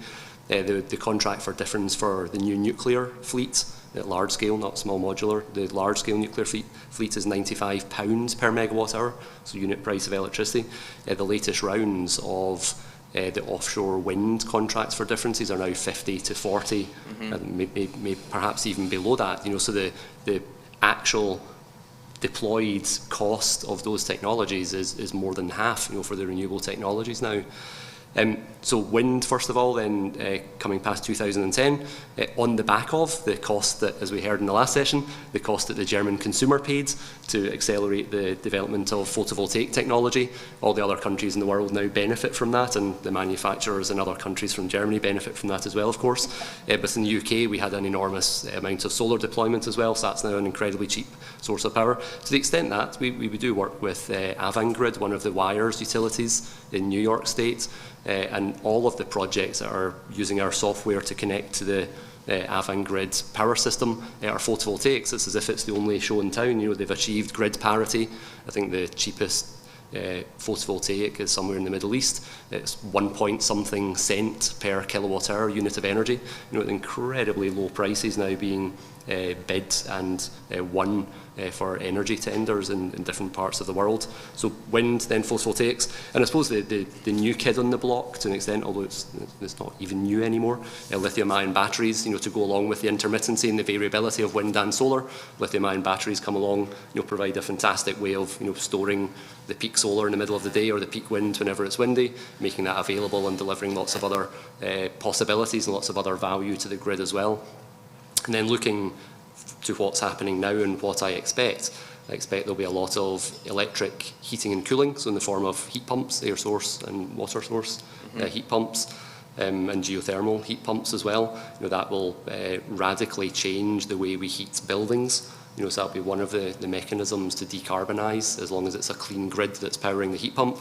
B: The contract for difference for the new nuclear fleet at large scale, not small modular, the large scale nuclear fleet is £95 per megawatt hour, so unit price of electricity. The latest rounds of the offshore wind contracts for differences are now 50 to 40, and maybe perhaps even below that. You know, so the actual deployed cost of those technologies is more than half, you know, for the renewable technologies now. So wind, first of all, then coming past 2010, on the back of the cost that, as we heard in the last session, the cost that the German consumer paid to accelerate the development of photovoltaic technology. All the other countries in the world now benefit from that, and the manufacturers in other countries from Germany benefit from that as well, of course. But in the UK, we had an enormous amount of solar deployment as well, so that's now an incredibly cheap source of power. To the extent that we do work with Avangrid, one of the wires utilities in New York State, and all of the projects that are using our software to connect to the Avangrid power system are photovoltaics. It's as if it's the only show in town. You know, they've achieved grid parity. I think the cheapest photovoltaic is somewhere in the Middle East. It's 1 cent per kilowatt hour unit of energy. You know, incredibly low prices now being bid and won for energy tenders in different parts of the world. So wind, then photovoltaics, and I suppose the new kid on the block to an extent, although it's not even new anymore, lithium-ion batteries, you know, to go along with the intermittency and the variability of wind and solar. Lithium-ion batteries come along, you know, provide a fantastic way of, you know, storing the peak solar in the middle of the day or the peak wind whenever it's windy, making that available and delivering lots of other possibilities and lots of other value to the grid as well. And then looking to what's happening now and what I expect, I expect there'll be a lot of electric heating and cooling, so in the form of heat pumps, air source and water source heat pumps, and geothermal heat pumps as well. That will radically change the way we heat buildings. So that'll be one of the mechanisms to decarbonise, as long as it's a clean grid that's powering the heat pump.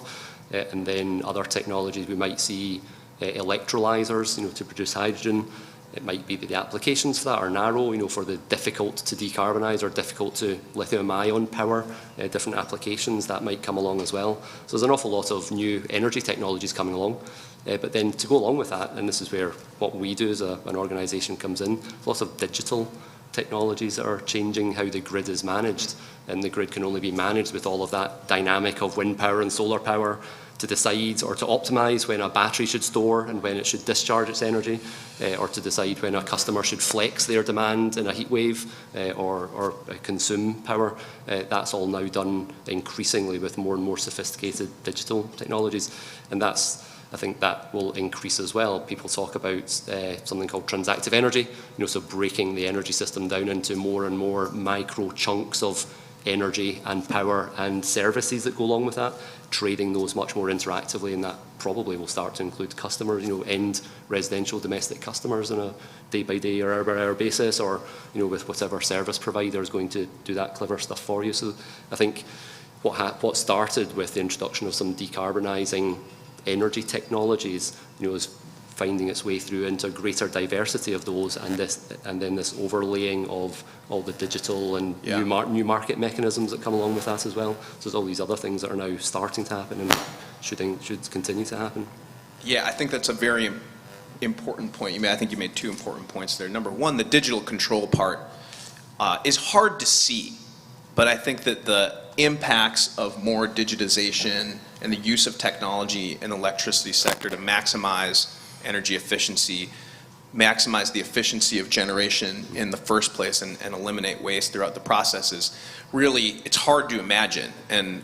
B: And then other technologies, we might see electrolyzers, to produce hydrogen. It might be that the applications for that are narrow, for the difficult to decarbonise or difficult to lithium-ion power, different applications that might come along as well. So there's an awful lot of new energy technologies coming along. But then to go along with that, and this is where what we do as an organisation comes in, lots of digital technologies that are changing how the grid is managed. And the grid can only be managed with all of that dynamic of wind power and solar power to decide or to optimise when a battery should store and when it should discharge its energy, or to decide when a customer should flex their demand in a heat wave or consume power. That's all now done increasingly with more and more sophisticated digital technologies. And I think that will increase as well. People talk about something called transactive energy, so breaking the energy system down into more and more micro chunks of energy and power and services that go along with that, trading those much more interactively, and that probably will start to include customers, end residential domestic customers on a day-by-day or hour-by-hour basis, or with whatever service provider is going to do that clever stuff for you. So I think what started with the introduction of some decarbonising energy technologies, is finding its way through into a greater diversity of those, and then this overlaying of all the digital and new market mechanisms that come along with that as well. So there's all these other things that are now starting to happen and should continue to happen.
E: Yeah, I think that's a very important point. I think you made two important points there. Number one, the digital control part is hard to see, but I think that the impacts of more digitization and the use of technology in the electricity sector to maximize energy efficiency, maximize the efficiency of generation in the first place, and eliminate waste throughout the processes, really, it's hard to imagine. And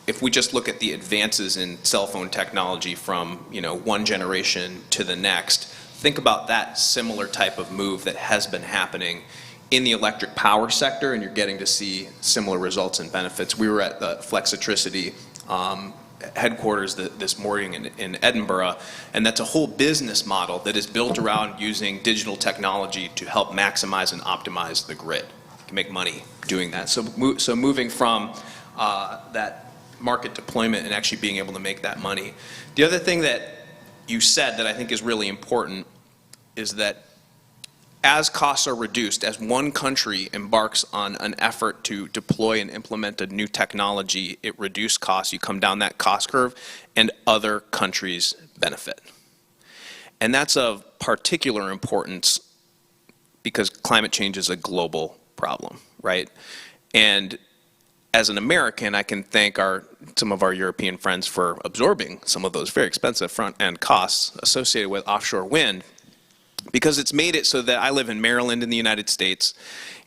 E: if we just look at the advances in cell phone technology from one generation to the next, think about that similar type of move that has been happening in the electric power sector, and you're getting to see similar results and benefits. We were at the Flexitricity headquarters this morning in Edinburgh, and that's a whole business model that is built around using digital technology to help maximize and optimize the grid. You can make money doing that. So moving from that market deployment and actually being able to make that money. The other thing that you said that I think is really important is that as costs are reduced, as one country embarks on an effort to deploy and implement a new technology, it reduces costs, you come down that cost curve, and other countries benefit. And that's of particular importance because climate change is a global problem, right? And as an American, I can thank some of our European friends for absorbing some of those very expensive front-end costs associated with offshore wind, because it's made it so that I live in Maryland in the United States,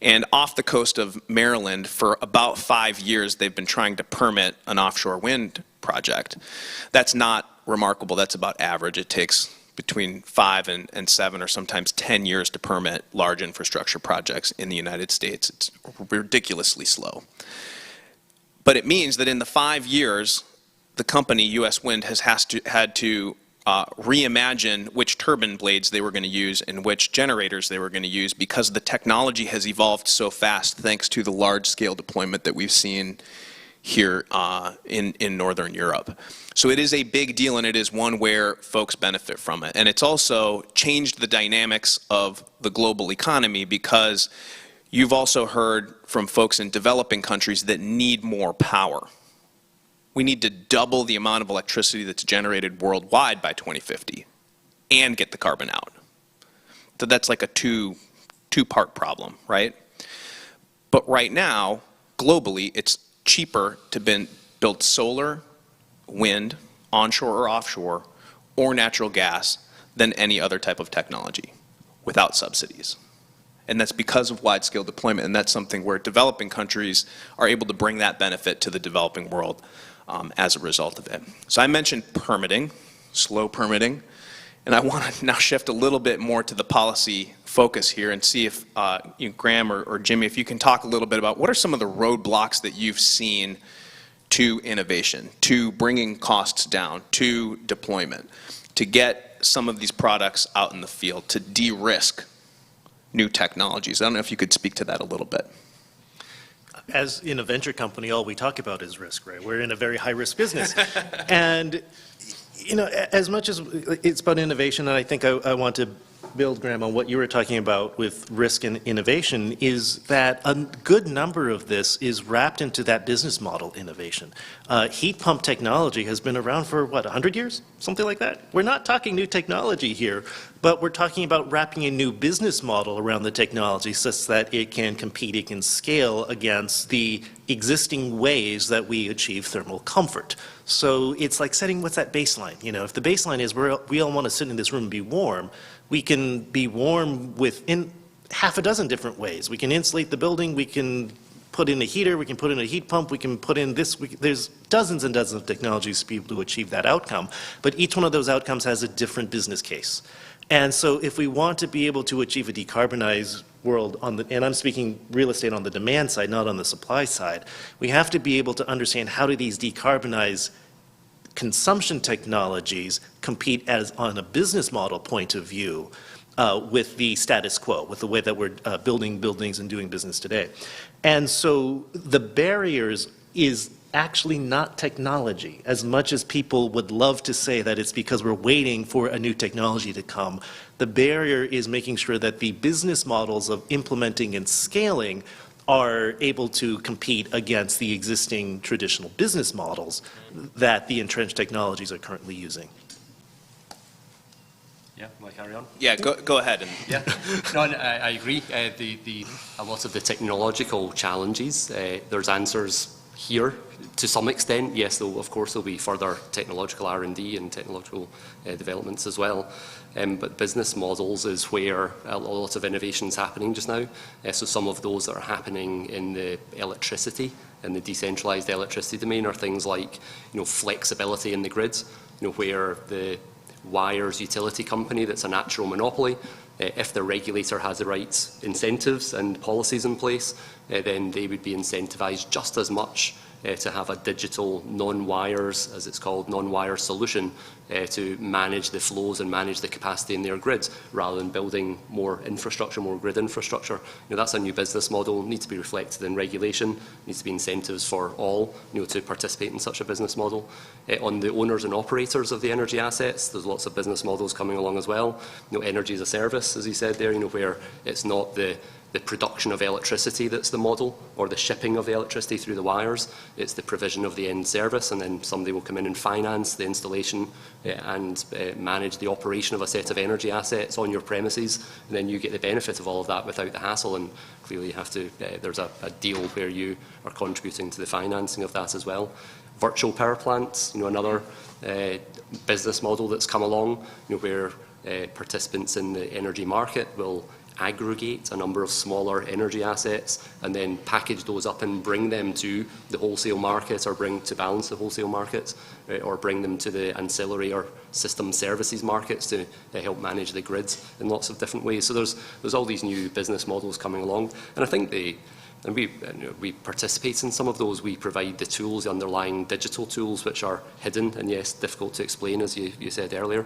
E: and off the coast of Maryland for about 5 years they've been trying to permit an offshore wind project. That's not remarkable, that's about average. It takes between 5 and 7 or sometimes 10 years to permit large infrastructure projects in the United States. It's ridiculously slow. But it means that in the 5 years, the company, US Wind, has had to reimagine which turbine blades they were going to use and which generators they were going to use, because the technology has evolved so fast thanks to the large-scale deployment that we've seen here in Northern Europe. So it is a big deal, and it is one where folks benefit from it. And it's also changed the dynamics of the global economy, because you've also heard from folks in developing countries that need more power. We need to double the amount of electricity that's generated worldwide by 2050 and get the carbon out. So that's like a two-part problem, right? But right now, globally, it's cheaper to build solar, wind, onshore or offshore, or natural gas than any other type of technology without subsidies. And that's because of wide-scale deployment, and that's something where developing countries are able to bring that benefit to the developing world as a result of it. So I mentioned permitting, slow permitting, And I want to now shift a little bit more to the policy focus here and see if Graham or Jimmy, if you can talk a little bit about what are some of the roadblocks that you've seen to innovation, to bringing costs down, to deployment, to get some of these products out in the field, to de-risk new technologies. I don't know if you could speak to that a little bit.
V: As in a venture company, all we talk about is risk, right? We're in a very high-risk business. And, you know, as much as it's about innovation, and I think I want to build, Graham, on what you were talking about with risk and innovation, is that a good number of this is wrapped into that business model innovation. Heat pump technology has been around for, what, 100 years? Something like that? We're not talking new technology here, but we're talking about wrapping a new business model around the technology such that it can compete, it can scale against the existing ways that we achieve thermal comfort. So it's like setting, what's that baseline? You know, if the baseline is we all want to sit in this room and be warm, we can be warm within half a dozen different ways. We can insulate the building, we can put in a heater, we can put in a heat pump, we can put in this, there's dozens and dozens of technologies to be able to achieve that outcome, but each one of those outcomes has a different business case. And so if we want to be able to achieve a decarbonized world, and I'm speaking real estate on the demand side, not on the supply side, we have to be able to understand how do these decarbonized consumption technologies compete as on a business model point of view with the status quo, with the way that we're building buildings and doing business today. And so the barriers is actually not technology, as much as people would love to say that it's because we're waiting for a new technology to come. The barrier is making sure that the business models of implementing and scaling are able to compete against the existing traditional business models that the entrenched technologies are currently using.
B: Yeah, want to carry on?
E: Yeah, go ahead. And
B: yeah, no, I agree. A lot of the technological challenges, there's answers here to some extent. Yes, though, of course, there'll be further technological R&D and technological developments as well. But business models is where a lot of innovation is happening just now. So some of those that are happening in the electricity and the decentralized electricity domain are things like, flexibility in the grids, where the wires utility company that's a natural monopoly, if the regulator has the right incentives and policies in place, then they would be incentivized just as much to have a digital non-wires, as it's called, non-wire solution to manage the flows and manage the capacity in their grids, rather than building more infrastructure, more grid infrastructure. That's a new business model, needs to be reflected in regulation, needs to be incentives for all, to participate in such a business model. On the owners and operators of the energy assets, there's lots of business models coming along as well. Energy as a service, as you said there, where it's not the production of electricity that's the model, or the shipping of the electricity through the wires. It's the provision of the end service, and then somebody will come in and finance the installation and manage the operation of a set of energy assets on your premises, and then you get the benefit of all of that without the hassle. And clearly you have to, there's a deal where you are contributing to the financing of that as well. Virtual power plants, another business model that's come along, where participants in the energy market will aggregate a number of smaller energy assets and then package those up and bring them to the wholesale market, or bring to balance the wholesale markets, or bring them to the ancillary or system services markets to help manage the grids in lots of different ways. So there's all these new business models coming along, and I think we participate in some of those. We provide the tools, the underlying digital tools, which are hidden and, yes, difficult to explain, as you said earlier.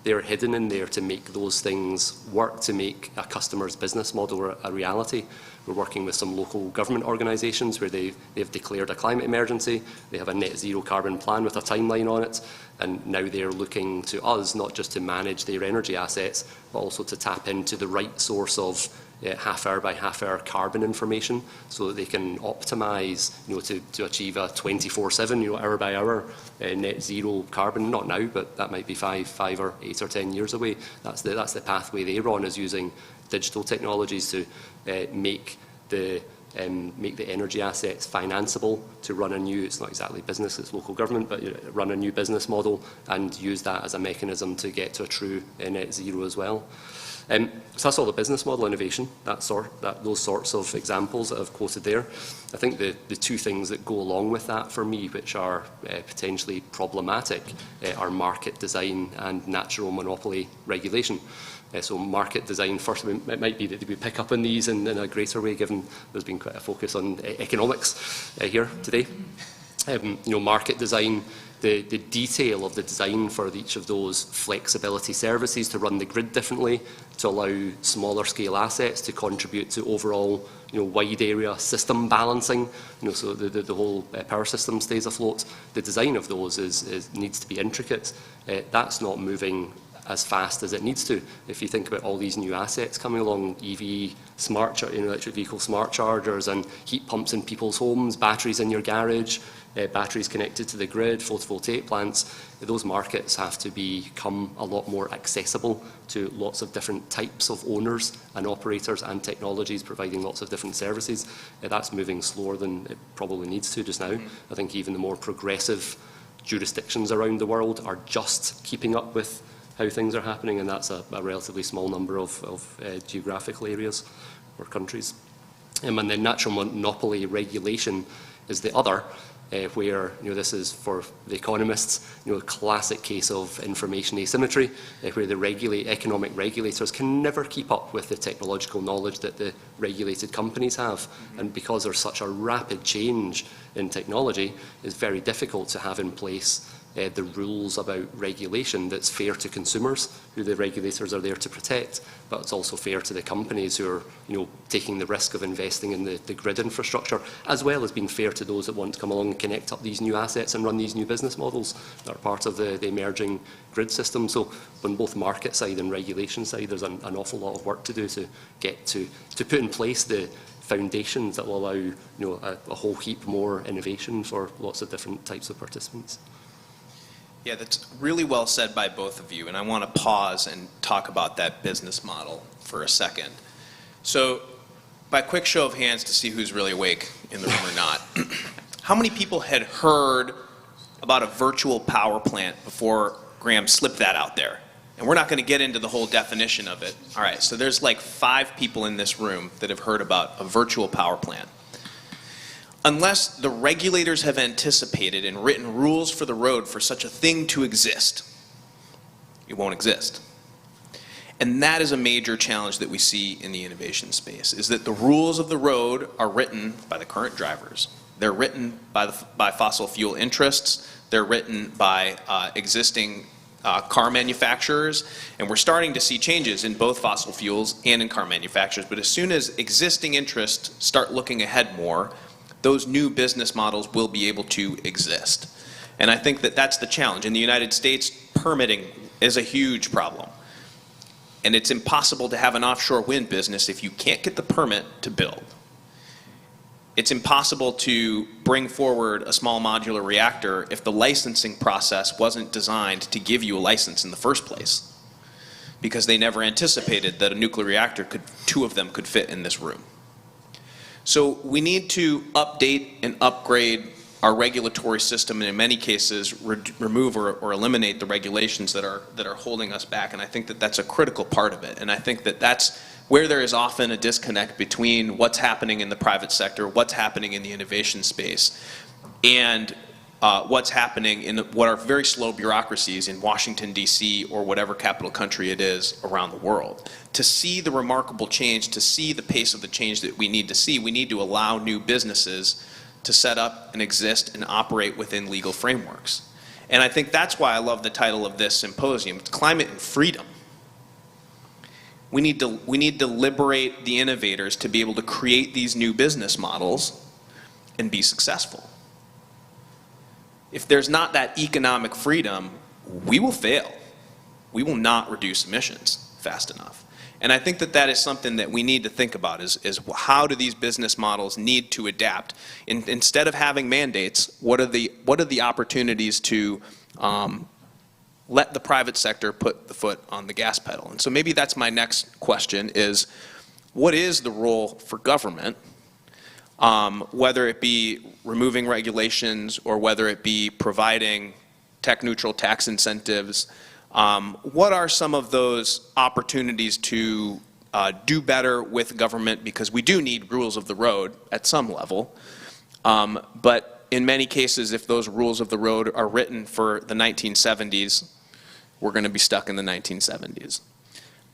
B: They're hidden in there to make those things work, to make a customer's business model a reality. We're working with some local government organisations where they've declared a climate emergency. They have a net zero carbon plan with a timeline on it, and now they're looking to us not just to manage their energy assets, but also to tap into the right source of half-hour by half-hour carbon information, so that they can optimise, to achieve a 24/7, hour-by-hour net zero carbon. Not now, but that might be 5 or 8 or 10 years away. That's the pathway they're on, is using digital technologies to make the energy assets financeable, to run a new, it's not exactly business, it's local government, but run a new business model and use that as a mechanism to get to a true net zero as well. So that's all the business model innovation, those sorts of examples that I've quoted there. I think the two things that go along with that for me, which are potentially problematic, are market design and natural monopoly regulation. So market design, first, it might be that we pick up on these in a greater way, given there's been quite a focus on economics here today. Market design, the detail of the design for each of those flexibility services to run the grid differently, to allow smaller scale assets to contribute to overall wide area system balancing, so the whole power system stays afloat. The design of those needs to be intricate. That's not moving as fast as it needs to. If you think about all these new assets coming along, EV, electric vehicle smart chargers, and heat pumps in people's homes, batteries in your garage, batteries connected to the grid, photovoltaic plants, those markets have to become a lot more accessible to lots of different types of owners and operators and technologies providing lots of different services. That's moving slower than it probably needs to just now. I think even the more progressive jurisdictions around the world are just keeping up with how things are happening, and that's a relatively small number of geographical areas or countries. And then natural monopoly regulation is the other, where this is for the economists, a classic case of information asymmetry, where the economic regulators can never keep up with the technological knowledge that the regulated companies have. And because there's such a rapid change in technology, it's very difficult to have in place the rules about regulation that's fair to consumers, who the regulators are there to protect, but it's also fair to the companies who are taking the risk of investing in the grid infrastructure, as well as being fair to those that want to come along and connect up these new assets and run these new business models that are part of the emerging grid system. So on both market side and regulation side, there's an awful lot of work to do to get to put in place the foundations that will allow a whole heap more innovation for lots of different types of participants.
E: Yeah, that's really well said by both of you, and I want to pause and talk about that business model for a second. So, by quick show of hands to see who's really awake in the room or not, how many people had heard about a virtual power plant before Graham slipped that out there? And we're not going to get into the whole definition of it. All right, so there's like 5 people in this room that have heard about a virtual power plant. Unless the regulators have anticipated and written rules for the road for such a thing to exist, it won't exist. And that is a major challenge that we see in the innovation space, is that the rules of the road are written by the current drivers. They're written by fossil fuel interests. They're written by existing car manufacturers, and we're starting to see changes in both fossil fuels and in car manufacturers. But as soon as existing interests start looking ahead more, those new business models will be able to exist. And I think that that's the challenge. In the United States, permitting is a huge problem. And it's impossible to have an offshore wind business if you can't get the permit to build. It's impossible to bring forward a small modular reactor if the licensing process wasn't designed to give you a license in the first place, because they never anticipated that a nuclear reactor 2 of them could fit in this room. So we need to update and upgrade our regulatory system, and in many cases remove or eliminate the regulations that are holding us back. And I think that that's a critical part of it. And I think that that's where there is often a disconnect between what's happening in the private sector, what's happening in the innovation space, and what's happening in what are very slow bureaucracies in Washington, D.C., or whatever capital country it is around the world. To see the remarkable change, to see the pace of the change that we need to see, we need to allow new businesses to set up and exist and operate within legal frameworks. And I think that's why I love the title of this symposium. It's Climate and Freedom. We need to liberate the innovators to be able to create these new business models and be successful. If there's not that economic freedom, we will fail. We will not reduce emissions fast enough. And I think that that is something that we need to think about, is how do these business models need to adapt? Instead of having mandates, what are the opportunities to let the private sector put the foot on the gas pedal? And so maybe that's my next question, is what is the role for government, whether it be removing regulations or whether it be providing tech-neutral tax incentives, What are some of those opportunities to do better with government? Because we do need rules of the road at some level. But in many cases, if those rules of the road are written for the 1970s, we're going to be stuck in the 1970s.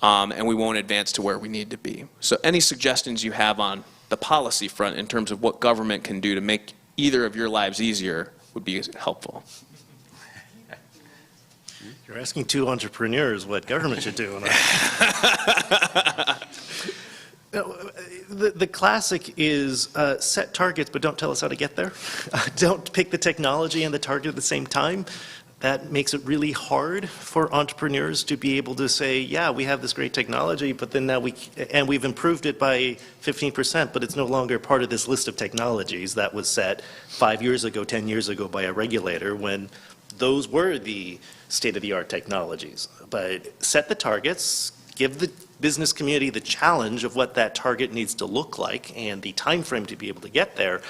E: And we won't advance to where we need to be. So any suggestions you have on the policy front in terms of what government can do to make either of your lives easier would be helpful.
V: You're asking two entrepreneurs what government should do. The classic is set targets, but don't tell us how to get there. Don't pick the technology and the target at the same time. That makes it really hard for entrepreneurs to be able to say, yeah, we have this great technology, but then now we've improved it by 15%, but it's no longer part of this list of technologies that was set 5 years ago, 10 years ago by a regulator when those were the state-of-the-art technologies. But set the targets, give the business community the challenge of what that target needs to look like and the time frame to be able to get there,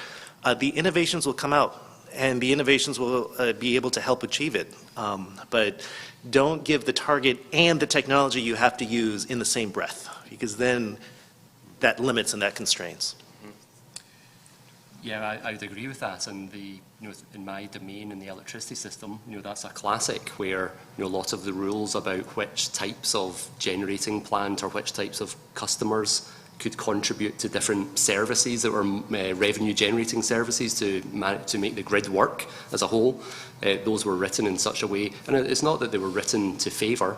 V: the innovations will come out. And the innovations will be able to help achieve it. But don't give the target and the technology you have to use in the same breath, because then that limits and that constrains.
B: Yeah, I would agree with that. And in my domain in the electricity system, that's a classic where lots of the rules about which types of generating plant or which types of customers could contribute to different services that were revenue-generating services to make the grid work as a whole. Those were written in such a way, and it's not that they were written to favour,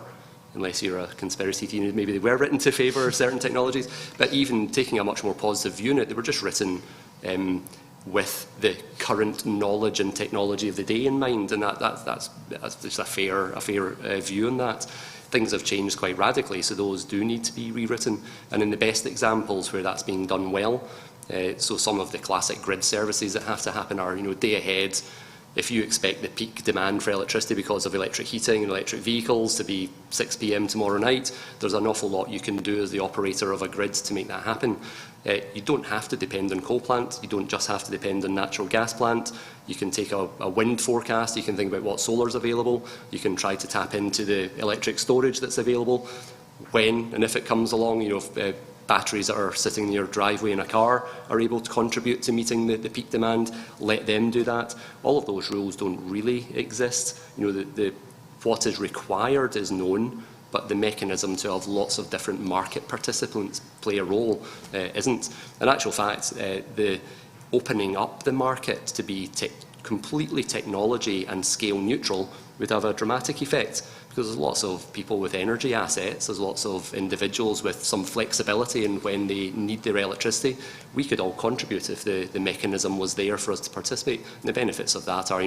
B: unless you're a conspiracy theorist, maybe they were written to favour certain technologies, but even taking a much more positive view on it, they were just written with the current knowledge and technology of the day in mind, and that's just a fair view on that. Things have changed quite radically, so those do need to be rewritten. And in the best examples where that's being done well, so some of the classic grid services that have to happen are, day ahead. If you expect the peak demand for electricity because of electric heating and electric vehicles to be 6 p.m. tomorrow night, there's an awful lot you can do as the operator of a grid to make that happen. You don't have to depend on coal plant. You don't just have to depend on natural gas plant. You can take a wind forecast. You can think about what solar is available. You can try to tap into the electric storage that's available. When and if it comes along, if batteries that are sitting in your driveway in a car are able to contribute to meeting the peak demand, let them do that. All of those rules don't really exist. What is required is known, but the mechanism to have lots of different market participants play a role isn't. In actual fact, the opening up the market to be completely technology and scale neutral would have a dramatic effect, because there's lots of people with energy assets, there's lots of individuals with some flexibility in when they need their electricity. We could all contribute if the mechanism was there for us to participate. And the benefits of that are,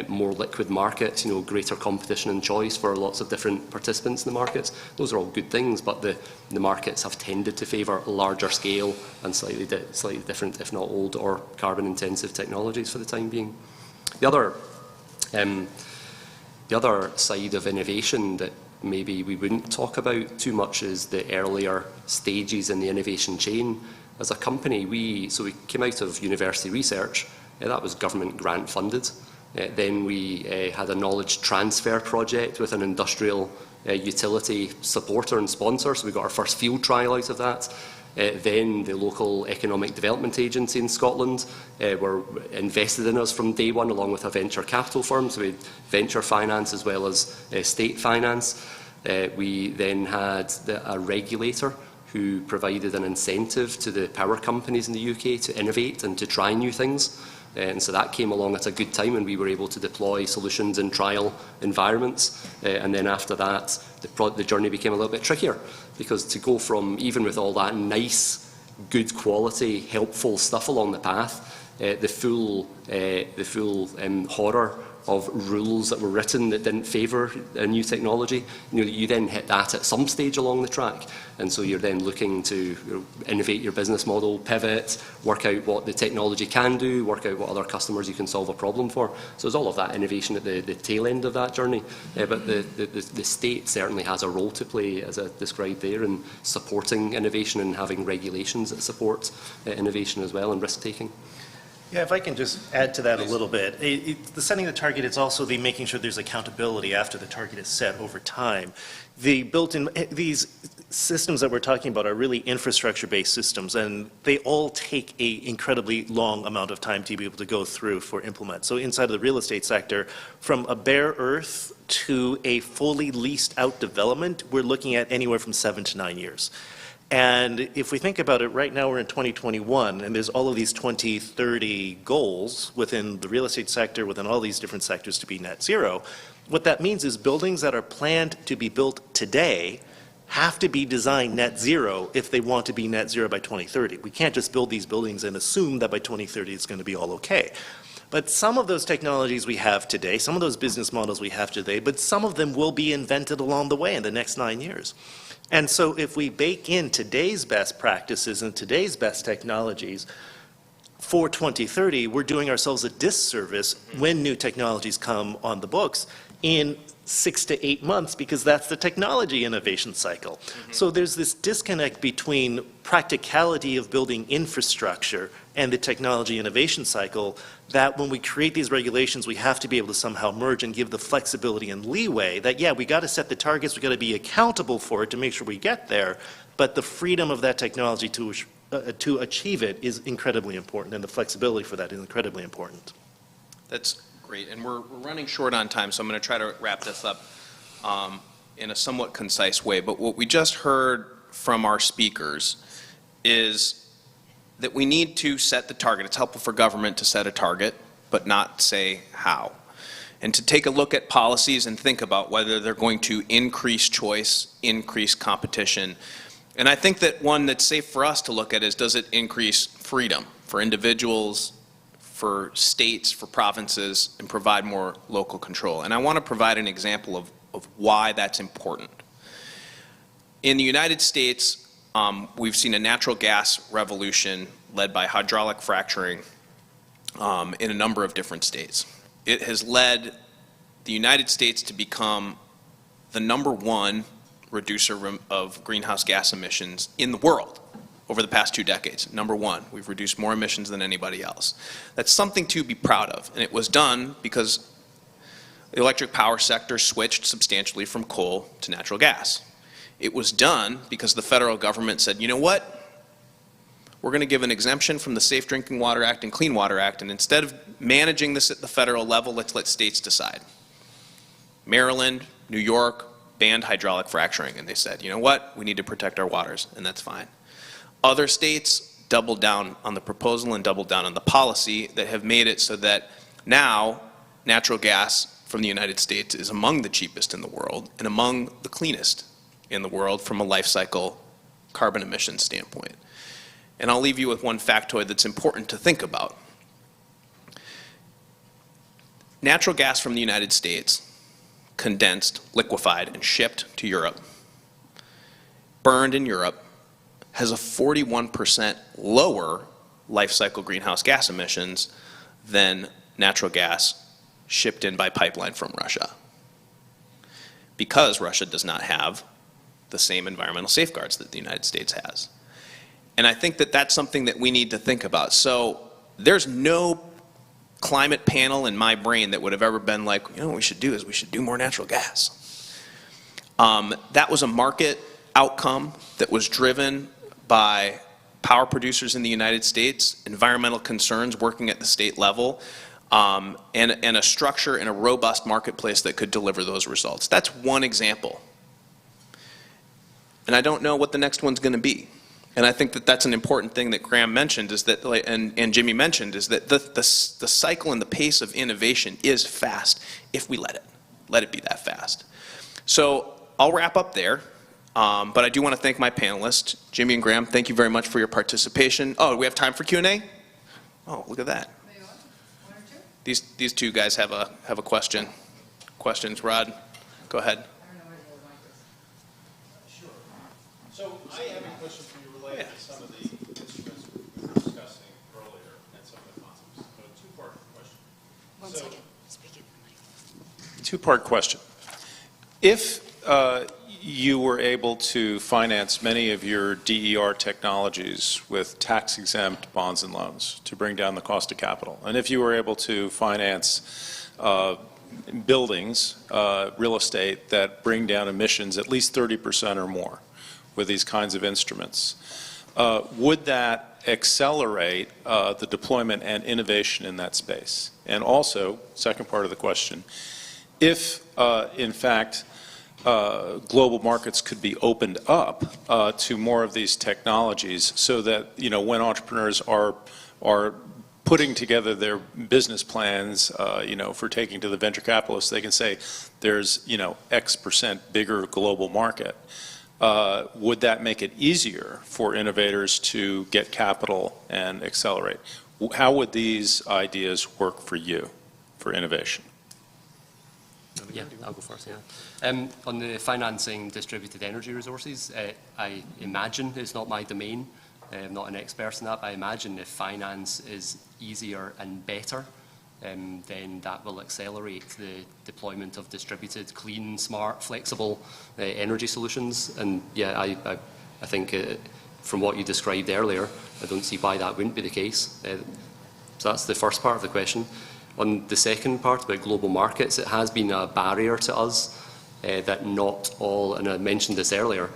B: more liquid markets, greater competition and choice for lots of different participants in the markets. Those are all good things, but the markets have tended to favour larger scale and slightly different, if not old or carbon-intensive technologies for the time being. The other side of innovation that maybe we wouldn't talk about too much is the earlier stages in the innovation chain. As a company, we came out of university research, that was government grant funded. Then we had a knowledge transfer project with an industrial utility supporter and sponsor, so we got our first field trial out of that. Then the local economic development agency in Scotland were invested in us from day one, along with a venture capital firm, so we had venture finance as well as state finance. We then had a regulator who provided an incentive to the power companies in the UK to innovate and to try new things. And so that came along at a good time, and we were able to deploy solutions in trial environments. And then after that, the journey became a little bit trickier, because to go from, even with all that nice, good quality, helpful stuff along the path, the full horror of rules that were written that didn't favour a new technology, you then hit that at some stage along the track. And so you're then looking to innovate your business model, pivot, work out what the technology can do, work out what other customers you can solve a problem for. So there's all of that innovation at the tail end of that journey. But the state certainly has a role to play, as I described there, in supporting innovation and having regulations that support innovation as well, and risk-taking.
V: Yeah, if I can just add to that a little bit. The setting the target is also the making sure there's accountability after the target is set over time. The built-in, these systems that we're talking about are really infrastructure-based systems, and they all take an incredibly long amount of time to be able to go through for implement. So inside of the real estate sector, from a bare earth to a fully leased out development, we're looking at anywhere from 7 to 9 years. And if we think about it, right now we're in 2021, and there's all of these 2030 goals within the real estate sector, within all these different sectors to be net zero. What that means is buildings that are planned to be built today have to be designed net zero if they want to be net zero by 2030. We can't just build these buildings and assume that by 2030 it's going to be all okay. But some of those technologies we have today, some of those business models we have today, but some of them will be invented along the way in the next 9 years. And so if we bake in today's best practices and today's best technologies for 2030, we're doing ourselves a disservice when new technologies come on the books in 6 to 8 months, because that's the technology innovation cycle. So there's this disconnect between practicality of building infrastructure and the technology innovation cycle that when we create these regulations, we have to be able to somehow merge and give the flexibility and leeway that, yeah, we got to set the targets, we got to be accountable for it to make sure we get there, but the freedom of that technology to achieve it is incredibly important, and the flexibility for that is incredibly important.
E: That's great, and we're running short on time, so I'm going to try to wrap this up in a somewhat concise way. But what we just heard from our speakers is that we need to set the target. It's helpful for government to set a target, but not say how. And to take a look at policies and think about whether they're going to increase choice, increase competition. And I think that one that's safe for us to look at is, does it increase freedom for individuals, for states, for provinces, and provide more local control? And I want to provide an example of why that's important. In the United States, we've seen a natural gas revolution led by hydraulic fracturing in a number of different states. It has led the United States to become the #1 reducer of greenhouse gas emissions in the world over the past 2 decades. #1, we've reduced more emissions than anybody else. That's something to be proud of, and it was done because the electric power sector switched substantially from coal to natural gas. It was done because the federal government said, you know what? We're going to give an exemption from the Safe Drinking Water Act and Clean Water Act, and instead of managing this at the federal level, let's let states decide. Maryland, New York banned hydraulic fracturing, and they said, you know what? We need to protect our waters, and that's fine. Other states doubled down on the proposal and doubled down on the policy that have made it so that now natural gas from the United States is among the cheapest in the world and among the cleanest in the world from a life cycle carbon emission standpoint. And I'll leave you with one factoid that's important to think about. Natural gas from the United States, condensed, liquefied, and shipped to Europe, burned in Europe, has a 41% lower life cycle greenhouse gas emissions than natural gas shipped in by pipeline from Russia, because Russia does not have the same environmental safeguards that the United States has. And I think that that's something that we need to think about. So there's no climate panel in my brain that would have ever been like, you know, what we should do is we should do more natural gas. That was a market outcome that was driven by power producers in the United States, environmental concerns working at the state level, and a structure and a robust marketplace that could deliver those results. That's one example. And I don't know what the next one's going to be. And I think that that's an important thing that Graham mentioned, is that, and Jimmy mentioned, is that the cycle and the pace of innovation is fast if we let it be that fast. So I'll wrap up there, but I do want to thank my panelists, Jimmy and Graham. Thank you very much for your participation. Oh, do we have time for Q&A? Oh, look at that. These two guys have a question. Questions, Rod? Go ahead.
I: Sure. So I have a question for you related to some of the instruments we were discussing earlier and some of the concepts. So a two-part question.
T: One second. Speak in the mic.
S: Two-part question. If you were able to finance many of your DER technologies with tax-exempt bonds and loans to bring down the cost of capital. And if you were able to finance buildings, real estate that bring down emissions at least 30% or more with these kinds of instruments, would that accelerate the deployment and innovation in that space? And also, second part of the question, if in fact global markets could be opened up to more of these technologies, so that, you know, when entrepreneurs are putting together their business plans, you know, for taking to the venture capitalists, they can say there's, you know, X% bigger global market. Would that make it easier for innovators to get capital and accelerate? How would these ideas work for you, for innovation?
B: Yeah, I'll go first, yeah. On the financing distributed energy resources, I imagine, it's not my domain, I'm not an expert in that, but I imagine if finance is easier and better, then that will accelerate the deployment of distributed, clean, smart, flexible energy solutions. And yeah, I think from what you described earlier, I don't see why that wouldn't be the case. So that's the first part of the question. On the second part about global markets, it has been a barrier to us that not all, and I mentioned this earlier,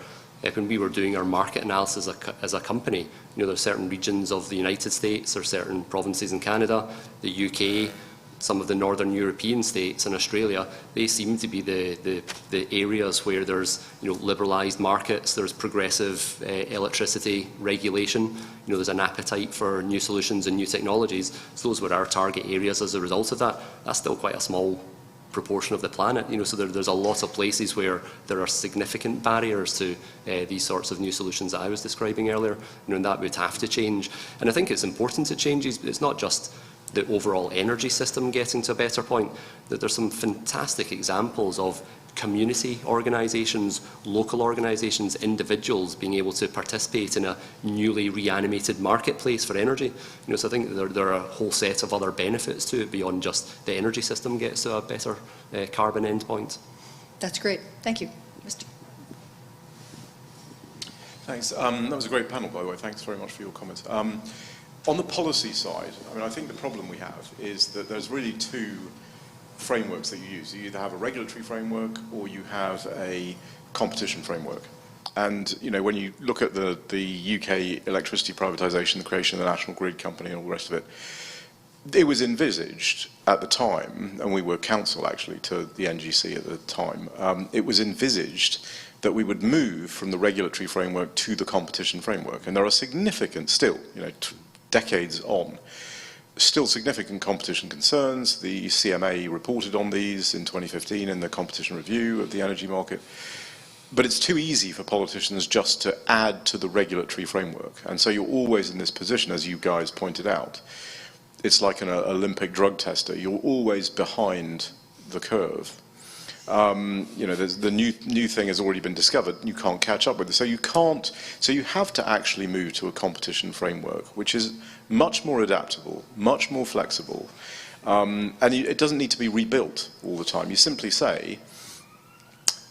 B: when we were doing our market analysis as a company, you know, there are certain regions of the United States, there are certain provinces in Canada, the UK, some of the northern European states and Australia, they seem to be the areas where there's, you know, liberalised markets, there's progressive electricity regulation, you know, there's an appetite for new solutions and new technologies. So those were our target areas as a result of that. That's still quite a small proportion of the planet, you know, so there's a lot of places where there are significant barriers to these sorts of new solutions that I was describing earlier, you know, and that would have to change. And I think it's important it changes, but it's not just the overall energy system getting to a better point, that there's some fantastic examples of community organisations, local organisations, individuals being able to participate in a newly reanimated marketplace for energy. You know, so I think there are a whole set of other benefits to it beyond just the energy system gets to a better carbon endpoint.
A: That's great. Thank you. Mr.
O: Thanks. That was a great panel, by the way. Thanks very much for your comments. On the policy side, I mean, I think the problem we have is that there's really two frameworks that you use. You either have a regulatory framework or you have a competition framework. And, you know, when you look at the UK electricity privatisation, the creation of the National Grid Company and all the rest of it, it was envisaged at the time, and we were counsel actually to the NGC at the time, it was envisaged that we would move from the regulatory framework to the competition framework. And there are significant still, you know, decades on, still significant competition concerns. The CMA reported on these in 2015 in the competition review of the energy market. But it's too easy for politicians just to add to the regulatory framework. And so you're always in this position, as you guys pointed out. It's like an Olympic drug tester. You're always behind the curve. You know, the new thing has already been discovered. You can't catch up with it. So you have to actually move to a competition framework, which is much more adaptable, much more flexible, and it doesn't need to be rebuilt all the time. You simply say,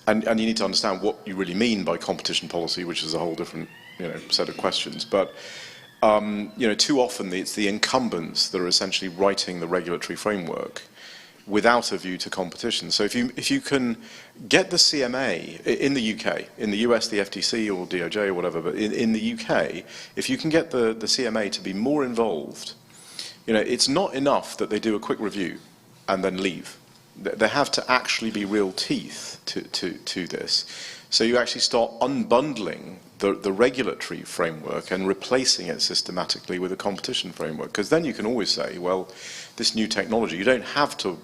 O: and you need to understand what you really mean by competition policy, which is a whole different, you know, set of questions. But you know, too often it's the incumbents that are essentially writing the regulatory framework without a view to competition. So if you can get the CMA in the UK, in the US the FTC or DOJ or whatever, but in the UK, if you can get the CMA to be more involved, you know, it's not enough that they do a quick review and then leave. There have to actually be real teeth to this. So you actually start unbundling the regulatory framework and replacing it systematically with a competition framework. Because then you can always say, well, this new technology, you don't have to,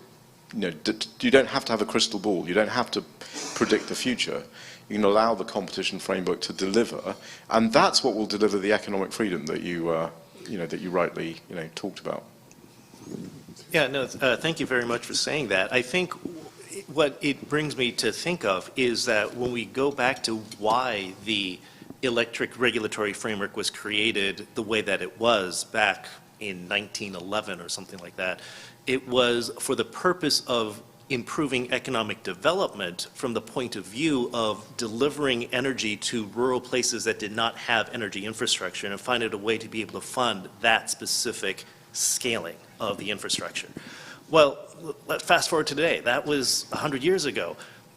O: you know, you don't have to have a crystal ball. You don't have to predict the future. You can allow the competition framework to deliver, and that's what will deliver the economic freedom that you know, that you rightly, you know, talked about.
V: Yeah, no, thank you very much for saying that. I think what it brings me to think of is that when we go back to why the electric regulatory framework was created the way that it was back in 1911 or something like that, it was for the purpose of improving economic development from the point of view of delivering energy to rural places that did not have energy infrastructure and find a way to be able to fund that specific scaling of the infrastructure. Well, fast forward to today. That was 100 years ago.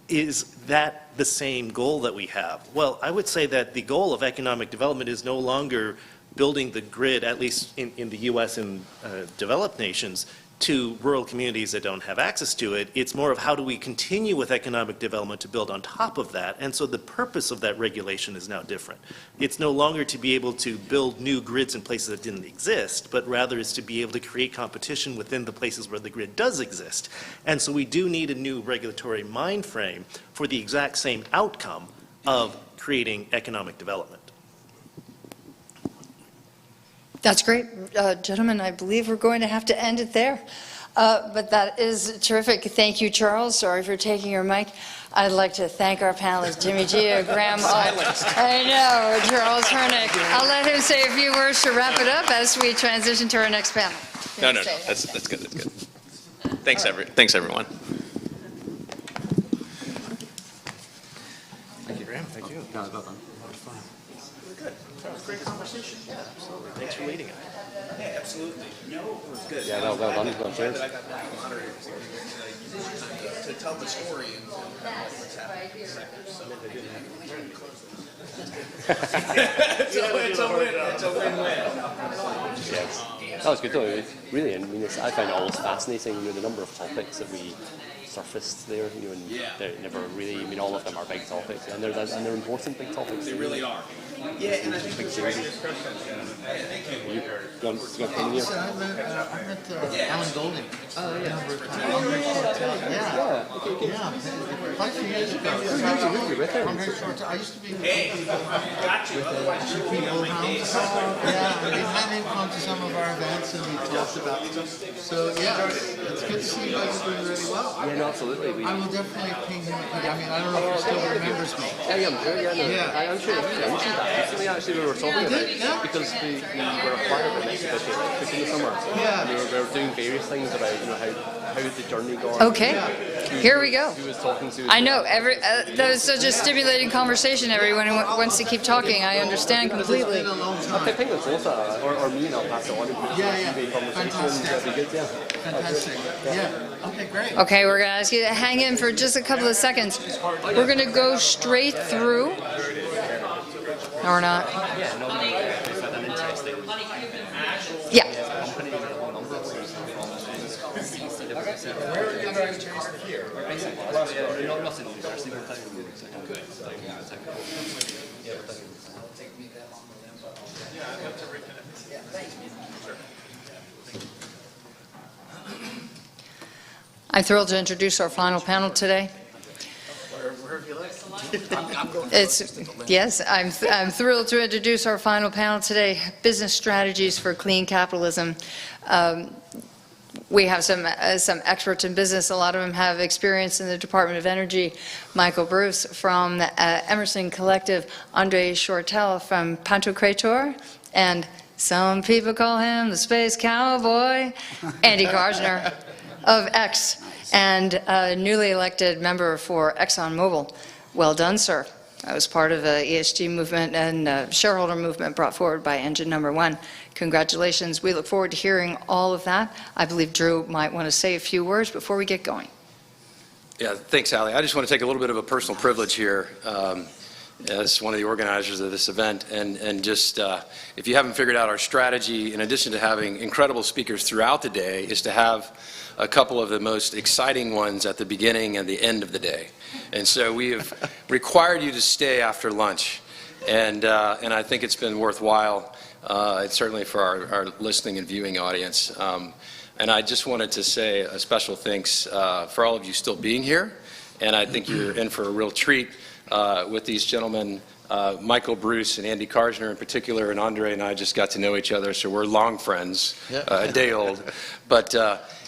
V: Is that the same goal that we have? Well, I would say that the goal of economic development is no longer building the grid, at least in the U.S. and developed nations, to rural communities that don't have access to it. It's more of how do we continue with economic development to build on top of that. And so the purpose of that regulation is now different. It's no longer to be able to build new grids in places that didn't exist, but rather is to be able to create competition within the places where the grid does exist. And so we do need a new regulatory mind frame for the exact same outcome of creating economic development.
A: That's great. Gentlemen, I believe we're going to have to end it there. But that is terrific. Thank you, Charles. Sorry for taking your mic. I'd like to thank our panelists, Jimmy Gia, Graham. I know, Charles Hernick. I'll let him say a few words to wrap it up as we transition to our next panel.
E: No. That's good. That's good. Thanks, everyone.
V: Thank you, Graham. Thank you.
B: No, well done.
V: Good. Great conversation. Yeah, absolutely. Thanks for leading it.
E: Yeah, absolutely. No, it was good.
B: Yeah, well done. Well
E: shared. I got the honor to tell the story and what's happening. It's a win. It's a win-win.
B: Yes. That was good though. Really, I mean, I find it always fascinating, the number of topics that we surfaced there, and they're never really, I mean, all of them are big topics, and they're important big topics.
E: They really are. Yeah, and I think it's serious questions. Thank you.
D: I'm at Alan Golding. Oh, yeah. Quite a few years ago. I'm very short. I used to be with people. My name come to some of our events and we talked about stuff. So, yeah, it's good to see you guys doing really well.
B: Yeah, no, absolutely.
D: I will definitely ping him. I mean, I don't know if he still remembers me.
B: I'm sure he mentioned that. Recently, actually, we were talking about it because we were a part of an exhibition in the summer.
D: Yeah.
B: We were doing various things about how the journey got.
A: Okay, here we go.
B: Who was talking to?
A: I know that was such a stimulating conversation. Everyone wants to keep talking. I understand completely.
B: I think it's also, or me, and I'll pass it on.
D: Fantastic. Fantastic. Yeah. Okay, great.
A: Okay, we're going to ask you to hang in for just a couple of seconds. We're going to go straight through. Or not? Yeah. I'm thrilled to introduce our final panel today. Yes, I'm thrilled to introduce our final panel today, Business Strategies for Clean Capitalism. We have some experts in business. A lot of them have experience in the Department of Energy. Michael Bruce from the Emerson Collective, Andre Shortell from Pantokrator, and some people call him the Space Cowboy, Andy Karsner of X, and a newly elected member for ExxonMobil. Well done, sir. I was part of the ESG movement and shareholder movement brought forward by Engine Number 1. Congratulations. We look forward to hearing all of that. I believe Drew might want to say a few words before we get going.
J: Yeah, thanks, Allie. I just want to take a little bit of a personal privilege here as one of the organizers of this event. And just, if you haven't figured out our strategy, in addition to having incredible speakers throughout the day, is to have a couple of the most exciting ones at the beginning and the end of the day. And so we have required you to stay after lunch. And I think it's been worthwhile, it's certainly for our listening and viewing audience. And I just wanted to say a special thanks for all of you still being here. And I think you're in for a real treat with these gentlemen, Michael Bruce and Andy Karsner in particular, and Andre and I just got to know each other, so we're long friends, a day old. But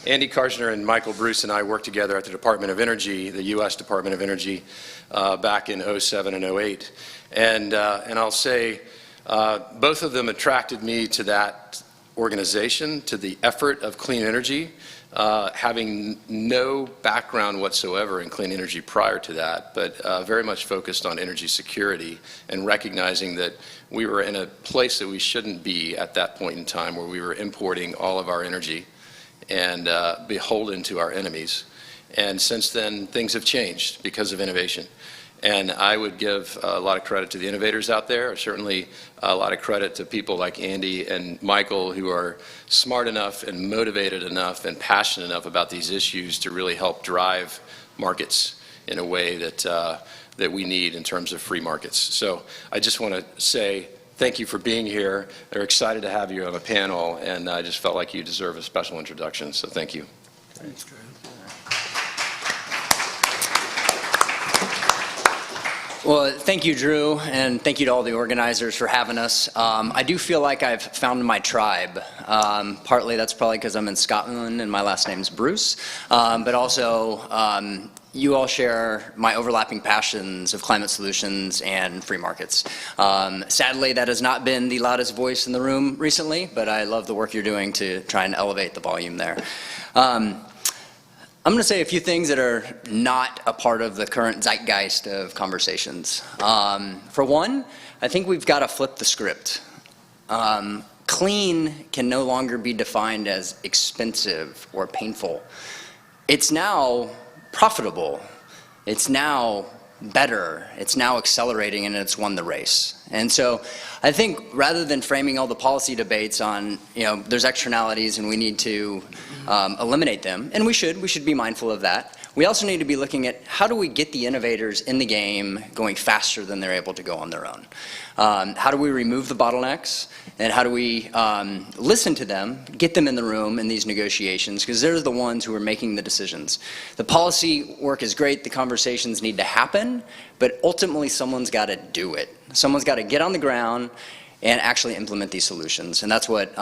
J: Andy Karsner and Michael Bruce and I worked together at the Department of Energy, the U.S. Department of Energy, back in 07 and 08. And I'll say both of them attracted me to that organization, to the effort of clean energy, having no background whatsoever in clean energy prior to that, but very much focused on energy security and recognizing that we were in a place that we shouldn't be at that point in time, where we were importing all of our energy and beholden to our enemies. And since then, things have changed because of innovation. And I would give a lot of credit to the innovators out there, certainly a lot of credit to people like Andy and Michael, who are smart enough and motivated enough and passionate enough about these issues to really help drive markets in a way that, that we need in terms of free markets. So I just want to say thank you for being here. They're excited to have you on the panel, and I just felt like you deserve a special introduction, so thank you.
P: Thanks, Drew. Well, thank you, Drew, and thank you to all the organizers for having us. I do feel like I've found my tribe. Partly that's probably because I'm in Scotland and my last name's Bruce, but also you all share my overlapping passions of climate solutions and free markets. Sadly, that has not been the loudest voice in the room recently, but I love the work you're doing to try and elevate the volume there. I'm going to say a few things that are not a part of the current zeitgeist of conversations. For one, I think we've got to flip the script. Clean can no longer be defined as expensive or painful. It's now profitable. It's now better. It's now accelerating, and it's won the race. And so I think rather than framing all the policy debates on, there's externalities and we need to eliminate them, and we should be mindful of that. We also need to be looking at how do we get the innovators in the game going faster than they're able to go on their own. How do we remove the bottlenecks, and how do we listen to them, get them in the room in these negotiations, because they're the ones who are making the decisions. The policy work is great, the conversations need to happen, but ultimately someone's got to do it. Someone's got to get on the ground and actually implement these solutions, and that's what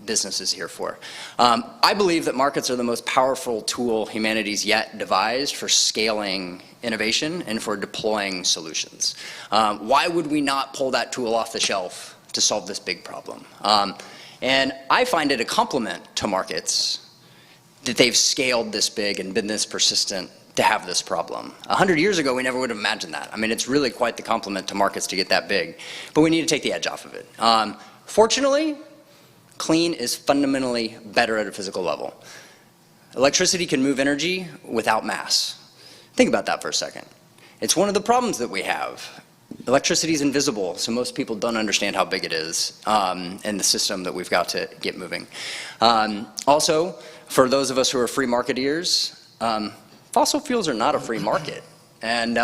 P: business is here for. I believe that markets are the most powerful tool humanity's yet devised for scaling innovation and for deploying solutions. Why would we not pull that tool off the shelf to solve this big problem? And I find it a compliment to markets that they've scaled this big and been this persistent to have this problem. 100 years ago, we never would have imagined that. I mean, it's really quite the compliment to markets to get that big, but we need to take the edge off of it. Fortunately, clean is fundamentally better at a physical level. Electricity can move energy without mass. Think about that for a second. It's one of the problems that we have. Electricity is invisible, so most people don't understand how big it is in the system that we've got to get moving. Also, for those of us who are free marketeers, fossil fuels are not a free market, and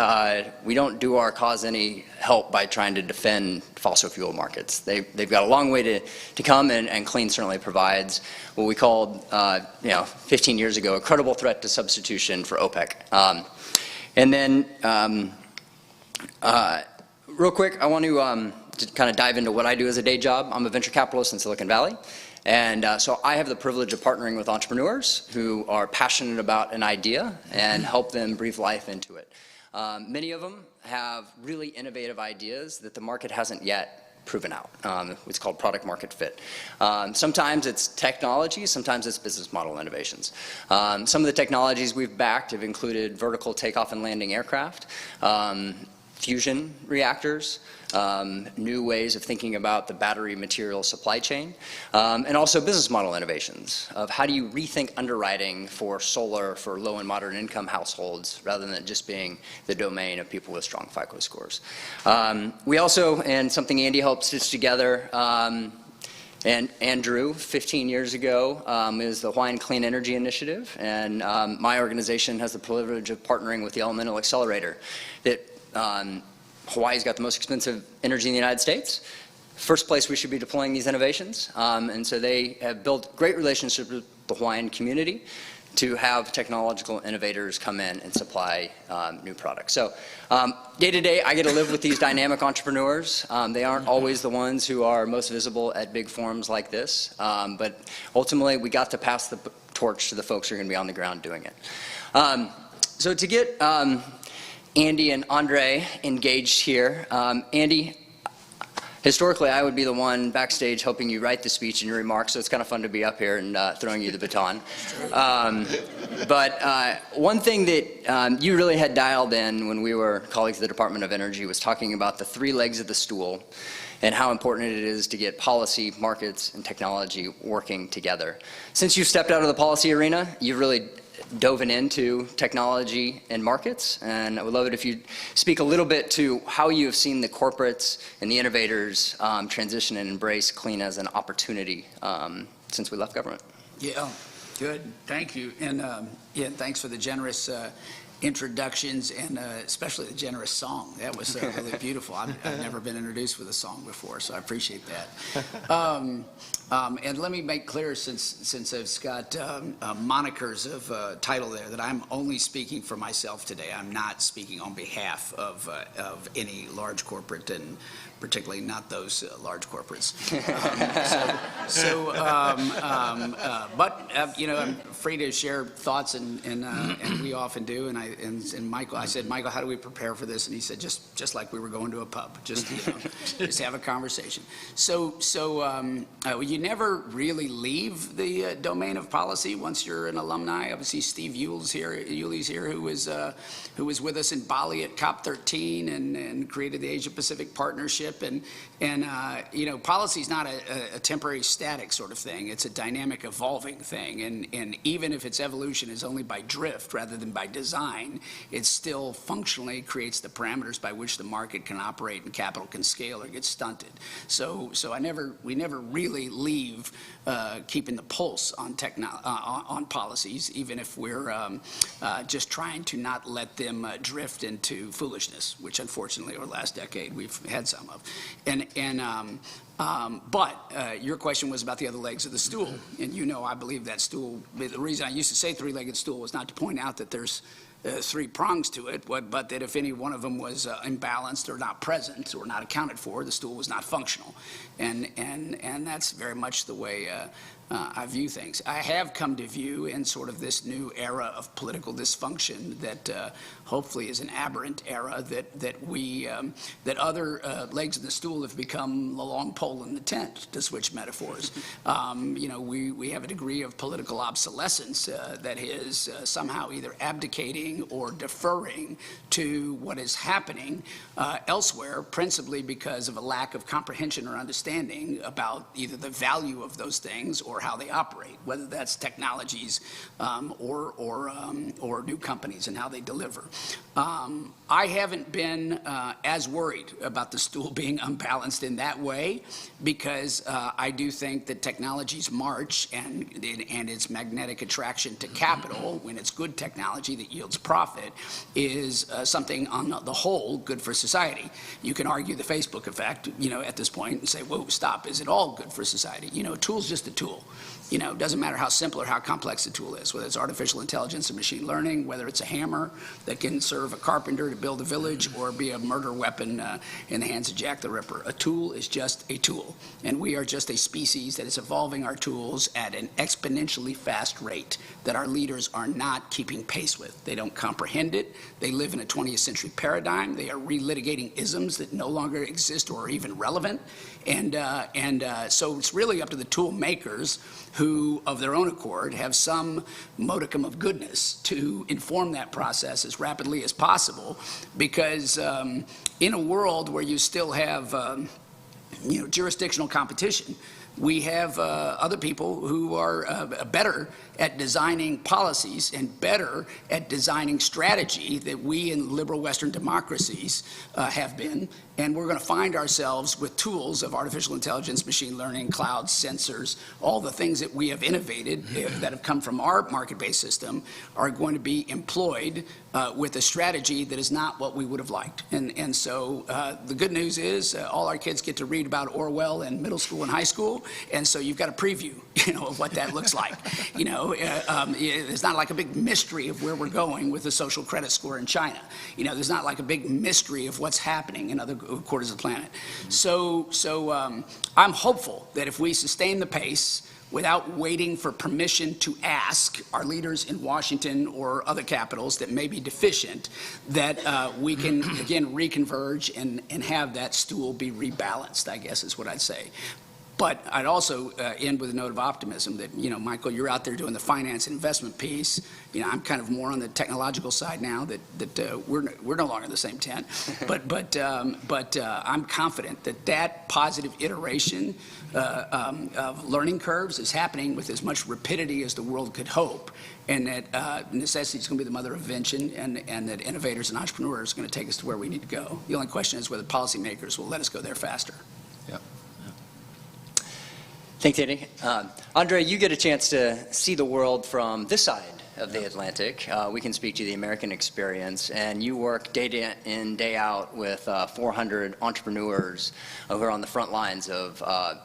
P: we don't do our cause any help by trying to defend fossil fuel markets. They've got a long way to come, and clean certainly provides what we called, 15 years ago, a credible threat to substitution for OPEC. And then, real quick, I want to kind of dive into what I do as a day job. I'm a venture capitalist in Silicon Valley. And so I have the privilege of partnering with entrepreneurs who are passionate about an idea and help them breathe life into it. Many of them have really innovative ideas that the market hasn't yet proven out. It's called product market fit. Sometimes it's technology, sometimes it's business model innovations. Some of the technologies we've backed have included vertical takeoff and landing aircraft, fusion reactors, new ways of thinking about the battery material supply chain, and also business model innovations of how do you rethink underwriting for solar for low and moderate income households rather than it just being the domain of people with strong FICO scores. We also, and something Andy helped stitch together, and Andrew, 15 years ago, is the Hawaiian Clean Energy Initiative, and my organization has the privilege of partnering with the Elemental Accelerator that Hawaii's got the most expensive energy in the United States. First place we should be deploying these innovations. And so they have built great relationships with the Hawaiian community to have technological innovators come in and supply new products. So day to day, I get to live with these dynamic entrepreneurs. They aren't always the ones who are most visible at big forums like this. But ultimately, we got to pass the torch to the folks who are going to be on the ground doing it. So to get Andy and Andre engaged here. Andy
M: Historically, I would be the one backstage helping you write the speech and your remarks, so it's kind of fun to be up here and throwing you the baton. But one thing that you really had dialed in when we were colleagues at the Department of Energy was talking about the three legs of the stool and how important it is to get policy, markets, and technology working together. Since you've stepped out of the policy arena, you've really dove into technology and markets, and I would love it if you'd speak a little bit to how you have seen the corporates and the innovators transition and embrace clean as an opportunity since we left government.
N: Yeah, good, thank you. And yeah, thanks for the generous introductions and especially the generous song. That was really beautiful. I've never been introduced with a song before, so I appreciate that. And let me make clear, since I've got monikers of title there, that I'm only speaking for myself today. I'm not speaking on behalf of any large corporate, and particularly not those large corporates. But you know, I'm free to share thoughts, and we often do. And Michael, I said, Michael, how do we prepare for this? And he said, just like we were going to a pub, just just have a conversation. You never really leave the domain of policy once you're an alumni. Obviously, Steve Yule's here, who was with us in Bali at COP13 and created the Asia Pacific Partnership. And you know, policy is not a temporary static sort of thing. It's a dynamic, evolving thing. And even if its evolution is only by drift rather than by design, it still functionally creates the parameters by which the market can operate and capital can scale or get stunted. So we never really leave keeping the pulse on policies, even if we're just trying to not let them drift into foolishness, which unfortunately over the last decade we've had some of. But your question was about the other legs of the stool, and you know I believe that stool, the reason I used to say three-legged stool was not to point out that there's three prongs to it, but that if any one of them was imbalanced or not present or not accounted for, the stool was not functional. And that's very much the way I view things. I have come to view in sort of this new era of political dysfunction that hopefully is an aberrant era, that other legs of the stool have become the long pole in the tent, to switch metaphors. You know, we have a degree of political obsolescence that is somehow either abdicating or deferring to what is happening elsewhere, principally because of a lack of comprehension or understanding about either the value of those things or how they operate, whether that's technologies or new companies and how they deliver. I haven't been as worried about the stool being unbalanced in that way, because I do think that technology's march and its magnetic attraction to capital, when it's good technology that yields profit, is something on the whole good for society. You can argue the Facebook effect, you know, at this point and say, whoa, stop, is it all good for society? You know, a tool's just a tool. You know, it doesn't matter how simple or how complex the tool is, whether it's artificial intelligence and machine learning, whether it's a hammer that can serve a carpenter to build a village or be a murder weapon in the hands of Jack the Ripper. A tool is just a tool. And we are just a species that is evolving our tools at an exponentially fast rate that our leaders are not keeping pace with. They don't comprehend it. They live in a 20th century paradigm. They are relitigating isms that no longer exist or are even relevant. So it's really up to the tool makers who, of their own accord, have some modicum of goodness to inform that process as rapidly as possible, because in a world where you still have you know, jurisdictional competition, we have other people who are better at designing policies and better at designing strategy that we in liberal Western democracies have been. And we're going to find ourselves with tools of artificial intelligence, machine learning, clouds, sensors, all the things that we have innovated that have come from our market-based system are going to be employed with a strategy that is not what we would have liked. And so the good news is all our kids get to read about Orwell in middle school and high school, and so you've got a preview, you know, of what that looks like. You know, it's not like a big mystery of where we're going with the social credit score in China. You know, there's not like a big mystery of what's happening in other quarters of the planet. So I'm hopeful that if we sustain the pace, without waiting for permission to ask our leaders in Washington or other capitals that may be deficient, that we can, again, reconverge and have that stool be rebalanced, I guess is what I'd say. But I'd also end with a note of optimism that, you know, Michael, you're out there doing the finance and investment piece. You know, I'm kind of more on the technological side now that we're no longer in the same tent. But I'm confident that that positive iteration of learning curves is happening with as much rapidity as the world could hope, and that necessity is going to be the mother of invention, and that innovators and entrepreneurs are going to take us to where we need to go. The only question is whether policymakers will let us go there faster.
M: Yeah. Thanks, Andy. Andre, you get a chance to see the world from this side of the Atlantic. We can speak to the American experience, and you work day in, day out with 400 entrepreneurs who are on the front lines of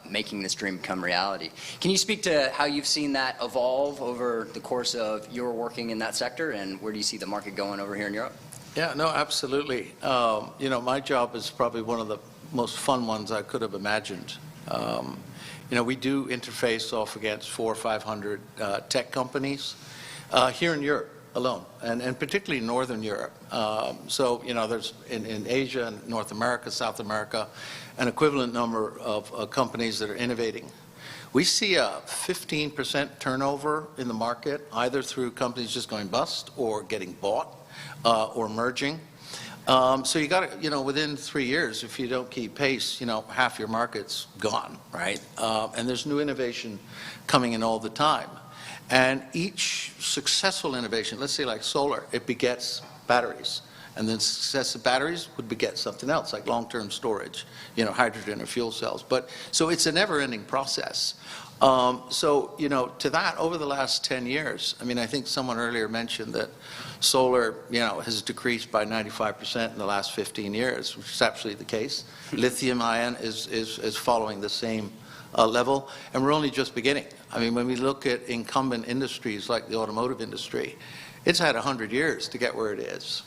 M: making this dream become reality. Can you speak to how you've seen that evolve over the course of your working in that sector, and where do you see the market going over here in Europe?
K: Yeah, no, absolutely. You know, my job is probably one of the most fun ones I could have imagined. You know, we do interface off against 400 or 500 tech companies here in Europe alone, and particularly Northern Europe. So, you know, there's in Asia and North America, South America, an equivalent number of companies that are innovating. We see a 15% turnover in the market, either through companies just going bust or getting bought or merging. So you got to, you know, within 3 years, if you don't keep pace, you know, half your market's gone, right? And there's new innovation coming in all the time. And each successful innovation, let's say like solar, it begets batteries. And then success of batteries would beget something else, like long-term storage, you know, hydrogen or fuel cells. But so it's a never-ending process. So, you know, to that, over the last 10 years, I mean, I think someone earlier mentioned that solar, you know, has decreased by 95% in the last 15 years, which is absolutely the case. Lithium-ion is following the same level, and we're only just beginning. I mean, when we look at incumbent industries like the automotive industry, it's had 100 years to get where it is.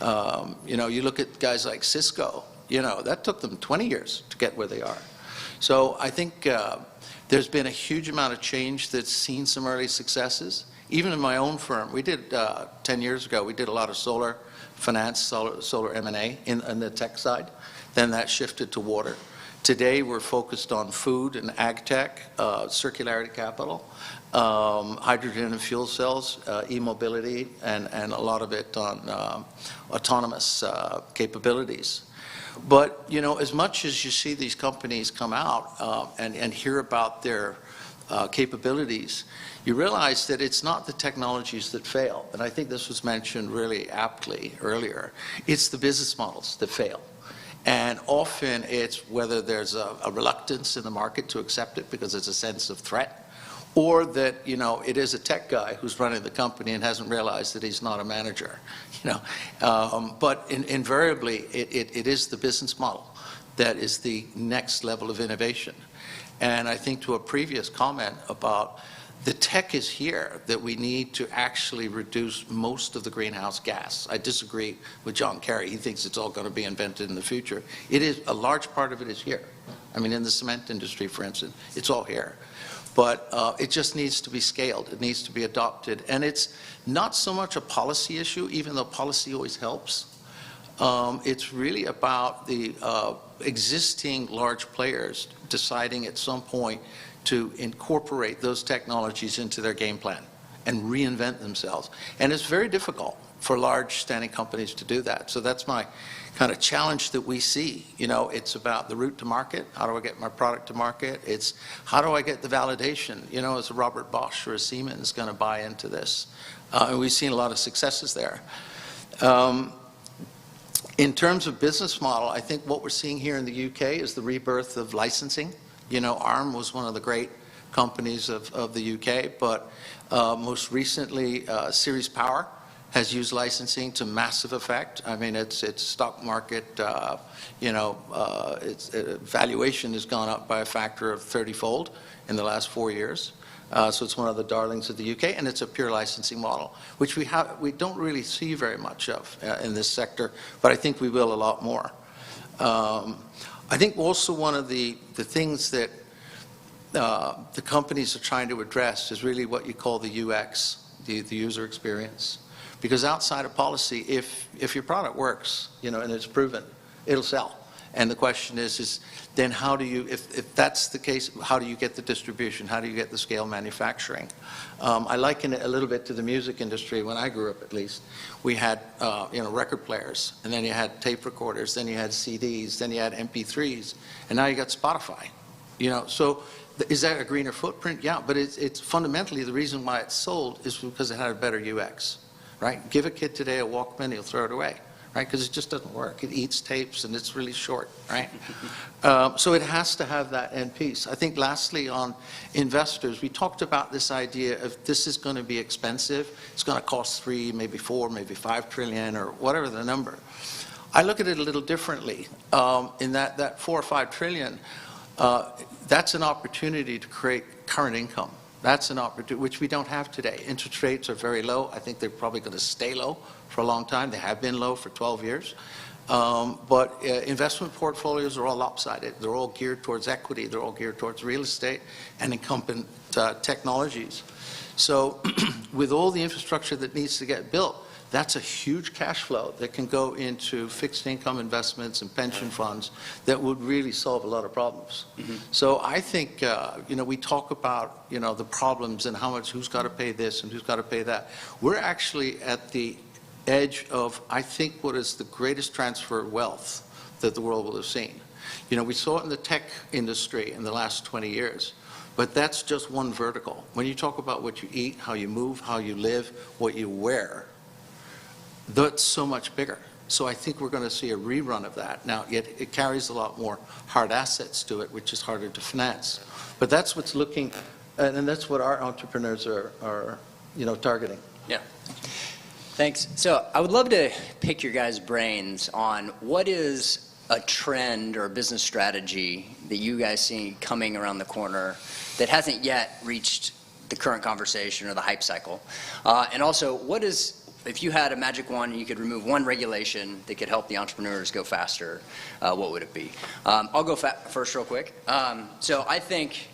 K: You know, you look at guys like Cisco, you know, that took them 20 years to get where they are. So I think there's been a huge amount of change that's seen some early successes. Even in my own firm, we did, 10 years ago, we did a lot of solar finance, solar M&A in the tech side. Then that shifted to water. Today, we're focused on food and ag tech, circularity capital, hydrogen and fuel cells, e-mobility, and a lot of it on autonomous capabilities. But, you know, as much as you see these companies come out and hear about their capabilities, you realize that it's not the technologies that fail. And I think this was mentioned really aptly earlier. It's the business models that fail. And often it's whether there's a reluctance in the market to accept it because there's a sense of threat, or that, you know, it is a tech guy who's running the company and hasn't realized that he's not a manager, you know. But invariably, it is the business model that is the next level of innovation. And I think to a previous comment about the tech is here, that we need to actually reduce most of the greenhouse gas. I disagree with John Kerry. He thinks it's all going to be invented in the future. It is, a large part of it is here. I mean, in the cement industry, for instance, it's all here. But it just needs to be scaled. It needs to be adopted. And it's not so much a policy issue, even though policy always helps. It's really about the existing large players deciding at some point to incorporate those technologies into their game plan and reinvent themselves. And it's very difficult for large standing companies to do that. So that's my kind of challenge that we see. You know, it's about the route to market. How do I get my product to market? It's how do I get the validation? You know, is a Robert Bosch or a Siemens going to buy into this? And we've seen a lot of successes there. In terms of business model, I think what we're seeing here in the UK is the rebirth of licensing. You know, ARM was one of the great companies of the UK, but most recently, Ceres Power has used licensing to massive effect. I mean, its stock market, you know, its valuation has gone up by a factor of 30-fold in the last 4 years. So it's one of the darlings of the UK, and it's a pure licensing model, which we don't really see very much of in this sector, but I think we will a lot more. I think also one of the things that the companies are trying to address is really what you call the UX, the user experience. Because outside of policy, if your product works, you know, and it's proven, it'll sell. And the question is then how do you, if that's the case, how do you get the distribution? How do you get the scale manufacturing? I liken it a little bit to the music industry. When I grew up, at least, we had, you know, record players, and then you had tape recorders, then you had CDs, then you had MP3s, and now you got Spotify. You know, so is that a greener footprint? Yeah, but it's fundamentally the reason why it's sold is because it had a better UX, right? Give a kid today a Walkman, he'll throw it away. Right, because it just doesn't work. It eats tapes and it's really short, right? So it has to have that end piece. I think lastly on investors, we talked about this idea of this is going to be expensive. It's going to cost 3, maybe 4, maybe 5 trillion or whatever the number. I look at it a little differently. In that 4 or 5 trillion, that's an opportunity to create current income. That's an opportunity, which we don't have today. Interest rates are very low. I think they're probably going to stay low for a long time. They have been low for 12 years. But investment portfolios are all lopsided. They're all geared towards equity. They're all geared towards real estate and incumbent technologies. So with all the infrastructure that needs to get built, that's a huge cash flow that can go into fixed income investments and pension funds that would really solve a lot of problems. So I think, you know, we talk about, you know, the problems and how much, who's got to pay this and who's got to pay that. We're actually at the edge of, I think, what is the greatest transfer of wealth that the world will have seen. You know, we saw it in the tech industry in the last 20 years. But that's just one vertical. When you talk about what you eat, how you move, how you live, what you wear, that's so much bigger. So I think we're going to see a rerun of that. Now, it carries a lot more hard assets to it, which is harder to finance. But that's what's looking, and that's what our entrepreneurs are you know, targeting.
M: Yeah. Thanks. So I would love to pick your guys' brains on what is a trend or a business strategy that you guys see coming around the corner that hasn't yet reached the current conversation or the hype cycle. And also, what is, if you had a magic wand and you could remove one regulation that could help the entrepreneurs go faster, what would it be? I'll go first real quick. So I think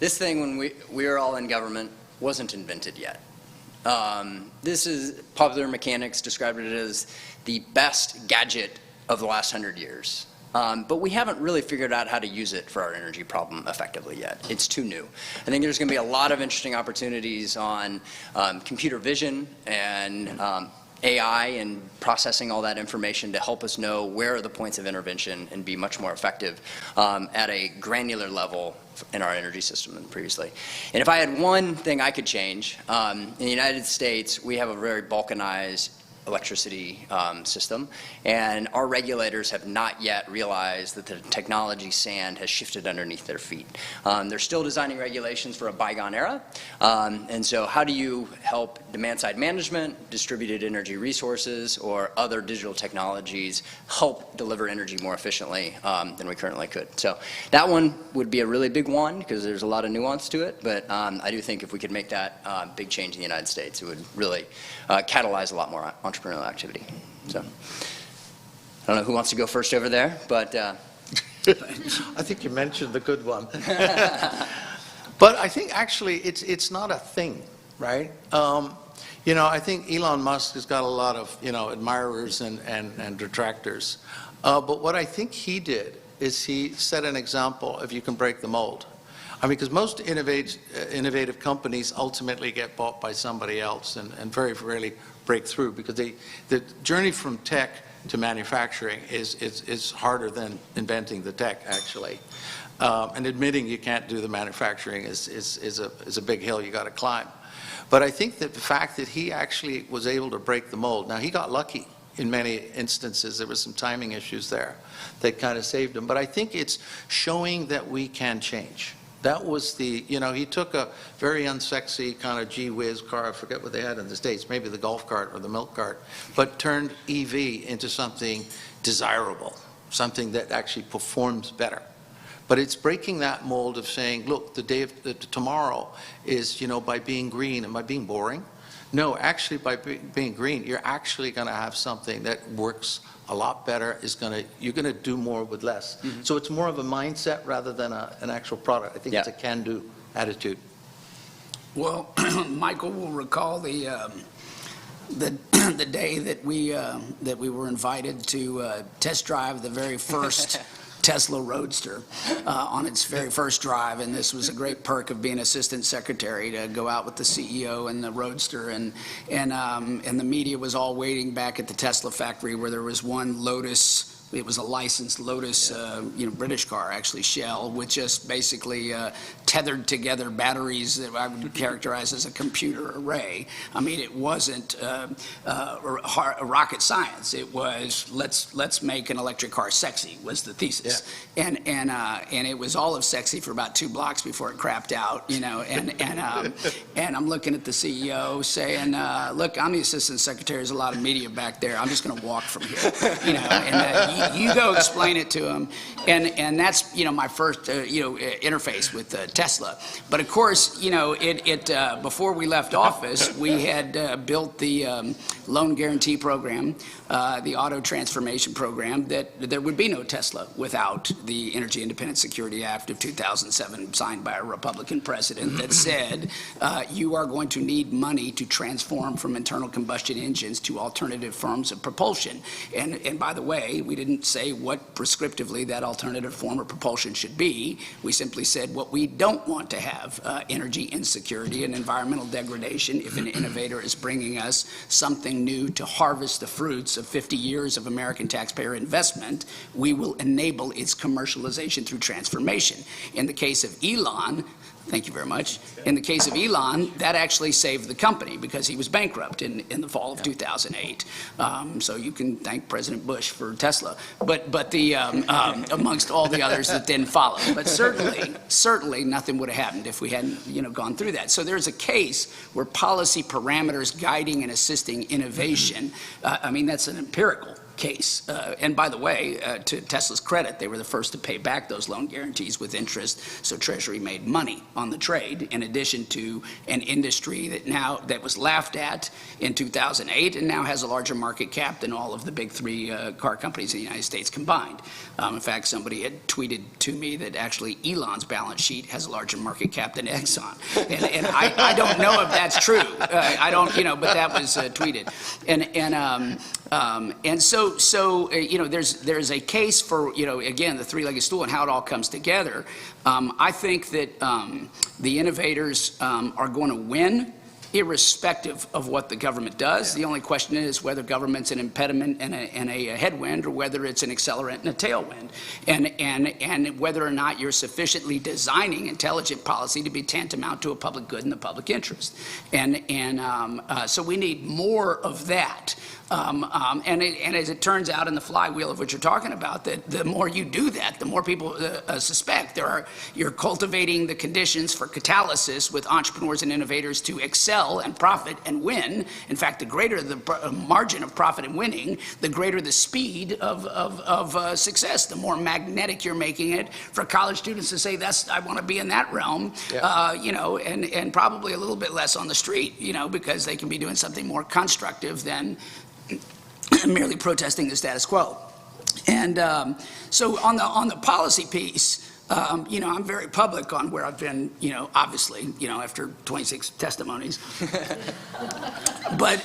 M: this thing when we were all in government wasn't invented yet. This is, Popular Mechanics described it as the best gadget of the last 100 years. But we haven't really figured out how to use it for our energy problem effectively yet. It's too new. I think there's going to be a lot of interesting opportunities on computer vision and AI and processing all that information to help us know where are the points of intervention and be much more effective at a granular level in our energy system than previously. And if I had one thing I could change, in the United States, we have a very balkanized electricity system, and our regulators have not yet realized that the technology sand has shifted underneath their feet. They're still designing regulations for a bygone era, and so how do you help demand-side management, distributed energy resources, or other digital technologies help deliver energy more efficiently than we currently could? So that one would be a really big one because there's a lot of nuance to it, but I do think if we could make that big change in the United States, it would really catalyze a lot more entrepreneurial activity. So I don't know who wants to go first over there, but
K: I think you mentioned the good one. But I think actually it's not a thing, right? You know, I think Elon Musk has got a lot of, you know, admirers and detractors. But what I think he did is he set an example if you can break the mold. I mean, because most innovative companies ultimately get bought by somebody else and very rarely break through because the journey from tech to manufacturing is harder than inventing the tech, actually. And admitting you can't do the manufacturing is a big hill you got to climb. But I think that the fact that he actually was able to break the mold, now he got lucky in many instances. There was some timing issues there that kind of saved him. But I think it's showing that we can change. That was the, you know, he took a very unsexy kind of gee whiz car, I forget what they had in the States, maybe the golf cart or the milk cart, but turned EV into something desirable, something that actually performs better. But it's breaking that mold of saying, look, the day of tomorrow is, you know, by being green and by being boring, No, actually, by being green, you're actually going to have something that works a lot better. You're going to do more with less.
M: Mm-hmm.
K: So it's more of a mindset rather than an actual product. I think it's a can-do attitude.
N: Well, Michael will recall the day that we were invited to test drive the very first Tesla Roadster on its very first drive, and this was a great perk of being assistant secretary, to go out with the CEO and the Roadster, and the media was all waiting back at the Tesla factory, where there was one Lotus. It was a licensed Lotus, British car, actually, Shell, with just basically tethered together batteries that I would characterize as a computer array. I mean, it wasn't rocket science. It was let's make an electric car sexy, was the thesis, and it was all of sexy for about 2 blocks before it crapped out, and I'm looking at the CEO saying, look, I'm the assistant secretary. There's a lot of media back there. I'm just going to walk from here, You go explain it to him, and that's my first interface with Tesla. But of course, before we left office, we had built the loan guarantee program, the auto transformation program. That there would be no Tesla without the Energy Independent Security Act of 2007, signed by a Republican president, that said you are going to need money to transform from internal combustion engines to alternative forms of propulsion. And by the way, we didn't say what prescriptively that alternative form of propulsion should be. We simply said what we don't want to have, energy insecurity and environmental degradation. If an innovator is bringing us something new to harvest the fruits of 50 years of American taxpayer investment, we will enable its commercialization through transformation. In the case of Elon, thank you very much. In the case of Elon, that actually saved the company because he was bankrupt in the fall of 2008. So you can thank President Bush for Tesla, but the amongst all the others that didn't follow. But certainly nothing would have happened if we hadn't gone through that. So there's a case where policy parameters guiding and assisting innovation. That's an empirical case. And by the way, to Tesla's credit, they were the first to pay back those loan guarantees with interest, so Treasury made money on the trade, in addition to an industry that was laughed at in 2008 and now has a larger market cap than all of the big 3 car companies in the United States combined. In fact, somebody had tweeted to me that actually Elon's balance sheet has a larger market cap than Exxon. And I don't know if that's true. I don't, but that was tweeted. And so there's a case for, again, the 3-legged stool and how it all comes together. I think that the innovators are going to win, irrespective of what the government does. The only question is whether government's an impediment and a headwind, or whether it's an accelerant and a tailwind, and whether or not you're sufficiently designing intelligent policy to be tantamount to a public good and the public interest. So we need more of that. And as it turns out in the flywheel of what you're talking about, that the more you do that, the more people suspect you're cultivating the conditions for catalysis with entrepreneurs and innovators to excel and profit and win. In fact, the greater the margin of profit and winning, the greater the speed of success, the more magnetic you're making it for college students to say, I want to be in that realm, and probably a little bit less on the street, because they can be doing something more constructive than merely protesting the status quo. And so on the policy piece, I'm very public on where I've been, obviously, after 26 testimonies. But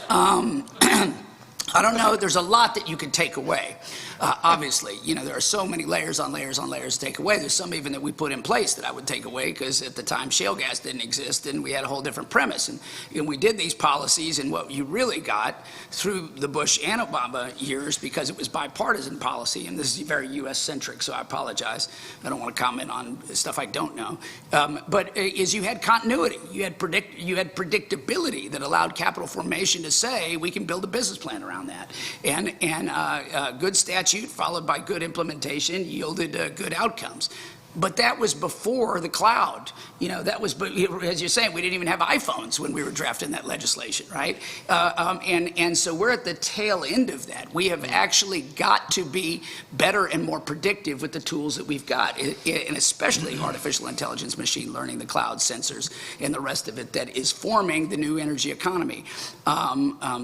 N: I don't know, there's a lot that you can take away. Obviously, there are so many layers on layers on layers to take away. There's some even that we put in place that I would take away, because at the time shale gas didn't exist and we had a whole different premise. And we did these policies, and what you really got through the Bush and Obama years, because it was bipartisan policy, and this is very US-centric, so I apologize. I don't want to comment on stuff I don't know. But is you had continuity. You had predictability that allowed capital formation to say, we can build a business plan around that. And good statute followed by good implementation yielded good outcomes. But that was before the cloud. You know, that was, as you're saying, we didn't even have iPhones when we were drafting that legislation, right? And so we're at the tail end of that. We have actually got to be better and more predictive with the tools that we've got, and especially artificial intelligence, machine learning, the cloud, sensors, and the rest of it that is forming the new energy economy.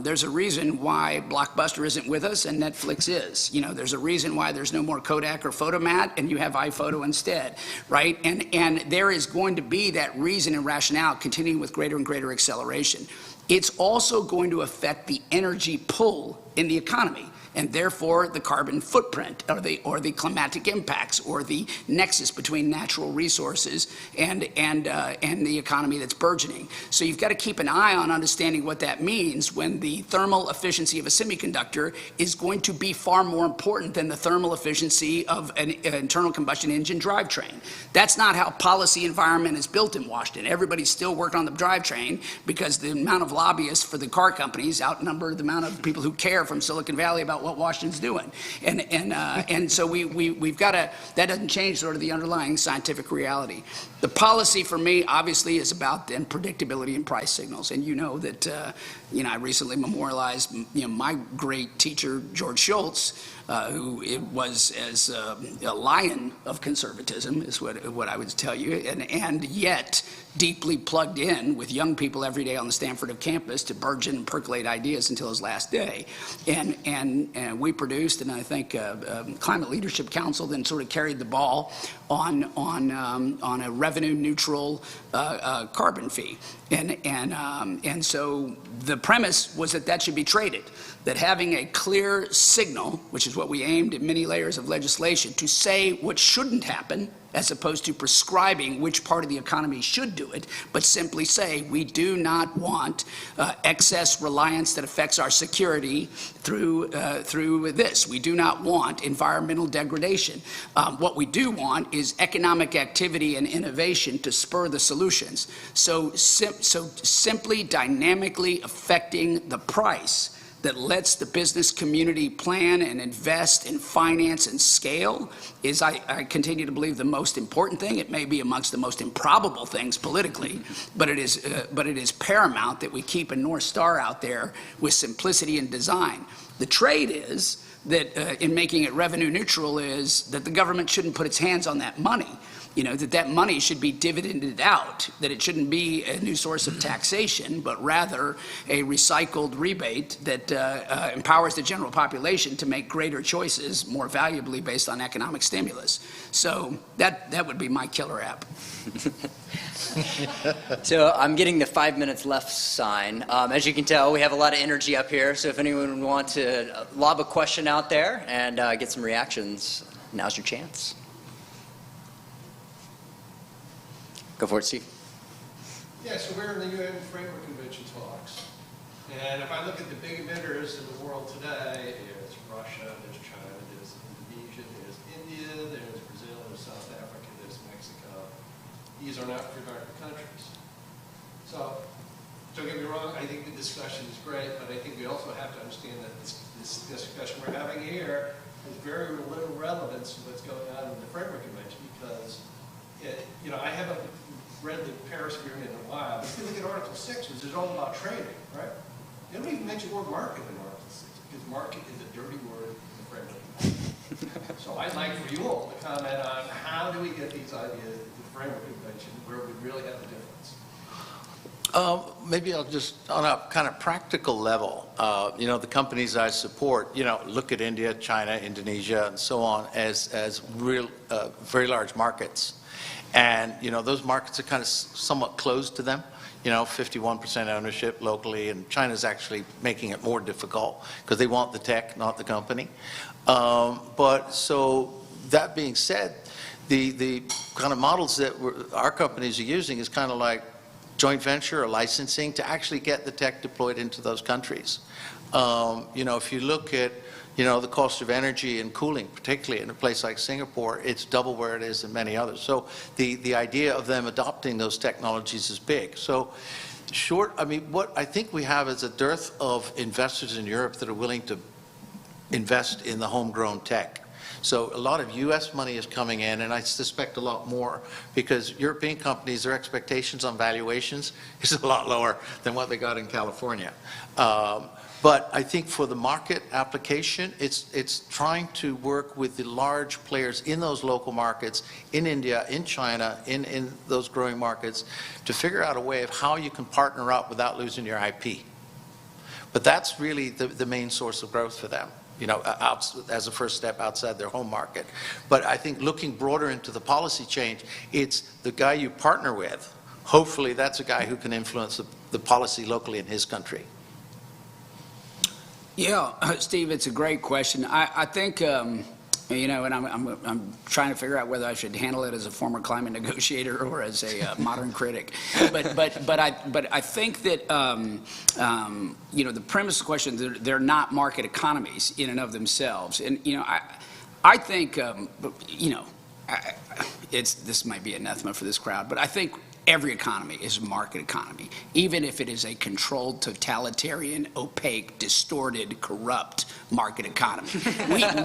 N: There's a reason why Blockbuster isn't with us and Netflix is. You know, there's a reason why there's no more Kodak or Photomat and you have iPhoto instead. Right? And there is going to be that reason and rationale continuing with greater and greater acceleration. It's also going to affect the energy pull in the economy, and therefore the carbon footprint or the climatic impacts or the nexus between natural resources and the economy that's burgeoning. So you've got to keep an eye on understanding what that means when the thermal efficiency of a semiconductor is going to be far more important than the thermal efficiency of an internal combustion engine drivetrain. That's not how policy environment is built in Washington. Everybody's still working on the drivetrain because the amount of lobbyists for the car companies outnumber the amount of people who care from Silicon Valley about what Washington's doing. And so we've got to, that doesn't change sort of the underlying scientific reality. The policy for me obviously is about then predictability and price signals. And you know that, I recently memorialized, my great teacher, George Shultz, who was as a lion of conservatism, is what I would tell you, and yet deeply plugged in with young people every day on the Stanford campus to burgeon and percolate ideas until his last day. And we produced, and I think Climate Leadership Council then sort of carried the ball on a revenue neutral carbon fee. And so the premise was that should be traded, that having a clear signal, which is what we aimed at many layers of legislation, to say what shouldn't happen, as opposed to prescribing which part of the economy should do it, but simply say we do not want excess reliance that affects our security through this. We do not want environmental degradation. What we do want is economic activity and innovation to spur the solutions. So simply dynamically affecting the price that lets the business community plan and invest and finance and scale is, I continue to believe, the most important thing. It may be amongst the most improbable things politically, but it is paramount that we keep a North Star out there with simplicity and design. The trade is that in making it revenue neutral is that the government shouldn't put its hands on that money. That money should be dividended out, that it shouldn't be a new source of taxation, but rather a recycled rebate that empowers the general population to make greater choices more valuably based on economic stimulus. So that would be my killer app.
M: So I'm getting the 5 minutes left sign. As you can tell, we have a lot of energy up here, so if anyone wants to lob a question out there and get some reactions, now's your chance. Go for it, Steve.
G: Yeah, so we're in the UN Framework Convention talks. And if I look at the big emitters in the world today, there's Russia, there's China, there's Indonesia, there's India, there's Brazil, there's South Africa, there's Mexico. These are not free-market countries. So, don't get me wrong, I think the discussion is great, but I think we also have to understand that this discussion we're having here has very little relevance to what's going on in the Framework Convention because I haven't read the Paris Agreement in a while. If you look at Article 6, which is all about trading, right? They don't even mention the word market in Article 6 because market is a dirty word in the Framework Convention. So I'd like for you all to comment on how do we get these ideas to the Framework Convention where we really have the difference.
K: Maybe I'll just, on a kind of practical level, the companies I support, look at India, China, Indonesia, and so on as real, very large markets. And, those markets are kind of somewhat closed to them, 51% ownership locally, and China's actually making it more difficult because they want the tech, not the company. But so that being said, the kind of models that our companies are using is kind of like joint venture or licensing to actually get the tech deployed into those countries. If you look at the cost of energy and cooling, particularly in a place like Singapore, it's double where it is in many others. So the idea of them adopting those technologies is big. So what I think we have is a dearth of investors in Europe that are willing to invest in the homegrown tech. So a lot of U.S. money is coming in, and I suspect a lot more, because European companies, their expectations on valuations is a lot lower than what they got in California. But I think for the market application, it's trying to work with the large players in those local markets, in India, in China, in those growing markets, to figure out a way of how you can partner up without losing your IP. But that's really the main source of growth for them, you know, as a first step outside their home market. But I think looking broader into the policy change, it's the guy you partner with. Hopefully that's a guy who can influence the policy locally in his country.
N: Yeah, Steve, it's a great question. I think, you know, and I'm trying to figure out whether I should handle it as a former climate negotiator or as a modern critic. But I think that, you know, the premise of the question, they're not market economies in and of themselves. And, you know, I think, you know, this might be anathema for this crowd, but I think every economy is a market economy, even if it is a controlled, totalitarian, opaque, distorted, corrupt market economy.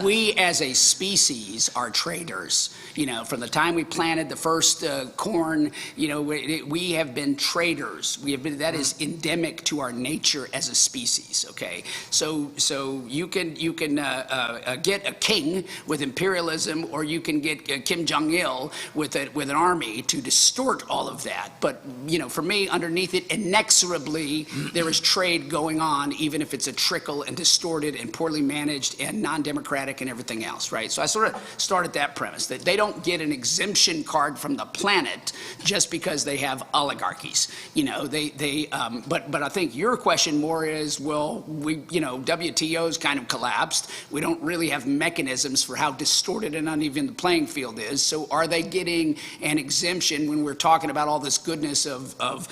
N: We as a species are traders. You know, from the time we planted the first corn, you know, we have been traders. That is endemic to our nature as a species. Okay, so you can get a king with imperialism, or you can get Kim Jong-il with an army to distort all of that. But, you know, for me, underneath it, inexorably, there is trade going on, even if it's a trickle and distorted and poorly managed and non-democratic and everything else, right? So I sort of start at that premise, that they don't get an exemption card from the planet just because they have oligarchies. You know, but I think your question more is, well, you know, WTO's kind of collapsed. We don't really have mechanisms for how distorted and uneven the playing field is. So are they getting an exemption when we're talking about all this goodness of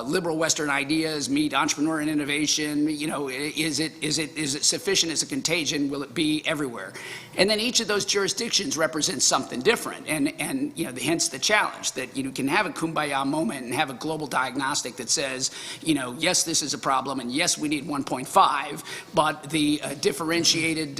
N: liberal Western ideas, meet entrepreneur and innovation? You know, is it sufficient as a contagion? Will it be everywhere? And then each of those jurisdictions represents something different, and you know, hence the challenge that you can have a kumbaya moment and have a global diagnostic that says, you know, yes, this is a problem, and yes, we need 1.5, but the differentiated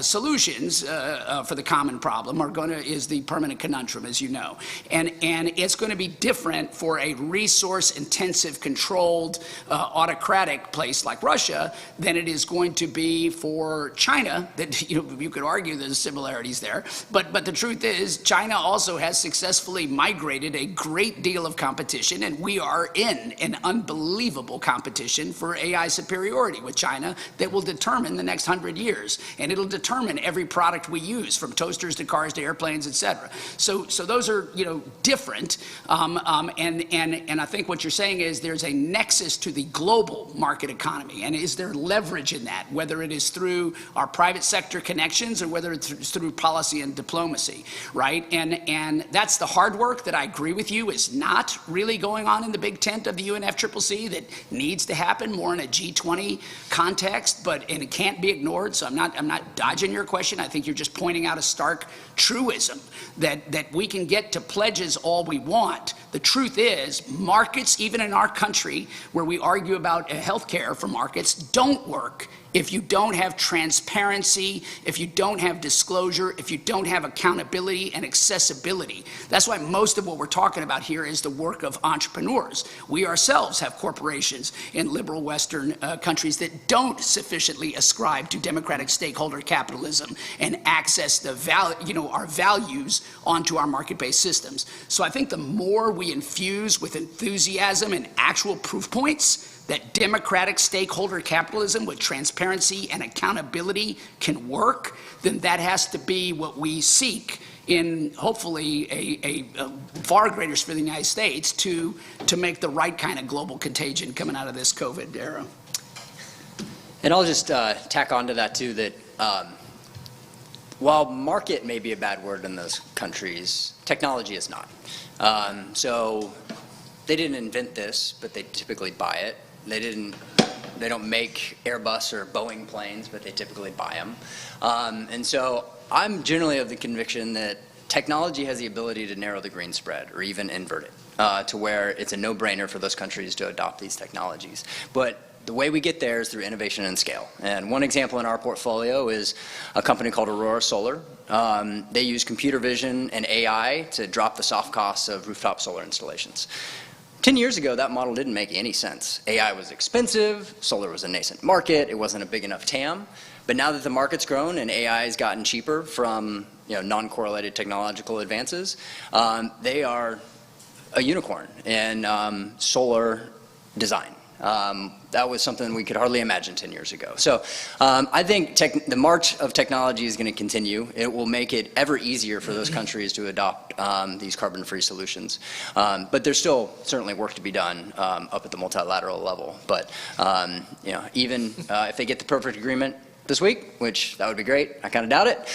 N: solutions for the common problem is the permanent conundrum, as you know, and it's going to be different for a resource-intensive, controlled, autocratic place like Russia than it is going to be for China. That, you know, you could argue there's similarities there, but the truth is China also has successfully migrated a great deal of competition, and we are in an unbelievable competition for AI superiority with China that will determine the next 100 years, and it'll determine every product we use, from toasters to cars to airplanes, etc. So those are, you know, different, and I think what you're saying is there's a nexus to the global market economy, and is there leverage in that, whether it is through our private sector connections or whether it's through policy and diplomacy, right? And that's the hard work that I agree with you is not really going on in the big tent of the UNFCCC, that needs to happen more in a G20 context, and it can't be ignored. So I'm not dodging your question. I think you're just pointing out a stark truism that we can get to pledges all we want. The truth is, markets, even in our country, where we argue about healthcare for markets, don't work if you don't have transparency, if you don't have disclosure, if you don't have accountability and accessibility. That's why most of what we're talking about here is the work of entrepreneurs. We ourselves have corporations in liberal Western countries that don't sufficiently ascribe to democratic stakeholder capitalism and access the our values onto our market-based systems. So I think the more we infuse with enthusiasm and actual proof points that democratic stakeholder capitalism with transparency and accountability can work, then that has to be what we seek in hopefully a far greater sphere of the United States to make the right kind of global contagion coming out of this COVID era.
M: And I'll just tack on to that too, that while market may be a bad word in those countries, technology is not. So they didn't invent this, but they typically buy it. They don't make Airbus or Boeing planes, but they typically buy them. And so I'm generally of the conviction that technology has the ability to narrow the green spread or even invert it to where it's a no-brainer for those countries to adopt these technologies. But the way we get there is through innovation and scale. And one example in our portfolio is a company called Aurora Solar. They use computer vision and AI to drop the soft costs of rooftop solar installations. 10 years ago, that model didn't make any sense. AI was expensive, solar was a nascent market, it wasn't a big enough TAM. But now that the market's grown and AI has gotten cheaper from non-correlated technological advances, they are a unicorn in solar design. That was something we could hardly imagine 10 years ago. So I think the march of technology is going to continue. It will make it ever easier for those countries to adopt these carbon-free solutions. But there's still certainly work to be done up at the multilateral level. But even if they get the perfect agreement this week, which that would be great, I kind of doubt it,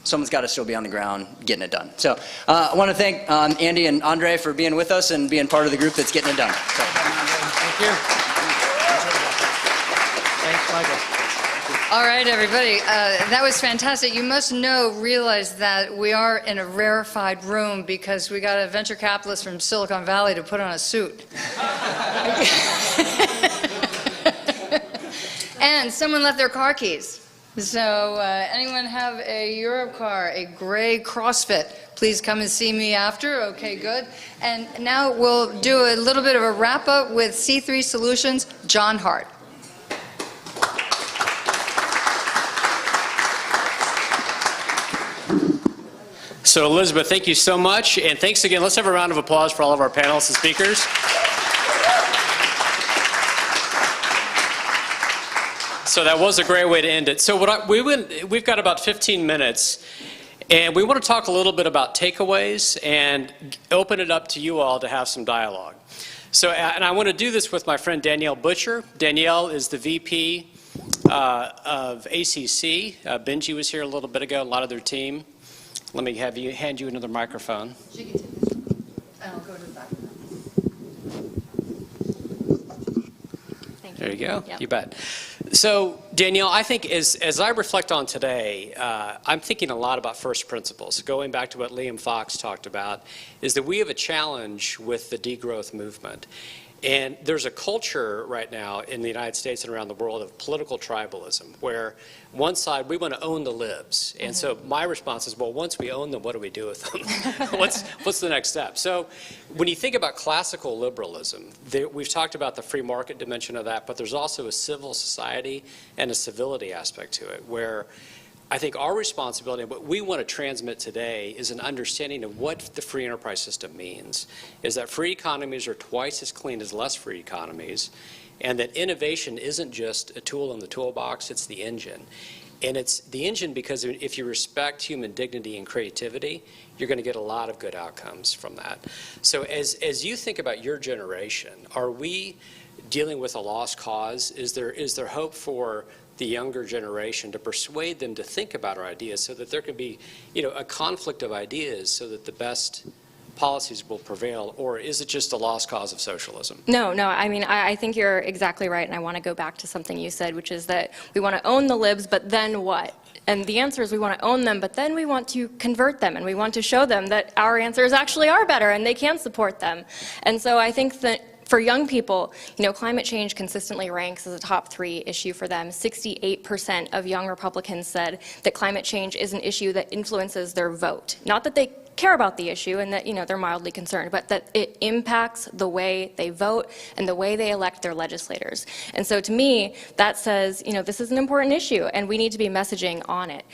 M: someone's got to still be on the ground getting it done. So I want to thank Andy and Andre for being with us and being part of the group that's getting it done. So.
K: Thank you. Thanks, Michael.
A: All right, everybody. That was fantastic. You must realize that we are in a rarefied room because we got a venture capitalist from Silicon Valley to put on a suit. And someone left their car keys. So anyone have a Europcar, a gray CrossFit? Please come and see me after. Okay, good. And now we'll do a little bit of a wrap-up with C3 Solutions, John Hart.
C: So Elizabeth, thank you so much. And thanks again. Let's have a round of applause for all of our panelists and speakers. So that was a great way to end it. So we've got about 15 minutes, and we want to talk a little bit about takeaways and open it up to you all to have some dialogue. So, and I want to do this with my friend Danielle Butcher. Danielle is the VP of ACC. Benji was here a little bit ago, a lot of their team. Let me hand you another microphone.
A: She can take this. And I'll go to the back.
C: There you go.
A: Yep.
C: You bet. So, Danielle, I think as I reflect on today, I'm thinking a lot about first principles. Going back to what Liam Fox talked about, is that we have a challenge with the degrowth movement. And there's a culture right now in the United States and around the world of political tribalism, where one side, we want to own the libs. And so my response is, well, once we own them, what do we do with them? What's the next step? So when you think about classical liberalism, we've talked about the free market dimension of that, but there's also a civil society and a civility aspect to it, where I think our responsibility and what we want to transmit today is an understanding of what the free enterprise system means, is that free economies are twice as clean as less free economies, and that innovation isn't just a tool in the toolbox, it's the engine. And it's the engine because if you respect human dignity and creativity, you're going to get a lot of good outcomes from that. So as you think about your generation, are we dealing with a lost cause? Is there hope for the younger generation to persuade them to think about our ideas so that there can be, a conflict of ideas so that the best policies will prevail, or is it just a lost cause of socialism?
Q: No, I mean, I think you're exactly right, and I want to go back to something you said, which is that we want to own the libs, but then what? And the answer is we want to own them, but then we want to convert them, and we want to show them that our answers actually are better, and they can support them. And so I think that for young people, climate change consistently ranks as a top 3 issue for them. 68% of young Republicans said that climate change is an issue that influences their vote. Not that they care about the issue and that, they're mildly concerned, but that it impacts the way they vote and the way they elect their legislators. And so to me, that says, this is an important issue and we need to be messaging on it.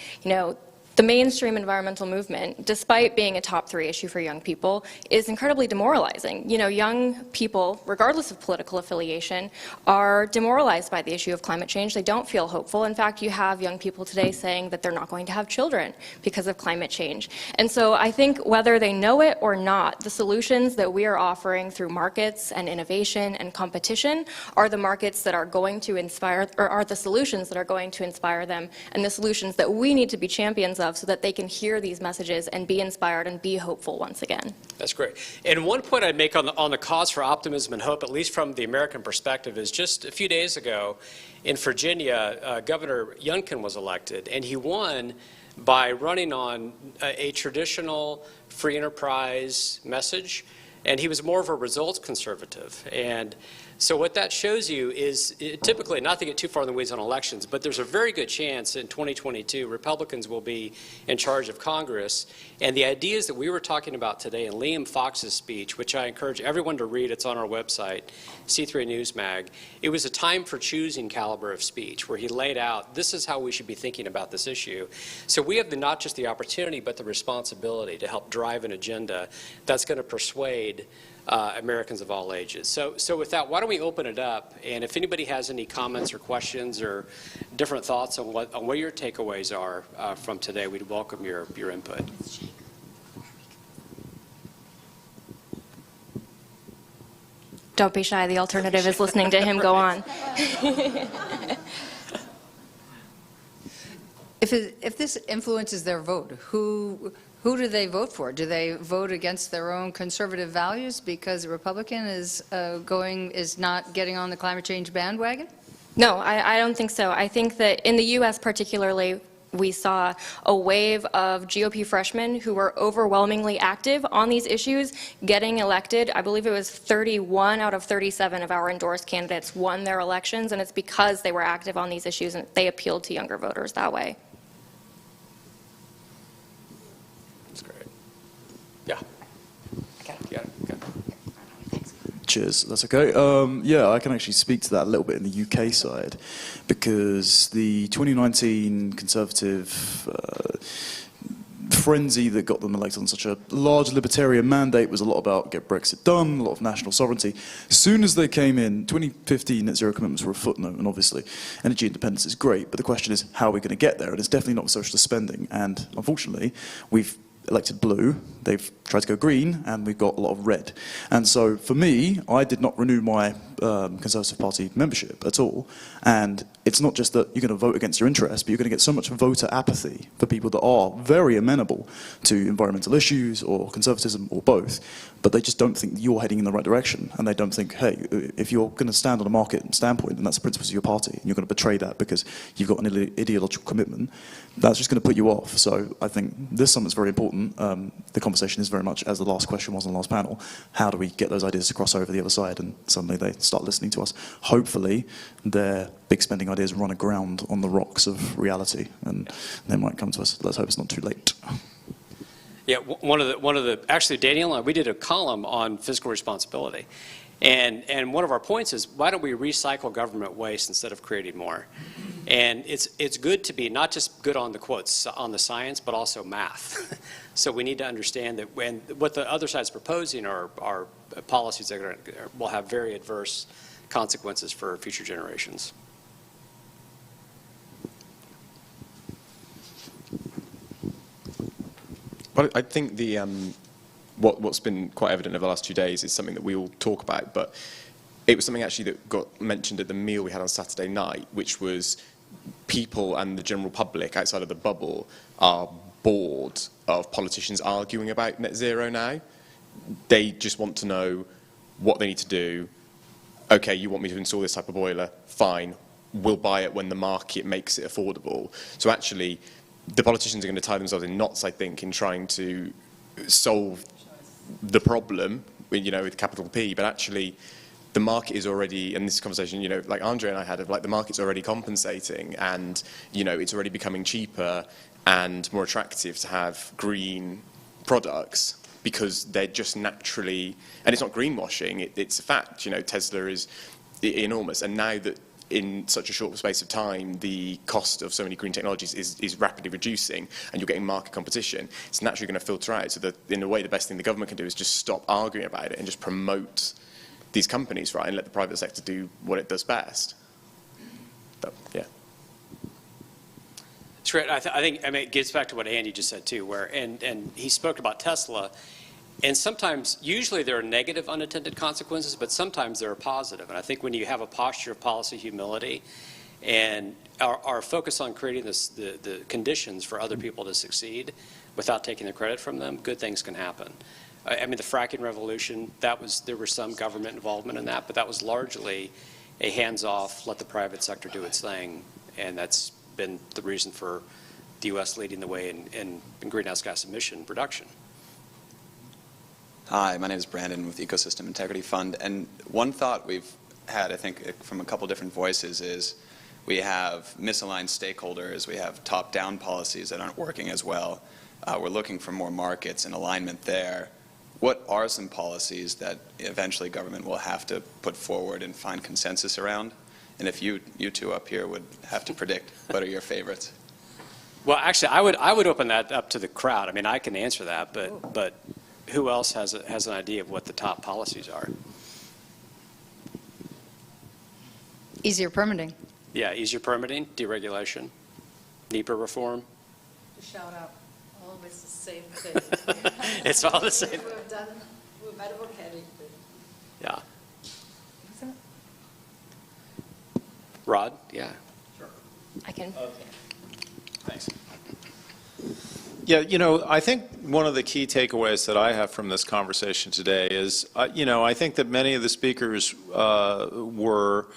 Q: The mainstream environmental movement, despite being a top 3 issue for young people, is incredibly demoralizing. Young people, regardless of political affiliation, are demoralized by the issue of climate change. They don't feel hopeful. In fact, you have young people today saying that they're not going to have children because of climate change. And so I think whether they know it or not, the solutions that we are offering through markets and innovation and competition are the markets that are going to inspire, or are the solutions that are going to inspire them, and the solutions that we need to be champions of so that they can hear these messages and be inspired and be hopeful once again.
C: That's great. And one point I'd make on the cause for optimism and hope, at least from the American perspective, is just a few days ago in Virginia, Governor Youngkin was elected, and he won by running on a traditional free enterprise message, and he was more of a results conservative. And So what that shows you is typically, not to get too far in the weeds on elections, but there's a very good chance in 2022 Republicans will be in charge of Congress. And the ideas that we were talking about today in Liam Fox's speech, which I encourage everyone to read, it's on our website, C3 News Mag, it was a time for choosing caliber of speech where he laid out this is how we should be thinking about this issue. So we have not just the opportunity but the responsibility to help drive an agenda that's going to persuade Americans of all ages. So with that, why don't we open it up? And if anybody has any comments or questions or different thoughts on what your takeaways are from today, we'd welcome your input.
Q: Don't be shy. The alternative is listening to him go on.
F: If this influences their vote, who do they vote for? Do they vote against their own conservative values because a Republican is not getting on the climate change bandwagon?
Q: No, I don't think so. I think that in the U.S. particularly, we saw a wave of GOP freshmen who were overwhelmingly active on these issues getting elected. I believe it was 31 out of 37 of our endorsed candidates won their elections, and it's because they were active on these issues and they appealed to younger voters that way.
C: That's great. Yeah.
H: Cheers, that's okay. Yeah, I can actually speak to that a little bit in the UK side, because the 2019 Conservative frenzy that got them elected on such a large libertarian mandate was a lot about get Brexit done, a lot of national sovereignty. As soon as they came in, 2015 net zero commitments were a footnote, and obviously energy independence is great, but the question is how are we going to get there? And it's definitely not socialist spending, and unfortunately we've elected blue, they've tried to go green, and we've got a lot of red. And so for me, I did not renew my Conservative Party membership at all. And it's not just that you're going to vote against your interests, but you're going to get so much voter apathy for people that are very amenable to environmental issues or conservatism or both, but they just don't think you're heading in the right direction. And they don't think, hey, if you're going to stand on a market standpoint, and that's the principles of your party, and you're going to betray that because you've got an ideological commitment, that's just going to put you off. So I think this summit's very important. The conversation is very much, as the last question was on the last panel, how do we get those ideas to cross over the other side, and suddenly they start listening to us. Hopefully their big spending ideas run aground on the rocks of reality, and they might come to us. Let's hope it's not too late.
C: Yeah, actually Daniel and I, we did a column on fiscal responsibility. And one of our points is, why don't we recycle government waste instead of creating more? And it's good to be not just good on the quotes, on the science, but also math. So we need to understand that what the other side's proposing are policies that will have very adverse consequences for future generations.
W: Well, I think what's been quite evident over the last 2 days is something that we all talk about, but it was something actually that got mentioned at the meal we had on Saturday night, which was people and the general public outside of the bubble are bored of politicians arguing about net zero now. They just want to know what they need to do. Okay, you want me to install this type of boiler? Fine, we'll buy it when the market makes it affordable. So actually, the politicians are going to tie themselves in knots, I think, in trying to solve the problem, with capital P, but actually the market is already, and this conversation, like Andre and I had, of like the market's already compensating, and, it's already becoming cheaper and more attractive to have green products because they're just naturally, and it's not greenwashing, it's a fact, Tesla is enormous, and now that in such a short space of time, the cost of so many green technologies is rapidly reducing, and you're getting market competition, it's naturally going to filter out. So that, in a way, the best thing the government can do is just stop arguing about it and just promote these companies, right, and let the private sector do what it does best. But, yeah.
C: That's right. I think it gets back to what Andy just said too, where and he spoke about Tesla. And sometimes, usually there are negative unintended consequences, but sometimes there are positive. And I think when you have a posture of policy humility and our focus on creating the conditions for other people to succeed without taking the credit from them, good things can happen. I mean, the fracking revolution, there was some government involvement in that, but that was largely a hands-off, let the private sector do its thing. And that's been the reason for the U.S. leading the way in greenhouse gas emission reduction.
X: Hi, my name is Brandon with Ecosystem Integrity Fund, and one thought we've
L: had, I think, from a couple different voices is we have misaligned stakeholders, we have top-down policies that aren't working as well. We're looking for more markets and alignment there. What are some policies that eventually government will have to put forward and find consensus around? And if you two up here would have to predict, what are your favorites?
C: Well, actually, I would open that up to the crowd. I mean, I can answer that, but who else has an idea of what the top policies are?
F: Easier permitting.
C: Yeah, easier permitting, deregulation, NEPA reform.
T: Shout out, always the same thing.
C: It's all the same.
T: We've done, we're better vocabulary.
C: Yeah. Rod? Yeah.
Q: Sure. I can.
I: Thanks. Yeah, you know, I think one of the key takeaways that I have from this conversation today is, you know, I think that many of the speakers were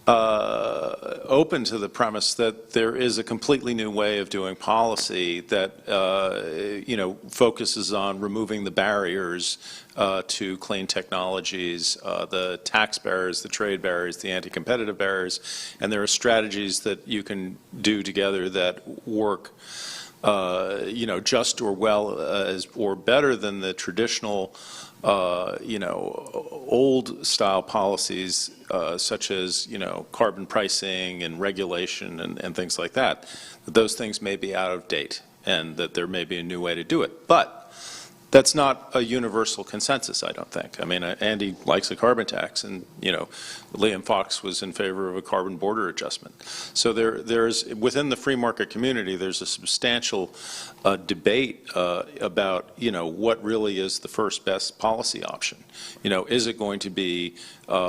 I: open to the premise that there is a completely new way of doing policy that, you know, focuses on removing the barriers to clean technologies, the tax barriers, the trade barriers, the anti-competitive barriers, and there are strategies that you can do together that work you know, just or well as or better than the traditional, you know, old style policies such as, you know, carbon pricing and regulation and things like that. Those things may be out of date and that there may be a new way to do it. But that's not a universal consensus, I don't think. I mean, Andy likes a carbon tax, and, you know, Liam Fox was in favor of a carbon border adjustment. So there's, within the free market community, there's a substantial debate about, you know, what really is the first best policy option. You know, is it going to be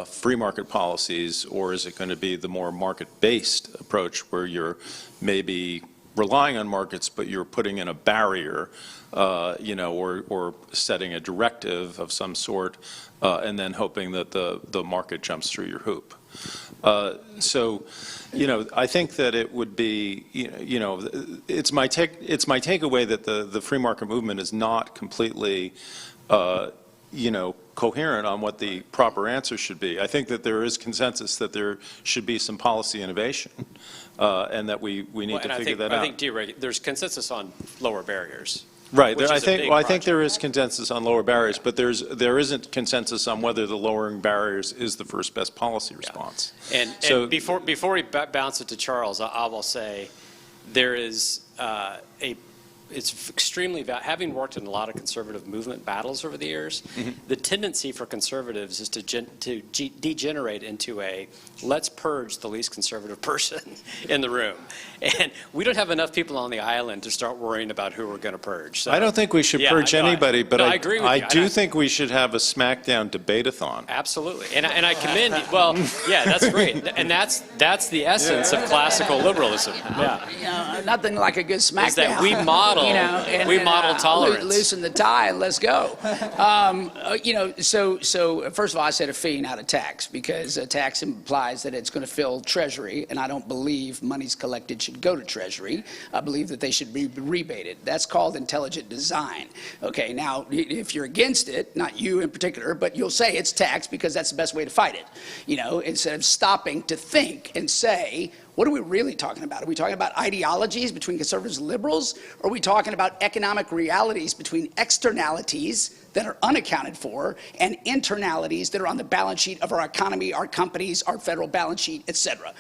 I: free market policies, or is it going to be the more market-based approach where you're maybe relying on markets, but you're putting in a barrier, you know, or setting a directive of some sort, and then hoping that the market jumps through your hoop. So, you know, I think that it would be, you know, it's my takeaway that the free market movement is not completely, you know, coherent on what the proper answer should be. I think that there is consensus that there should be some policy innovation, and that we need to figure that out.
C: I think there's consensus on lower barriers.
I: Right. I think there is consensus on lower barriers, but there isn't consensus on whether the lowering barriers is the first best policy response.
C: And before we bounce it to Charles, I will say there is it's extremely having worked in a lot of conservative movement battles over the years, the tendency for conservatives is to degenerate into a let's purge the least conservative person in the room. And we don't have enough people on the island to start worrying about who we're going to purge. So,
I: I don't think we should purge anybody, but
C: I agree with you.
I: I do think we should have a smackdown debate-a-thon.
C: Absolutely. And I commend you. Well, yeah, that's great. And that's the essence of classical liberalism. Yeah.
N: You know, nothing like a good smackdown.
C: Is that we model,
N: you know, and,
C: we model tolerance.
N: Loosen the tie and let's go. You know, so first of all, I said a fee, not a tax, because a tax implies that it's going to fill Treasury, and I don't believe monies collected should go to Treasury. I believe that they should be rebated. That's called intelligent design. Okay, now, if you're against it, not you in particular, but you'll say it's tax because that's the best way to fight it. You know, instead of stopping to think and say, what are we really talking about? Are we talking about ideologies between conservatives and liberals? Or are we talking about economic realities between externalities that are unaccounted for and internalities that are on the balance sheet of our economy, our companies, our federal balance sheet, et cetera?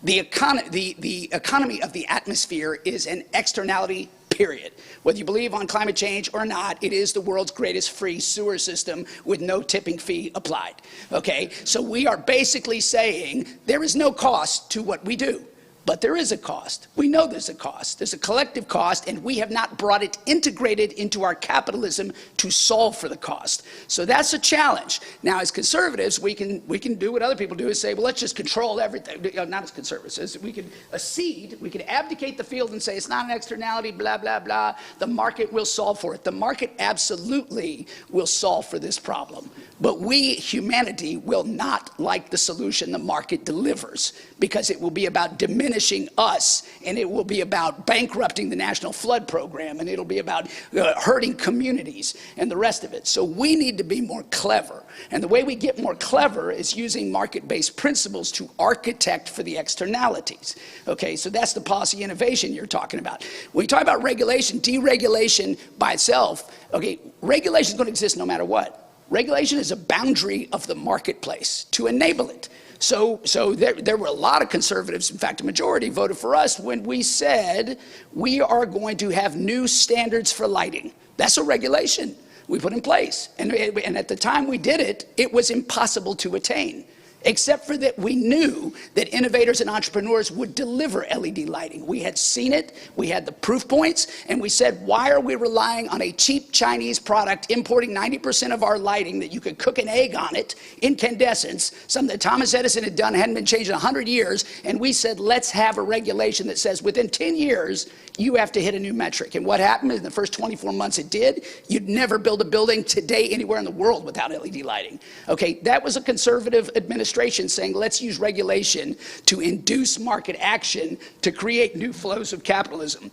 N: The economy of the atmosphere is an externality, period. Whether you believe on climate change or not, it is the world's greatest free sewer system with no tipping fee applied. Okay, so we are basically saying there is no cost to what we do. But there is a cost. We know there's a cost. There's a collective cost, and we have not brought it integrated into our capitalism to solve for the cost. So that's a challenge. Now, as conservatives, we can do what other people do is say, well, let's just control everything. Not as conservatives. As we can accede, we can abdicate the field and say it's not an externality, blah, blah, blah. The market will solve for it. The market absolutely will solve for this problem. But we, humanity, will not like the solution the market delivers, because it will be about diminishing us, and it will be about bankrupting the National Flood Program, and it'll be about hurting communities and the rest of it. So we need to be more clever. And the way we get more clever is using market-based principles to architect for the externalities. Okay, so that's the policy innovation you're talking about. When you talk about regulation, deregulation by itself, okay, regulation is going to exist no matter what. Regulation is a boundary of the marketplace to enable it. So there were a lot of conservatives, in fact, a majority voted for us when we said we are going to have new standards for lighting. That's a regulation we put in place. And at the time we did it, it was impossible to attain, except for that we knew that innovators and entrepreneurs would deliver LED lighting. We had seen it, we had the proof points, and we said, why are we relying on a cheap Chinese product, importing 90% of our lighting that you could cook an egg on it, incandescence, something that Thomas Edison had done, hadn't been changed in 100 years, and we said, let's have a regulation that says within 10 years, you have to hit a new metric. And what happened in the first 24 months it did, you'd never build a building today anywhere in the world without LED lighting. Okay, that was a conservative administration saying, let's use regulation to induce market action to create new flows of capitalism.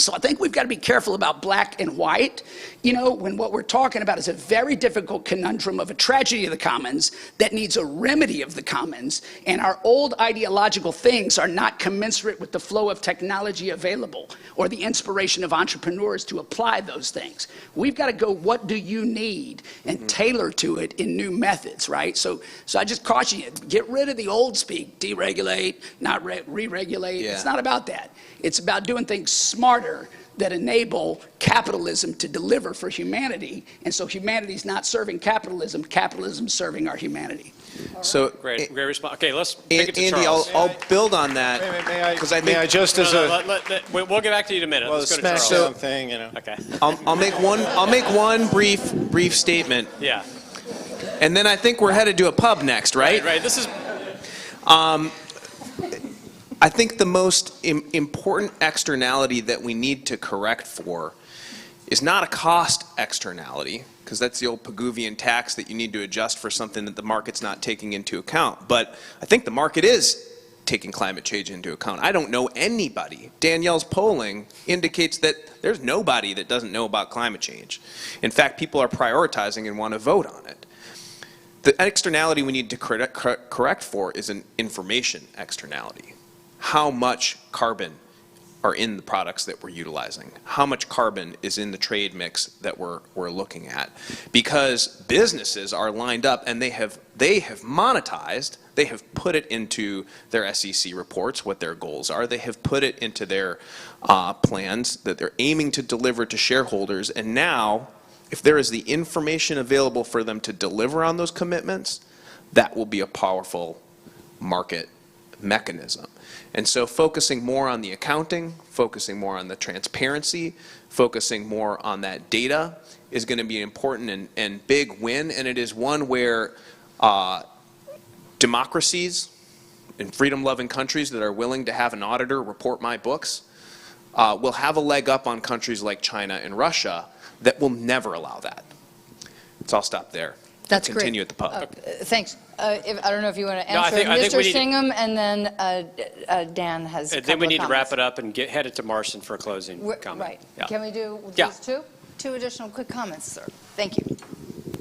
N: So I think we've got to be careful about black and white, you know, when what we're talking about is a very difficult conundrum of a tragedy of the commons that needs a remedy of the commons, and our old ideological things are not commensurate with the flow of technology available or the inspiration of entrepreneurs to apply those things. We've got to go, what do you need, and tailor to it in new methods, right? So I just caution you, get rid of the old speak, deregulate, not re-regulate. Yeah. It's not about that. It's about doing things smarter that enable capitalism to deliver for humanity. And so humanity's not serving capitalism, capitalism's serving our humanity.
E: So
C: great response. Okay, let's take it to
E: Andy,
C: Charles.
E: I'll build on that.
V: May I just as a
C: we'll get back to you in a minute.
V: well,
C: let's go to Charles.
V: SmackDown thing, you know.
C: Okay.
E: I'll make one brief statement.
C: Yeah.
E: And then I think we're headed to a pub next, right?
C: Right. This is.
E: I think the most important externality that we need to correct for is not a cost externality, because that's the old Pigouvian tax that you need to adjust for something that the market's not taking into account. But I think the market is taking climate change into account. I don't know anybody. Danielle's polling indicates that there's nobody that doesn't know about climate change. In fact, people are prioritizing and want to vote on it. The externality we need to correct for is an information externality. How much carbon are in the products that we're utilizing? How much carbon is in the trade mix that we're looking at? Because businesses are lined up and they have monetized, they have put it into their SEC reports, what their goals are. They have put it into their plans that they're aiming to deliver to shareholders. And now, if there is the information available for them to deliver on those commitments, that will be a powerful market mechanism. And so focusing more on the accounting, focusing more on the transparency, focusing more on that data is going to be an important and big win. And it is one where democracies and freedom-loving countries that are willing to have an auditor report my books will have a leg up on countries like China and Russia that will never allow that. So I'll stop there.
F: That's
E: Continue
F: great.
E: at the pub.
F: Thanks. I don't know if you want to
C: No, I
F: answer
C: think
F: Mr.
C: we need to-
F: Singham, and then Dan has a
C: And
F: couple
C: then we
F: of
C: need to
F: comments.
C: wrap it up and head it to Marston for a closing comment.
F: Right.
C: Yeah.
F: Can we do
C: Yeah.
F: these two additional quick comments, sir? Thank you.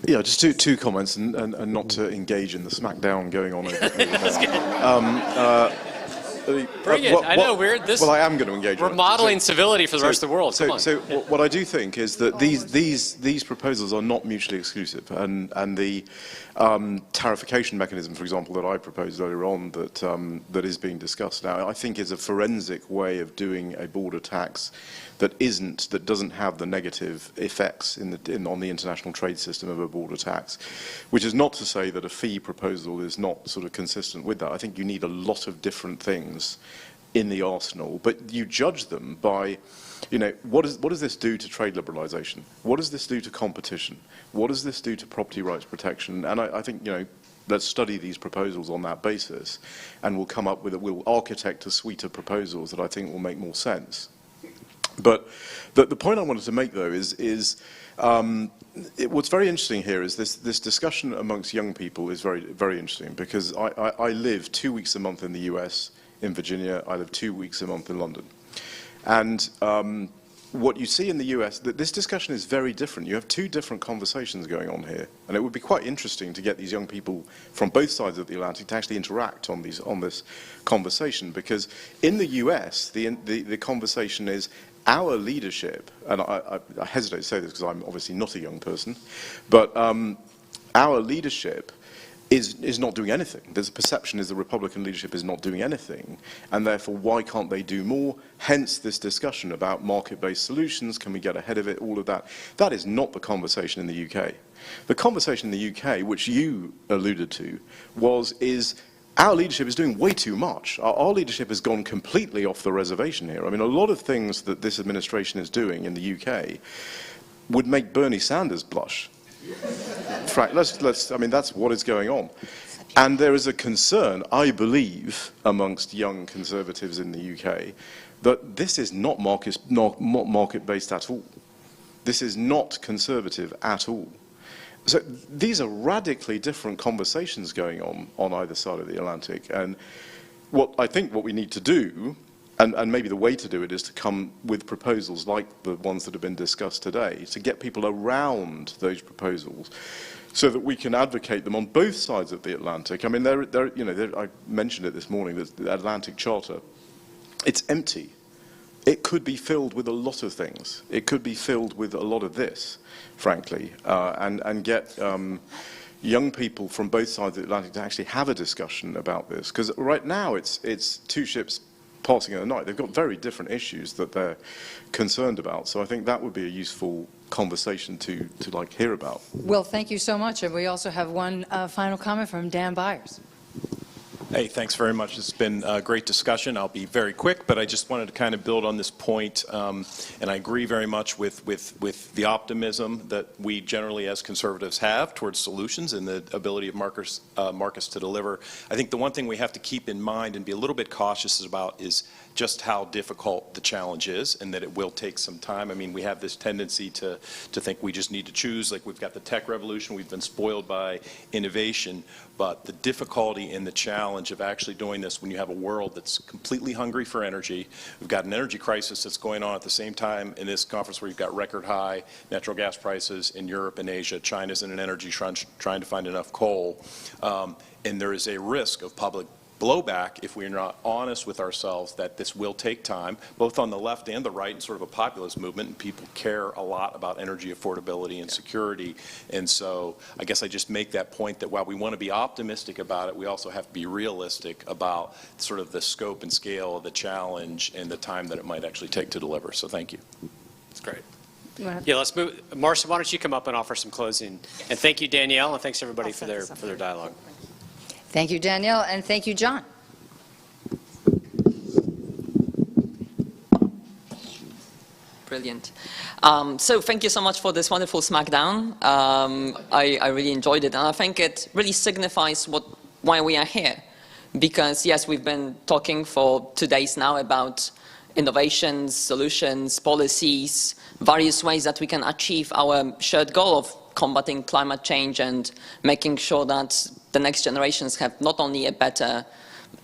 O: Yeah, just two comments, and not to engage in the smackdown going on over
C: Bring it. I know, we're this.
O: Well, I am going to engage.
C: We're modeling civility for the rest of the world. Come on.
O: So what I do think is that these proposals are not mutually exclusive, and the tarification mechanism, for example, that I proposed earlier on, that is being discussed now, I think is a forensic way of doing a border tax that doesn't have the negative effects on the international trade system of a border tax, which is not to say that a fee proposal is not sort of consistent with that. I think you need a lot of different things in the arsenal, but you judge them by, you know, what does this do to trade liberalisation? What does this do to competition? What does this do to property rights protection? And I think, you know, let's study these proposals on that basis, and we'll come up with we'll architect a suite of proposals that I think will make more sense. But the point I wanted to make, though, is what's very interesting here is this discussion amongst young people is very, very interesting, because I live 2 weeks a month in the US, in Virginia. I live 2 weeks a month in London. And what you see in the US, that this discussion is very different. You have two different conversations going on here. And it would be quite interesting to get these young people from both sides of the Atlantic to actually interact on this conversation. Because in the US, the conversation is our leadership, and I hesitate to say this because I'm obviously not a young person, but our leadership is not doing anything. There's a perception is the Republican leadership is not doing anything, and therefore why can't they do more? Hence this discussion about market-based solutions, can we get ahead of it, all of that. That is not the conversation in the UK. The conversation in the UK, which you alluded to, is our leadership is doing way too much. Our leadership has gone completely off the reservation here. I mean, a lot of things that this administration is doing in the UK would make Bernie Sanders blush. I mean, that's what is going on. And there is a concern, I believe, amongst young conservatives in the UK, that this is not market-based at all. This is not conservative at all. So these are radically different conversations going on either side of the Atlantic. And I think what we need to do, and maybe the way to do it, is to come with proposals like the ones that have been discussed today, to get people around those proposals so that we can advocate them on both sides of the Atlantic. I mean, I mentioned it this morning, the Atlantic Charter. It's empty. It could be filled with a lot of things. It could be filled with a lot of this, frankly, and get young people from both sides of the Atlantic to actually have a discussion about this. Because right now it's two ships passing in the night. They've got very different issues that they're concerned about. So I think that would be a useful conversation to hear about.
F: Well, thank you so much. And we also have one final comment from Dan Byers.
R: Hey, thanks very much. It's been a great discussion. I'll be very quick, but I just wanted to kind of build on this point, and I agree very much with the optimism that we generally as conservatives have towards solutions and the ability of markets to deliver. I think the one thing we have to keep in mind and be a little bit cautious about is just how difficult the challenge is, and that it will take some time. I mean, we have this tendency to think we just need to choose, like we've got the tech revolution, we've been spoiled by innovation, but the difficulty and the challenge of actually doing this when you have a world that's completely hungry for energy. We've got an energy crisis that's going on at the same time in this conference where you've got record high natural gas prices in Europe and Asia. China's in an energy crunch trying to find enough coal. And there is a risk of public blowback if we're not honest with ourselves that this will take time, both on the left and the right, in sort of a populist movement, and people care a lot about energy affordability and security. And so I guess I just make that point that while we want to be optimistic about it, we also have to be realistic about sort of the scope and scale of the challenge and the time that it might actually take to deliver. So thank you.
C: That's great. Yeah, let's move. Marcia, why don't you come up and offer some closing? And thank you, Danielle, and thanks everybody for their dialogue.
F: Thank you, Danielle, and thank you, John.
S: Brilliant. So thank you so much for this wonderful smackdown. I really enjoyed it, and I think it really signifies why we are here. Because yes, we've been talking for 2 days now about innovations, solutions, policies, various ways that we can achieve our shared goal of combating climate change and making sure that the next generations have not only a better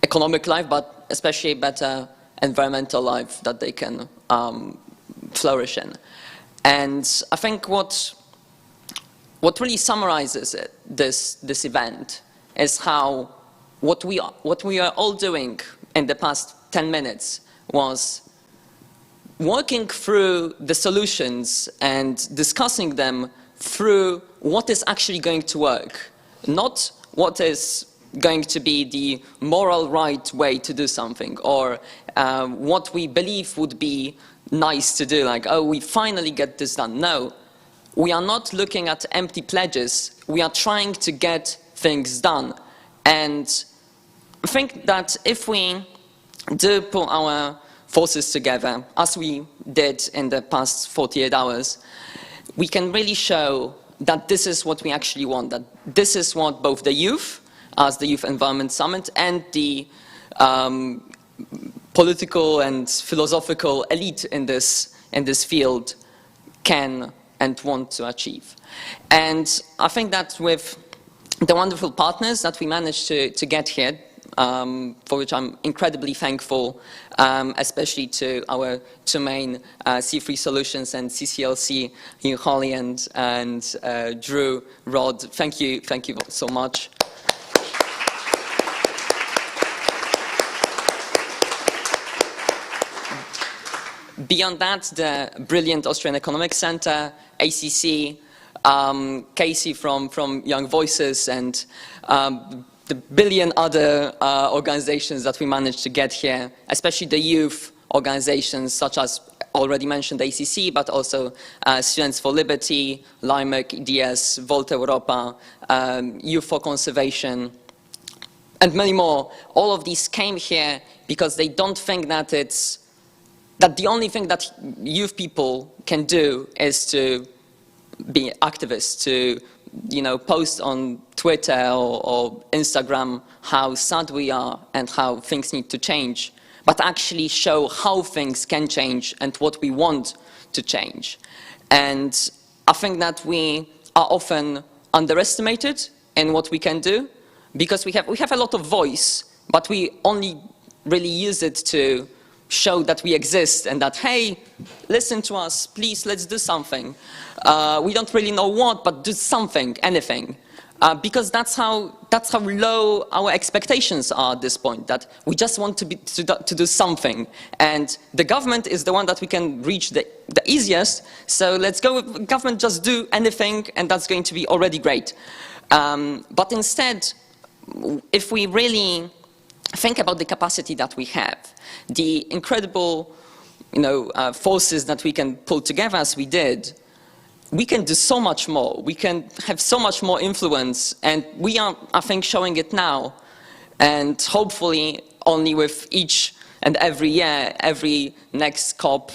S: economic life, but especially a better environmental life that they can flourish in. And I think what really summarizes this event is how what we are all doing in the past 10 minutes was working through the solutions and discussing them through what is actually going to work, not what is going to be the moral right way to do something, or what we believe would be nice to do, like, oh, we finally get this done. No, we are not looking at empty pledges. We are trying to get things done. And I think that if we do put our forces together, as we did in the past 48 hours, we can really show that this is what we actually want, that this is what both the youth, as the Youth Environment Summit, and the political and philosophical elite in this in this field can and want to achieve. And I think that with the wonderful partners that we managed to get here, for which I'm incredibly thankful, especially to our two main C3 Solutions and CCLC, Holly and Drew, Rod. Thank you so much. Beyond that, the brilliant Austrian Economics Center, ACC, Casey from Young Voices, and the billion other organizations that we managed to get here, especially the youth organizations such as already mentioned ACC, but also Students for Liberty, LIMEC, EDS, Volta Europa, Youth for Conservation, and many more. All of these came here because they don't think that that the only thing that youth people can do is to be activists, to post on Twitter or Instagram how sad we are and how things need to change, but actually show how things can change and what we want to change. And I think that we are often underestimated in what we can do because we have a lot of voice, but we only really use it to show that we exist and that, hey, listen to us, please, let's do something. We don't really know what, but do something, anything. Because that's how low our expectations are at this point, that we just want to do something. And the government is the one that we can reach the easiest, so let's go with government, just do anything, and that's going to be already great. But instead, if we really think about the capacity that we have, the incredible forces that we can pull together as we did, we can do so much more. We can have so much more influence, and we are, I think, showing it now. And hopefully, only with each and every year, every next COP,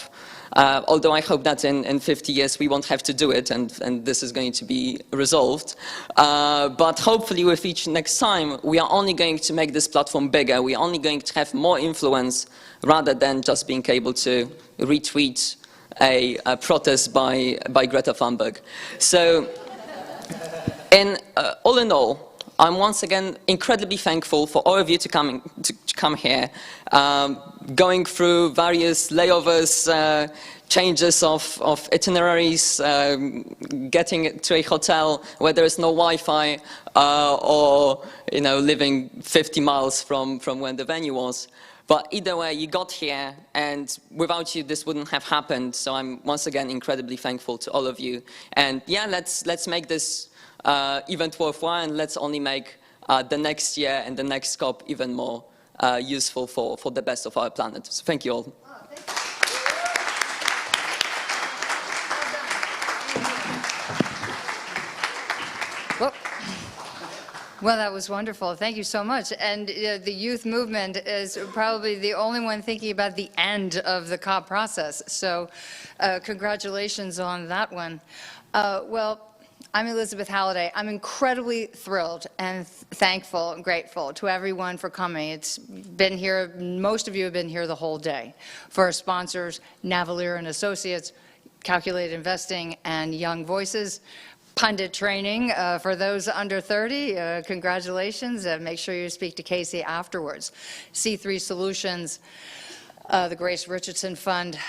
S: although I hope that in 50 years we won't have to do it, and this is going to be resolved. But hopefully with each next time, we are only going to make this platform bigger. We are only going to have more influence rather than just being able to retweet a protest by Greta Thunberg. So all in all, I'm once again incredibly thankful for all of you to come here, going through various layovers, changes of itineraries, getting to a hotel where there is no Wi-Fi, or living 50 miles from when the venue was. But either way, you got here, and without you, this wouldn't have happened. So I'm once again incredibly thankful to all of you. And yeah, let's make this event worthwhile, and let's only make the next year and the next COP even more useful for the best of our planet. So thank you all.
F: Well, that was wonderful. Thank you so much. And the youth movement is probably the only one thinking about the end of the COP process. So congratulations on that one. Well, I'm Elizabeth Halliday. I'm incredibly thrilled and thankful and grateful to everyone for coming. It's been here, most of you have been here the whole day. For our sponsors, Navalier and Associates, Calculated Investing, and Young Voices. Pundit training for those under 30, congratulations, and make sure you speak to Casey afterwards. C3 Solutions, the Grace Richardson Fund,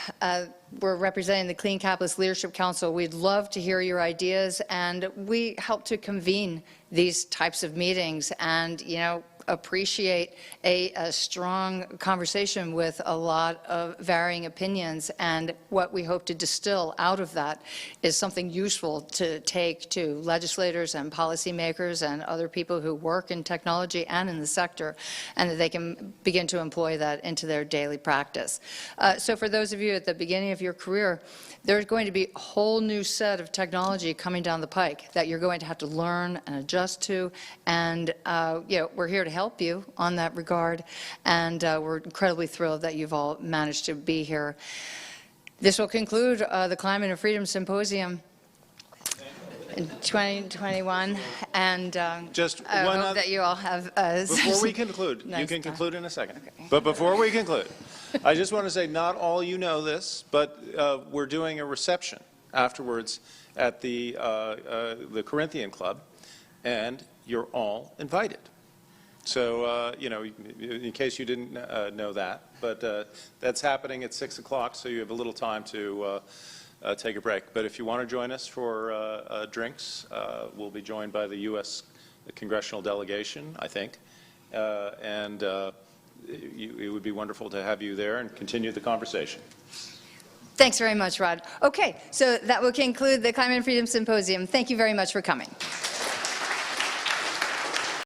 F: we're representing the Clean Capitalist Leadership Council. We'd love to hear your ideas, and we help to convene these types of meetings and, appreciate a strong conversation with a lot of varying opinions, and what we hope to distill out of that is something useful to take to legislators and policymakers and other people who work in technology and in the sector, and that they can begin to employ that into their daily practice. So for those of you at the beginning of your career, there's going to be a whole new set of technology coming down the pike that you're going to have to learn and adjust to, and we're here to help you on that regard, and we're incredibly thrilled that you've all managed to be here. This will conclude the Climate and Freedom Symposium. 2021, and
I: Just
F: I
I: one
F: hope
I: other-
F: that you all have
I: Before we conclude, you
F: nice
I: can
F: time.
I: conclude in a second. But before we conclude, I just want to say, not all you know this, but we're doing a reception afterwards at the Corinthian Club, and you're all invited. So, you know, in case you didn't know that, but that's happening at 6 o'clock, so you have a little time to take a break. But if you want to join us for drinks, we'll be joined by the U.S. congressional delegation, I think, and it would be wonderful to have you there and continue the conversation.
F: Thanks very much, Rod. Okay, so that will conclude the Climate Freedom Symposium. Thank you very much for coming.